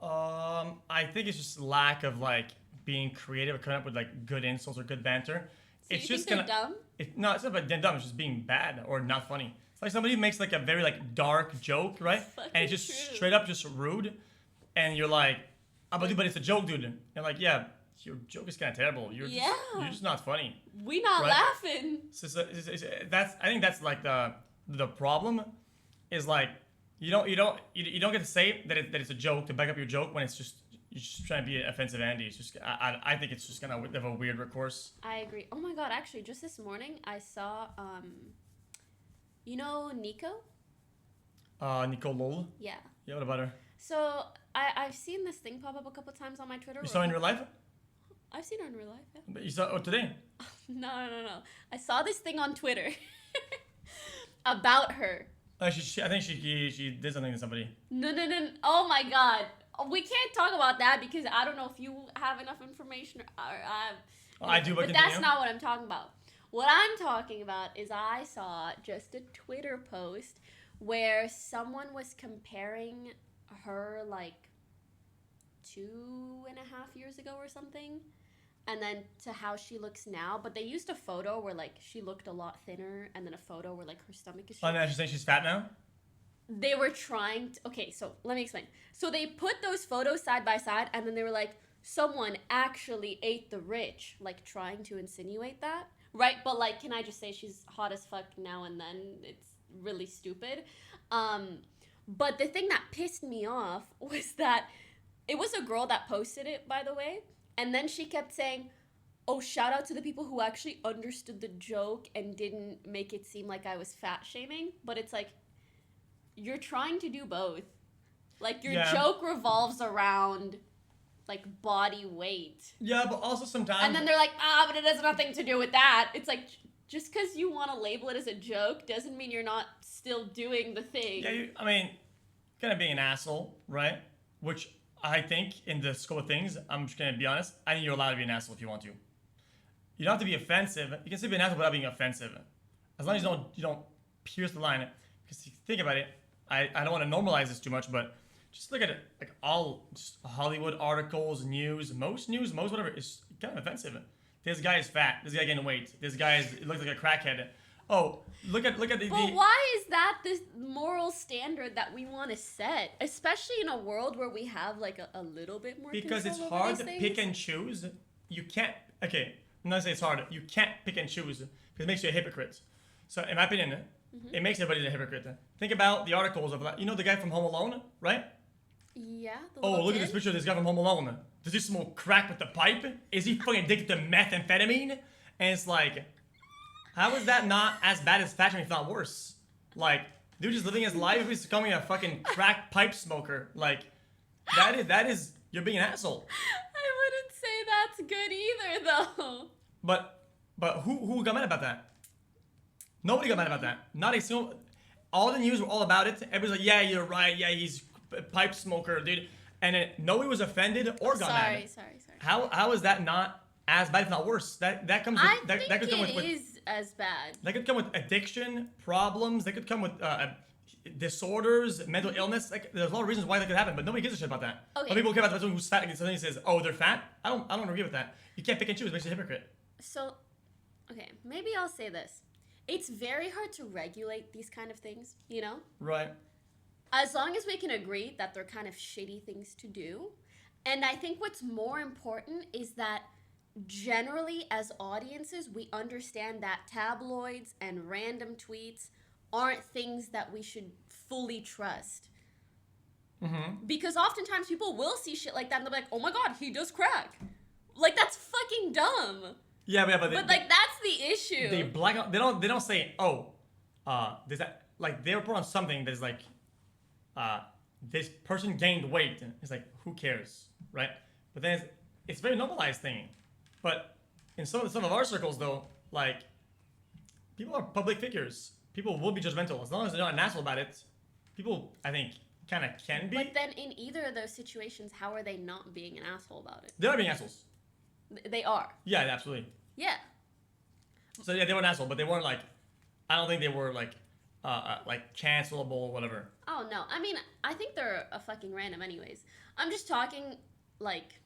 I think it's just lack of, like, being creative or coming up with, like, good insults or good banter. So it's you just think they're dumb? No, it's not about dumb. It's just being bad or not funny. It's like somebody makes, like, a very, like, dark joke, right? And it's just straight up just rude, and you're like, "Oh, but it's a joke, dude." And you're like, "Yeah, your joke is kind of terrible. You're just not funny. We not laughing." So I think that's, like, the problem is, like, you don't get to say that it's a joke to back up your joke when you're just trying to be offensive, Andy. It's just I think it's just gonna have a weird recourse. I agree. Oh my god, actually, just this morning I saw you know Nico? Nicole Lol. Yeah. Yeah, what about her? So I've seen this thing pop up a couple times on my Twitter. You saw her in real life? I've seen her in real life, yeah. But you saw today? No. I saw this thing on Twitter about her. I think she did something to somebody. No. Oh my god. We can't talk about that because I don't know if you have enough information or I do, but continue. That's not what I'm talking about. What I'm talking about is I saw just a Twitter post where someone was comparing her, like, 2.5 years ago or something, and then to how she looks now. But they used a photo where, like, she looked a lot thinner, and then a photo where, like, her stomach is. Oh, now she's saying she's fat now? They were trying to. Okay, so let me explain. So they put those photos side by side, and then they were like, someone actually ate the rich, like, trying to insinuate that. Right? But, like, can I just say she's hot as fuck now and then? It's really stupid. But the thing that pissed me off was that it was a girl that posted it, by the way. And then she kept saying, oh, shout out to the people who actually understood the joke and didn't make it seem like I was fat shaming. But it's like, you're trying to do both. Like, your joke revolves around, like, body weight. Yeah, but also sometimes. And then they're like, but it has nothing to do with that. It's like, just because you want to label it as a joke doesn't mean you're not still doing the thing. Yeah, I mean, kind of being an asshole, right? Which I think, in the scope of things, I'm just gonna be honest, I think you're allowed to be an asshole if you want to. You don't have to be offensive. You can still be an asshole without being offensive, as long as you don't pierce the line. Because if you think about it, I don't want to normalize this too much, but just look at it, like, all just Hollywood articles, most whatever is kind of offensive. This guy is fat. This guy gaining weight. This guy looks like a crackhead. Oh, look at the. But why is that the moral standard that we want to set, especially in a world where we have, like, a little bit more? Because it's hard to pick and choose. You can't. Okay, I'm not saying it's hard. You can't pick and choose because it makes you a hypocrite. So, in my opinion, it makes everybody a hypocrite. Think about the articles of, you know, the guy from Home Alone, right? Yeah. The Oh, little look at kid? this picture of this guy from Home Alone. Does he smoke crack with the pipe? Is he fucking addicted to methamphetamine? And it's like, how is that not as bad as fat shaming, if not worse? Like, dude just living his life, he's becoming a fucking crack pipe smoker. Like, that is, you're being an asshole. I wouldn't say that's good either, though. But who got mad about that? Nobody got mad about that. Not a single. All the news were all about it. Everybody's like, yeah, you're right. Yeah, he's a pipe smoker, dude. And then nobody was offended or got mad. Sorry. How is that not as bad, if not worse? That comes. With, I that think could come it with, is as bad. That could come with addiction problems. That could come with disorders, mental illness. Like, there's a lot of reasons why that could happen, but nobody gives a shit about that. Okay. But people care about the person who's fat and suddenly says, "Oh, they're fat." I don't agree with that. You can't pick and choose. It makes you a hypocrite. So, okay, maybe I'll say this. It's very hard to regulate these kind of things, you know? Right. As long as we can agree that they're kind of shitty things to do. And I think what's more important is that generally as audiences, we understand that tabloids and random tweets aren't things that we should fully trust. Mm-hmm. Because oftentimes people will see shit like that and they'll be like, oh my god, he does crack. Like, that's fucking dumb. Yeah, but But like, that's the issue. They black out. They don't say, oh, there's that, like, they report on something that's like, this person gained weight. It's like, who cares, right? But then it's a very normalized thing. But in some of our circles, though, like, people are public figures. People will be judgmental as long as they're not an asshole about it. People, I think, kind of can be. But then in either of those situations, how are they not being an asshole about it? They are being assholes. They are. Yeah, absolutely. Yeah. So yeah, they were an asshole, but they weren't like. I don't think they were like cancelable or whatever. Oh no, I mean, I think they're a fucking random anyways. I'm just talking, like,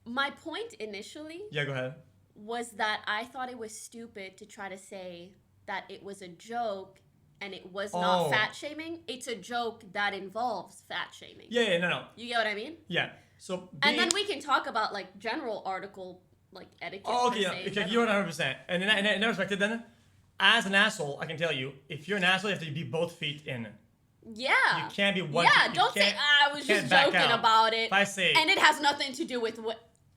my point initially Yeah, go ahead. was that I thought it was stupid to try to say that it was a joke and it was not fat shaming. It's a joke that involves fat shaming. Yeah, no. You get what I mean? Yeah. So And then we can talk about, like, general article, like, etiquette. Oh, okay, per se, okay, you're 100%. And in that respect, then, as an asshole, I can tell you, if you're an asshole, you have to be both feet in. Yeah. You can't be one. Yeah, don't say, I was just joking about it. If I say, and it has nothing to do with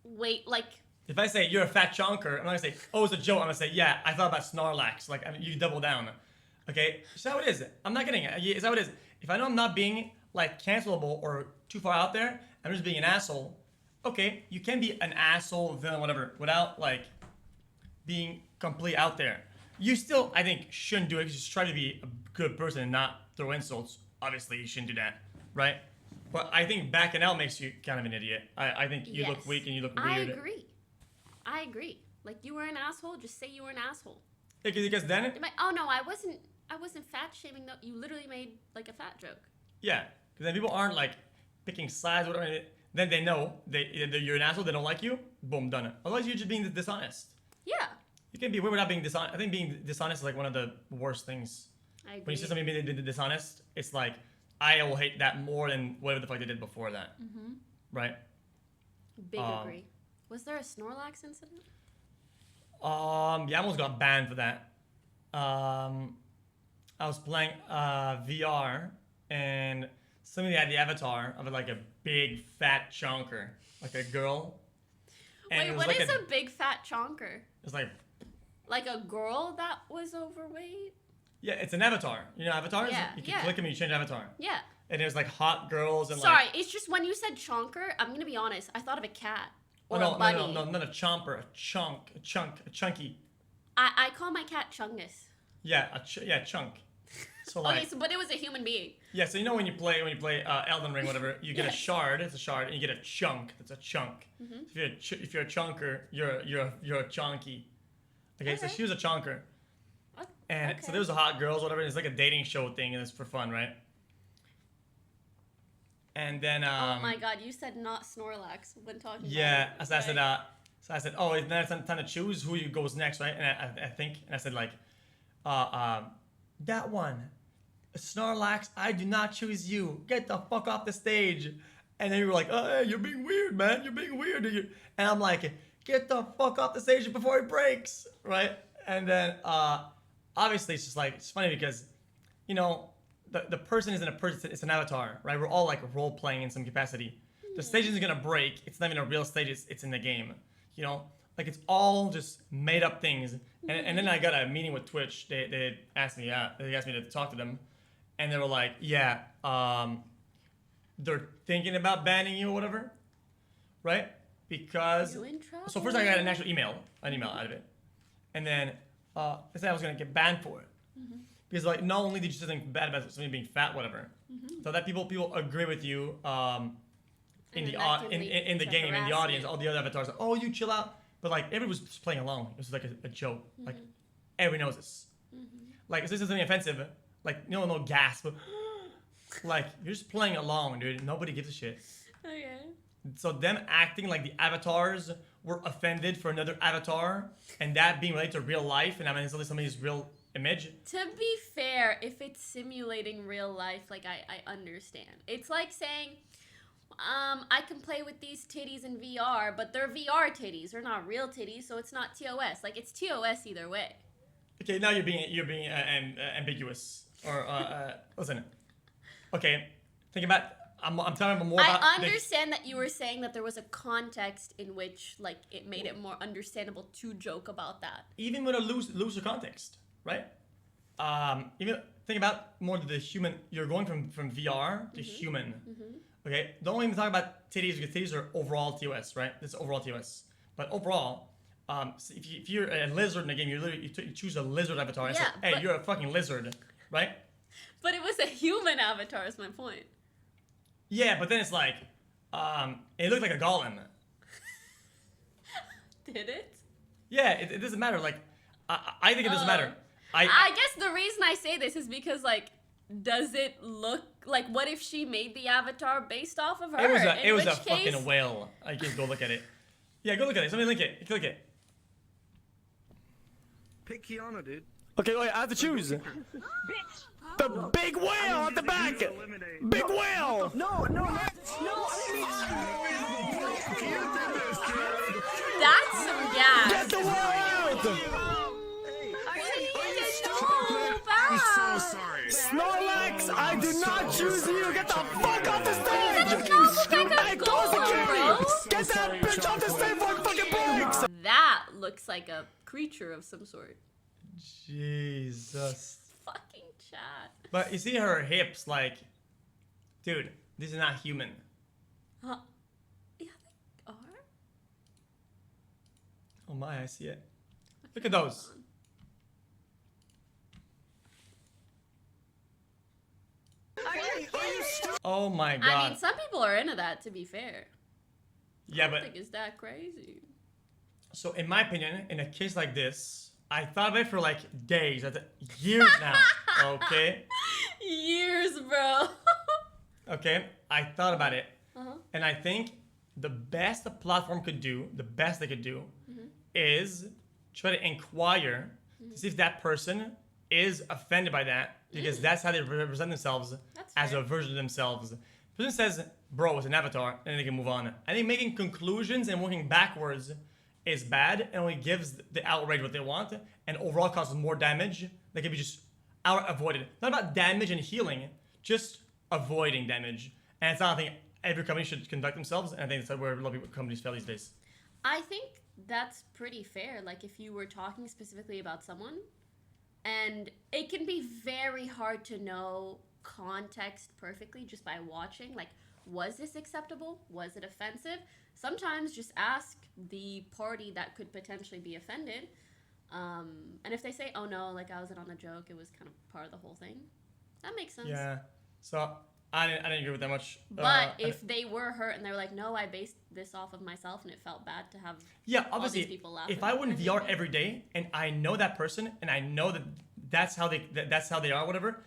weight, like. If I say you're a fat chunker, I'm not gonna say, oh, it's a joke. I'm gonna say, yeah, I thought about Snorlax. Like, I mean, you double down. Okay, is that how it is? I'm not kidding. Is that how it is? If I know I'm not being like cancelable or too far out there, I'm just being an asshole. Okay, you can be an asshole, villain, whatever, without like being completely out there. You still, I think, shouldn't do it. Just try to be a good person and not throw insults. Obviously, you shouldn't do that, right? But I think backing out makes you kind of an idiot. I think you look weak and you look weird. I agree. Like, you were an asshole. Just say you were an asshole. Yeah, because then. Oh no, I wasn't fat shaming though. You literally made like a fat joke. Yeah, because then people aren't like picking sides, whatever. Then they know you're an asshole. They don't like you. Boom, done it. Otherwise, you're just being dishonest. Yeah. You can be weird without being dishonest. I think being dishonest is like one of the worst things. I agree. When you see somebody being dishonest, it's like I will hate that more than whatever the fuck they did before that. Mm-hmm. Right. Big agree. Was there a Snorlax incident? Yeah, I almost got banned for that. I was playing VR and somebody had the avatar of like a big fat chunker, like a girl. And wait, what like is a big fat chonker? It's like a girl that was overweight? Yeah, it's an avatar. You know avatars? Yeah, You can click them and you change avatar. Yeah. And there's like hot girls and Sorry, it's just when you said chonker, I'm gonna be honest, I thought of a cat. Or a bunny. No, not a chomper, a chunky. I call my cat Chungus. Yeah, chunk. So like, Okay, but it was a human being. Yeah, so you know when you play Elden Ring, whatever, you get a shard. It's a shard, and you get a chunk. That's a chunk. Mm-hmm. If you're a chunker, you're a chunky. Okay, so she was a chunker. And so there was a hot girls, whatever. And it's like a dating show thing, and it's for fun, right? And then oh my god, you said not Snorlax when talking. Yeah, about so I said, oh, now it's time to choose who goes next, right? And I think, and I said like, that one, Snorlax, I do not choose you. Get the fuck off the stage. And then you were like, oh, hey, you're being weird, man. You're being weird. And I'm like, get the fuck off the stage before he breaks, right? And then obviously it's just like, it's funny because, you know, the person isn't a person, it's an avatar, right? We're all like role playing in some capacity. The stage isn't gonna break. It's not even a real stage. It's in the game. You know, like it's all just made up things. And then I got a meeting with Twitch. They asked me, they asked me to talk to them, and they were like, yeah, they're thinking about banning you or whatever, right? Because so first I got an actual email out of it, and then I said I was gonna get banned for it. Because like not only did you say something bad about somebody being fat, whatever, so that people agree with you in the game, in the audience, all the other avatars. Like, oh, you chill out, but like everybody was just playing along. It was like a joke. Like everybody knows this. Like if this is something offensive, like no gasp, but like you're just playing along, dude. Nobody gives a shit. Okay. So them acting like the avatars were offended for another avatar, and that being related to real life, and I mean somebody's real image. To be fair, if it's simulating real life, like I understand. It's like saying, I can play with these titties in VR, but they're VR titties. They're not real titties, so it's not TOS. Like it's TOS either way. Okay, now you're being ambiguous. Or listen. Okay, think about. I'm telling you more about. I understand that you were saying that there was a context in which like it made it more understandable to joke about that. Even with a looser context, right? Even think about more the human. You're going from VR to human. Okay, don't even talk about titties because titties are overall TOS, right? This is overall TOS. But overall, if you're a lizard in the game, you choose a lizard avatar. And say, hey, you're a fucking lizard, right? But it was a human avatar, is my point. Yeah, but then it's like, it looked like a golem. Did it? Yeah, it doesn't matter. Like, I think it doesn't matter. I guess the reason I say this is because, like, does it look like, what if she made the avatar based off of her? It was a fucking whale. I can go look at it. Yeah, go look at it. Somebody link it. Click it. Pick Kiana, dude. Okay, wait, I have to choose. The big whale at the back! Big whale! No. That's some gas. Get the whale out! I'm so sorry. Snorlax, I do not choose you! Get the fuck off the stage! Hey, close the gate! Get that bitch off the stage for fucking breaks! That looks like a creature of some sort. Jesus. Fucking chat. But you see her hips, like, dude, this is not human. Huh? Yeah, they are. Oh my, I see it. Look at those. Oh my god. I mean, some people are into that, to be fair. Yeah, I but don't think it's that crazy. so in my opinion, in a case like this, I thought of it for like days, years now. Okay. Years, bro. Okay, I thought about it, and I think the best the platform could do, the best they could do, is try to inquire to see if that person is offended by that, because that's how they represent themselves as a version of themselves. The person says, bro, it's an avatar, and then they can move on. I think making conclusions and working backwards is bad, and only gives the outrage what they want, and overall causes more damage that can be just avoided. Not about damage and healing, just avoiding damage. And it's not a thing every company should conduct themselves, and I think that's where a lot of companies fail these days. I think that's pretty fair. Like, if you were talking specifically about someone, and it can be very hard to know context perfectly just by watching. Like, was this acceptable? Was it offensive? Sometimes just ask the party that could potentially be offended. And if they say, oh no, like I wasn't on the joke, it was kind of part of the whole thing. That makes sense. Yeah. So I didn't agree with that much. But if they were hurt and they were like, no, I based this off of myself and it felt bad to have obviously, all these people laughing. If I went VR every day and I know that person and I know that that's how they are, whatever.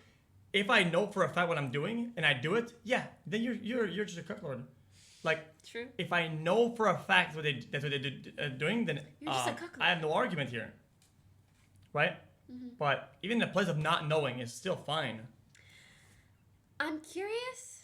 If I know for a fact what I'm doing and I do it, yeah, then you're just a cucklord. Like, true. If I know for a fact that's what they're doing, then you're just a cuckold. I have no argument here, right? But even the place of not knowing is still fine. I'm curious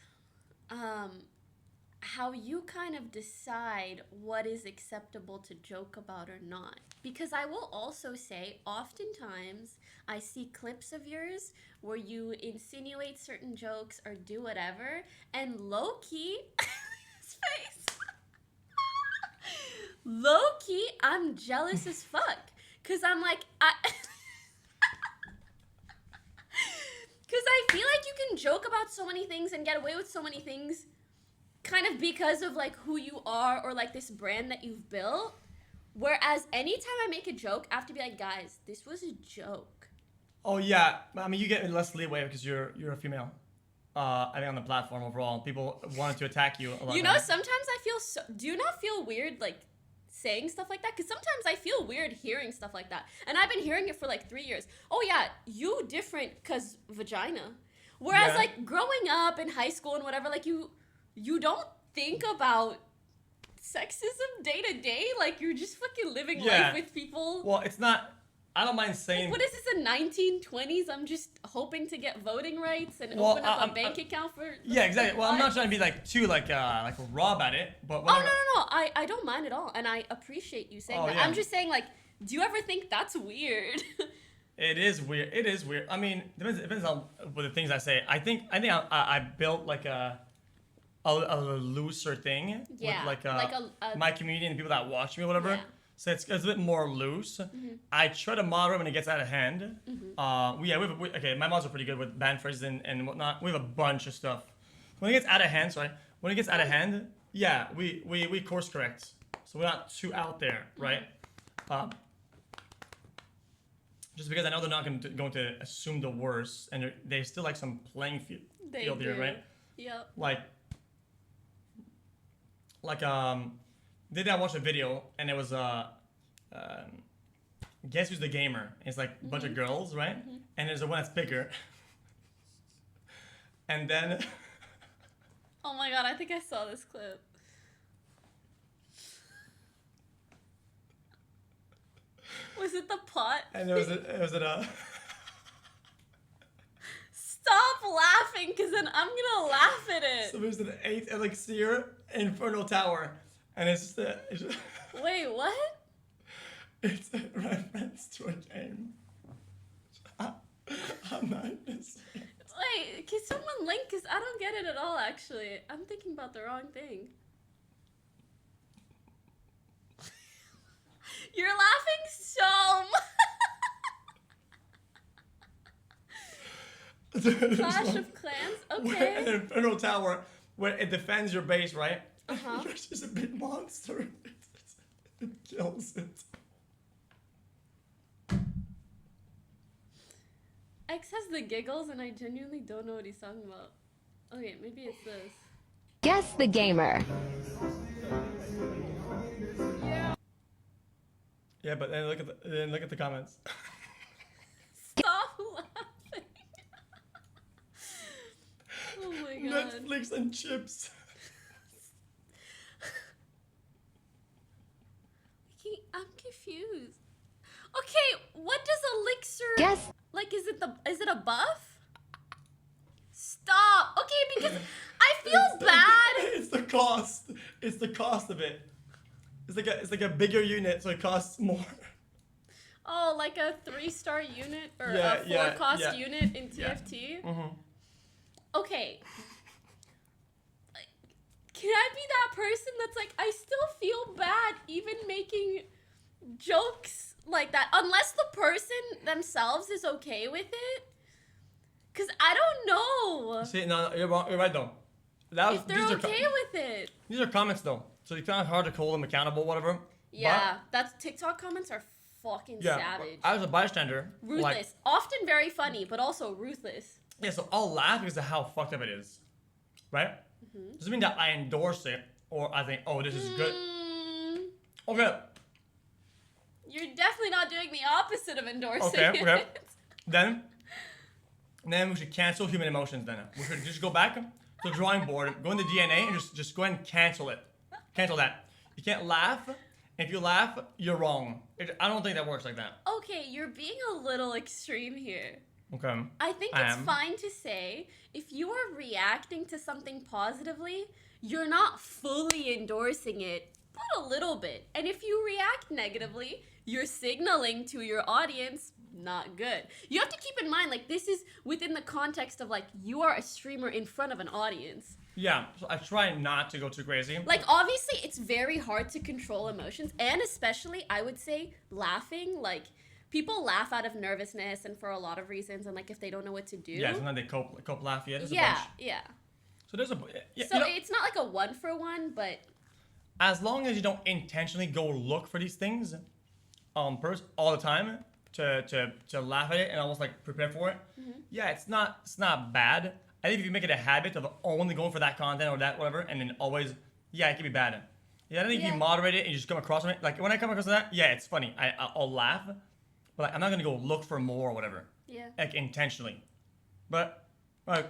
how you kind of decide what is acceptable to joke about or not. Because I will also say, oftentimes I see clips of yours where you insinuate certain jokes or do whatever, and low key, his face. Low key, I'm jealous as fuck. Cause I'm like, Because I feel like you can joke about so many things and get away with so many things kind of because of, like, who you are or, like, this brand that you've built. Whereas anytime I make a joke, I have to be like, guys, this was a joke. Oh, yeah. I mean, you get less leeway because you're a female. I think on the platform overall, people wanted to attack you a lot. You know, sometimes I feel do you not feel weird, like, saying stuff like that? Because sometimes I feel weird hearing stuff like that. And I've been hearing it for like 3 years. Oh yeah, you different because vagina. Whereas like growing up in high school and whatever, like you don't think about sexism day to day. Like you're just fucking living life with people. Well, it's not, I don't mind saying. Like, what is this, the 1920s? I'm just hoping to get voting rights and open up a bank account for. Yeah, exactly. Well, I'm not trying to be like too like raw about it, but. Whatever. Oh no! I don't mind at all, and I appreciate you saying that. Yeah. I'm just saying, like, do you ever think that's weird? It is weird. It is weird. I mean, it depends on the things I say. I think I built like a looser thing with like my community and the people that watch me or whatever. Yeah. So it's a bit more loose. Mm-hmm. I try to moderate when it gets out of hand. Mm-hmm. Okay, my mods are pretty good with band phrases and whatnot. We have a bunch of stuff. When it gets out of hand, we course correct. So we're not too out there, right? Just because I know they're not going to assume the worst, and they still like some playing field here, right? Yep. Did I watch a video and it was guess who's the gamer? It's like a bunch of girls, right? Mm-hmm. And there's the one that's bigger. And then oh my god, I think I saw this clip. Was it the pot? And it was Stop laughing, because then I'm gonna laugh at it. So there's an 8 elixir Inferno Tower. And it's just wait, what? It's a reference to a game. I'm not just wait, can someone link? Because I don't get it at all, actually. I'm thinking about the wrong thing. You're laughing so much. Clash of Clans? Okay. An Inferno Tower where it defends your base, right? There's just a big monster. It kills it. X has the giggles and I genuinely don't know what he's talking about. Okay, maybe it's this. Guess the gamer. Yeah, but then look at the comments. Stop laughing. Oh my god. Netflix and chips. I'm confused. Okay, what does elixir? Yes. Like, is it a buff? Stop. Okay, because I feel bad. It's the cost. It's the cost of it. It's like a bigger unit, so it costs more. Oh, like a 3-star unit or a 4-cost unit in TFT? Yeah. Mm-hmm. Okay. Can I be that person that's like, I still feel bad even making jokes like that, unless the person themselves is okay with it? Because I don't know. See, no, you're right though. If they're okay with it. These are comments though, so it's kind of hard to hold them accountable, whatever. Yeah, that's TikTok comments are fucking savage. I was a bystander. Ruthless. Often very funny, but also ruthless. Yeah, so I'll laugh because of how fucked up it is. Right? Mm-hmm. Doesn't mean that I endorse it or I think, oh, this is good. Okay. You're definitely not doing the opposite of endorsing it. Okay. Then we should cancel human emotions then. We should just go back to the drawing board, go into DNA and just go ahead and cancel it. Cancel that. You can't laugh. If you laugh, you're wrong. I don't think that works like that. Okay, you're being a little extreme here. Okay. I think it's fine to say if you are reacting to something positively, you're not fully endorsing it but a little bit. And if you react negatively, you're signaling to your audience, not good. You have to keep in mind, like, this is within the context of, like, you are a streamer in front of an audience. Yeah, so I try not to go too crazy. Like, obviously, it's very hard to control emotions, and especially, I would say, laughing. Like, people laugh out of nervousness and for a lot of reasons, and, like, if they don't know what to do. Yeah, sometimes they cope laugh. Yeah, there's a Yeah, bunch. yeah. So there's a... Yeah, So you know, it's not like a 1-for-1, but... as long as you don't intentionally go look for these things all the time to laugh at it and almost like prepare for it, yeah, it's not bad. I think if you make it a habit of only going for that content or that whatever, and then always, yeah, it can be bad. Yeah, I think if you moderate it and you just come across it, like when I come across that, yeah, it's funny. I'll laugh, but like, I'm not gonna go look for more or whatever. Yeah. Like intentionally, but like.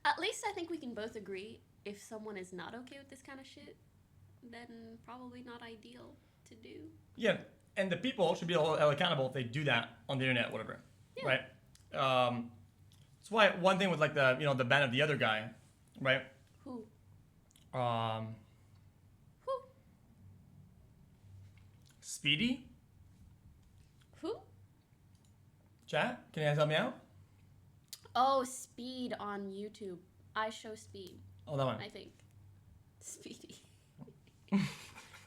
At least I think we can both agree, if someone is not okay with this kind of shit, then probably not ideal to do. Yeah, and the people should be held accountable if they do that on the internet, whatever, right? That's why one thing with like the ban of the other guy, right? Who? Who? Speedy? Who? Chat, can you guys help me out? Oh, Speed on YouTube. I show Speed. Oh, that one. I think. Speedy.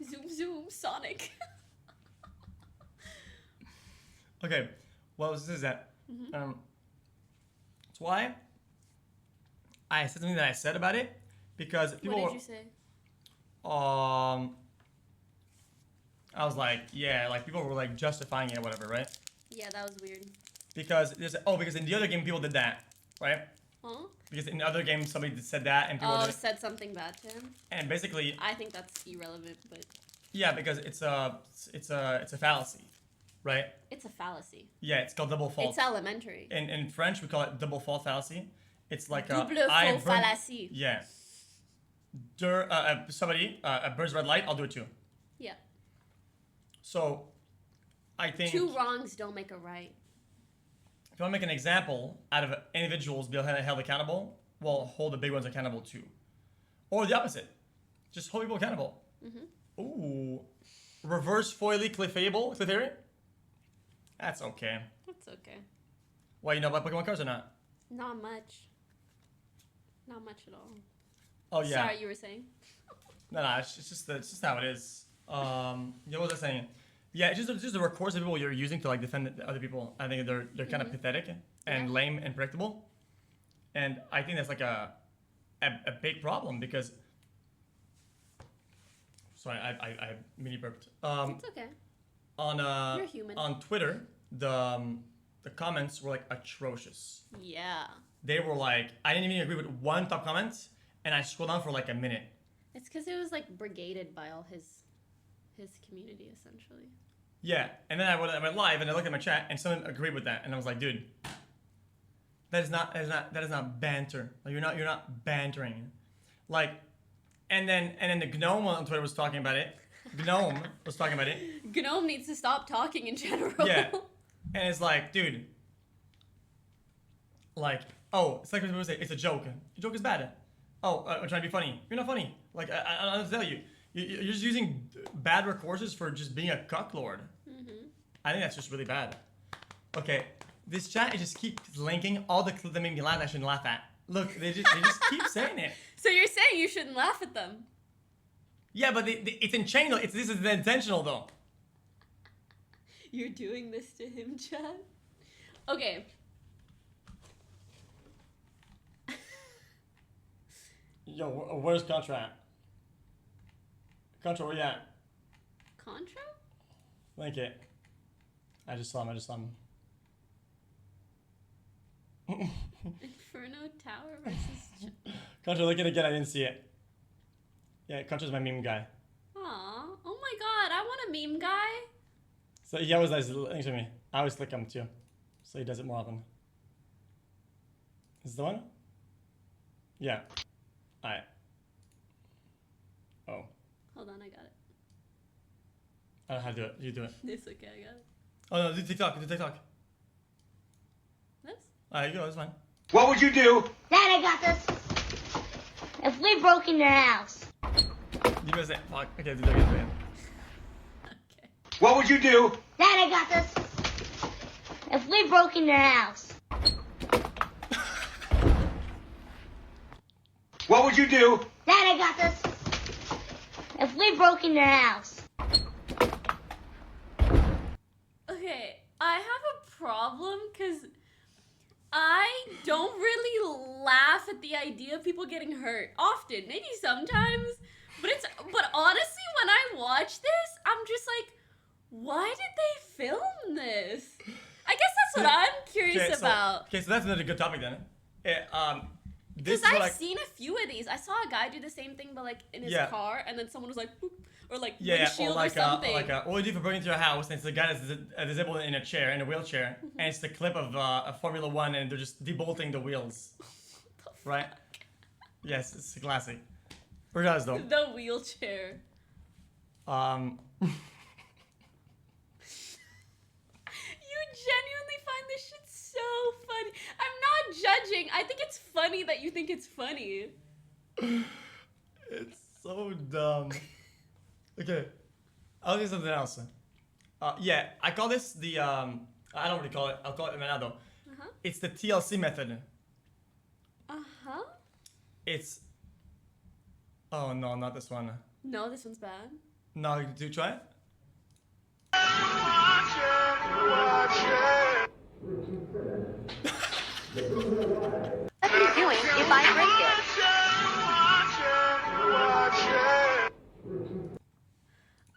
Zoom, zoom, Sonic. Okay, well, this is that. That's why I said something that I said about it, because people. What did you say? I was like, yeah, like people were like justifying it, or whatever, right? Yeah, that was weird. Because because in the other game people did that, right? Huh? Because in the other game somebody said that and people said something bad to him. And basically, I think that's irrelevant, but yeah, because it's a fallacy, right? it's a fallacy. Yeah, it's called double false. It's elementary. In French, we call it double false fallacy. It's like Double faux fallacy. Yeah. Somebody burns red light, I'll do it too. Yeah. So, I think 2 wrongs don't make a right. if you want to make an example out of individuals being held accountable, well, hold the big ones accountable too. Or the opposite. Just hold people accountable. Ooh. Reverse foily cliffable? Cliffary? That's okay. That's okay. Why, you know about Pokemon cards or not? Not much. Not much at all. Oh, yeah. Sorry, you were saying? No, it's just how it is. What was I saying? Yeah, it's just the recourse of people you're using to like defend other people. I think they're kind of pathetic and lame and predictable, and I think that's like a big problem because. Sorry, I mini burped. It's okay. You're human. On Twitter, the comments were like atrocious. Yeah. They were like, I didn't even agree with one top comment, and I scrolled down for like a minute. It's because it was like brigaded by all his community, essentially. Yeah, and then I went live and I looked at my chat and someone agreed with that, and I was like, dude, that is not banter. Like you're not bantering, like, and then the Gnome on Twitter was talking about it. Gnome was talking about it. Gnome needs to stop talking in general. Yeah, and it's like, dude, like, oh, it's like when people say it's a joke. A joke is bad. Oh, I'm trying to be funny. You're not funny. Like I don't tell you. You're just using bad recourses for just being a cucklord. I think that's just really bad. Okay, this chat, it just keeps linking all the clips that made me laugh I shouldn't laugh at. Look, they just keep saying it. So you're saying you shouldn't laugh at them? Yeah, but it's intentional. This is intentional though. You're doing this to him, chat? Okay. Yo, where's Contra at? Contra, where you at? Contra? Link it. I just saw him. Inferno Tower versus... Contra, look at it again. I didn't see it. Yeah, Contra's my meme guy. Aw. Oh my god, I want a meme guy. So he always does things to me. I always click him too. So he does it more often. Is this the one? Yeah. Alright. Oh. Hold on, I got it. I don't know how to do it. You do it. It's okay, I got it. Oh no, do TikTok. Do TikTok. This? Alright, you go. That's fine. What would you do? Dad, I got this. If we broke in your house. You gonna say fuck? Okay, do that again. What would you do? Dad, I got this. If we broke in your house. What would you do? Dad, I got this. If we broke in your house. Okay, I have a problem because I don't really laugh at the idea of people getting hurt. Often, maybe sometimes, but honestly, when I watch this, I'm just like, why did they film this? I guess that's what I'm curious about. Okay, so that's another good topic then. Because I've seen a few of these. I saw a guy do the same thing, but like in his car, and then someone was like, boop, or like windshield or something. What do you do for breaking into your house? And it's the guy that's disabled in a chair, in a wheelchair, and it's the clip of a Formula One, and they're just debolting the wheels, right? Yes, it's a classic. Regardless, though. The wheelchair. You genuinely find this shit so funny. I'm not judging. I think it's funny that you think it's funny. It's so dumb. Okay, I'll do something else. Yeah, I call this the I don't really call it. I'll call it Emanado. It's the TLC method. It's. Oh no, not this one. No, this one's bad. No, do you try it? What are you doing if I break it?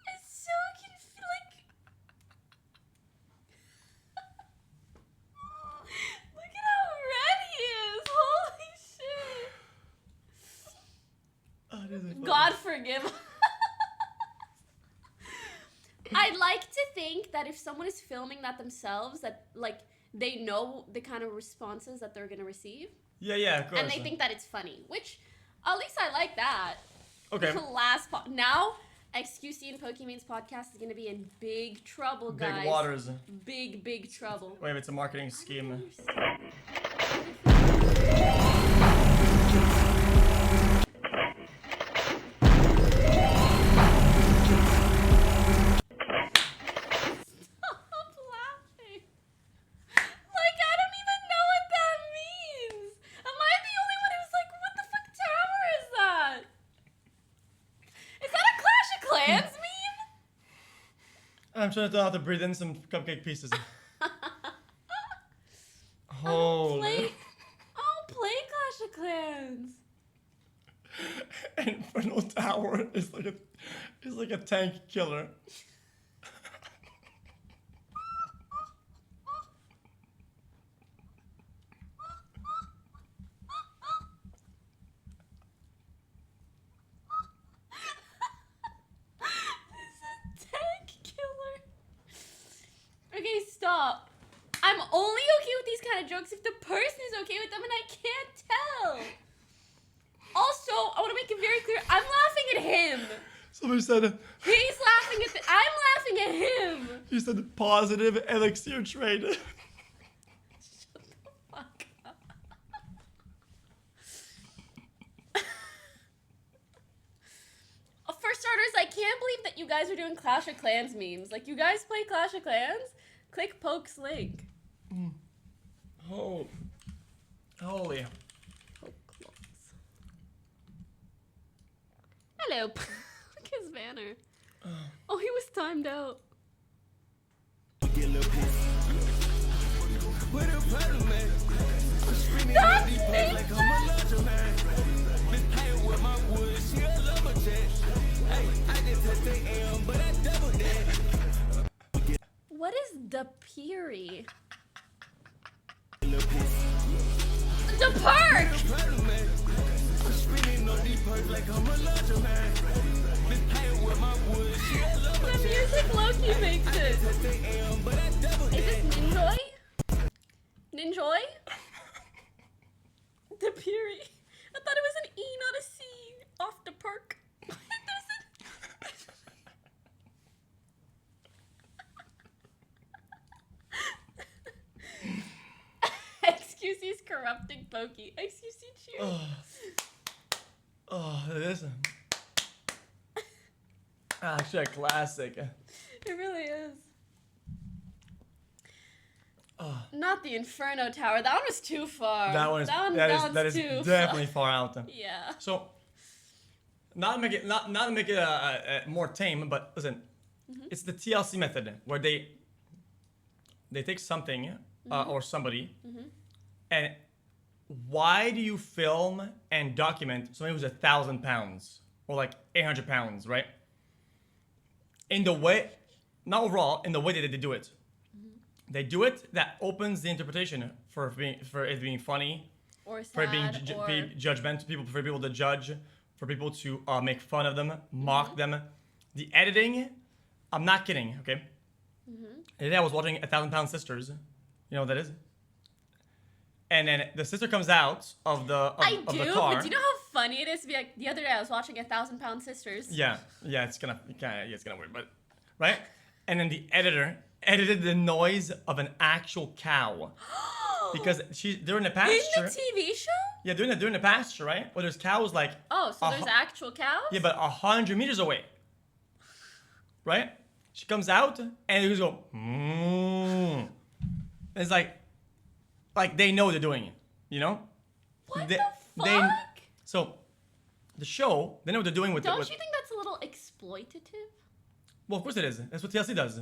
It's so like. Look at how red he is! Holy shit! God forgive. I'd like to think that if someone is filming that themselves, that like they know the kind of responses that they're gonna receive. Yeah, of course. And they think that it's funny, which at least I like that. Okay. Now, XQC and Pokimane's podcast is gonna be in big trouble, guys. Big waters. Big trouble. Wait, it's a marketing scheme. I'm trying to know how to breathe in some cupcake pieces. Holy. I'll play Clash of Clans. Inferno Tower is like a tank killer. Okay, stop. I'm only okay with these kind of jokes if the person is okay with them, and I can't tell. Also, I want to make it very clear, I'm laughing at him. Somebody said... He's laughing at I'm laughing at him. You said positive elixir trade. Shut the fuck up. For starters, I can't believe that you guys are doing Clash of Clans memes. Like, you guys play Clash of Clans? Click Poke's link. Oh. Holy. Hello. Look at his banner. Oh, he was timed out. What is the Peary? The perk! The music Loki makes it. Is this Ninjoy? Ninjoy? The Peary. I thought it was an E, not a C. Off the perk. XQC's corrupting Pokey. XQC cheers. Oh, it is. Actually, a classic. It really is. Not the Inferno Tower. That one was too far. That one is that is too definitely far out. Yeah. So, not to make it more tame, but listen, it's the TLC method where they take something or somebody, and why do you film and document somebody who's 1,000 pounds or like 800 pounds, right? In the way, not overall, in the way that they do it. They do it that opens the interpretation for it being funny, or sad, for it being or... judgmental, for people to judge, for people to make fun of them, mock them. The editing, I'm not kidding, okay? The other day I was watching 1,000 Pound Sisters. You know what that is? And then the sister comes out of the car. But do you know how funny it is to be like, the other day I was watching 1,000 Pound Sisters. Yeah, it's gonna work, but right? And then the editor edited the noise of an actual cow because they're in a pasture. In the TV show? Yeah, they're in the pasture, right? Where there's cows like. Oh, so there's actual cows? Yeah, but 100 meters away. Right? She comes out and they just go. And it's like they know they're doing it, you know? What the fuck? So the show, they know what they're doing with it. Don't you think that's a little exploitative? Well, of course it is. That's what TLC does.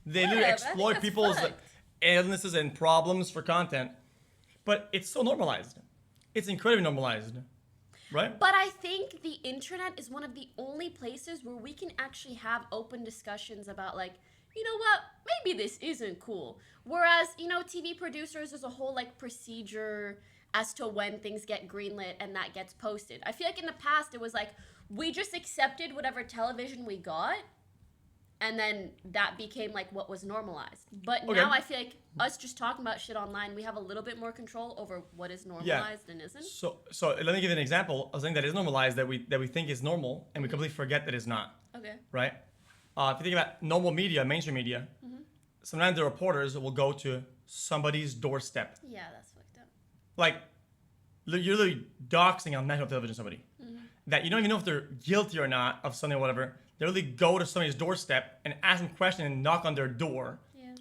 They Whatever, literally I exploit think that's people's fucked. illnesses and problems for content. But it's so normalized. It's incredibly normalized. Right? But I think the internet is one of the only places where we can actually have open discussions about, like, you know what, maybe this isn't cool. Whereas, you know, TV producers, there's a whole, like, procedure as to when things get greenlit and that gets posted. I feel like in the past it was like, we just accepted whatever television we got, and then that became like what was normalized. But now I feel like us just talking about shit online, we have a little bit more control over what is normalized and isn't. So let me give you an example of something that is normalized that we think is normal and we completely forget that it's not. Okay. Right? If you think about normal media, mainstream media, sometimes the reporters will go to somebody's doorstep. Yeah, that's fucked up. Like, you're literally doxing on national television somebody. That you don't even know if they're guilty or not of something or whatever. They really go to somebody's doorstep and ask them questions and knock on their door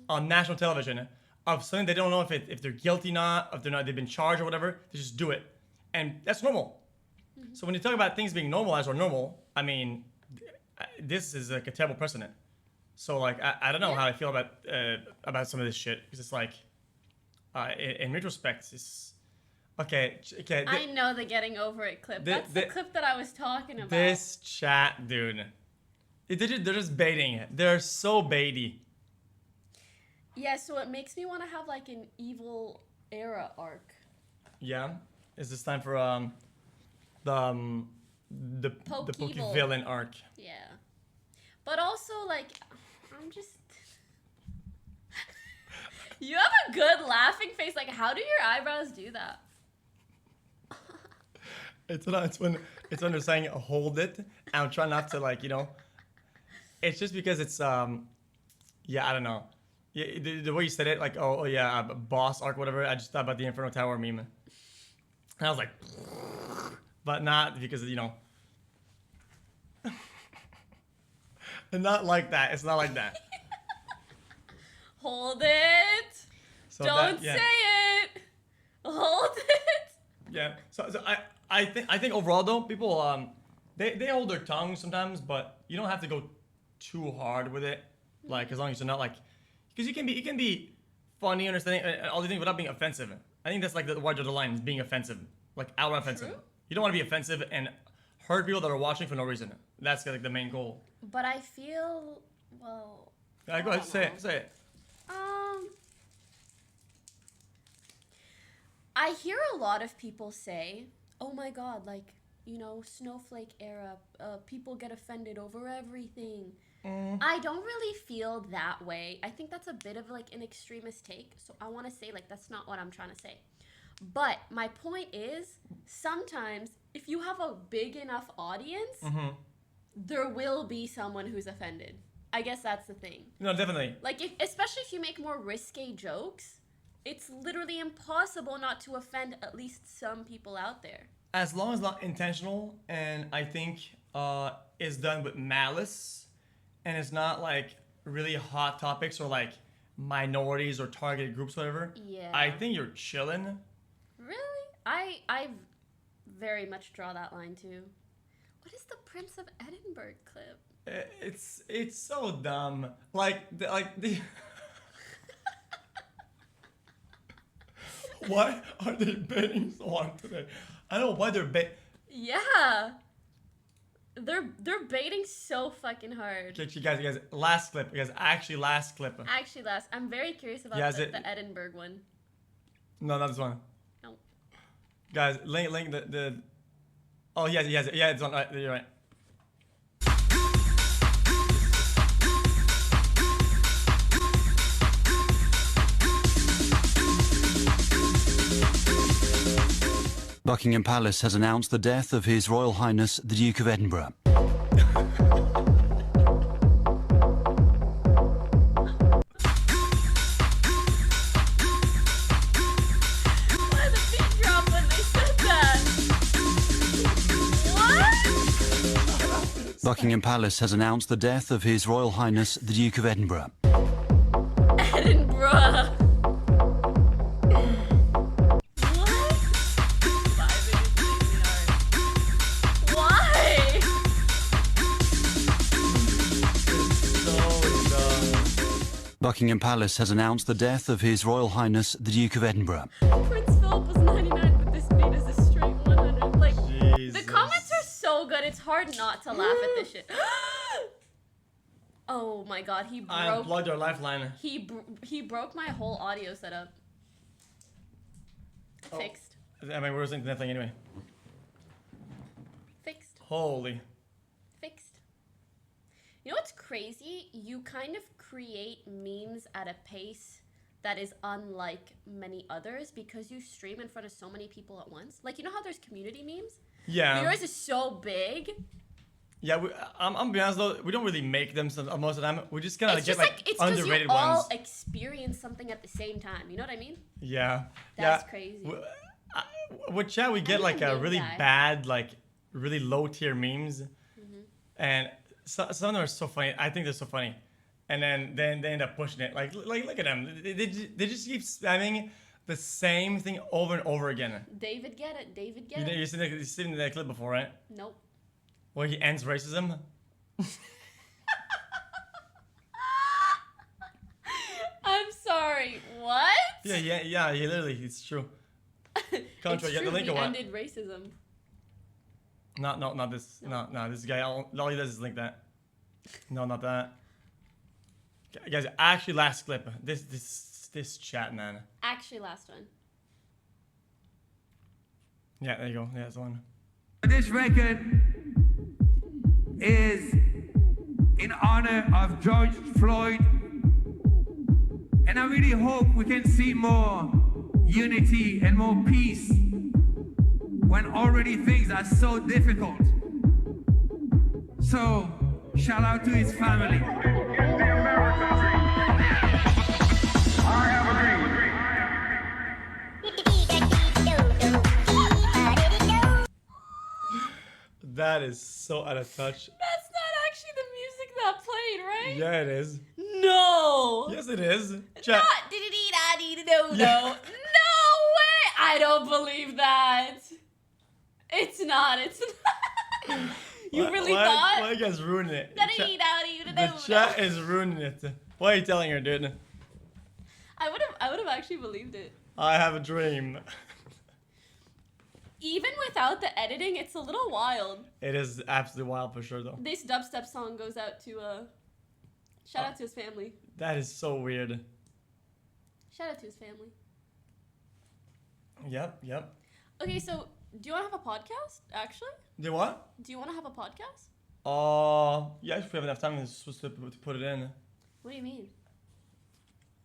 on national television of something they don't know if they're guilty or not, if they've been charged or whatever. They just do it. And that's normal. So when you talk about things being normalized or normal, I mean, this is like a terrible precedent. So like, I don't know how I feel about some of this shit, because it's like, in retrospect, it's okay. I know the getting over it clip. That's the clip that I was talking about. This chat, dude. They're just baiting it. They're so baity. Yeah, so it makes me want to have like an evil era arc. Yeah? Is this time for the Poke villain arc? Yeah. But also, like, I'm just... You have a good laughing face. Like, how do your eyebrows do that? It's when they're saying hold it. And I'm trying not to, like, you know. It's just because it's yeah, I don't know. Yeah, the way you said it, like, oh yeah, boss arc, whatever. I just thought about the Inferno Tower meme, and I was like, but not because, you know. Not like that. It's not like that. Hold it. So Don't say it. Hold it. Yeah. So I think overall though, people they hold their tongue sometimes, but you don't have to go too hard with it. Like, as long as you're not like, because you can be funny, understanding, all these things without being offensive. I think that's like the word of the line is being offensive, like outright offensive. True. You don't want to be offensive and hurt people that are watching for no reason. That's like the main goal. But I feel, well... Go ahead, say it. I hear a lot of people say, oh my god, like, you know, snowflake era, people get offended over everything. I don't really feel that way. I think that's a bit of like an extremist take. So I want to say, like, that's not what I'm trying to say. But my point is, sometimes if you have a big enough audience, there will be someone who's offended. I guess that's the thing. No, definitely. Like, especially if you make more risque jokes, it's literally impossible not to offend at least some people out there. As long as not intentional, and I think is done with malice, and it's not like really hot topics or like minorities or targeted groups, whatever. Yeah. I think you're chilling. Really? I very much draw that line too. What is the Prince of Edinburgh clip? It's so dumb. Like the. Why are they baiting so hard today? I don't know why they're baiting. Yeah. They're baiting so fucking hard. Okay, guys, last clip. Actually last clip. Actually, I'm very curious about the Edinburgh one. No, not this one. No. Guys, link the. Oh, yes, yeah, it's on. You're right. Buckingham Palace has announced the death of His Royal Highness the Duke of Edinburgh. Buckingham Palace has announced the death of His Royal Highness the Duke of Edinburgh. Edinburgh. Buckingham Palace has announced the death of His Royal Highness the Duke of Edinburgh. Prince Philip was 99, but this beat is a straight 100. Like, Jesus. The comments are so good, it's hard not to laugh at this shit. Oh my god, he broke... I unplugged our lifeline. He broke my whole audio setup. Fixed. I mean, we're listening to that thing anyway. Fixed. Holy. Fixed. You know what's crazy? You kind of create memes at a pace that is unlike many others because you stream in front of so many people at once. Like, you know how there's community memes? Yeah. Yours is so big. Yeah, I'm gonna be honest though, we don't really make them most of the time. We just kind of get like it's underrated you all ones. experience something at the same time. You know what I mean? Yeah. That's crazy. With chat, we get like a really bad, like really low tier memes, and some of them are so funny. I think they're so funny, and then they end up pushing it. Like look at them. They just keep spamming the same thing over and over again. David get it. David get it. You've seen that clip before, right? Nope. Where he ends racism. I'm sorry. What? Yeah. He literally, it's true. It's You got the link true, or he what? ended racism. Not this. No. This guy. All he does is link that. No, not that. Guys, actually, last clip. This chat, man. Actually, last one. Yeah, there you go. Yeah, that's the one. This record is in honor of George Floyd, and I really hope we can see more unity and more peace when already things are so difficult. So, shout out to his family. That is so out of touch. That's not actually the music that played, right? Yeah, it is. No. Yes, it is. Chat. Not dee-dee-dee-da-dee-dee-do. No way. I don't believe that. It's not. You really thought? Why you guys ruining it? Da-dee-dee-da-dee-dee-do. The chat is ruining it. Why are you telling her, dude? I would have actually believed it. I have a dream. Even without the editing, it's a little wild. It is absolutely wild for sure, though. This dubstep song goes out to shout out to his family. That is so weird. Shout out to his family. Yep. Okay, so do you want to have a podcast? Actually, Do what? do you want to have a podcast? Yeah, if we have enough time, we're supposed to put it in. What do you mean?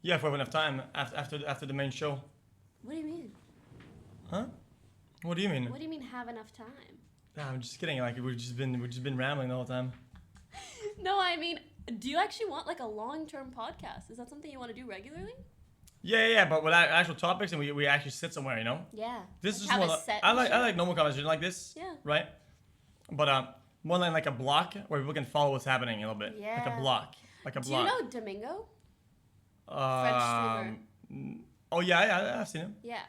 Yeah, if we have enough time after the main show. What do you mean? Huh? What do you mean? What do you mean have enough time? Nah, I'm just kidding. Like we've just been rambling the whole time. No, I mean, do you actually want like a long-term podcast? Is that something you want to do regularly? Yeah, but with actual topics and we actually sit somewhere, you know. Yeah. This Like is have more. a set I and like shit. normal conversation like this. Yeah. Right. But More like a block where people can follow what's happening a little bit. Yeah. Like a block. Like a Do block. you know Domingo? French streamer. Oh yeah, I've seen him. Yeah.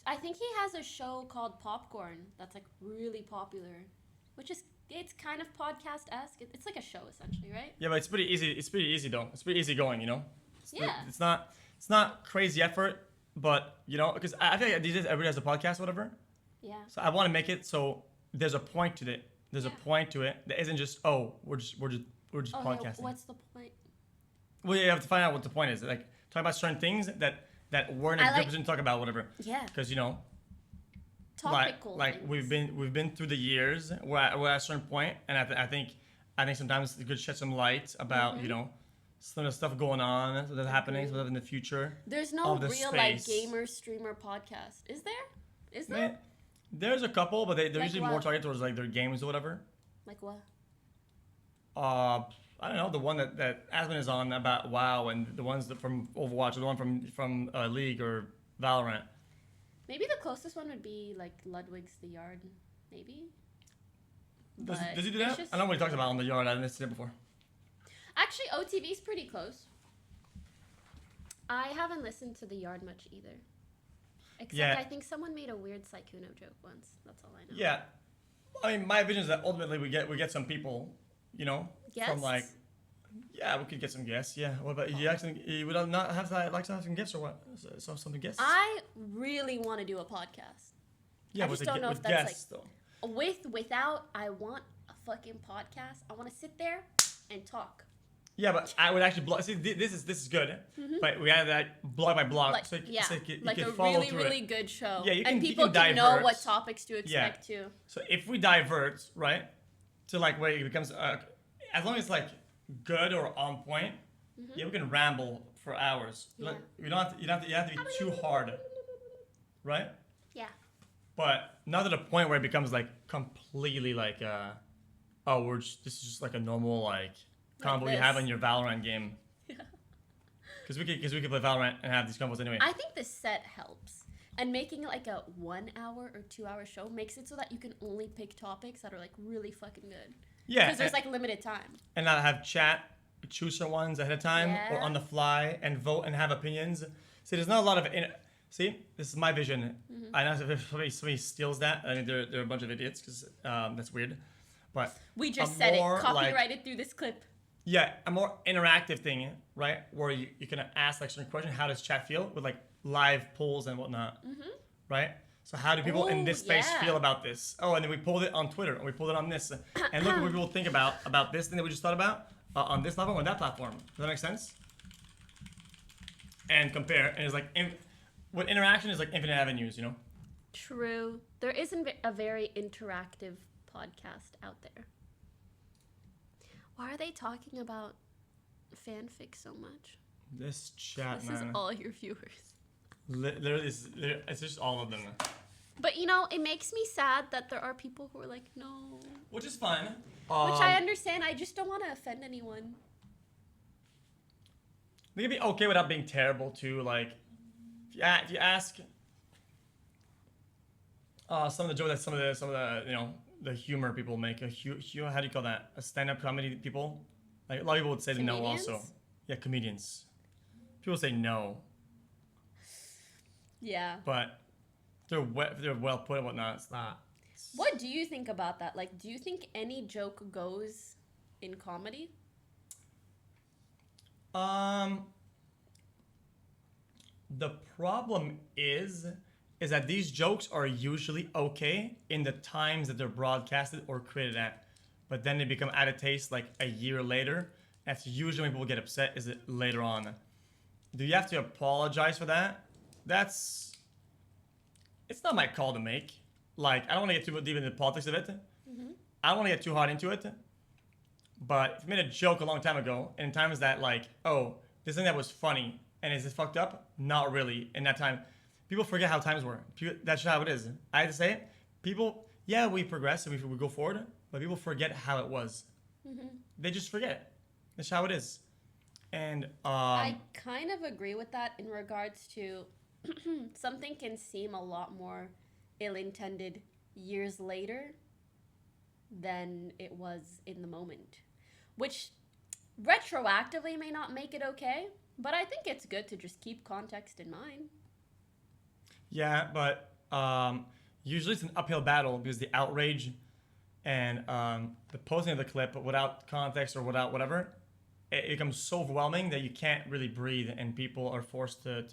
I think he has a show called Popcorn that's like really popular, which is it's kind of podcast-esque. It's like a show essentially, right? Yeah, but it's pretty easy. It's pretty easy though. It's pretty easy going, you know. It's not crazy effort, but you know, because I feel like these days everybody has a podcast, or whatever. Yeah. So I want to make it so there's a point to it. There's a point to it that isn't just we're just podcasting. What's the point? Well, you have to find out what the point is. Like talk about certain things that we're in a good position to talk about, whatever. Yeah. Because you know. Topical. Like we've been through the years. We're at a certain point, and I think sometimes it's good to shed some light about you know some of the stuff going on that's happening, stuff in the future. There's no real like gamer streamer podcast, is there? Is there? Man, there's a couple, but they're Like usually what? more targeted towards like their games or whatever. Like what? I don't know, the one that Asmon is on about WoW, and the ones that from Overwatch, or the one from League or Valorant. Maybe the closest one would be like Ludwig's The Yard, maybe. Does he do that? I don't know what he talks about on The Yard. I haven't listened to it before. Actually, OTV's pretty close. I haven't listened to The Yard much either. Except I think someone made a weird Sykkuno joke once. That's all I know. Yeah. I mean, my vision is that ultimately we get some people, you know, from like, yeah, we could get some guests. Yeah. What about you? Actually, you would not have to like to have some guests or what? Some guests. I really want to do a podcast. Yeah, I just don't know if that's guests, like though. Without. I want a fucking podcast. I want to sit there and talk. Yeah, but I would actually blog. See, this is good, but we have that blog by blog, like, so you like can a follow really through really it. good show. Yeah, and people can know what topics to expect too. So if we divert, right, to like where it becomes, as long as it's like good or on point, yeah, we can ramble for hours. Yeah. You don't have to be too hard, right? Yeah. But not to the point where it becomes like completely like, this is just like a normal like combo you have in your Valorant game. Yeah. Because we could play Valorant and have these combos anyway. I think the set helps. And making like a 1 hour or 2 hour show makes it so that you can only pick topics that are like really fucking good. Yeah. Because there's like limited time. And not have chat, choose certain ones ahead of time or on the fly and vote and have opinions. See, there's not a lot of... See, this is my vision. I know if somebody steals that, I mean, they're a bunch of idiots because that's weird. But we just said it. Copyrighted through this clip. Yeah, a more interactive thing, right? Where you can ask like certain questions. How does chat feel with like live polls and whatnot, right? So how do people in this space feel about this? Oh, and then we pulled it on Twitter and we pulled it on this, and look what people think about this thing that we just thought about on this platform or that platform. Does that make sense? And compare, and it's like what interaction is like infinite avenues, you know? True. There isn't a very interactive podcast out there. Why are they talking about fanfic so much? This chat, this man. This is all your viewers. Literally, it's just all of them. But you know, it makes me sad that there are people who are like, no. Which is fine. Which I understand. I just don't want to offend anyone. They can be okay without being terrible too. Like, if you ask some of the jokes that some of the you know the humor people make, how do you call that? A stand-up comedy people. Like a lot of people would say no also. Yeah, comedians. People say no. Yeah. But they're well put and whatnot. It's not. What do you think about that? Like, do you think any joke goes in comedy? The problem is that these jokes are usually okay in the times that they're broadcasted or created at, but then they become out of taste like a year later. That's usually when people get upset. Is it later on? Do you have to apologize for that? It's not my call to make. Like, I don't want to get too deep into the politics of it. I don't want to get too hard into it. But if you made a joke a long time ago, and in times that like, oh, this thing that was funny, and is it fucked up? Not really. In that time, people forget how times were. That's just how it is. I have to say it. People, yeah, we progress and we go forward, but people forget how it was. They just forget. That's how it is. And I kind of agree with that in regards to something can seem a lot more ill-intended years later than it was in the moment, which retroactively may not make it okay, but I think it's good to just keep context in mind. Yeah, but usually it's an uphill battle because the outrage and the posting of the clip without context or without whatever, it becomes so overwhelming that you can't really breathe and people are forced to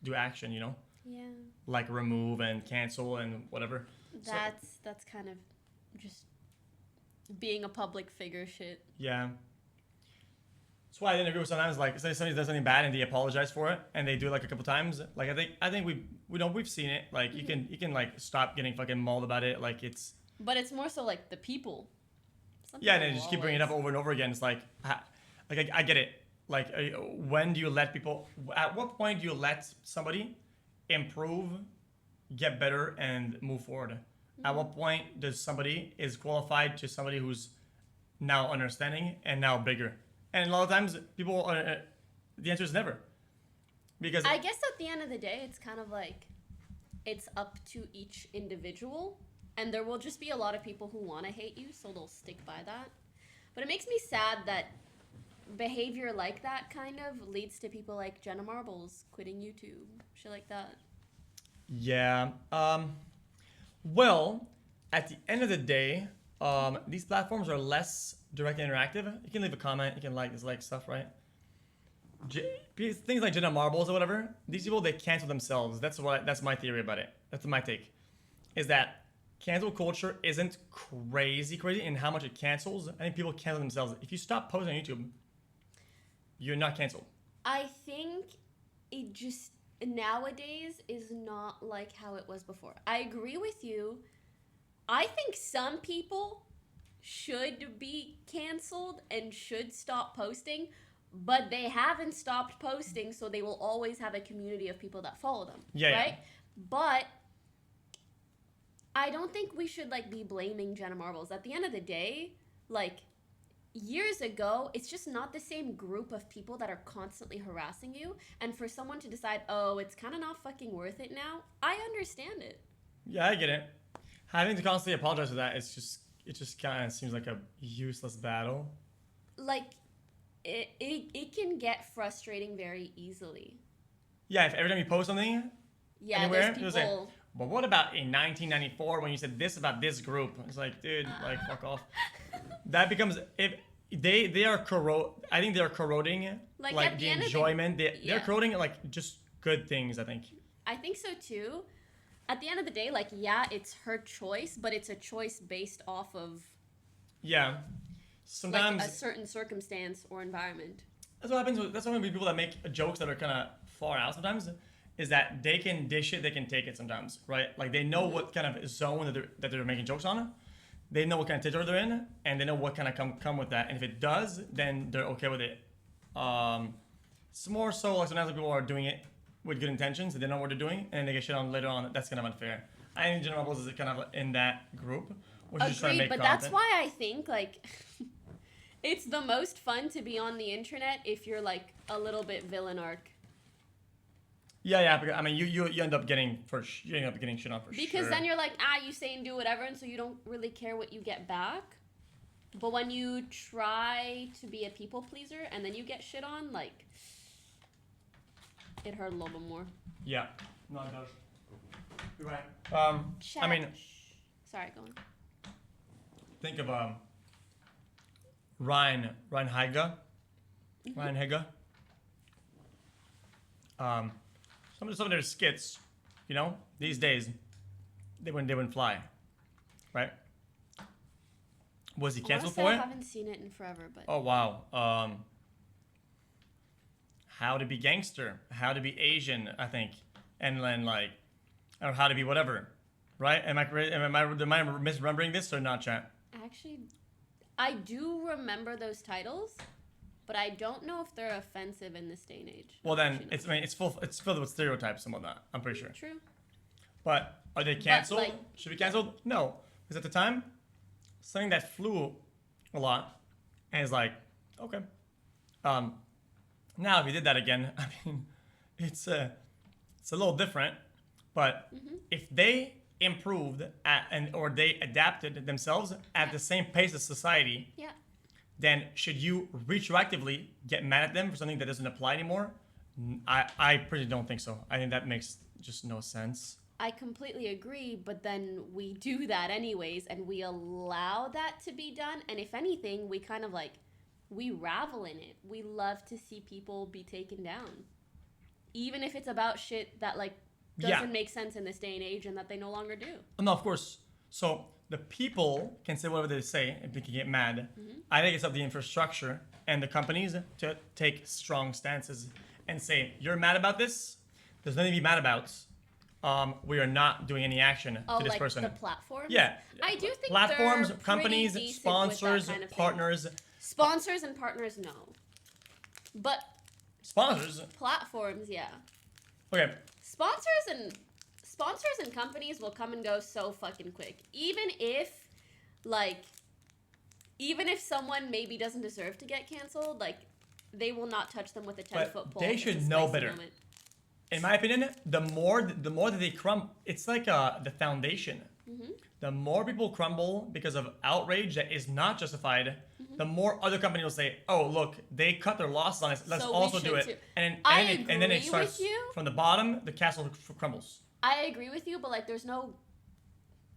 do action, you know? Yeah. Like remove and cancel and whatever. That's kind of just being a public figure shit. Yeah. That's why I didn't agree with sometimes like say somebody does something bad and they apologize for it and they do it like a couple times. Like I think we've seen it. Like you can like stop getting fucking mauled about it. Like it's. But it's more so like the people. Yeah, and then just keep bringing it up over and over again. It's like I get it. Like when do you let people? At what point do you let somebody improve, get better, and move forward? At what point does somebody is qualified to somebody who's now understanding and now bigger? And a lot of times people are, the answer is never. Because I guess at the end of the day, it's kind of like it's up to each individual, and there will just be a lot of people who want to hate you, so they'll stick by that. But it makes me sad that behavior like that kind of leads to people like Jenna Marbles quitting YouTube, shit like that. Yeah. Well, at the end of the day, these platforms are less directly interactive. You can leave a comment, you can like, dislike stuff, right? Things like Jenna Marbles or whatever, these people, they cancel themselves. That's my theory about it. That's my take. Is that cancel culture isn't crazy in how much it cancels. I think people cancel themselves. If you stop posting on YouTube, you're not canceled. I think it just nowadays is not like how it was before. I agree with you. I think some people should be canceled and should stop posting, but they haven't stopped posting, so they will always have a community of people that follow them. Yeah. Right? Yeah. But I don't think we should like be blaming Jenna Marbles. At the end of the day, like years ago, it's just not the same group of people that are constantly harassing you. And for someone to decide, oh, it's kind of not fucking worth it now, I understand it. Yeah, I get it. Having to constantly apologize for that, it just kind of seems like a useless battle. Like, it can get frustrating very easily. Yeah, if every time you post something, anywhere, there's it people... was like, but what about in 1994 when you said this about this group? It's like, dude, like, fuck off. That becomes, if they are I think they're corroding like the enjoyment. They're corroding like just good things, I think. I think so too. At the end of the day, like, yeah, it's her choice, but it's a choice based off of sometimes like a certain circumstance or environment. That's what happens. That's why people that make jokes that are kind of far out sometimes is that they can dish it, they can take it sometimes, right? Like they know what kind of zone that they're making jokes on. They know what kind of territory they're in, and they know what kind of come with that. And if it does, then they're okay with it. It's more so like sometimes people are doing it with good intentions, they know what they're doing, and they get shit on later on. That's kind of unfair. I think Jenna Marbles is kind of in that group. Agreed, but that's why I think like it's the most fun to be on the internet if you're like a little bit villain arc. Yeah. Because, I mean, you end up getting shit on for sure. Because then you're like, you say and do whatever, and so you don't really care what you get back. But when you try to be a people pleaser and then you get shit on, like, it hurt a little bit more. Yeah. No, it does. You're right. I mean... Sorry, go on. Think of Ryan Higa. Mm-hmm. Ryan Higa. Some of their skits, you know, these days, they wouldn't fly, right? Was he canceled for it? I haven't seen it in forever, but... Oh, wow. How to be gangster, how to be Asian, I think, and then like, or how to be whatever, right? Am I misremembering this or not, chat? Actually, I do remember those titles, but I don't know if they're offensive in this day and age. Well, then it's filled with stereotypes and whatnot. I'm pretty sure. True. But are they canceled? Should be canceled? No, because at the time, something that flew a lot, and it's like, okay. Now if you did that again, I mean, it's a little different. But if they improved or they adapted themselves at the same pace as society, Yeah. then should you retroactively get mad at them for something that doesn't apply anymore? I pretty don't think so. I think that makes just no sense. I completely agree, but then we do that anyways, and we allow that to be done. And if anything, we kind of like, we ravel in it. We love to see people be taken down. Even if it's about shit that like doesn't make sense in this day and age and that they no longer do. No, of course. So the people can say whatever they say if they can get mad. I think it's up to the infrastructure and the companies to take strong stances and say, you're mad about this? There's nothing to be mad about. We are not doing any action to this like person. The platforms? Yeah. I do think platforms, they're companies, pretty decent sponsors, with that kind of thing. partners. Sponsors and partners, no. But Sponsors? platforms, yeah. Okay. Sponsors and companies will come and go so fucking quick. Even if someone maybe doesn't deserve to get canceled, like they will not touch them with a 10-foot pole. They should know better. In my opinion, the more that they crumble, it's like the foundation. The more people crumble because of outrage that is not justified, the more other companies will say, "Oh, look, they cut their losses on us. Let's So we also do should it." too. And I then it agree starts with you. from the bottom. The castle crumbles. I agree with you, but like there's no,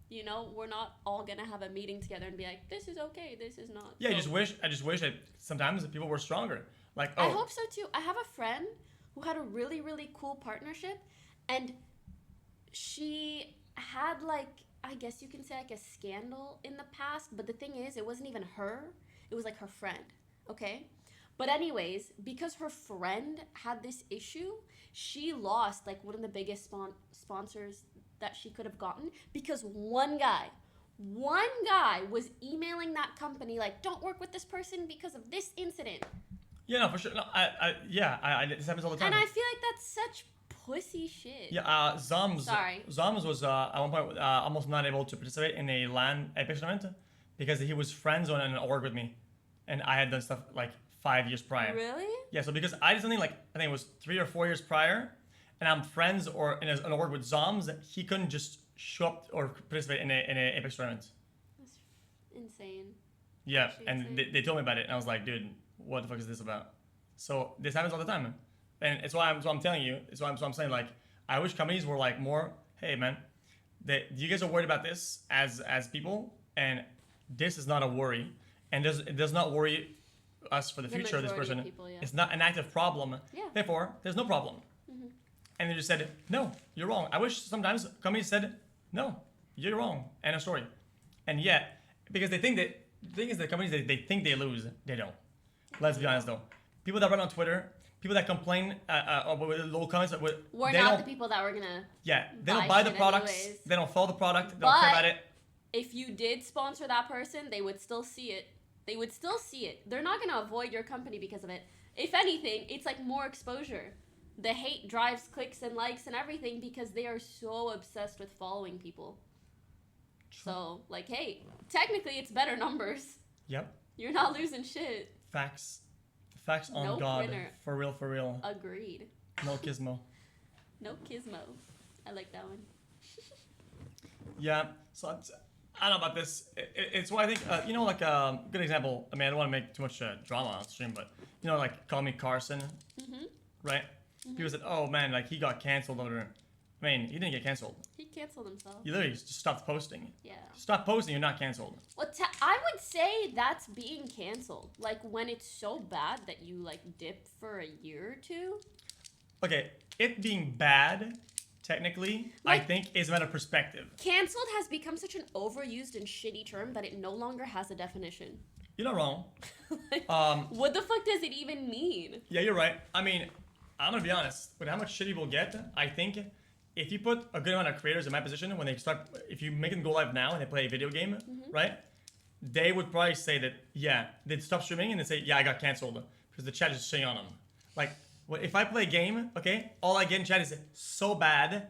we're not all gonna have a meeting together and be like, this is okay, this is not. Yeah, So- I just wish that sometimes people were stronger. Like, I hope so too. I have a friend who had a really, really cool partnership, and she had like, I guess you can say like a scandal in the past, but the thing is, it wasn't even her, it was like her friend, okay? But anyways, because her friend had this issue, she lost like one of the biggest sponsors that she could have gotten because one guy was emailing that company like, don't work with this person because of this incident. Yeah, no, for sure. No, this happens all the time. And I feel like that's such pussy shit. Yeah, Zoms. Sorry. Zoms was at one point almost not able to participate in a LAN Epic tournament because he was friends on an org with me, and I had done stuff like 5 years prior. Really? Yeah. So because I did something like I think it was 3 or 4 years prior, and I'm friends or in an org with Zoms, he couldn't just show up or participate in a Epic tournament. That's insane. Yeah, and they told me about it, and I was like, dude, what the fuck is this about? So this happens all the time, and it's why I'm telling you. It's why I'm saying like I wish companies were like more. Hey man, you guys are worried about this as people, and this is not a worry, and it does not worry us for the future of this person. People, yeah. It's not an active problem. Yeah. Therefore, there's no problem. And they just said, no, you're wrong. I wish sometimes companies said, no, you're wrong. End of story. And yet, because they think that the thing is that companies they think they lose, they don't. Let's be honest though. People that run on Twitter, people that complain with little comments, We're not the people that were gonna. Yeah, they don't buy the shit products. anyways. They don't follow the product. They don't care about it. If you did sponsor that person, they would still see it. They would still see it. They're not gonna avoid your company because of it. If anything, it's like more exposure. The hate drives clicks and likes and everything because they are so obsessed with following people. So, like, hey, technically it's better numbers. Yep. You're not losing shit. Facts on No God. winner. For real. Agreed. No gizmo. No gizmo. I like that one. Yeah. So I don't know about this. It's why I think good example. I mean, I don't want to make too much drama on stream, but like Call Me Carson, right? People said, "Oh man, like he got canceled over." I mean, he didn't get canceled. He canceled himself. You literally just stopped posting. Yeah. Stop posting. You're not canceled. Well, I would say that's being canceled. Like when it's so bad that you like dip for a year or two. Okay, it being bad, technically, I think is a matter of perspective. Canceled has become such an overused and shitty term that it no longer has a definition. You're not wrong. What the fuck does it even mean? Yeah, you're right. I mean, I'm gonna be honest. With how much shit people get, I think if you put a good amount of creators in my position, when they start, if you make them go live now and they play a video game, right? They would probably say that, yeah, they'd stop streaming and they'd say, yeah, I got canceled because the chat is shitting on them. Like, if I play a game, okay, all I get in chat is so bad,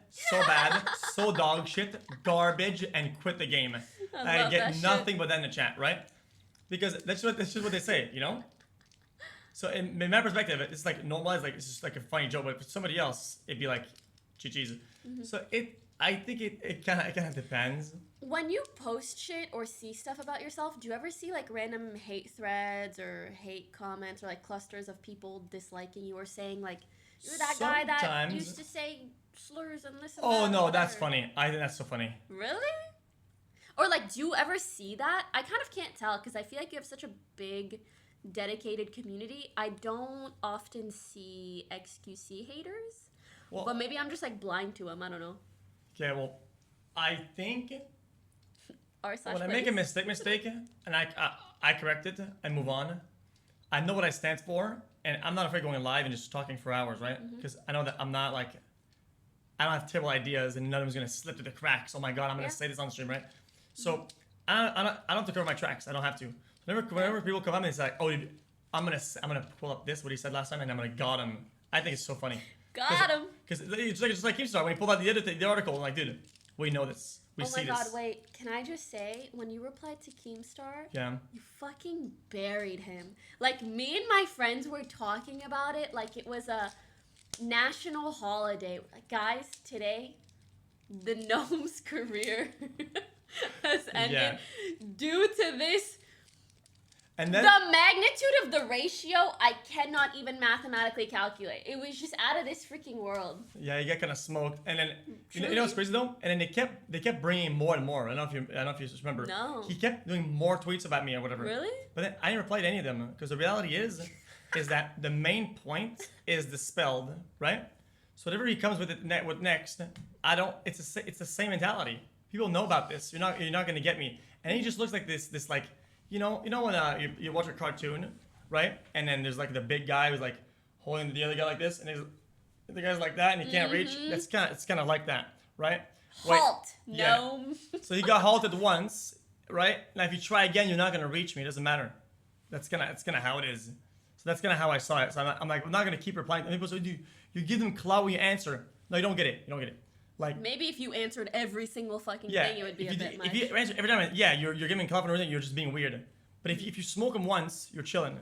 so dog shit, garbage, and quit the game. I get nothing but that in the chat, right? Because that's just what they say, So in my perspective, it's like normalized, like it's just like a funny joke, but for somebody else, it'd be like, GG's. So I think it kind of depends. When you post shit or see stuff about yourself, do you ever see like random hate threads or hate comments or like clusters of people disliking you or saying like, you're that guy that Sometimes. used to say slurs and this and Oh that? no, or that's whatever? funny. I think that's so funny. Really? Or like, do you ever see that? I kind of can't tell because I feel like you have such a big, dedicated community. I don't often see XQC haters, Well, but maybe I'm just like blind to them. I don't know. Okay, well, I think R/slash when I make a mistake, and I correct it and move on, I know what I stand for, and I'm not afraid of going live and just talking for hours, right? Because I know that I'm not like, I don't have terrible ideas and none of them's gonna slip through the cracks. Oh my god, I'm gonna say this on stream, right? So I don't have to cover my tracks. I don't have to. Whenever people come up and it's like, oh, dude, I'm gonna pull up this what he said last time and I'm gonna got him. I think it's so funny. Got him. Because it's like Keemstar when he pulled out the article, like, dude, we know this. We see Oh my god, this. wait. Can I just say, when you replied to Keemstar, Yeah. you fucking buried him. Like, me and my friends were talking about it like it was a national holiday. Like, guys, today, the gnome's career has ended due to this. And then The magnitude of the ratio, I cannot even mathematically calculate. It was just out of this freaking world. yeah, you get kind of smoked, and then you know what's crazy though? And then they kept bringing more and more. I don't know if you just remember. No. He kept doing more tweets about me or whatever. Really? But then I didn't reply to any of them because the reality is that the main point is dispelled, right? So whatever he comes with next, I don't. It's the same mentality. People know about this. You're not gonna get me. And he just looks like this like. You know when you watch a cartoon, right? And then there's like the big guy who's like holding the other guy like this, and the guy's like that, and he can't reach. It's kind of like that, right? Halt, Yeah. gnome. So he got halted once, right? Now if you try again, you're not gonna reach me. It doesn't matter. It's kind of how it is. So that's kind of how I saw it. So I'm like, I'm not gonna keep replying. And people say, you give them clout when you answer. No, you don't get it. You don't get it. Like Maybe if you answered every single fucking yeah, thing, it would be a bit much. if you answer every time, yeah, you're giving clout and everything. You're just being weird. But if you smoke them once, you're chilling.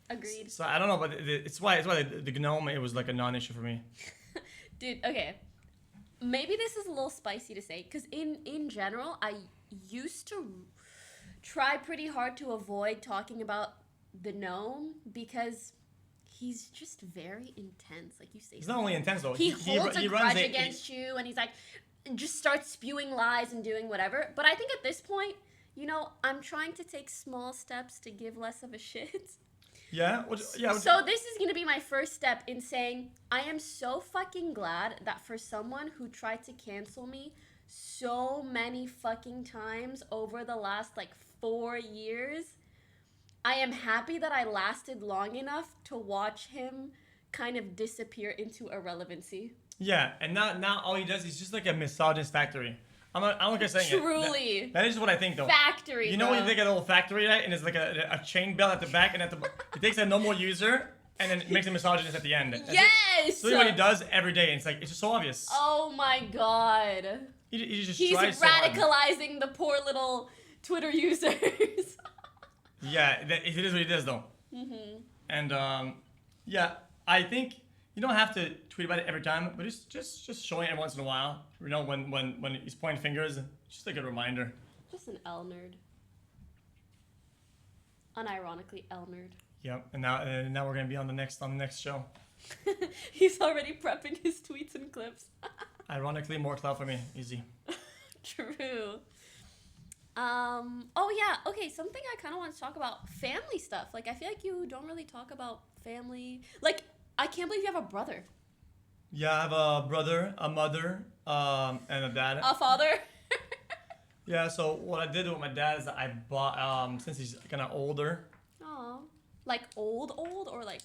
Agreed. So I don't know, but it's why the gnome it was like a non-issue for me. Dude, okay. Maybe this is a little spicy to say, because in general, I used to try pretty hard to avoid talking about the gnome because he's just very intense. Like you say, He's not only intense though. He holds a runs grudge against you, and he's like, just starts spewing lies and doing whatever. But I think at this point, I'm trying to take small steps to give less of a shit. Yeah? So this is going to be my first step in saying I am so fucking glad that for someone who tried to cancel me so many fucking times over the last 4 years, I am happy that I lasted long enough to watch him kind of disappear into irrelevancy. Yeah, and now all he does is just like a misogynist factory. I'm not gonna say it. Truly. That is what I think though. Factory, You know bro. when you take a little factory, right? And it's like a chain belt at the back, and he takes a normal user and then makes a misogynist at the end. Yes! So what he does every day, and it's just so obvious. Oh my god. He just He's tries so hard. radicalizing the poor little Twitter users. Yeah, it is what it is though. Mm-hmm. And yeah, I think you don't have to tweet about it every time, but just showing it every once in a while. When he's pointing fingers, just a good reminder. Just an L nerd. Unironically L nerd. Yep, and now we're gonna be on the next show. He's already prepping his tweets and clips. Ironically, more clout for me, easy. True. Oh yeah, okay, something I kind of want to talk about, family stuff. I feel like you don't really talk about family. I can't believe you have a brother. Yeah, I have a brother, a mother, and a dad. A father? Yeah, so what I did with my dad is I bought, since he's kind of older. Aw. Old or like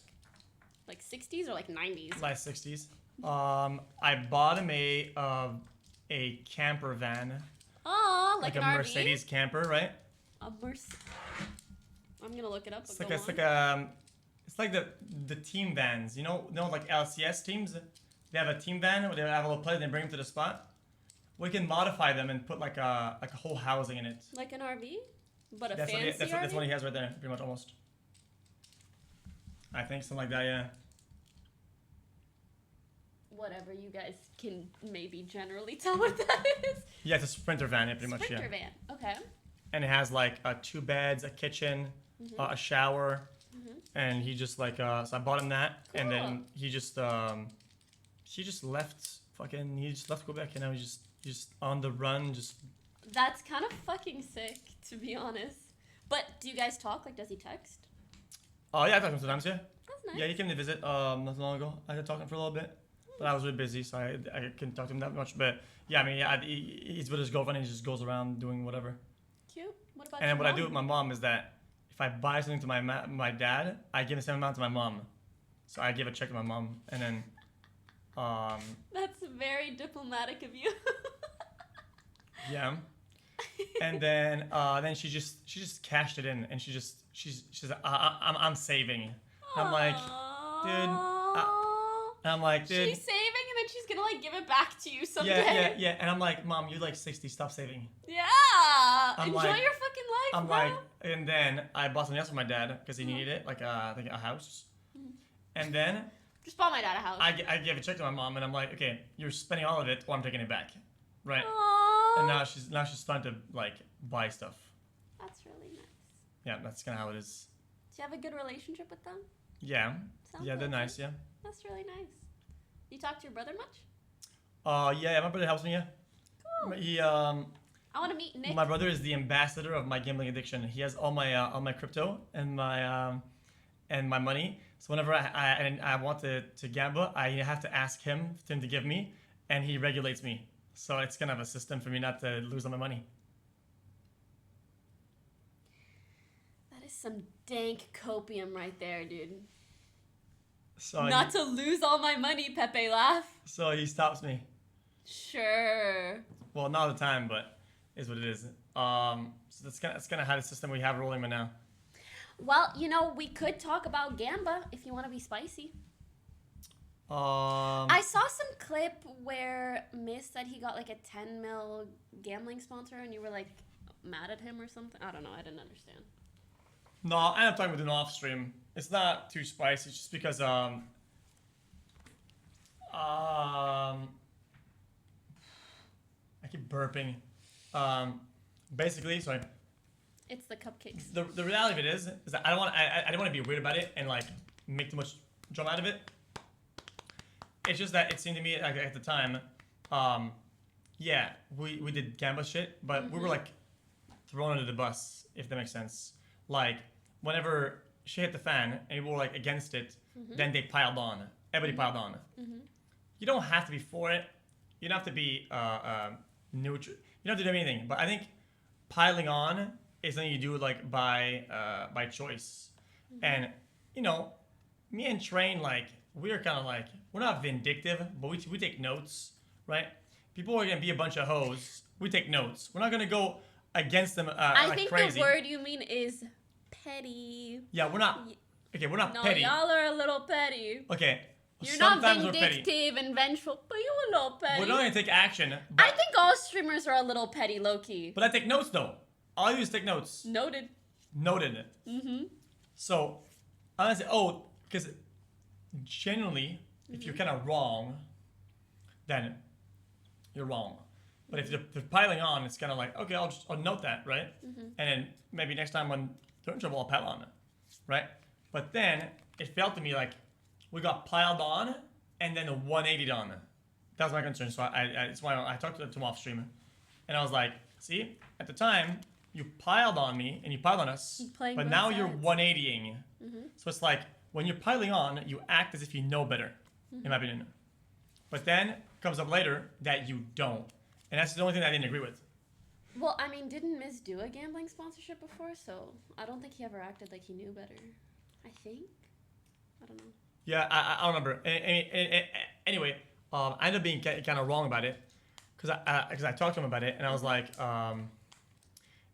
60s or 90s? Like 60s. I bought him a camper van. Aw, like a an RV? Mercedes camper, right? I'm gonna look it up. It's like the team vans, like LCS teams. They have a team van where they have a little place and they bring them to the spot. We can modify them and put like a whole housing in it. Like an RV, but That's fancy RV. That's what he has right there, pretty much almost. I think something like that, yeah. whatever. You guys can maybe generally tell what that is. Yeah, it's a Sprinter van, yeah, pretty much. Sprinter Yeah. van. Okay. And it has like 2 beds, a kitchen, a shower, and he just like so I bought him that, and then he just left Quebec, and now he's just on the run, just. That's kind of fucking sick, to be honest. But do you guys talk? Like, does he text? Oh yeah, I talked to him sometimes. Yeah. That's nice. Yeah, he came to visit not so long ago. I had talked to him for a little bit, but I was really busy, so I couldn't talk to him that much. But yeah, I mean, yeah, he's with his girlfriend, and he just goes around doing whatever. Cute. What about And then your what I mom? do with my mom is that if I buy something to my dad, I give the same amount to my mom. So I give a check to my mom, and then. That's very diplomatic of you. Yeah. And then she just cashed it in, and she's like, I'm saving. I'm like, dude. I'm like, dude. She's saving, and then she's gonna like give it back to you someday. Yeah. And I'm like, Mom, you're like 60. Stop saving. Yeah. I'm Enjoy like- your fucking life, I'm bro. like, and then I bought something else for my dad because he needed it, like I think a house. And then Just bought my dad a house. I gave a check to my mom, and I'm like, okay, you're spending all of it, or I'm taking it back, right? Aww. And now she's starting to like buy stuff. That's really nice. Yeah, that's kind of how it is. Do you have a good relationship with them? Yeah, Sounds yeah, they're like nice. it. Yeah. That's really nice. You talk to your brother much? Yeah, my brother helps me. Yeah. Cool. He I want to meet Nick. My brother is the ambassador of my gambling addiction. He has all my crypto and my money. So whenever I want to gamble, I have to ask him to give me, and he regulates me. So it's kind of a system for me not to lose all my money. That is some dank copium right there, dude. So Not to lose all my money, Pepe laugh. So he stops me. Sure. Well, not all the time, but is what it is. So that's kind of how the system we have rolling right now. Well, you know, we could talk about Gamba if you want to be spicy. I saw some clip where Miss said he got like a 10 mil gambling sponsor, and you were like mad at him or something. I don't know. I didn't understand. No, I end up talking with him off stream. It's not too spicy. It's just because I keep burping. Basically, sorry. It's the cupcakes. The reality of it is that I didn't want to be weird about it and like make too much drama out of it. It's just that it seemed to me like at the time, yeah, we did Gamba shit, but we were like thrown under the bus, if that makes sense. Like whenever shit hit the fan and people were like against it, then they piled on. Everybody piled on. You don't have to be for it. You don't have to be neutral. You don't have to do anything. But I think piling on is something you do like by choice. And you know, me and Train, like we're kind of like we're not vindictive, but we take notes, right? People are gonna be a bunch of hoes. We take notes. We're not gonna go against them I like think crazy. the word you mean is petty. Yeah, we're not. Okay, we're not No, petty. y'all are a little petty. Okay. You're not Sometimes we're petty. vindictive and vengeful, but you're a little petty. We're not gonna take action. I think all streamers are a little petty, low-key. But I take notes though. All I do is take notes. Noted. Noted. Mm-hmm. So I'm gonna say, because genuinely, if you're kind of wrong, then you're wrong. But if they're piling on, it's kind of like, okay, I'll note that, right? And then maybe next time when they're in trouble, I'll pile on it, right? But then it felt to me like we got piled on and then 180'd on. That was my concern. So it's why I talked to him off stream, and I was like, see, at the time you piled on me and you piled on us, but now you're 180ing. So it's like when you're piling on, you act as if you know better, in my opinion. But then comes up later that you don't, and that's the only thing I didn't agree with. Well, I mean, didn't Miz do a gambling sponsorship before? So I don't think he ever acted like he knew better. I think. I don't know. Yeah, I don't remember. Anyway, I ended up being kind of wrong about it, because I talked to him about it, and I was like,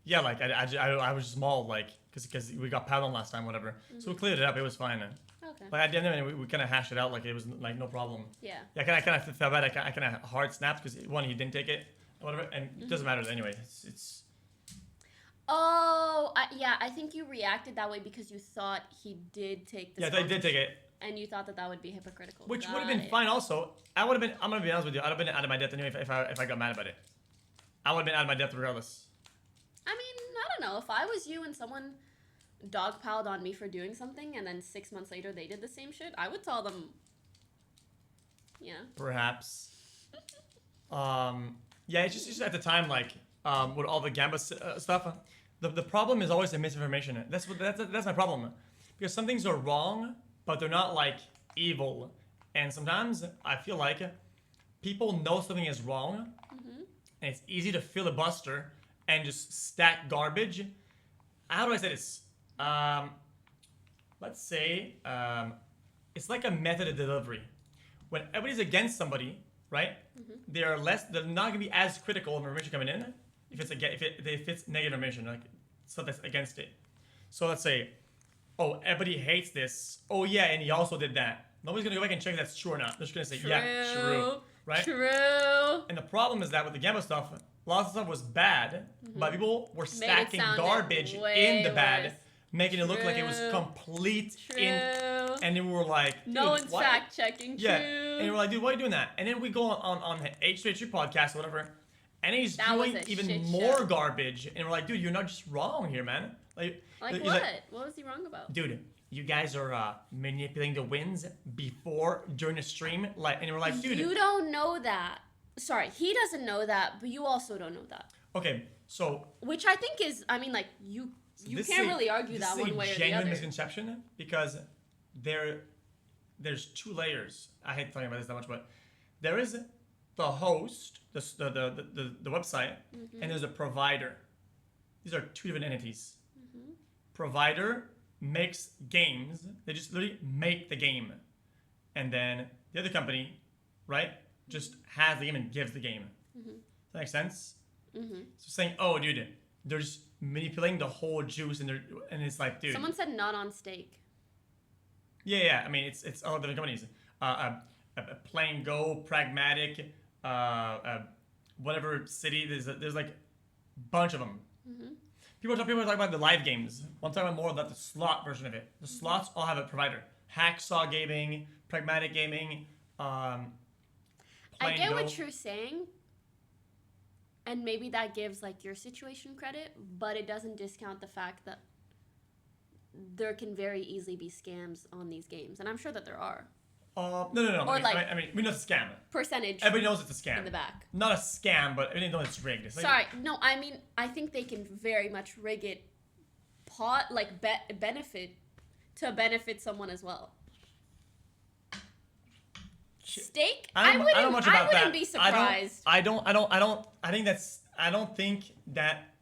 yeah, like I was just mauled, like, because we got paddled last time, whatever. So we cleared it up. It was fine. Okay. But at the end of it, we kind of hashed it out, like it was like no problem. Yeah. Yeah, I kind of felt bad. I kind of hard snapped because one, he didn't take it, or whatever, and it doesn't matter anyway. It's Oh, yeah, I think you reacted that way because you thought he did take the Yeah, I did take it. And you thought that that would be hypocritical. Which would have Got been it. fine also. I would have been, I'm gonna be honest with you, I'd have been out of my depth anyway if I got mad about it. I would have been out of my depth regardless. I mean, I don't know. If I was you and someone dogpiled on me for doing something and then 6 months later they did the same shit, I would tell them, yeah. Perhaps. Yeah, it's just at the time, like, with all the Gamba stuff, the problem is always the misinformation. That's my problem. Because some things are wrong, but they're not, like, evil. And sometimes I feel like people know something is wrong, and it's easy to filibuster and just stack garbage. How do I say this? Let's say it's like a method of delivery. When everybody's against somebody, right? They're not gonna be as critical of information coming in if it's negative information, like stuff that's against it. So let's say, oh, everybody hates this. Oh yeah, and he also did that. Nobody's gonna go back and check if that's true or not. They're just gonna say, yeah, true, right? True. And the problem is that with the Gamba stuff, lots of stuff was bad, but people were stacking garbage in the bad, worse. making it look like it was complete. And then we were like, no one's fact checking. Yeah, True. and we were like, dude, why are you doing that? And then we go on the H3H3 podcast or whatever, and he's doing even more garbage, and we're like, dude, you're not just wrong here, man. Like what? What was he wrong about? Dude, you guys are manipulating the wins during the stream, like, and we're like, dude, you don't know that. Sorry, he doesn't know that, but you also don't know that. Okay, so which I think is, I mean, like you can't really argue that one way or the other. This is a genuine misconception because there's two layers. I hate talking about this that much, but there is the host, the website, and there's a provider. These are two different entities. Provider makes games. They just literally make the game, and then the other company, right, just has the game and gives the game. Does that make sense? So saying, oh, dude, they're just manipulating the whole juice, and it's like, dude. Someone said not on stake. Yeah. I mean, it's all different companies. Plain Go, Pragmatic, whatever city. There's like a bunch of them. People are talking about the live games. I'm talking about more about the slot version of it. The slots all have a provider. Hacksaw Gaming, Pragmatic Gaming. I get what you're saying, and maybe that gives like your situation credit, but it doesn't discount the fact that there can very easily be scams on these games, and I'm sure that there are. No. Or I mean, we know it's a scam. Percentage. Everybody knows it's a scam. In the back. Not a scam, but everybody knows it's rigged. It's like, Sorry, no, I mean, I think they can very much rig it, benefit someone as well. Stake? I wouldn't be surprised. I don't think that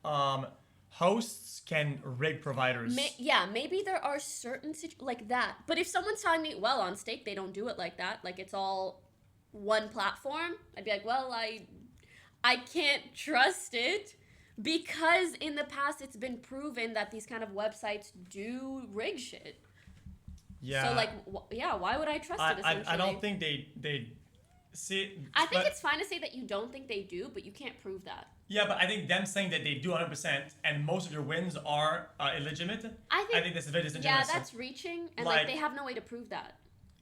hosts can rig providers. Maybe there are certain like that. But if someone's telling me, well, on stake they don't do it like that, like it's all one platform, I'd be like, well, I can't trust it because in the past it's been proven that these kind of websites do rig shit. Yeah. So like, why would I trust it? Essentially? I don't think they see. I think it's fine to say that you don't think they do, but you can't prove that. Yeah, but I think them saying that they do 100% and most of your wins are illegitimate. I think this is very disingenuous. Yeah, that's reaching, and like they have no way to prove that.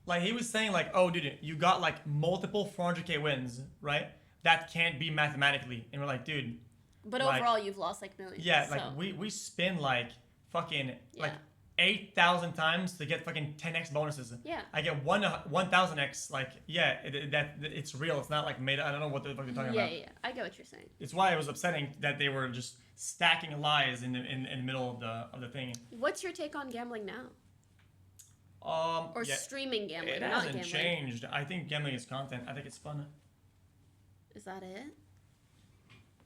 Like he was saying, like, oh, dude, you got like multiple 400K wins, right? That can't be mathematically, and we're like, dude. But overall, you've lost like millions. Yeah, like we spin like fucking like 8,000 times to get fucking 10x bonuses. Yeah. I get 1,000x. Like, yeah, it's real. It's not like made. I don't know what the fuck you're talking about. Yeah. I get what you're saying. It's why it was upsetting that they were just stacking lies in the middle of the thing. What's your take on gambling now? Or streaming gambling? It hasn't changed. I think gambling is content. I think it's fun. Is that it?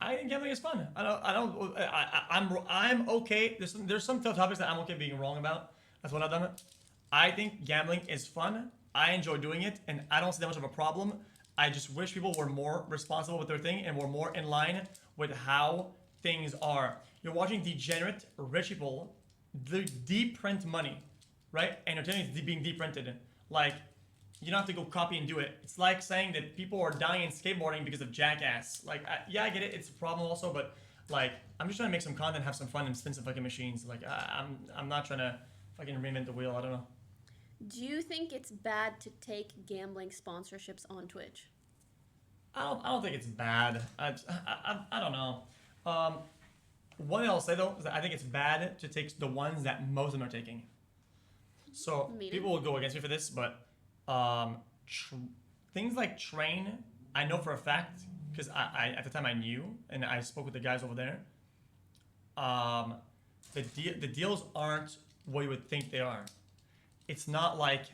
I think gambling is fun. I'm okay. There's some topics that I'm okay being wrong about. That's what I've done. I think gambling is fun. I enjoy doing it, and I don't see that much of a problem. I just wish people were more responsible with their thing and were more in line with how things are. You're watching degenerate rich people deprint money, right? And you're telling it's being deprinted. Like, you don't have to go copy and do it. It's like saying that people are dying in skateboarding because of Jackass. Like, I get it. It's a problem also, but like, I'm just trying to make some content, have some fun, and spin some fucking machines. Like, I'm not trying to fucking reinvent the wheel. I don't know. Do you think it's bad to take gambling sponsorships on Twitch? I don't think it's bad. I don't know. One thing I'll say though is that I think it's bad to take the ones that most of them are taking. So people will go against me for this, but things like Train, I know for a fact because I at the time I knew and I spoke with the guys over there. The deals aren't what you would think they are. It's not like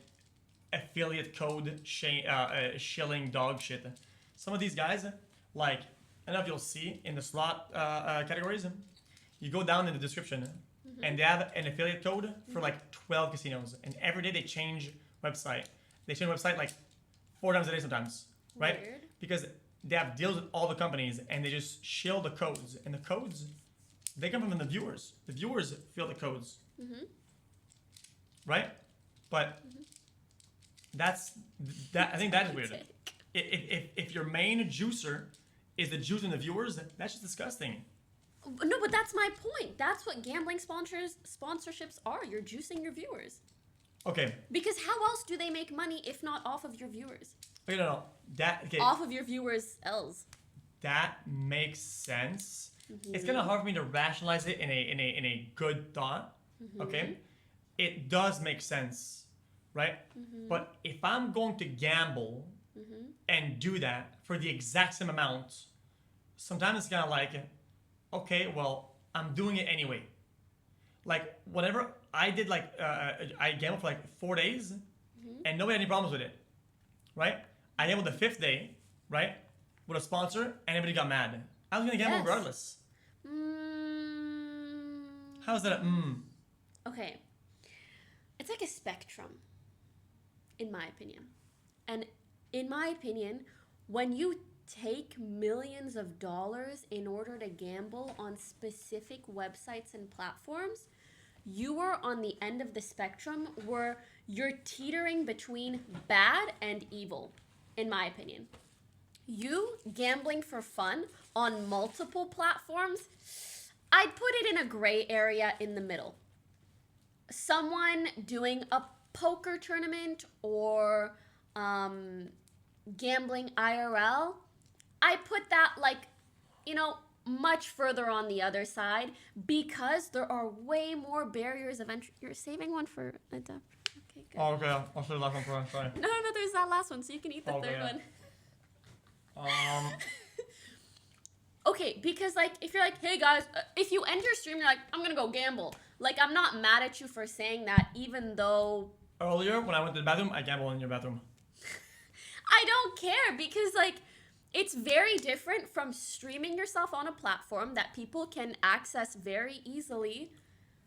affiliate code shilling dog shit. Some of these guys, like, I don't know if you'll see in the slot categories, you go down in the description and they have an affiliate code for like 12 casinos. And every day they change website. They change website like 4 times a day sometimes, right? Weird. Because they have deals with all the companies and they just shill the codes. And the codes, they come from the viewers. The viewers fill the codes, right? But that's that. I think that is weird. If your main juicer is the juice in the viewers, that's just disgusting. No, but that's my point. That's what gambling sponsorships are. You're juicing your viewers. Okay. Because how else do they make money if not off of your viewers? Okay, no. Okay. Off of your viewers' L's. That makes sense. It's kind of hard for me to rationalize it in a good thought. Okay. It does make sense, right? But if I'm going to gamble and do that for the exact same amount, sometimes it's kind of like, okay, well, I'm doing it anyway. Like, whenever I did, like, I gambled for like 4 days and nobody had any problems with it, right? I gambled the 5th day, right, with a sponsor and everybody got mad. I was going to gamble regardless. How is that Okay. It's like a spectrum, in my opinion. And in my opinion, when you take millions of dollars in order to gamble on specific websites and platforms, you are on the end of the spectrum where you're teetering between bad and evil, in my opinion. You gambling for fun on multiple platforms, I'd put it in a gray area in the middle. Someone doing a poker tournament or gambling IRL, I put that like, much further on the other side because there are way more barriers of entry. You're saving one for a Okay, good. Oh, okay. I'll show the last one first. Sorry. No, there's that last one, so you can eat the third one. Okay, because like if you're like, hey guys, if you end your stream, you're like, I'm gonna go gamble. Like, I'm not mad at you for saying that, even though earlier when I went to the bathroom, I gambled in your bathroom. I don't care because like it's very different from streaming yourself on a platform that people can access very easily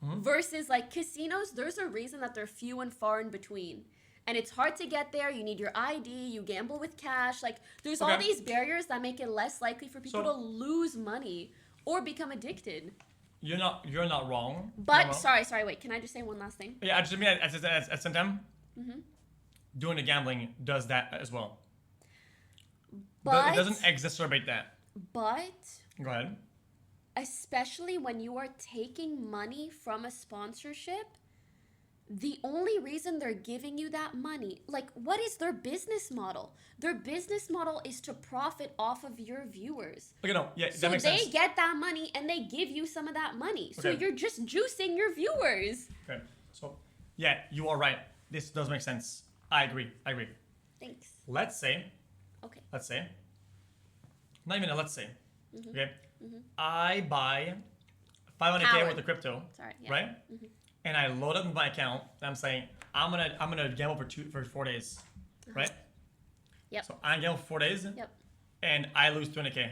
versus like casinos. There's a reason that they're few and far in between. And it's hard to get there. You need your ID. You gamble with cash. Like, there's all these barriers that make it less likely for people to lose money or become addicted. You're not wrong. But sorry. Wait, can I just say one last thing? Yeah, I just mean at the same time, doing the gambling does that as well. But it doesn't exacerbate that. But go ahead. Especially when you are taking money from a sponsorship. The only reason they're giving you that money, like, what is their business model? Their business model is to profit off of your viewers. Okay, no, yeah, so that makes sense. So they get that money and they give you some of that money. So you're just juicing your viewers. Okay, so yeah, you are right. This does make sense. I agree. Thanks. Let's say. Not even a let's say. Okay. I buy 500K worth of crypto. Sorry, right? And I load up my account. And I'm saying I'm gonna gamble for 4 days, right? Yep. So I gamble for 4 days. Yep. And I lose 200K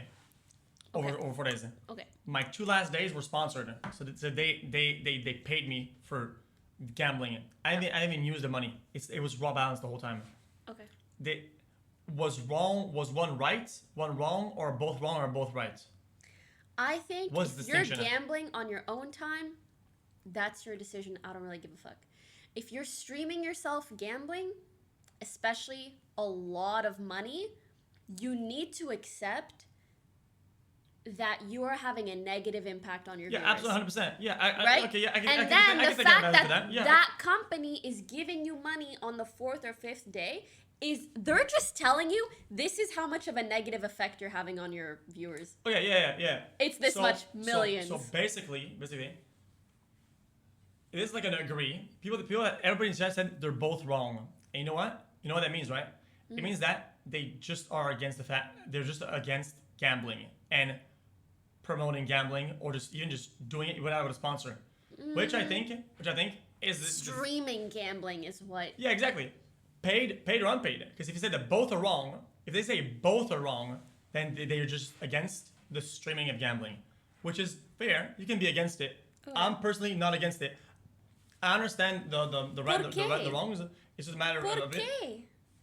over 4 days. Okay. My 2 last days were sponsored, so they paid me for gambling. I didn't even use the money. It was raw balance the whole time. Okay. Was one right, one wrong, or both wrong, or both right? I think if you're gambling on your own time, that's your decision. I don't really give a fuck. If you're streaming yourself gambling, especially a lot of money, you need to accept that you are having a negative impact on your Yeah, viewers. absolutely, 100%. Yeah, Right? Okay, yeah, And then the fact that that company is giving you money on the 4th or 5th day is they're just telling you this is how much of a negative effect you're having on your viewers. Oh yeah. It's this much millions. So basically, it is like an agree. People that everybody just said they're both wrong. And you know what? You know what that means, right? It means that they just are against the fact they're just against gambling and promoting gambling, or just even just doing it without a sponsor, which I think is streaming gambling is what. Yeah, exactly. Paid or unpaid. Because if you say that both are wrong, if they say both are wrong, then they're just against the streaming of gambling, which is fair. You can be against it. Okay. I'm personally not against it. I understand the right, the wrongs. It's just a matter of it.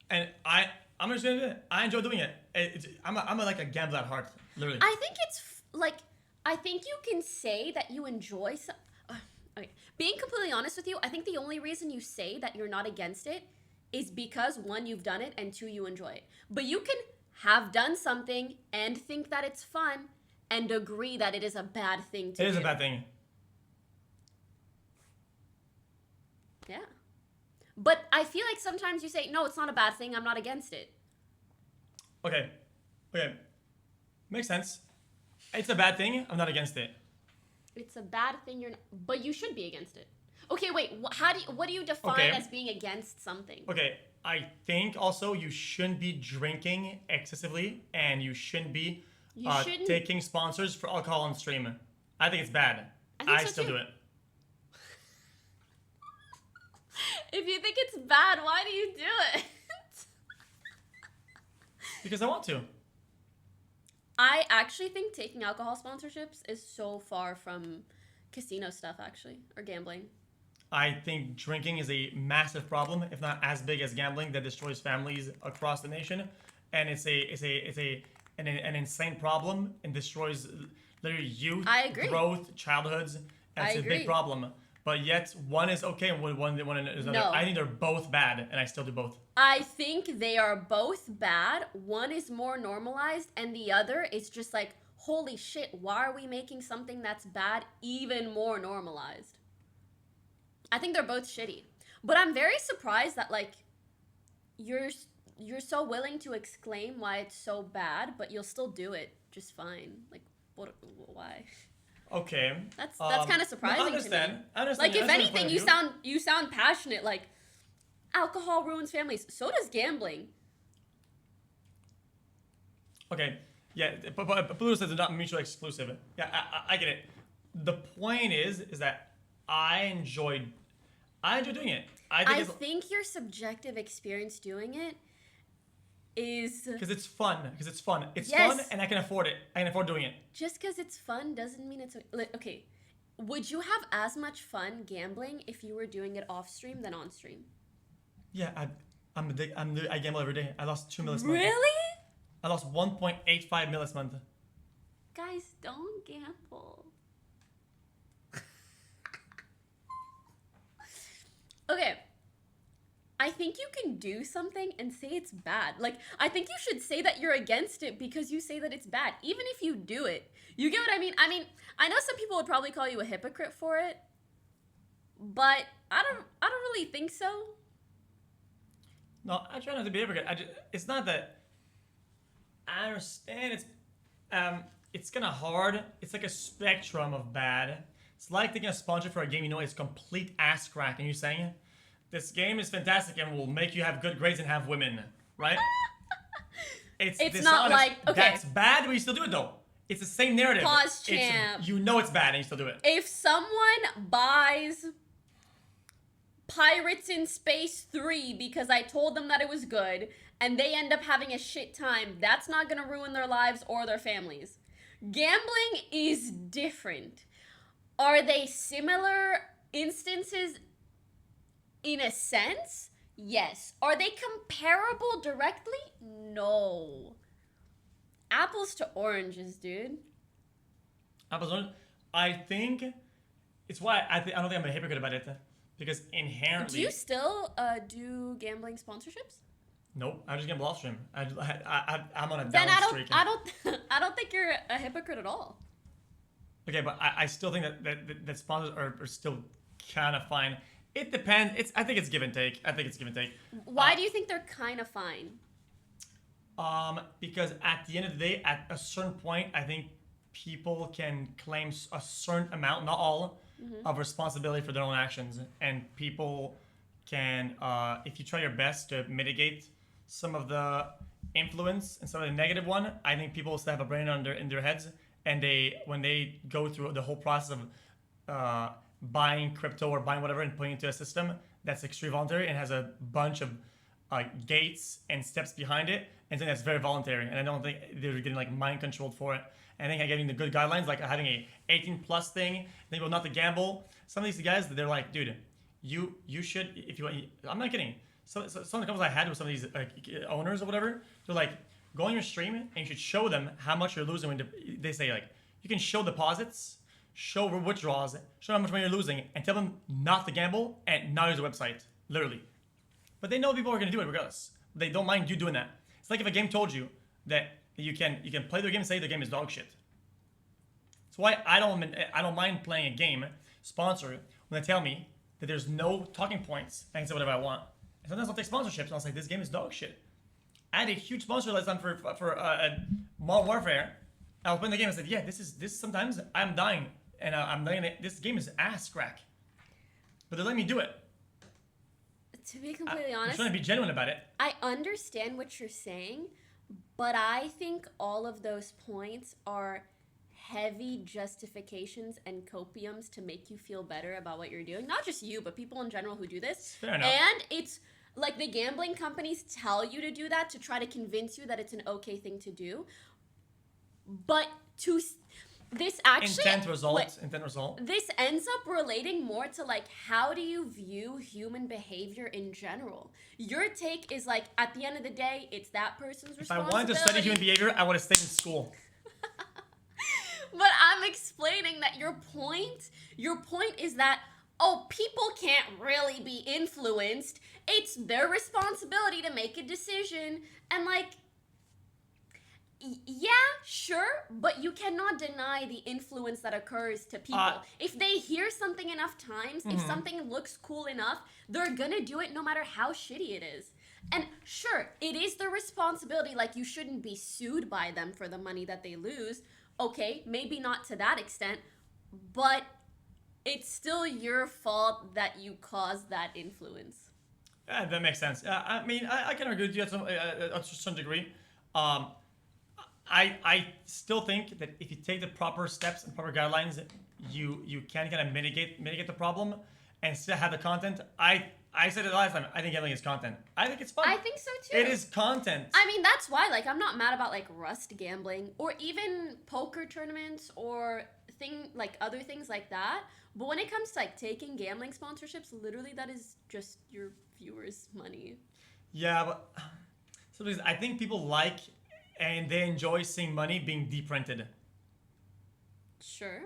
And I'm just gonna do it. I enjoy doing it. I'm like a gambler at heart, literally. I think it's I think you can say that you enjoy some. Okay. Being completely honest with you, I think the only reason you say that you're not against it is because 1, you've done it, and 2, you enjoy it. But you can have done something and think that it's fun and agree that it is a bad thing to do. It is a bad thing. Yeah. But I feel like sometimes you say, no, it's not a bad thing, I'm not against it. Okay. Makes sense. It's a bad thing, I'm not against it. It's a bad thing, but you should be against it. Okay, wait, what do you define as being against something? Okay, I think also you shouldn't be drinking excessively, and you shouldn't be taking sponsors for alcohol on stream. I think it's bad. I still do it. If you think it's bad, why do you do it? Because I want to. I actually think taking alcohol sponsorships is so far from casino stuff, actually, or gambling. I think drinking is a massive problem, if not as big as gambling, that destroys families across the nation, and it's an insane problem and destroys literally youth, growth, childhoods. And it's a big problem. But yet one is okay and one is another. No. I think they're both bad, and I still do both. I think they are both bad. One is more normalized, and the other is just like, holy shit, why are we making something that's bad even more normalized? I think they're both shitty. But I'm very surprised that like you're so willing to exclaim why it's so bad, but you'll still do it just fine. Like why? Okay. That's kind of surprising. No, I understand. To me. I understand. Like if anything, you sound passionate. Like alcohol ruins families. So does gambling. Okay. Yeah, but Pluto says they're not mutually exclusive. Yeah, I get it. The point is that I enjoy doing it. I think your subjective experience doing it is because it's fun. It's fun, and I can afford it. I can afford doing it. Just because it's fun doesn't mean it's okay. Would you have as much fun gambling if you were doing it off stream than on stream? Yeah, I gamble every day. I lost 2 mil this month. Really? I lost 1.85 mil this month. Guys, don't gamble. Okay. I think you can do something and say it's bad. Like, I think you should say that you're against it because you say that it's bad. Even if you do it. You get what I mean? I mean, I know some people would probably call you a hypocrite for it. But I don't really think so. No, I try not to be a hypocrite. It's not that I understand it's kind of hard. It's like a spectrum of bad. It's like taking a sponsor for a game you know it's complete ass crack and you saying, this game is fantastic and will make you have good grades and have women, right? It's not like, okay. That's bad, but you still do it though. It's the same narrative. Pause, champ. You know it's bad and you still do it. If someone buys Pirates in Space 3 because I told them that it was good and they end up having a shit time, that's not gonna ruin their lives or their families. Gambling is different. Are they similar instances in a sense? Yes. Are they comparable directly? No. Apples to oranges, dude. Apples to oranges? I think it's why I don't think I'm a hypocrite about it. Because inherently... Do you still do gambling sponsorships? Nope, I just gamble off stream. I'm on a Then down streak. I don't think you're a hypocrite at all. Okay, but I still think that sponsors are still kind of fine. It depends. I think it's give and take. Why do you think they're kind of fine? Because at the end of the day, at a certain point, I think people can claim a certain amount, not all, of responsibility for their own actions, and people can, if you try your best to mitigate some of the influence and some of the negative one, I think people still have a brain in their heads, and when they go through the whole process of buying crypto or buying whatever and putting it into a system that's extremely voluntary and has a bunch of gates and steps behind it, and then that's very voluntary, and I don't think they're getting like mind controlled for it. And I think I'm getting the good guidelines, like having a 18+ thing, they go not to gamble. Some of these guys, they're like, dude, you should, if you want, I'm not kidding. Some of the conversations I had with some of these owners or whatever, they're like, go on your stream and you should show them how much you're losing when they say like, you can show deposits, show withdrawals, show how much money you're losing, and tell them not to gamble and not use the website, literally. But they know people are gonna do it regardless. They don't mind you doing that. It's like if a game told you that you can play their game and say the game is dog shit. That's why I don't mind playing a game sponsored when they tell me that there's no talking points. I can say whatever I want. And sometimes I'll take sponsorships and I'll say this game is dog shit. I had a huge sponsor last time for Modern Warfare. I was playing the game and said, yeah, this sometimes I'm dying and I'm dying. This game is ass crack. But they let me do it. To be completely honest, I'm trying to be genuine about it. I understand what you're saying, but I think all of those points are heavy justifications and copiums to make you feel better about what you're doing. Not just you, but people in general who do this. Fair enough. And it's like the gambling companies tell you to do that to try to convince you that it's an okay thing to do. But this actually intent result. This ends up relating more to like, how do you view human behavior in general? Your take is like, at the end of the day, it's that person's responsibility. If I wanted to study human behavior, I would have stayed in school. But I'm explaining that your point is that, oh, people can't really be influenced. It's their responsibility to make a decision. And like, yeah, sure, but you cannot deny the influence that occurs to people. If they hear something enough times, if something looks cool enough, they're gonna do it no matter how shitty it is. And sure, it is their responsibility, like you shouldn't be sued by them for the money that they lose. Okay, maybe not to that extent, but it's still your fault that you caused that influence. Yeah, that makes sense. I mean, I can agree with you at some degree. I still think that if you take the proper steps and proper guidelines, you can kind of mitigate the problem and still have the content. I said it last time. I think gambling is content. I think it's fun. I think so too. It is content. I mean, that's why, like, I'm not mad about like Rust gambling or even poker tournaments or other things like that. But when it comes to like taking gambling sponsorships, literally that is just your viewers' money. Yeah, but sometimes I think people like and they enjoy seeing money being deprinted. Sure.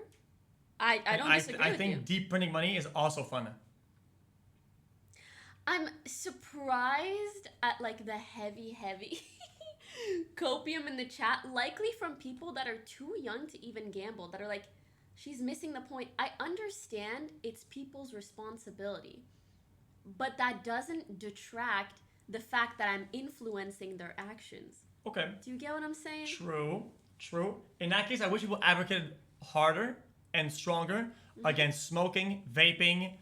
I don't disagree with you. I think deep printing money is also fun. I'm surprised at like the heavy copium in the chat, likely from people that are too young to even gamble, that are like, she's missing the point. I understand it's people's responsibility, but that doesn't detract the fact that I'm influencing their actions. Okay. Do you get what I'm saying? True. In that case, I wish people advocated harder and stronger against smoking, vaping,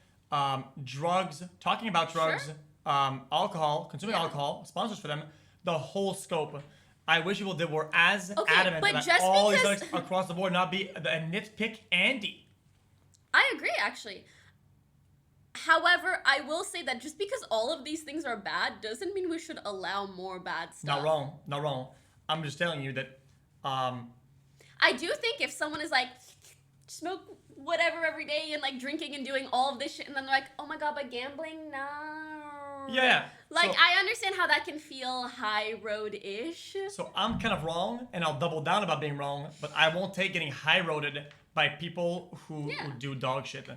drugs, talking about drugs, alcohol, consuming alcohol, sponsors for them, the whole scope. I wish people that were as adamant that all these things across the board, not be a nitpick Andy. I agree, actually. However, I will say that just because all of these things are bad doesn't mean we should allow more bad stuff. Not wrong. I'm just telling you that I do think if someone is like, smoke whatever every day and like drinking and doing all of this shit, and then they're like, oh my god, but gambling, no. Yeah. Like, so, I understand how that can feel high road-ish. So I'm kind of wrong, and I'll double down about being wrong, but I won't take getting high-roaded by people who do dog shit.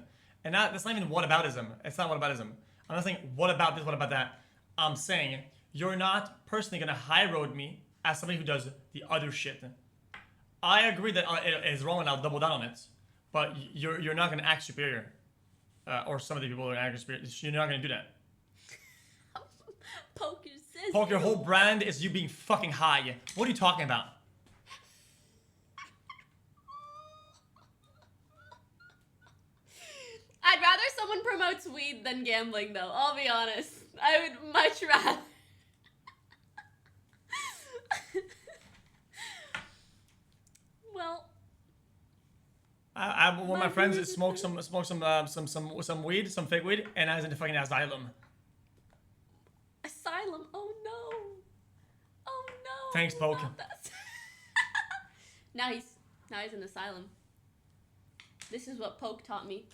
And that's not even whataboutism. It's not whataboutism. I'm not saying what about this, what about that. I'm saying you're not personally gonna high road me as somebody who does the other shit. I agree that it is wrong and I'll double down on it, but you're not gonna act superior, or some of the people are gonna act superior. You're not gonna do that. Poker says. Poke, your whole brand is you being fucking high. What are you talking about? I'd rather someone promotes weed than gambling, though. I'll be honest. I would much rather. Well, one of my friends smoked some weed, some fake weed, and I was in the fucking asylum. asylum. Oh no. Oh no. Thanks, Poke. Now he's in asylum. This is what Poke taught me.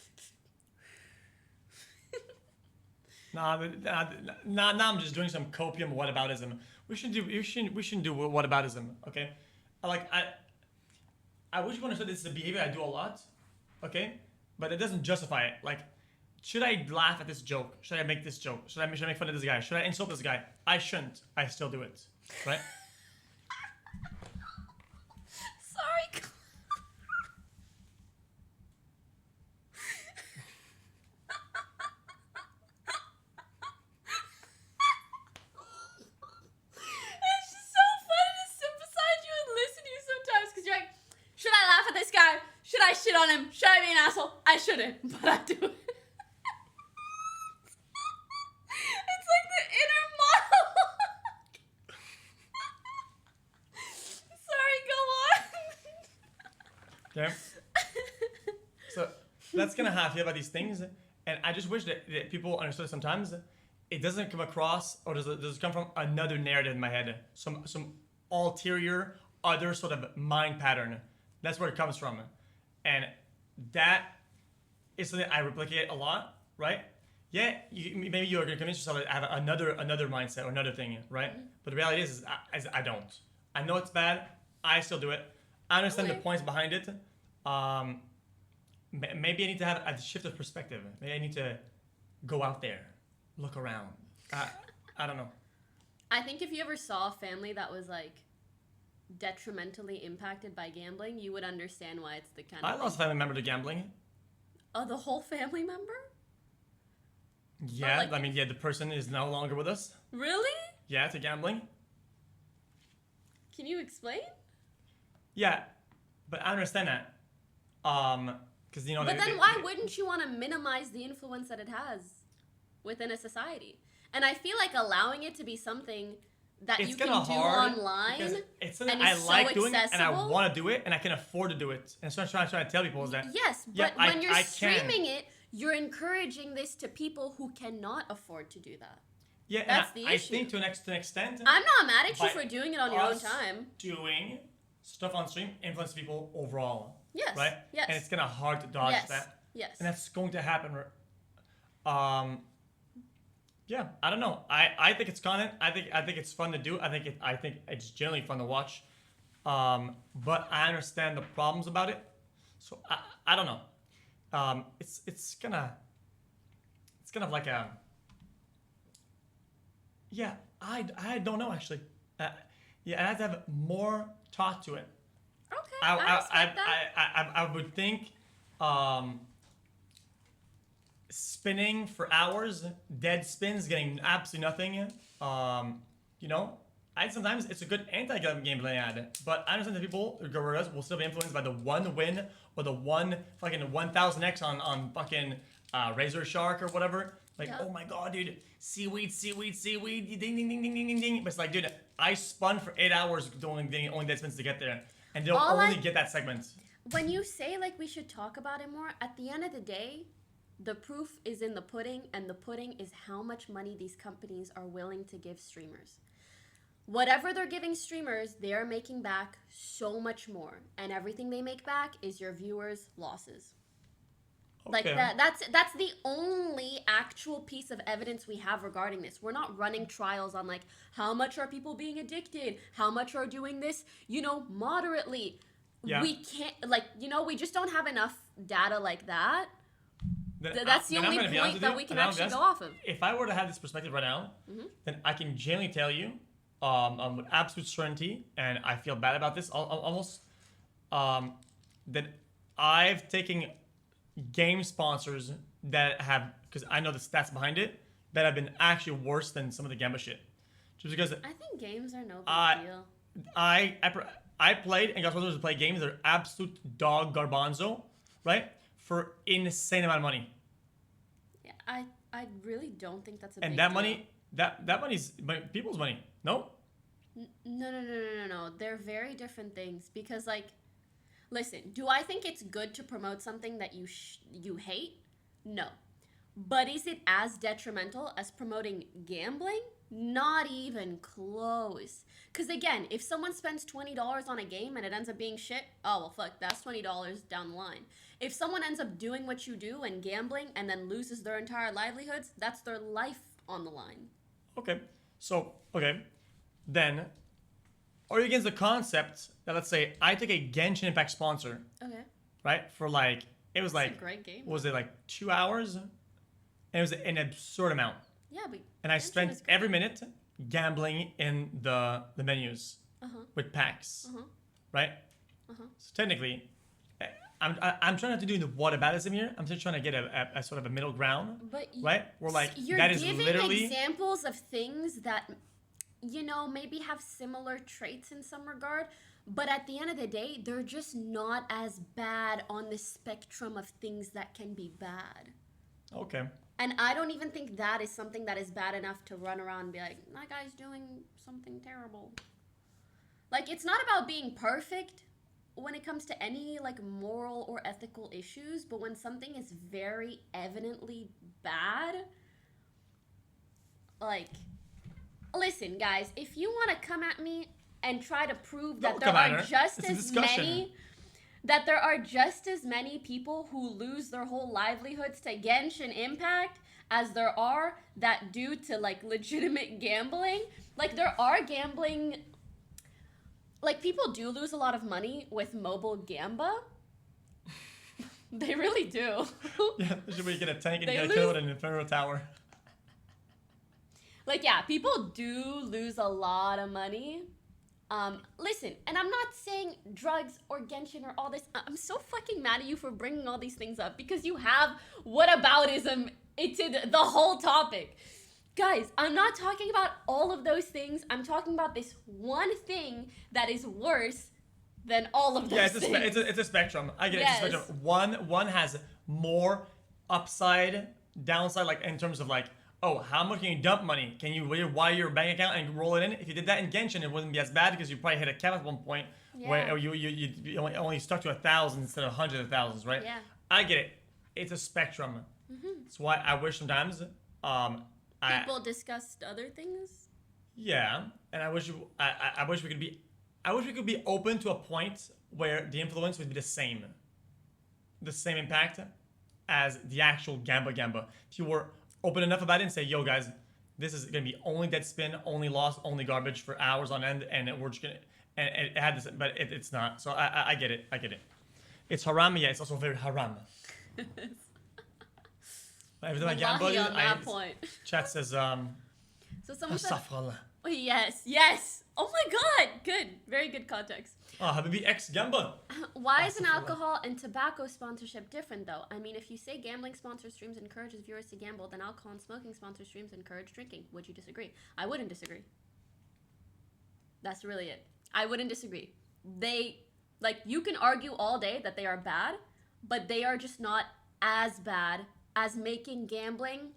Nah, I'm just doing some copium whataboutism. We shouldn't do whataboutism, okay? I wish you understood this is a behavior I do a lot, okay? But it doesn't justify it. Like, should I laugh at this joke? Should I make this joke? Should I make fun of this guy? Should I insult this guy? I shouldn't. I still do it, right? Sorry. It's just so funny to sit beside you and listen to you sometimes because you're like, should I laugh at this guy? Should I shit on him? Should I be an asshole? I shouldn't, but I do it. It's like the inner monologue. Sorry, go on. Okay. So that's kind of how I feel about these things, and I just wish that people understood sometimes it doesn't come across, or does it come from another narrative in my head, some ulterior other sort of mind pattern. That's where it comes from, and that is something I replicate a lot, right? Yeah, maybe you're gonna convince yourself to have another mindset or another thing, right? Mm-hmm. But the reality is I don't. I know it's bad. I still do it. I understand the points behind it. Maybe I need to have a shift of perspective. Maybe I need to go out there, look around. I don't know. I think if you ever saw a family that was like detrimentally impacted by gambling, you would understand why it's the kind of I lost a family member to gambling. Oh, the whole family member? Yeah, I mean, the person is no longer with us. Really? Yeah, to gambling. Can you explain? Yeah, but I understand that. Because But then why wouldn't you want to minimize the influence that it has within a society? And I feel like allowing it to be something that you can do online, it's something and I is like so doing, and I accessible. want to do it, and I can afford to do it. And so I'm trying to tell people is that Yes, yeah, but when you're I streaming it, you're encouraging this to people who cannot afford to do that. Yeah, that's and the issue. I think to an extent, I'm not mad at you by for doing it on your own us time. Doing stuff on stream influences people overall. Yes. Right. Yes. And it's kind of hard to dodge Yes. that. Yes. And that's going to happen. Yeah, I don't know. I think it's content. I think it's fun to do. I think it's generally fun to watch. But I understand the problems about it. So I don't know. It's kind of like a. Yeah, I don't know actually. Yeah, I have to have more thought to it. Okay. I would think. Spinning for hours, dead spins, getting absolutely nothing. Sometimes it's a good anti-gameplay ad, but I understand that people, gorillas, will still be influenced by the one win or the one fucking 1000x on fucking Razor Shark or whatever. Like, oh my god, dude, seaweed, ding, ding, ding, ding, ding, ding, ding. But it's like, dude, I spun for 8 hours doing only dead spins to get there, and they'll only get that segment. When you say like we should talk about it more, at the end of the day, the proof is in the pudding, and the pudding is how much money these companies are willing to give streamers. Whatever they're giving streamers, they are making back so much more, and everything they make back is your viewers' losses. Okay. Like that's the only actual piece of evidence we have regarding this. We're not running trials on like how much are people being addicted, how much are doing this, moderately. Yeah. We can't we just don't have enough data like that. That's the only point that we can actually go off of. If I were to have this perspective right now, then I can genuinely tell you, with absolute certainty, and I feel bad about this almost, that I've taken game sponsors that have, because I know the stats behind it, that have been actually worse than some of the Gamba shit. Just because I think games are no big deal. I played and got sponsors to play games that are absolute dog garbanzo, right? For insane amount of money. Yeah, I really don't think that's a and big that deal. money, that money's people's money. No? No. They're very different things because, like, listen, do I think it's good to promote something that you hate? No. But is it as detrimental as promoting gambling? Not even close. Because again, if someone spends $20 on a game and it ends up being shit, oh well fuck, that's $20 down the line. If someone ends up doing what you do and gambling and then loses their entire livelihoods, that's their life on the line. Okay. So, then, are you against the concept that, let's say, I take a Genshin Impact sponsor, Okay. right, for like, it was like, a great game. Was it like 2 hours? And it was an absurd amount. Yeah, but And I spent every minute gambling in the menus with packs, right? So technically, I'm trying not to do the whataboutism here. I'm just trying to get a sort of a middle ground, right? We're like, you're that is giving literally examples of things that, you know, maybe have similar traits in some regard, but at the end of the day, they're just not as bad on the spectrum of things that can be bad. Okay. And I don't even think that is something that is bad enough to run around and be like, that guy's doing something terrible. Like, it's not about being perfect when it comes to any, like, moral or ethical issues, but when something is very evidently bad, like, listen, guys, if you want to come at me and try to prove that there are just as many... that there are just as many people who lose their whole livelihoods to Genshin Impact as there are that do to, like, legitimate gambling. Like, there are gambling... Like, people do lose a lot of money with mobile Gamba. They really do. Yeah, should we get a tank and They get lose- killed in an Inferno Tower? Like, yeah, people do lose a lot of money. Listen, and I'm not saying drugs or Genshin or all this. I'm so fucking mad at you for bringing all these things up because you have whataboutism into the whole topic. Guys, I'm not talking about all of those things. I'm talking about this one thing that is worse than all of those things. Yeah, it's a spectrum. I get it. Yes. It's a spectrum. One has more upside, downside, like in terms of like, oh, how much can you dump money? Can you wire your bank account and roll it in? If you did that in Genshin, it wouldn't be as bad because you probably hit a cap at one point where you only stuck to 1,000 instead of hundreds of thousands, right? Yeah. I get it. It's a spectrum. That's why I wish sometimes people discussed other things. Yeah, and I wish we could be open to a point where the influence would be the same impact as the actual Gamba. If you were open enough about it and say, yo guys, this is gonna be only dead spin, only loss, only garbage for hours on end, and we're just gonna, and it had this, but it's not. So I get it. It's haram, yeah. It's also very haram. Every time I gamble, on that point. Chat says, So someone said, Astaghfirullah. oh, yes. Oh my god, good, very good context. Oh, Habibi X Gamba. Why is an alcohol and tobacco sponsorship different, though? I mean, if you say gambling sponsored streams encourages viewers to gamble, then alcohol and smoking sponsored streams encourage drinking. Would you disagree? I wouldn't disagree. That's really it. I wouldn't disagree. You can argue all day that they are bad, but they are just not as bad as making gambling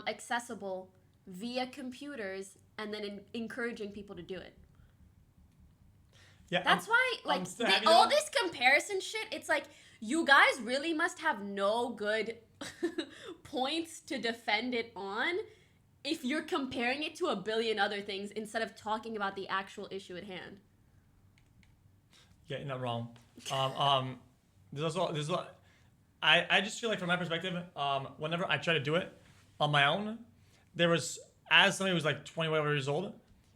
accessible via computers and then encouraging people to do it. Yeah, that's why, all this comparison shit, it's like, you guys really must have no good points to defend it on if you're comparing it to a billion other things instead of talking about the actual issue at hand. Yeah, you're not wrong. There's also, I just feel like from my perspective, whenever I try to do it on my own, there was, as somebody who was like 20 whatever years old,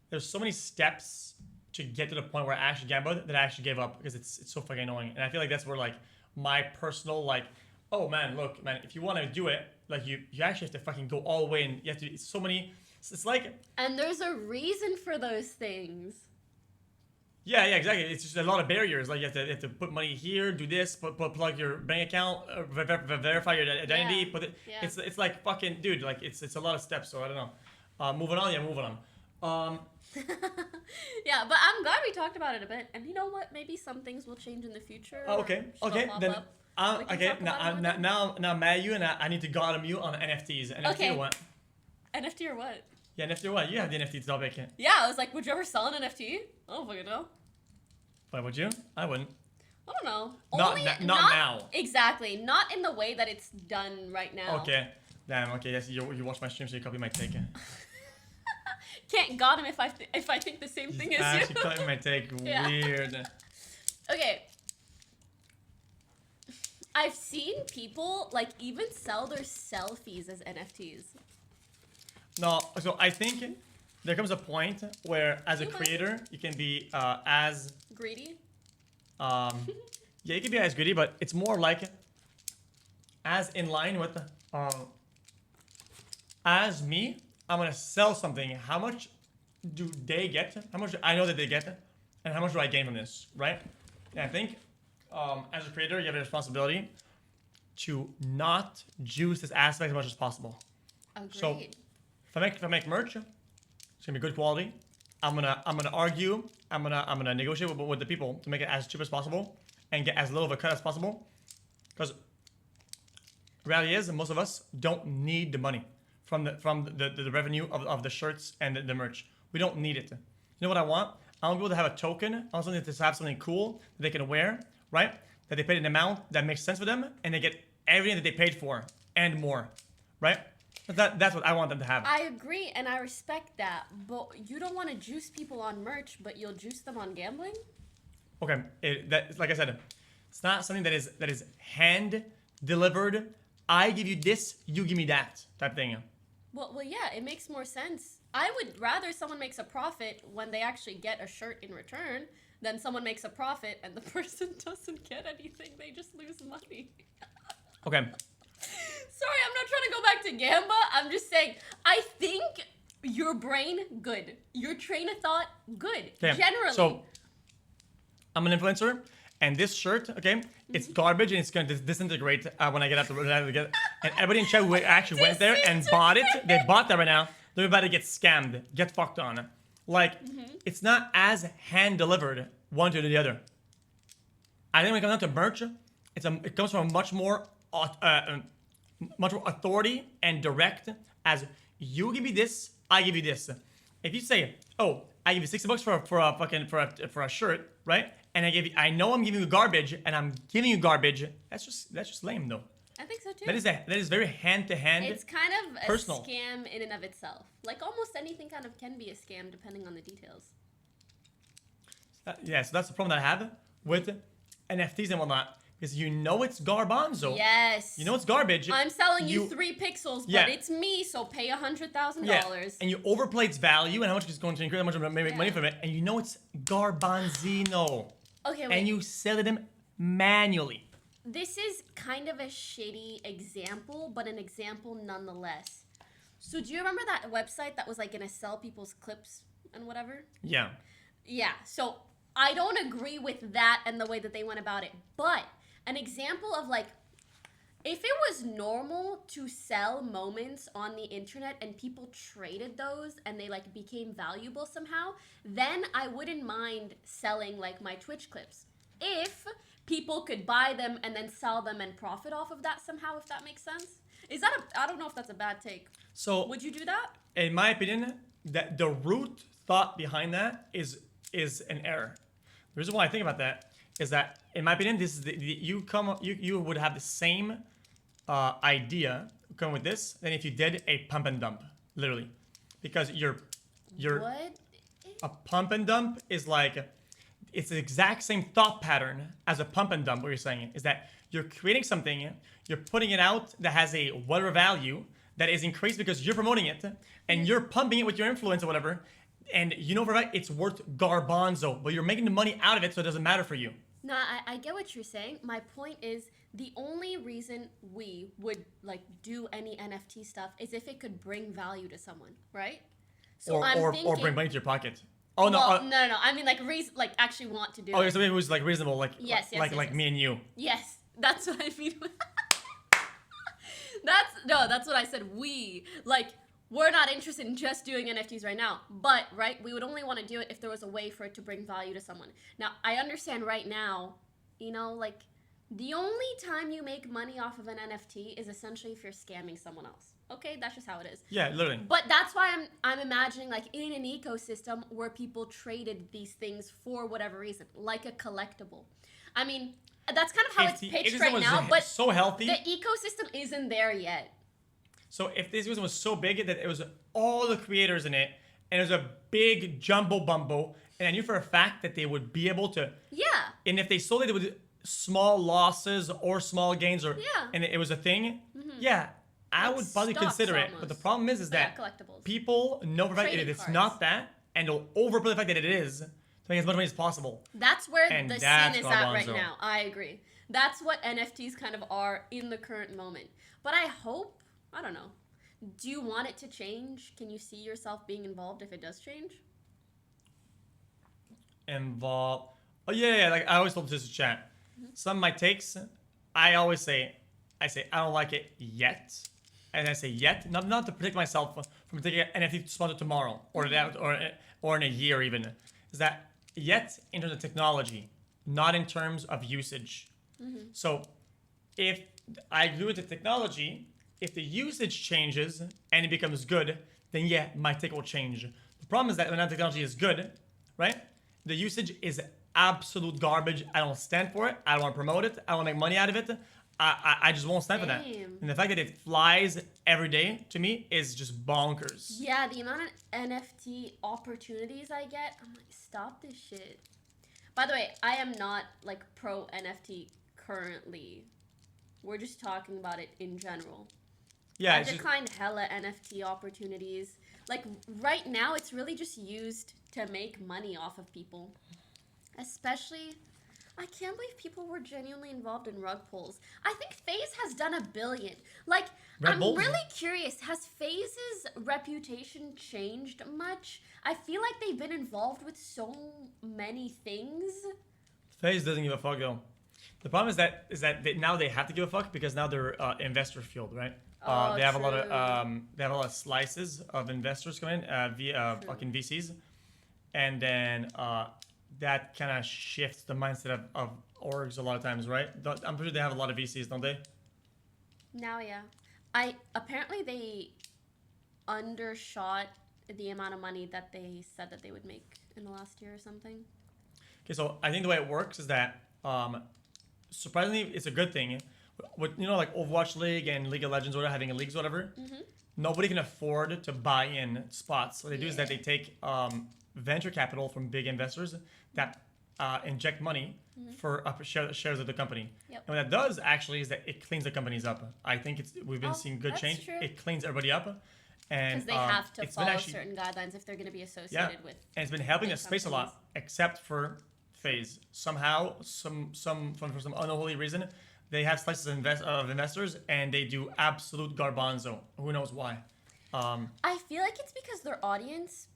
there's so many steps to get to the point where I actually gambled that I actually gave up because it's so fucking annoying. And I feel like that's where like my personal like Oh man, look, man, if you want to do it, like you actually have to fucking go all the way, and you have to. It's so many. It's like. And there's a reason for those things. Yeah, exactly. It's just a lot of barriers. Like you have to put money here, do this, plug your bank account, verify your identity. Put it. Yeah. It's like fucking dude. Like it's a lot of steps. So I don't know. Moving on. Yeah, moving on. Yeah, but I'm glad we talked about it a bit. And you know what? Maybe some things will change in the future. Okay. Then. Okay. Now, Mayu and I need to got you on NFTs. NFT Okay. or what? NFT or what? Yeah, NFT or what? You have the NFT topic. Yeah, I was like, would you ever sell an NFT? I don't fucking know. Why would you? I wouldn't. I don't know. Not now. Exactly. Not in the way that it's done right now. Okay. Damn. Okay. Yes. You watch my stream, so you copy my take. Can't got him if I think the same thing as you. Actually, copy my take. Yeah. Weird. Okay. I've seen people like even sell their selfies as NFTs. No. So I think there comes a point where, as a creator, you can be as greedy. Yeah, you can be as greedy, but it's more like as in line with as me. I'm gonna sell something. How much do they get? How much do I know that they get, and how much do I gain from this, right? And I think as a creator, you have a responsibility to not juice this aspect as much as possible. Agreed. So if I make merch, it's gonna be good quality. I'm gonna argue. I'm gonna negotiate with the people to make it as cheap as possible and get as little of a cut as possible. Because the reality is that most of us don't need the money from the revenue of the shirts and the merch. We don't need it. You know what I want? I want people to have a token. I want something to have something cool that they can wear, right? That they paid an amount that makes sense for them, and they get everything that they paid for and more, right? That's what I want them to have. I agree and I respect that, but you don't want to juice people on merch, but you'll juice them on gambling? Okay, like I said, it's not something that is hand delivered. I give you this, you give me that type thing. Well, yeah, it makes more sense. I would rather someone makes a profit when they actually get a shirt in return than someone makes a profit and the person doesn't get anything. They just lose money. Okay. Sorry, I'm not trying to go back to Gamba. I'm just saying, I think your brain, good. Your train of thought, good. Okay. Generally. So, I'm an influencer, and this shirt, okay, it's garbage and it's going to disintegrate when I get out the and everybody in chat who actually went there and bought it, they bought that right now, they're about to get scammed, get fucked on. Like, it's not as hand delivered one to the other. I think when it comes down to merch, it comes from a much more authority and direct as you give me this, I give you this. If you say, oh, I give you $60 for a shirt, right? And I know I'm giving you garbage, and I'm giving you garbage. That's just lame, though. I think so too. That is very hand to hand. It's kind of a personal. scam in and of itself. Like almost anything kind of can be a scam depending on the details. Yeah, so that's the problem that I have with NFTs and whatnot. Because you know it's garbanzo. Yes. You know it's garbage. I'm selling you 3 pixels, but it's me, so pay $100,000. Yeah. And you overplay its value and how much it's going to increase, how much I'm make money from it, and you know it's garbanzino. Okay, wait. And you sell it manually. This is kind of a shitty example, but an example nonetheless. So do you remember that website that was like gonna sell people's clips and whatever? Yeah. Yeah, so I don't agree with that and the way that they went about it, but an example of like, if it was normal to sell moments on the internet and people traded those and they like became valuable somehow, then I wouldn't mind selling like my Twitch clips. If people could buy them and then sell them and profit off of that somehow, if that makes sense. Is that I don't know if that's a bad take. So would you do that? In my opinion, that the root thought behind that is an error. The reason why I think about that is that, in my opinion, this is you would have the same idea come with this than if you did a pump and dump, literally, because you're what? A pump and dump is like, it's the exact same thought pattern as a pump and dump. What you're saying is that you're creating something, you're putting it out that has a whatever value that is increased because you're promoting it, and you're pumping it with your influence or whatever, and you know for a fact it's worth garbanzo, but you're making the money out of it, so it doesn't matter for you. No, I get what you're saying. My point is the only reason we would like do any NFT stuff is if it could bring value to someone, right? So or bring money to your pocket. Oh no! Well, no. I mean, like like actually want to do. Oh, it. somebody who's like reasonable, like yes, like me and you. Yes, that's what I mean. That's what I said. We like. We're not interested in just doing NFTs right now, but right, we would only want to do it if there was a way for it to bring value to someone. Now, I understand right now, you know, like the only time you make money off of an NFT is essentially if you're scamming someone else. Okay, that's just how it is. Yeah, literally. But that's why I'm imagining like in an ecosystem where people traded these things for whatever reason, like a collectible. I mean, that's kind of how it's pitched right now, but so healthy. The ecosystem isn't there yet. So if this ecosystem was so big that it was all the creators in it, and it was a big jumbo bumbo, and I knew for a fact that they would be able to. Yeah. And if they sold it, it would small losses or small gains, or yeah. And it was a thing. Mm-hmm. Yeah, I like would probably consider it. But the problem is that people know for a fact that it's not that, and they'll overplay the fact that it is to make as much money as possible. That's where and the that's scene is at right now. I agree. That's what NFTs kind of are in the current moment. But I hope. I don't know. Do you want it to change? Can you see yourself being involved if it does change? Involved? Oh yeah. Like I always told this to chat. Mm-hmm. Some of my takes, I always say, I don't like it yet, and I say yet, not to protect myself from taking an NFT sponsor tomorrow or that or in a year even. Is that yet in terms of technology, not in terms of usage. Mm-hmm. So if I agree with the technology. If the usage changes and it becomes good, then yeah, my take will change. The problem is that when that technology is good, right? The usage is absolute garbage. I don't stand for it. I don't want to promote it. I don't want to make money out of it. I just won't stand for that. And the fact that it flies every day, to me, is just bonkers. Yeah, the amount of NFT opportunities I get, I'm like, stop this shit. By the way, I am not like pro NFT currently. We're just talking about it in general. Yeah, I've declined hella NFT opportunities. Like right now, it's really just used to make money off of people. Especially, I can't believe people were genuinely involved in rug pulls. I think FaZe has done $1 billion. Like, I'm really curious, has FaZe's reputation changed much? I feel like they've been involved with so many things. FaZe doesn't give a fuck though. The problem is that now they have to give a fuck because now they're investor fueled, right? They have a lot of slices of investors coming in via fucking VCs, and then that kind of shifts the mindset of orgs a lot of times, right? I'm pretty sure they have a lot of VCs, don't they? Now, yeah. Apparently they undershot the amount of money that they said that they would make in the last year or something. Okay, so I think the way it works is that surprisingly, it's a good thing. With like Overwatch League and League of Legends, or having leagues, whatever, nobody can afford to buy in spots. What they do is that they take venture capital from big investors that inject money for shares of the company. Yep. And what that does actually is that it cleans the companies up. I think we've been seeing good change. True. It cleans everybody up. And because they have to follow certain guidelines if they're going to be associated with. And it's been helping the space a lot, except for FaZe. Somehow, for some unholy reason, they have slices of investors, and they do absolute garbanzo. Who knows why? I feel like it's because their audience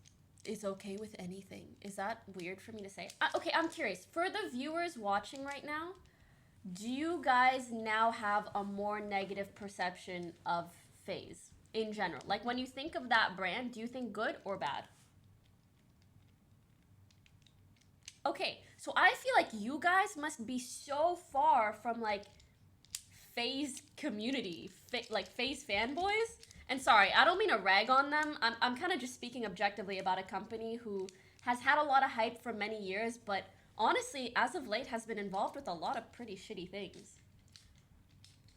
is okay with anything. Is that weird for me to say? Okay, I'm curious. For the viewers watching right now, do you guys now have a more negative perception of FaZe in general? Like, when you think of that brand, do you think good or bad? Okay, so I feel like you guys must be so far from, like, FaZe community, like FaZe fanboys. And sorry, I don't mean to rag on them. I'm kind of just speaking objectively about a company who has had a lot of hype for many years, but honestly, as of late, has been involved with a lot of pretty shitty things.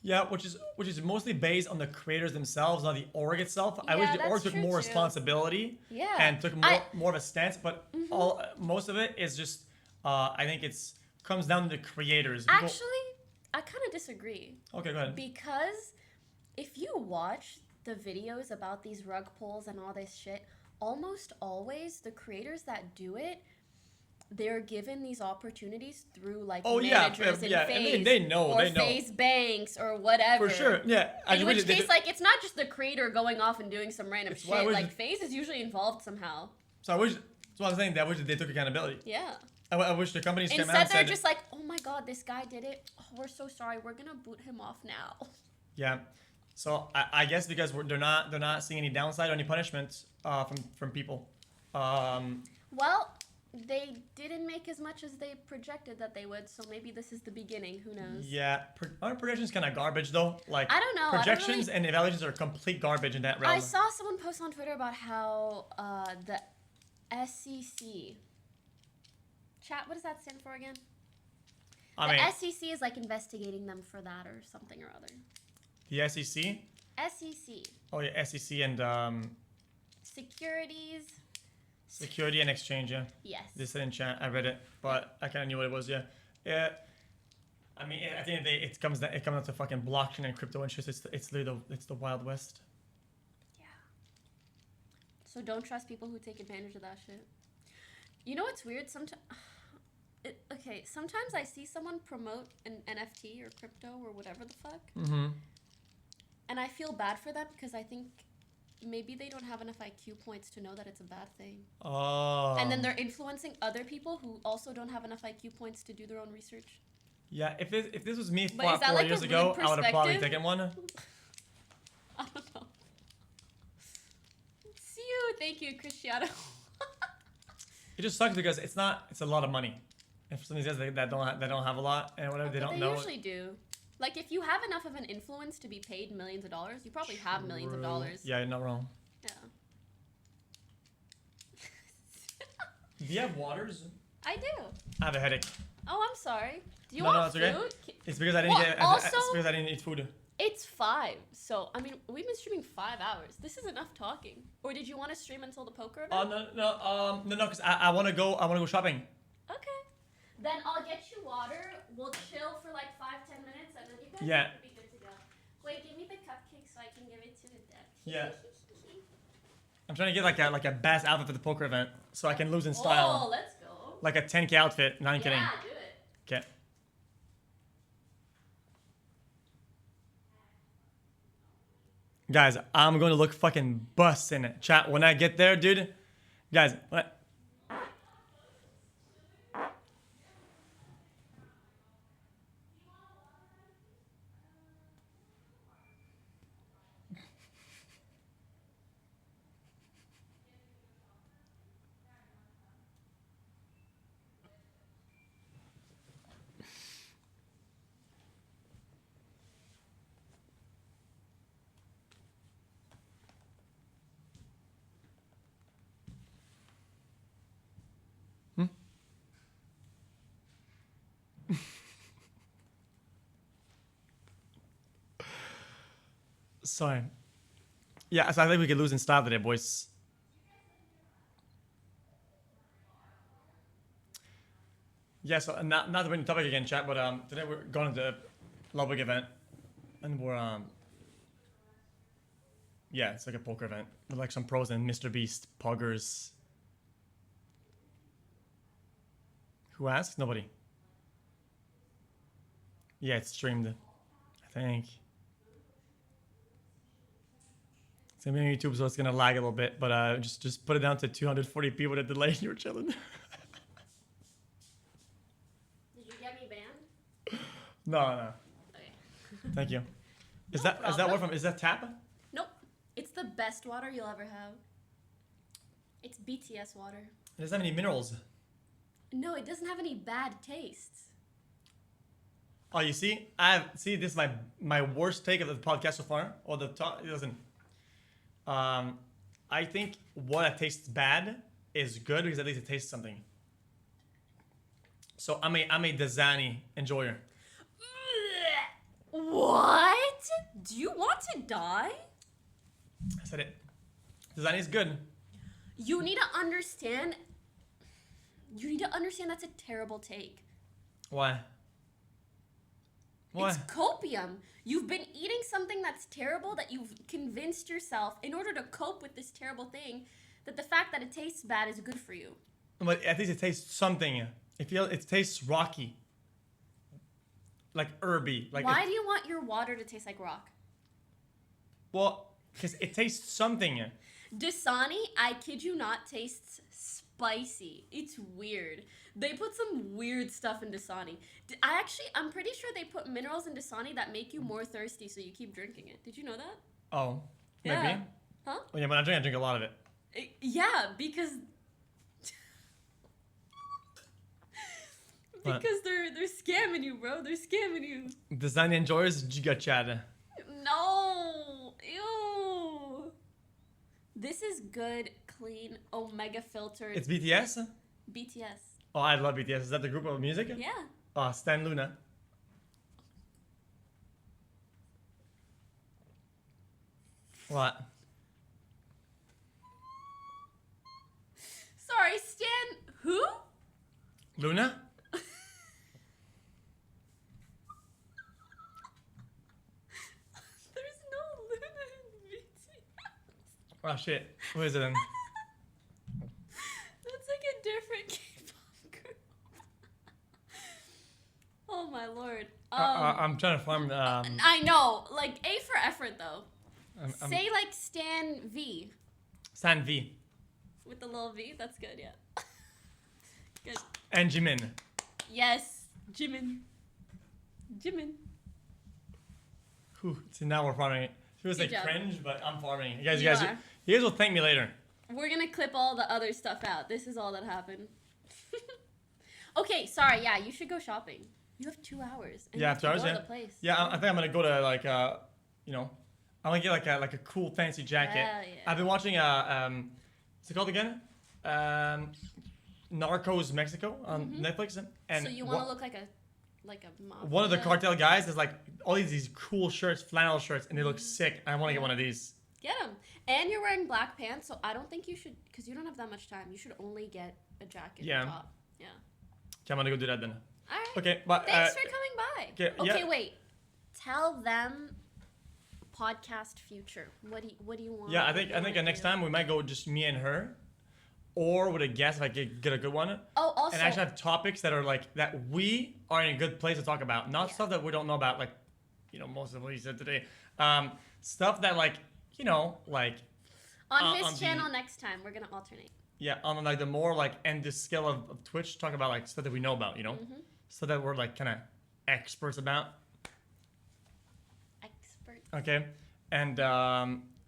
Yeah, which is mostly based on the creators themselves, not the org itself. I wish the org took more responsibility and took more of a stance, but most of it is just, I think comes down to the creators. Actually, I kind of disagree. Okay, go ahead. Because if you watch the videos about these rug pulls and all this shit, almost always the creators that do it they're given these opportunities through like Oh, managers yeah, in and FaZe they know, or they know. FaZe banks or whatever. For sure, yeah. In which case, like, it's not just the creator going off and doing some random why I shit. wish- Like, FaZe is usually involved somehow. So I wish. That's what I'm saying. That I wish they took accountability. Yeah. I wish the companies came out Instead, and they're said, just like, oh my god, this guy did it. Oh, we're so sorry. We're gonna boot him off now. yeah. So I guess because they're not seeing any downside or any punishments from people. Well, they didn't make as much as they projected that they would, so maybe this is the beginning. Who knows? Yeah, our projections kind of garbage though. Like I don't know. Projections and evaluations are complete garbage in that realm. I saw someone post on Twitter about how the SEC. Chat, what does that stand for again? The SEC is like investigating them for that or something or other. The SEC? SEC. Oh yeah, SEC and Securities. Security and Exchange, yeah. Yes. They said in chat, I read it, but I kind of knew what it was, yeah. Yeah. I mean, at the end of the day, it comes down to fucking blockchain and crypto and shit. It's literally the Wild West. Yeah. So don't trust people who take advantage of that shit. You know what's weird? Sometimes I see someone promote an NFT or crypto or whatever the fuck. Mm-hmm. And I feel bad for them because I think maybe they don't have enough IQ points to know that it's a bad thing. Oh. And then they're influencing other people who also don't have enough IQ points to do their own research. Yeah, if this was me But is that 4 like years a ago, rude I would have probably perspective? taken one. I don't know. See you. Thank you, Cristiano. It just sucks because it's a lot of money. And for some of these guys that don't have a lot and whatever, they don't know. They usually do. Like, if you have enough of an influence to be paid millions of dollars, you probably have millions of dollars. Yeah, you're not wrong. Yeah. Do you have waters? I do. I have a headache. Oh, I'm sorry. Do you No, want it's okay. food? It's because I didn't Well, get. also, it's because I didn't eat food. It's 5, so I mean we've been streaming 5 hours. This is enough talking. Or did you want to stream until the poker event? No, because I want to go. I want to go shopping. Okay. Then I'll get you water. We'll chill for like 5-10 minutes, and then you guys Yeah. will be good to go. Wait, give me the cupcake so I can give it to the deck. Yeah. I'm trying to get like a best outfit for the poker event, so I can lose in style. Oh, let's go. Like a 10K outfit. Not kidding. Yeah, do it. Okay. Guys, I'm going to look fucking bussin'. Chat, when I get there, dude. Guys, what? Sorry. Yeah, so I think we could lose in style today, boys. Yeah, so not to bring the topic again, chat, but today we're going to the Ludwig event, and we're yeah, it's like a poker event with like some pros and Mr. Beast, poggers. Who asked? Nobody. Yeah, it's streamed, I think. It's gonna be on YouTube, so it's gonna lag a little bit, but just put it down to 240p with a delay and you're chilling. Did you get me banned? No. Okay. Thank you. Is No that what from? Is that tap? Nope. It's the best water you'll ever have. It's BTS water. It doesn't have any minerals. No, it doesn't have any bad tastes. Oh, you see, this is my worst take of the podcast so far. Or the talk. It doesn't. I think what tastes bad is good because at least it tastes something. So I'm a Dasani enjoyer. What? Do you want to die? I said it. Dasani is good. You need to understand. You need to understand that's a terrible take. Why? Why? It's copium. You've been eating something that's terrible that you've convinced yourself in order to cope with this terrible thing that the fact that it tastes bad is good for you. But at least it tastes something. It tastes rocky. Like herby. Like Why do you want your water to taste like rock? Well, because it tastes something. Dasani, I kid you not, tastes spicy. It's weird. They put some weird stuff in Dasani. I'm pretty sure they put minerals in Dasani that make you more thirsty, so you keep drinking it. Did you know that? Oh, maybe. Yeah. Huh? Well, yeah, when I drink a lot of it. Yeah, because they're scamming you, bro. They're scamming you. Dasani enjoys Giga Chad. No. Ew. This is good, clean, omega filtered. It's BTS? BTS. Oh, I love BTS. Is that the group of music? Yeah. Oh, Stan Luna. What? Sorry, Stan. Who? Luna? There's no Luna in BTS. Oh shit. Who is it then? That's like a different K-pop group. Oh my lord. I'm trying to farm. I know. Like A for effort though. I'm Say like Stan V. Stan V. With the little V. That's good. Yeah. Good. And Jimin. Yes, Jimin. Jimin. Whew. See, now we're farming it. She was Good like job. cringe, but I'm farming it. You You guys will thank me later. We're gonna clip all the other stuff out. This is all that happened. Okay, sorry. Yeah, you should go shopping. You have 2 hours. And you Yeah, have to 2 hours. go to Yeah. the place. Yeah, I think I'm gonna go to like you know, I'm gonna get like a cool fancy jacket. Hell yeah. I've been watching what's it called again? Narcos Mexico on Netflix. And so you want to look like a mafia? one of the cartel guys has like all these cool shirts, flannel shirts, and they look sick. I want to get one of these. Get them. And you're wearing black pants, so I don't think you should, because you don't have that much time. You should only get a jacket Yeah. and top. Yeah. Okay, I'm gonna go do that then. All right. Okay, but Thanks for coming by. Okay, Okay, wait. Tell them podcast future. What do you want? Yeah, I think next time we might go just me and her, or with a guest if I get a good one. Oh, also. And actually have topics that are like that we are in a good place to talk about, not stuff that we don't know about, like, you know, most of what you said today. Stuff that like, you know, like. On his channel next time, we're gonna alternate. Yeah, on like the more like end the scale of Twitch, talk about like stuff that we know about, you know, so that we're like kind of experts about. Experts. Okay, and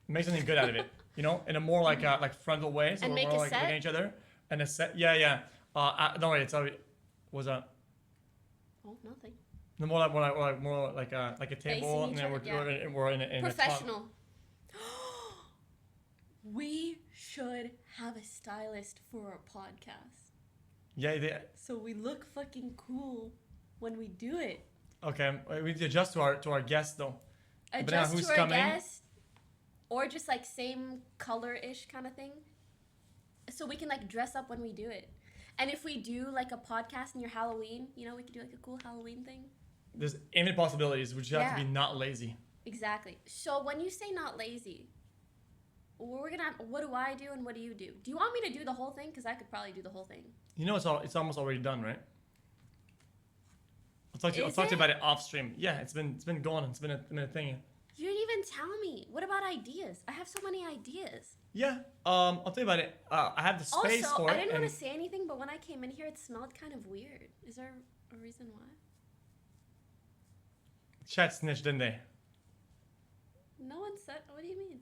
make something good out of it, you know, in a more like frontal way, so And we're make more a like set? looking at each other. And a set, yeah. Don't worry, it's already was a Oh, nothing. no more like a table, and each then other, yeah. we're in a Professional. We should have a stylist for our podcast. Yeah. So we look fucking cool when we do it. Okay, we need to adjust to our guests though. Depending on Adjust who's to our coming. guest. Or just like same color-ish kind of thing. So we can like dress up when we do it. And if we do like a podcast near Halloween, you know, we could do like a cool Halloween thing. There's infinite possibilities. We just have to be not lazy. Exactly. So when you say not lazy, what do I do and what do you do? Do you want me to do the whole thing? Because I could probably do the whole thing. You know, it's almost already done, right? I'll talk to you about it off stream. Yeah, it's been going. It's been a thing. You didn't even tell me. What about ideas? I have so many ideas. Yeah. I'll tell you about it. I have the space also, for it. I didn't want to say anything, but when I came in here, it smelled kind of weird. Is there a reason why? Chat snitched, didn't they? No one said. What do you mean?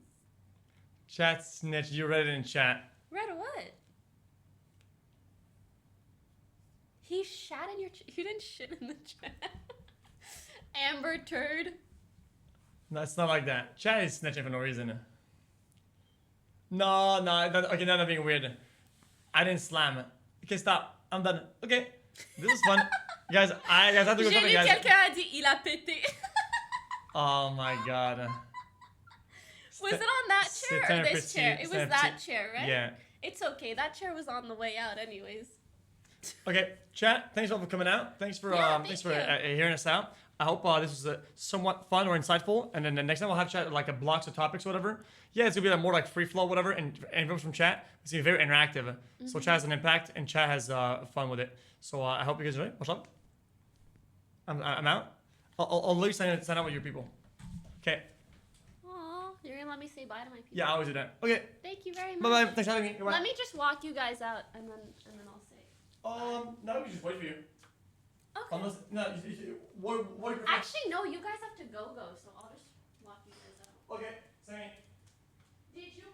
Chat snitched. You read it in chat. Read what? He shat in your. You didn't shit in the chat. Amber turd. No, it's not like that. Chat is snitching for no reason. No. Okay, now I'm being weird. I didn't slam it. Okay, stop. I'm done. Okay, this is fun. guys, I have to go J'ai something, lu guys. quelqu'un a dit il a pété. Oh my god. Was it on that chair or this chair? It was that chair, right? Yeah. It's okay. That chair was on the way out, anyways. Okay, chat. Thanks all for coming out. Thanks for hearing us out. I hope this was somewhat fun or insightful. And then the next time we'll have chat like a blocks of topics or whatever. Yeah, it's gonna be like more like free flow, whatever, and everyone's from chat. It's gonna be very interactive. So chat has an impact, and chat has fun with it. So I hope you guys enjoy. What's up? I'm out. I'll let you sign out with your people. Okay. Aw, you're gonna let me say bye to my people. Yeah, I always do that. Okay. Thank you very much. Bye bye. Thanks for having me. Goodbye. Let me just walk you guys out, and then I'll say. No, we just wait for you. Okay. Unless what Actually, no. You guys have to go. So I'll just walk you guys out. Okay. Sorry. Did you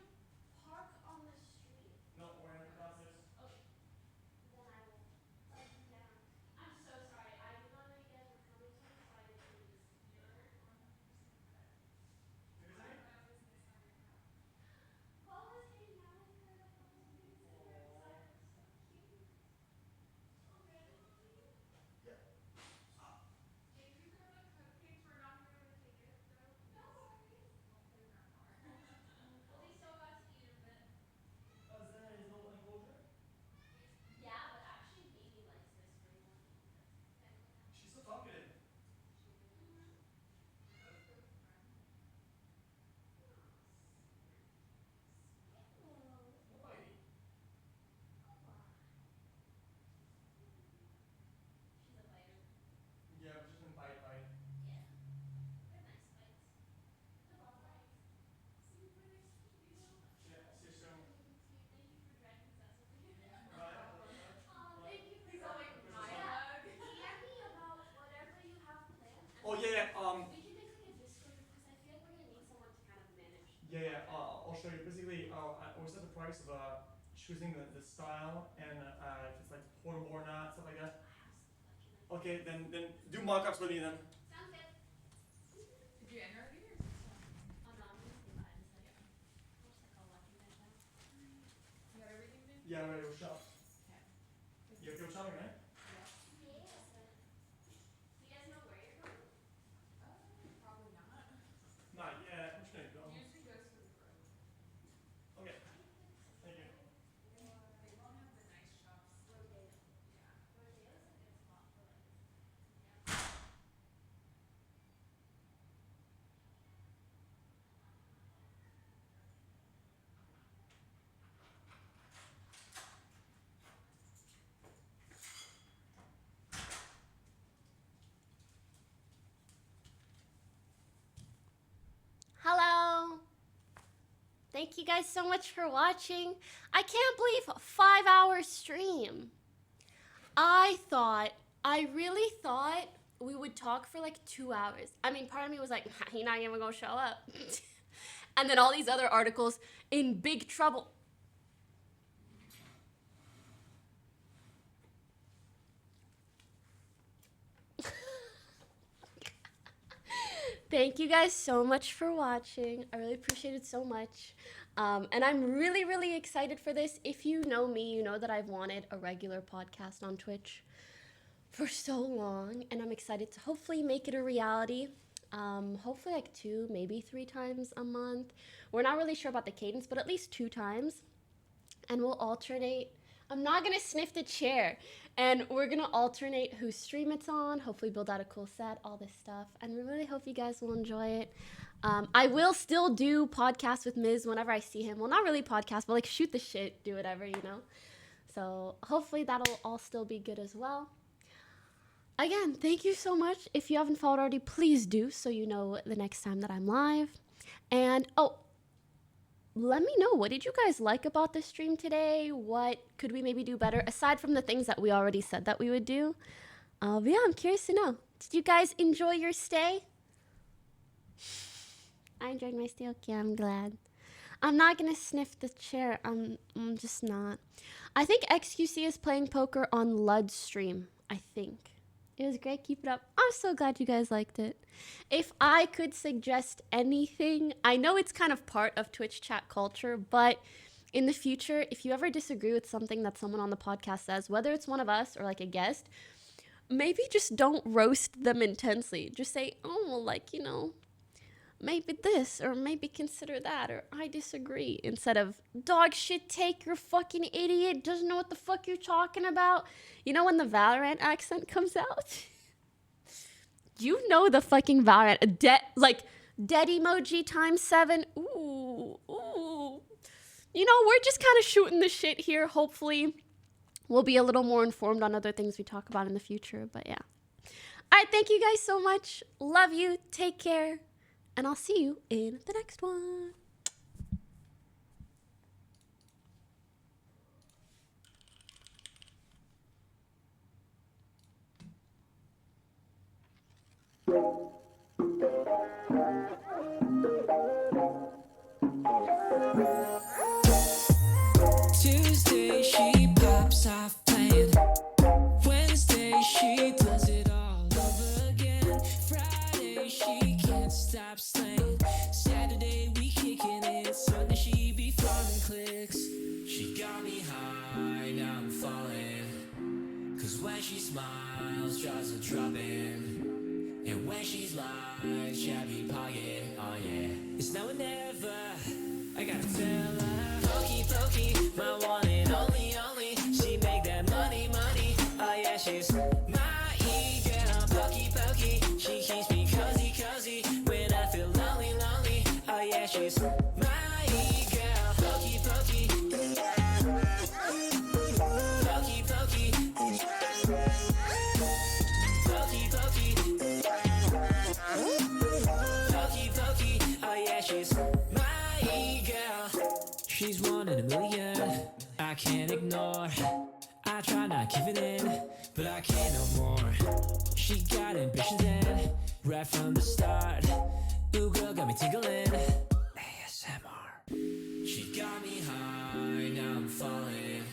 park on the street? No, we're in the process. Okay. Then I will let you down. I'm so sorry. I did not know you guys were coming to me, so I didn't do this. Paul was hanging out with her. I was really scared because I was so cute. Oh, really? Yeah. If you go to cupcakes, we're not gonna be able to take it, though. No worries. We'll put it in our car. At least y'all got to eat a bit. Is there any little enclosure? Yeah, but actually, Baby likes this way more than She's so talkative. She's a biter. Yeah, but she's been bite. Yeah. They're nice bites. The ball bites. Super nice to meet you. Yeah, I'll see you soon. Thank you for dragging Zessa for you. Bye. Thank you for coming. Yeah. DM me about whatever you have planned. Oh yeah. We can make like a Discord because I feel like we're gonna need someone to kind of manage. Yeah. I'll show you. Basically, we set the price of choosing the style and if it's like portable or not, stuff like that. Okay, then do mock-ups with me then. Sounds good. Did you end already or is it still? Oh no, I'm gonna say bye in a second. Looks like I'll let you guys out. You got everything then? Yeah, ready to shop. Okay. You okay with shopping, right? Yes. Do you guys know where you're going? Probably not. Not yet. I'm just gonna go. Usually goes for the road. Okay. Thank you. They won't have the nice shops. Rodeo. Yeah. Rodeo's a good spot for like. Hello. Thank you guys so much for watching. I can't believe 5-hour stream. I really thought we would talk for like 2 hours. I mean, part of me was like, he not even gonna show up. And then all these other articles, in big trouble. Thank you guys so much for watching. I really appreciate it so much. And I'm really, really excited for this. If you know me, you know that I've wanted a regular podcast on Twitch for so long. And I'm excited to hopefully make it a reality. Hopefully like 2, maybe 3 times a month. We're not really sure about the cadence, but at least 2 times. And we'll alternate. I'm not gonna sniff the chair. And we're gonna alternate whose stream it's on, hopefully build out a cool set, all this stuff. And we really hope you guys will enjoy it. I will still do podcasts with Miz whenever I see him. Well, not really podcast, but like shoot the shit, do whatever, you know? So hopefully that'll all still be good as well. Again, thank you so much. If you haven't followed already, please do so you know the next time that I'm live. And, oh, let me know, what did you guys like about the stream today? What could we maybe do better, aside from the things that we already said that we would do? But yeah, I'm curious to know. Did you guys enjoy your stay? I enjoyed my stay. Okay, I'm glad. I'm not gonna sniff the chair. I'm just not. I think XQC is playing poker on Lud's stream, I think. It was great. Keep it up. I'm so glad you guys liked it. If I could suggest anything, I know it's kind of part of Twitch chat culture, but in the future, if you ever disagree with something that someone on the podcast says, whether it's one of us or like a guest, maybe just don't roast them intensely. Just say, oh, well, like, you know, maybe this, or maybe consider that, or I disagree, instead of, dog shit take, you're fucking idiot, doesn't know what the fuck you're talking about. You know when the Valorant accent comes out? You know the fucking Valorant, like, Dead emoji times 7. Ooh, ooh. You know, we're just kind of shooting the shit here. Hopefully, we'll be a little more informed on other things we talk about in the future. But yeah. All right, thank you guys so much. Love you. Take care. And I'll see you in the next one. Tuesday she pops off playing. Wednesday she does it all over again. Friday she can't stop slaying. Saturday we kicking it. Sunday she be farming clicks. She got me high, now I'm falling. Cause when she smiles, jaws are dropping. And when she's like shabby pocket, oh yeah, it's now or never. I gotta tell her, pokey, pokey, my one and only, only. She make that money, money. Oh yeah, she's my e-girl, pokey, pokey. She keeps me cozy, cozy when I feel lonely, lonely. Oh yeah, she's my e-girl, pokey, pokey. Pokey, pokey. Pokey, pokey. Pokey, pokey. Oh yeah, she's my e-girl. She's one in a million, I can't ignore. I try not giving in, but I can't no more. She got ambitions and right from the start. Ooh girl got me tingling. ASMR. She got me high, now I'm falling.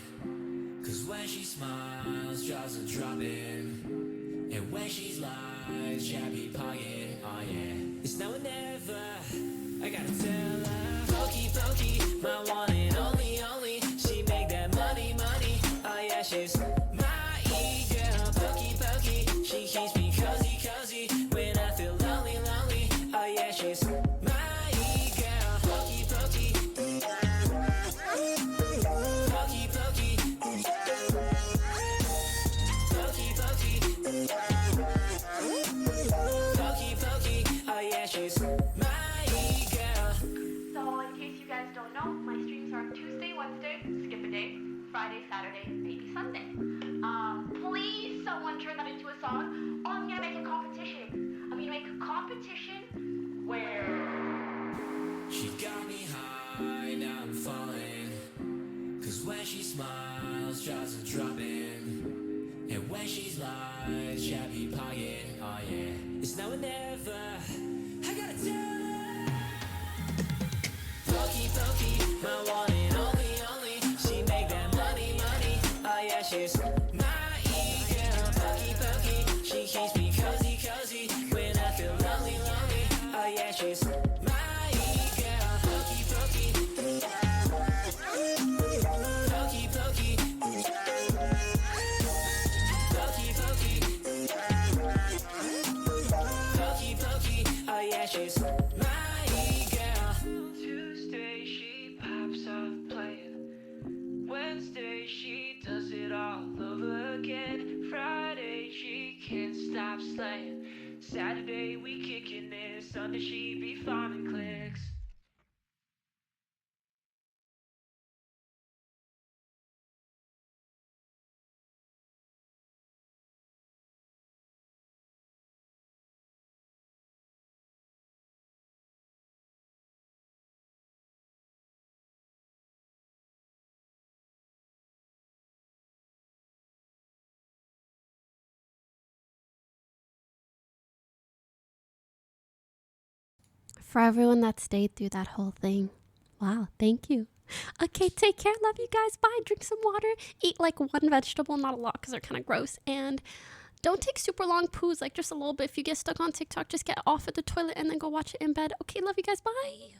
Cause when she smiles, jaws are dropping. And when she's like shabby pocket, oh yeah, it's now or never. I gotta tell her, pokey, pokey, my one and only, only. She make that money, money. Oh yeah, she's my e-girl, pokey, pokey. She keeps me cozy, cozy when I feel lonely, lonely. Oh yeah, she's my e-girl, pokey, pokey. Pokey, pokey. Pokey, pokey. Pokey, pokey. Oh yeah, she's my e-girl. So in case you guys don't know, my streams are Tuesday, Wednesday, skip a day, Friday, Saturday, maybe Sunday. Please someone turn that into a song, or I'm gonna make a competition. I'm gonna make a competition where She got me high, now I'm falling. Cause when she smiles, jaws are dropping. And when she's like shabby pocket, oh yeah, it's now or never. I gotta tell her, pokey, pokey, my one and only, only. She make that money, money. Oh yeah, she's my e-girl, pokey, pokey. She keeps me cozy, cozy when I feel lonely, lonely. Oh yeah, she's my e-girl, pokey, pokey. Pokey, pokey. Pokey, pokey. Pokey, pokey. Oh yeah, she's my e-girl. Tuesday she pops off playing. Wednesday she does it all over again. Friday she can't stop slaying. Saturday we kicking it. Sunday she be farming clicks. For everyone that stayed through that whole thing, wow, thank you. Okay, take care. Love you guys. Bye. Drink some water. Eat like one vegetable, not a lot because they're kind of gross. And don't take super long poos, like just a little bit. If you get stuck on TikTok, just get off at the toilet and then go watch it in bed. Okay, love you guys. Bye.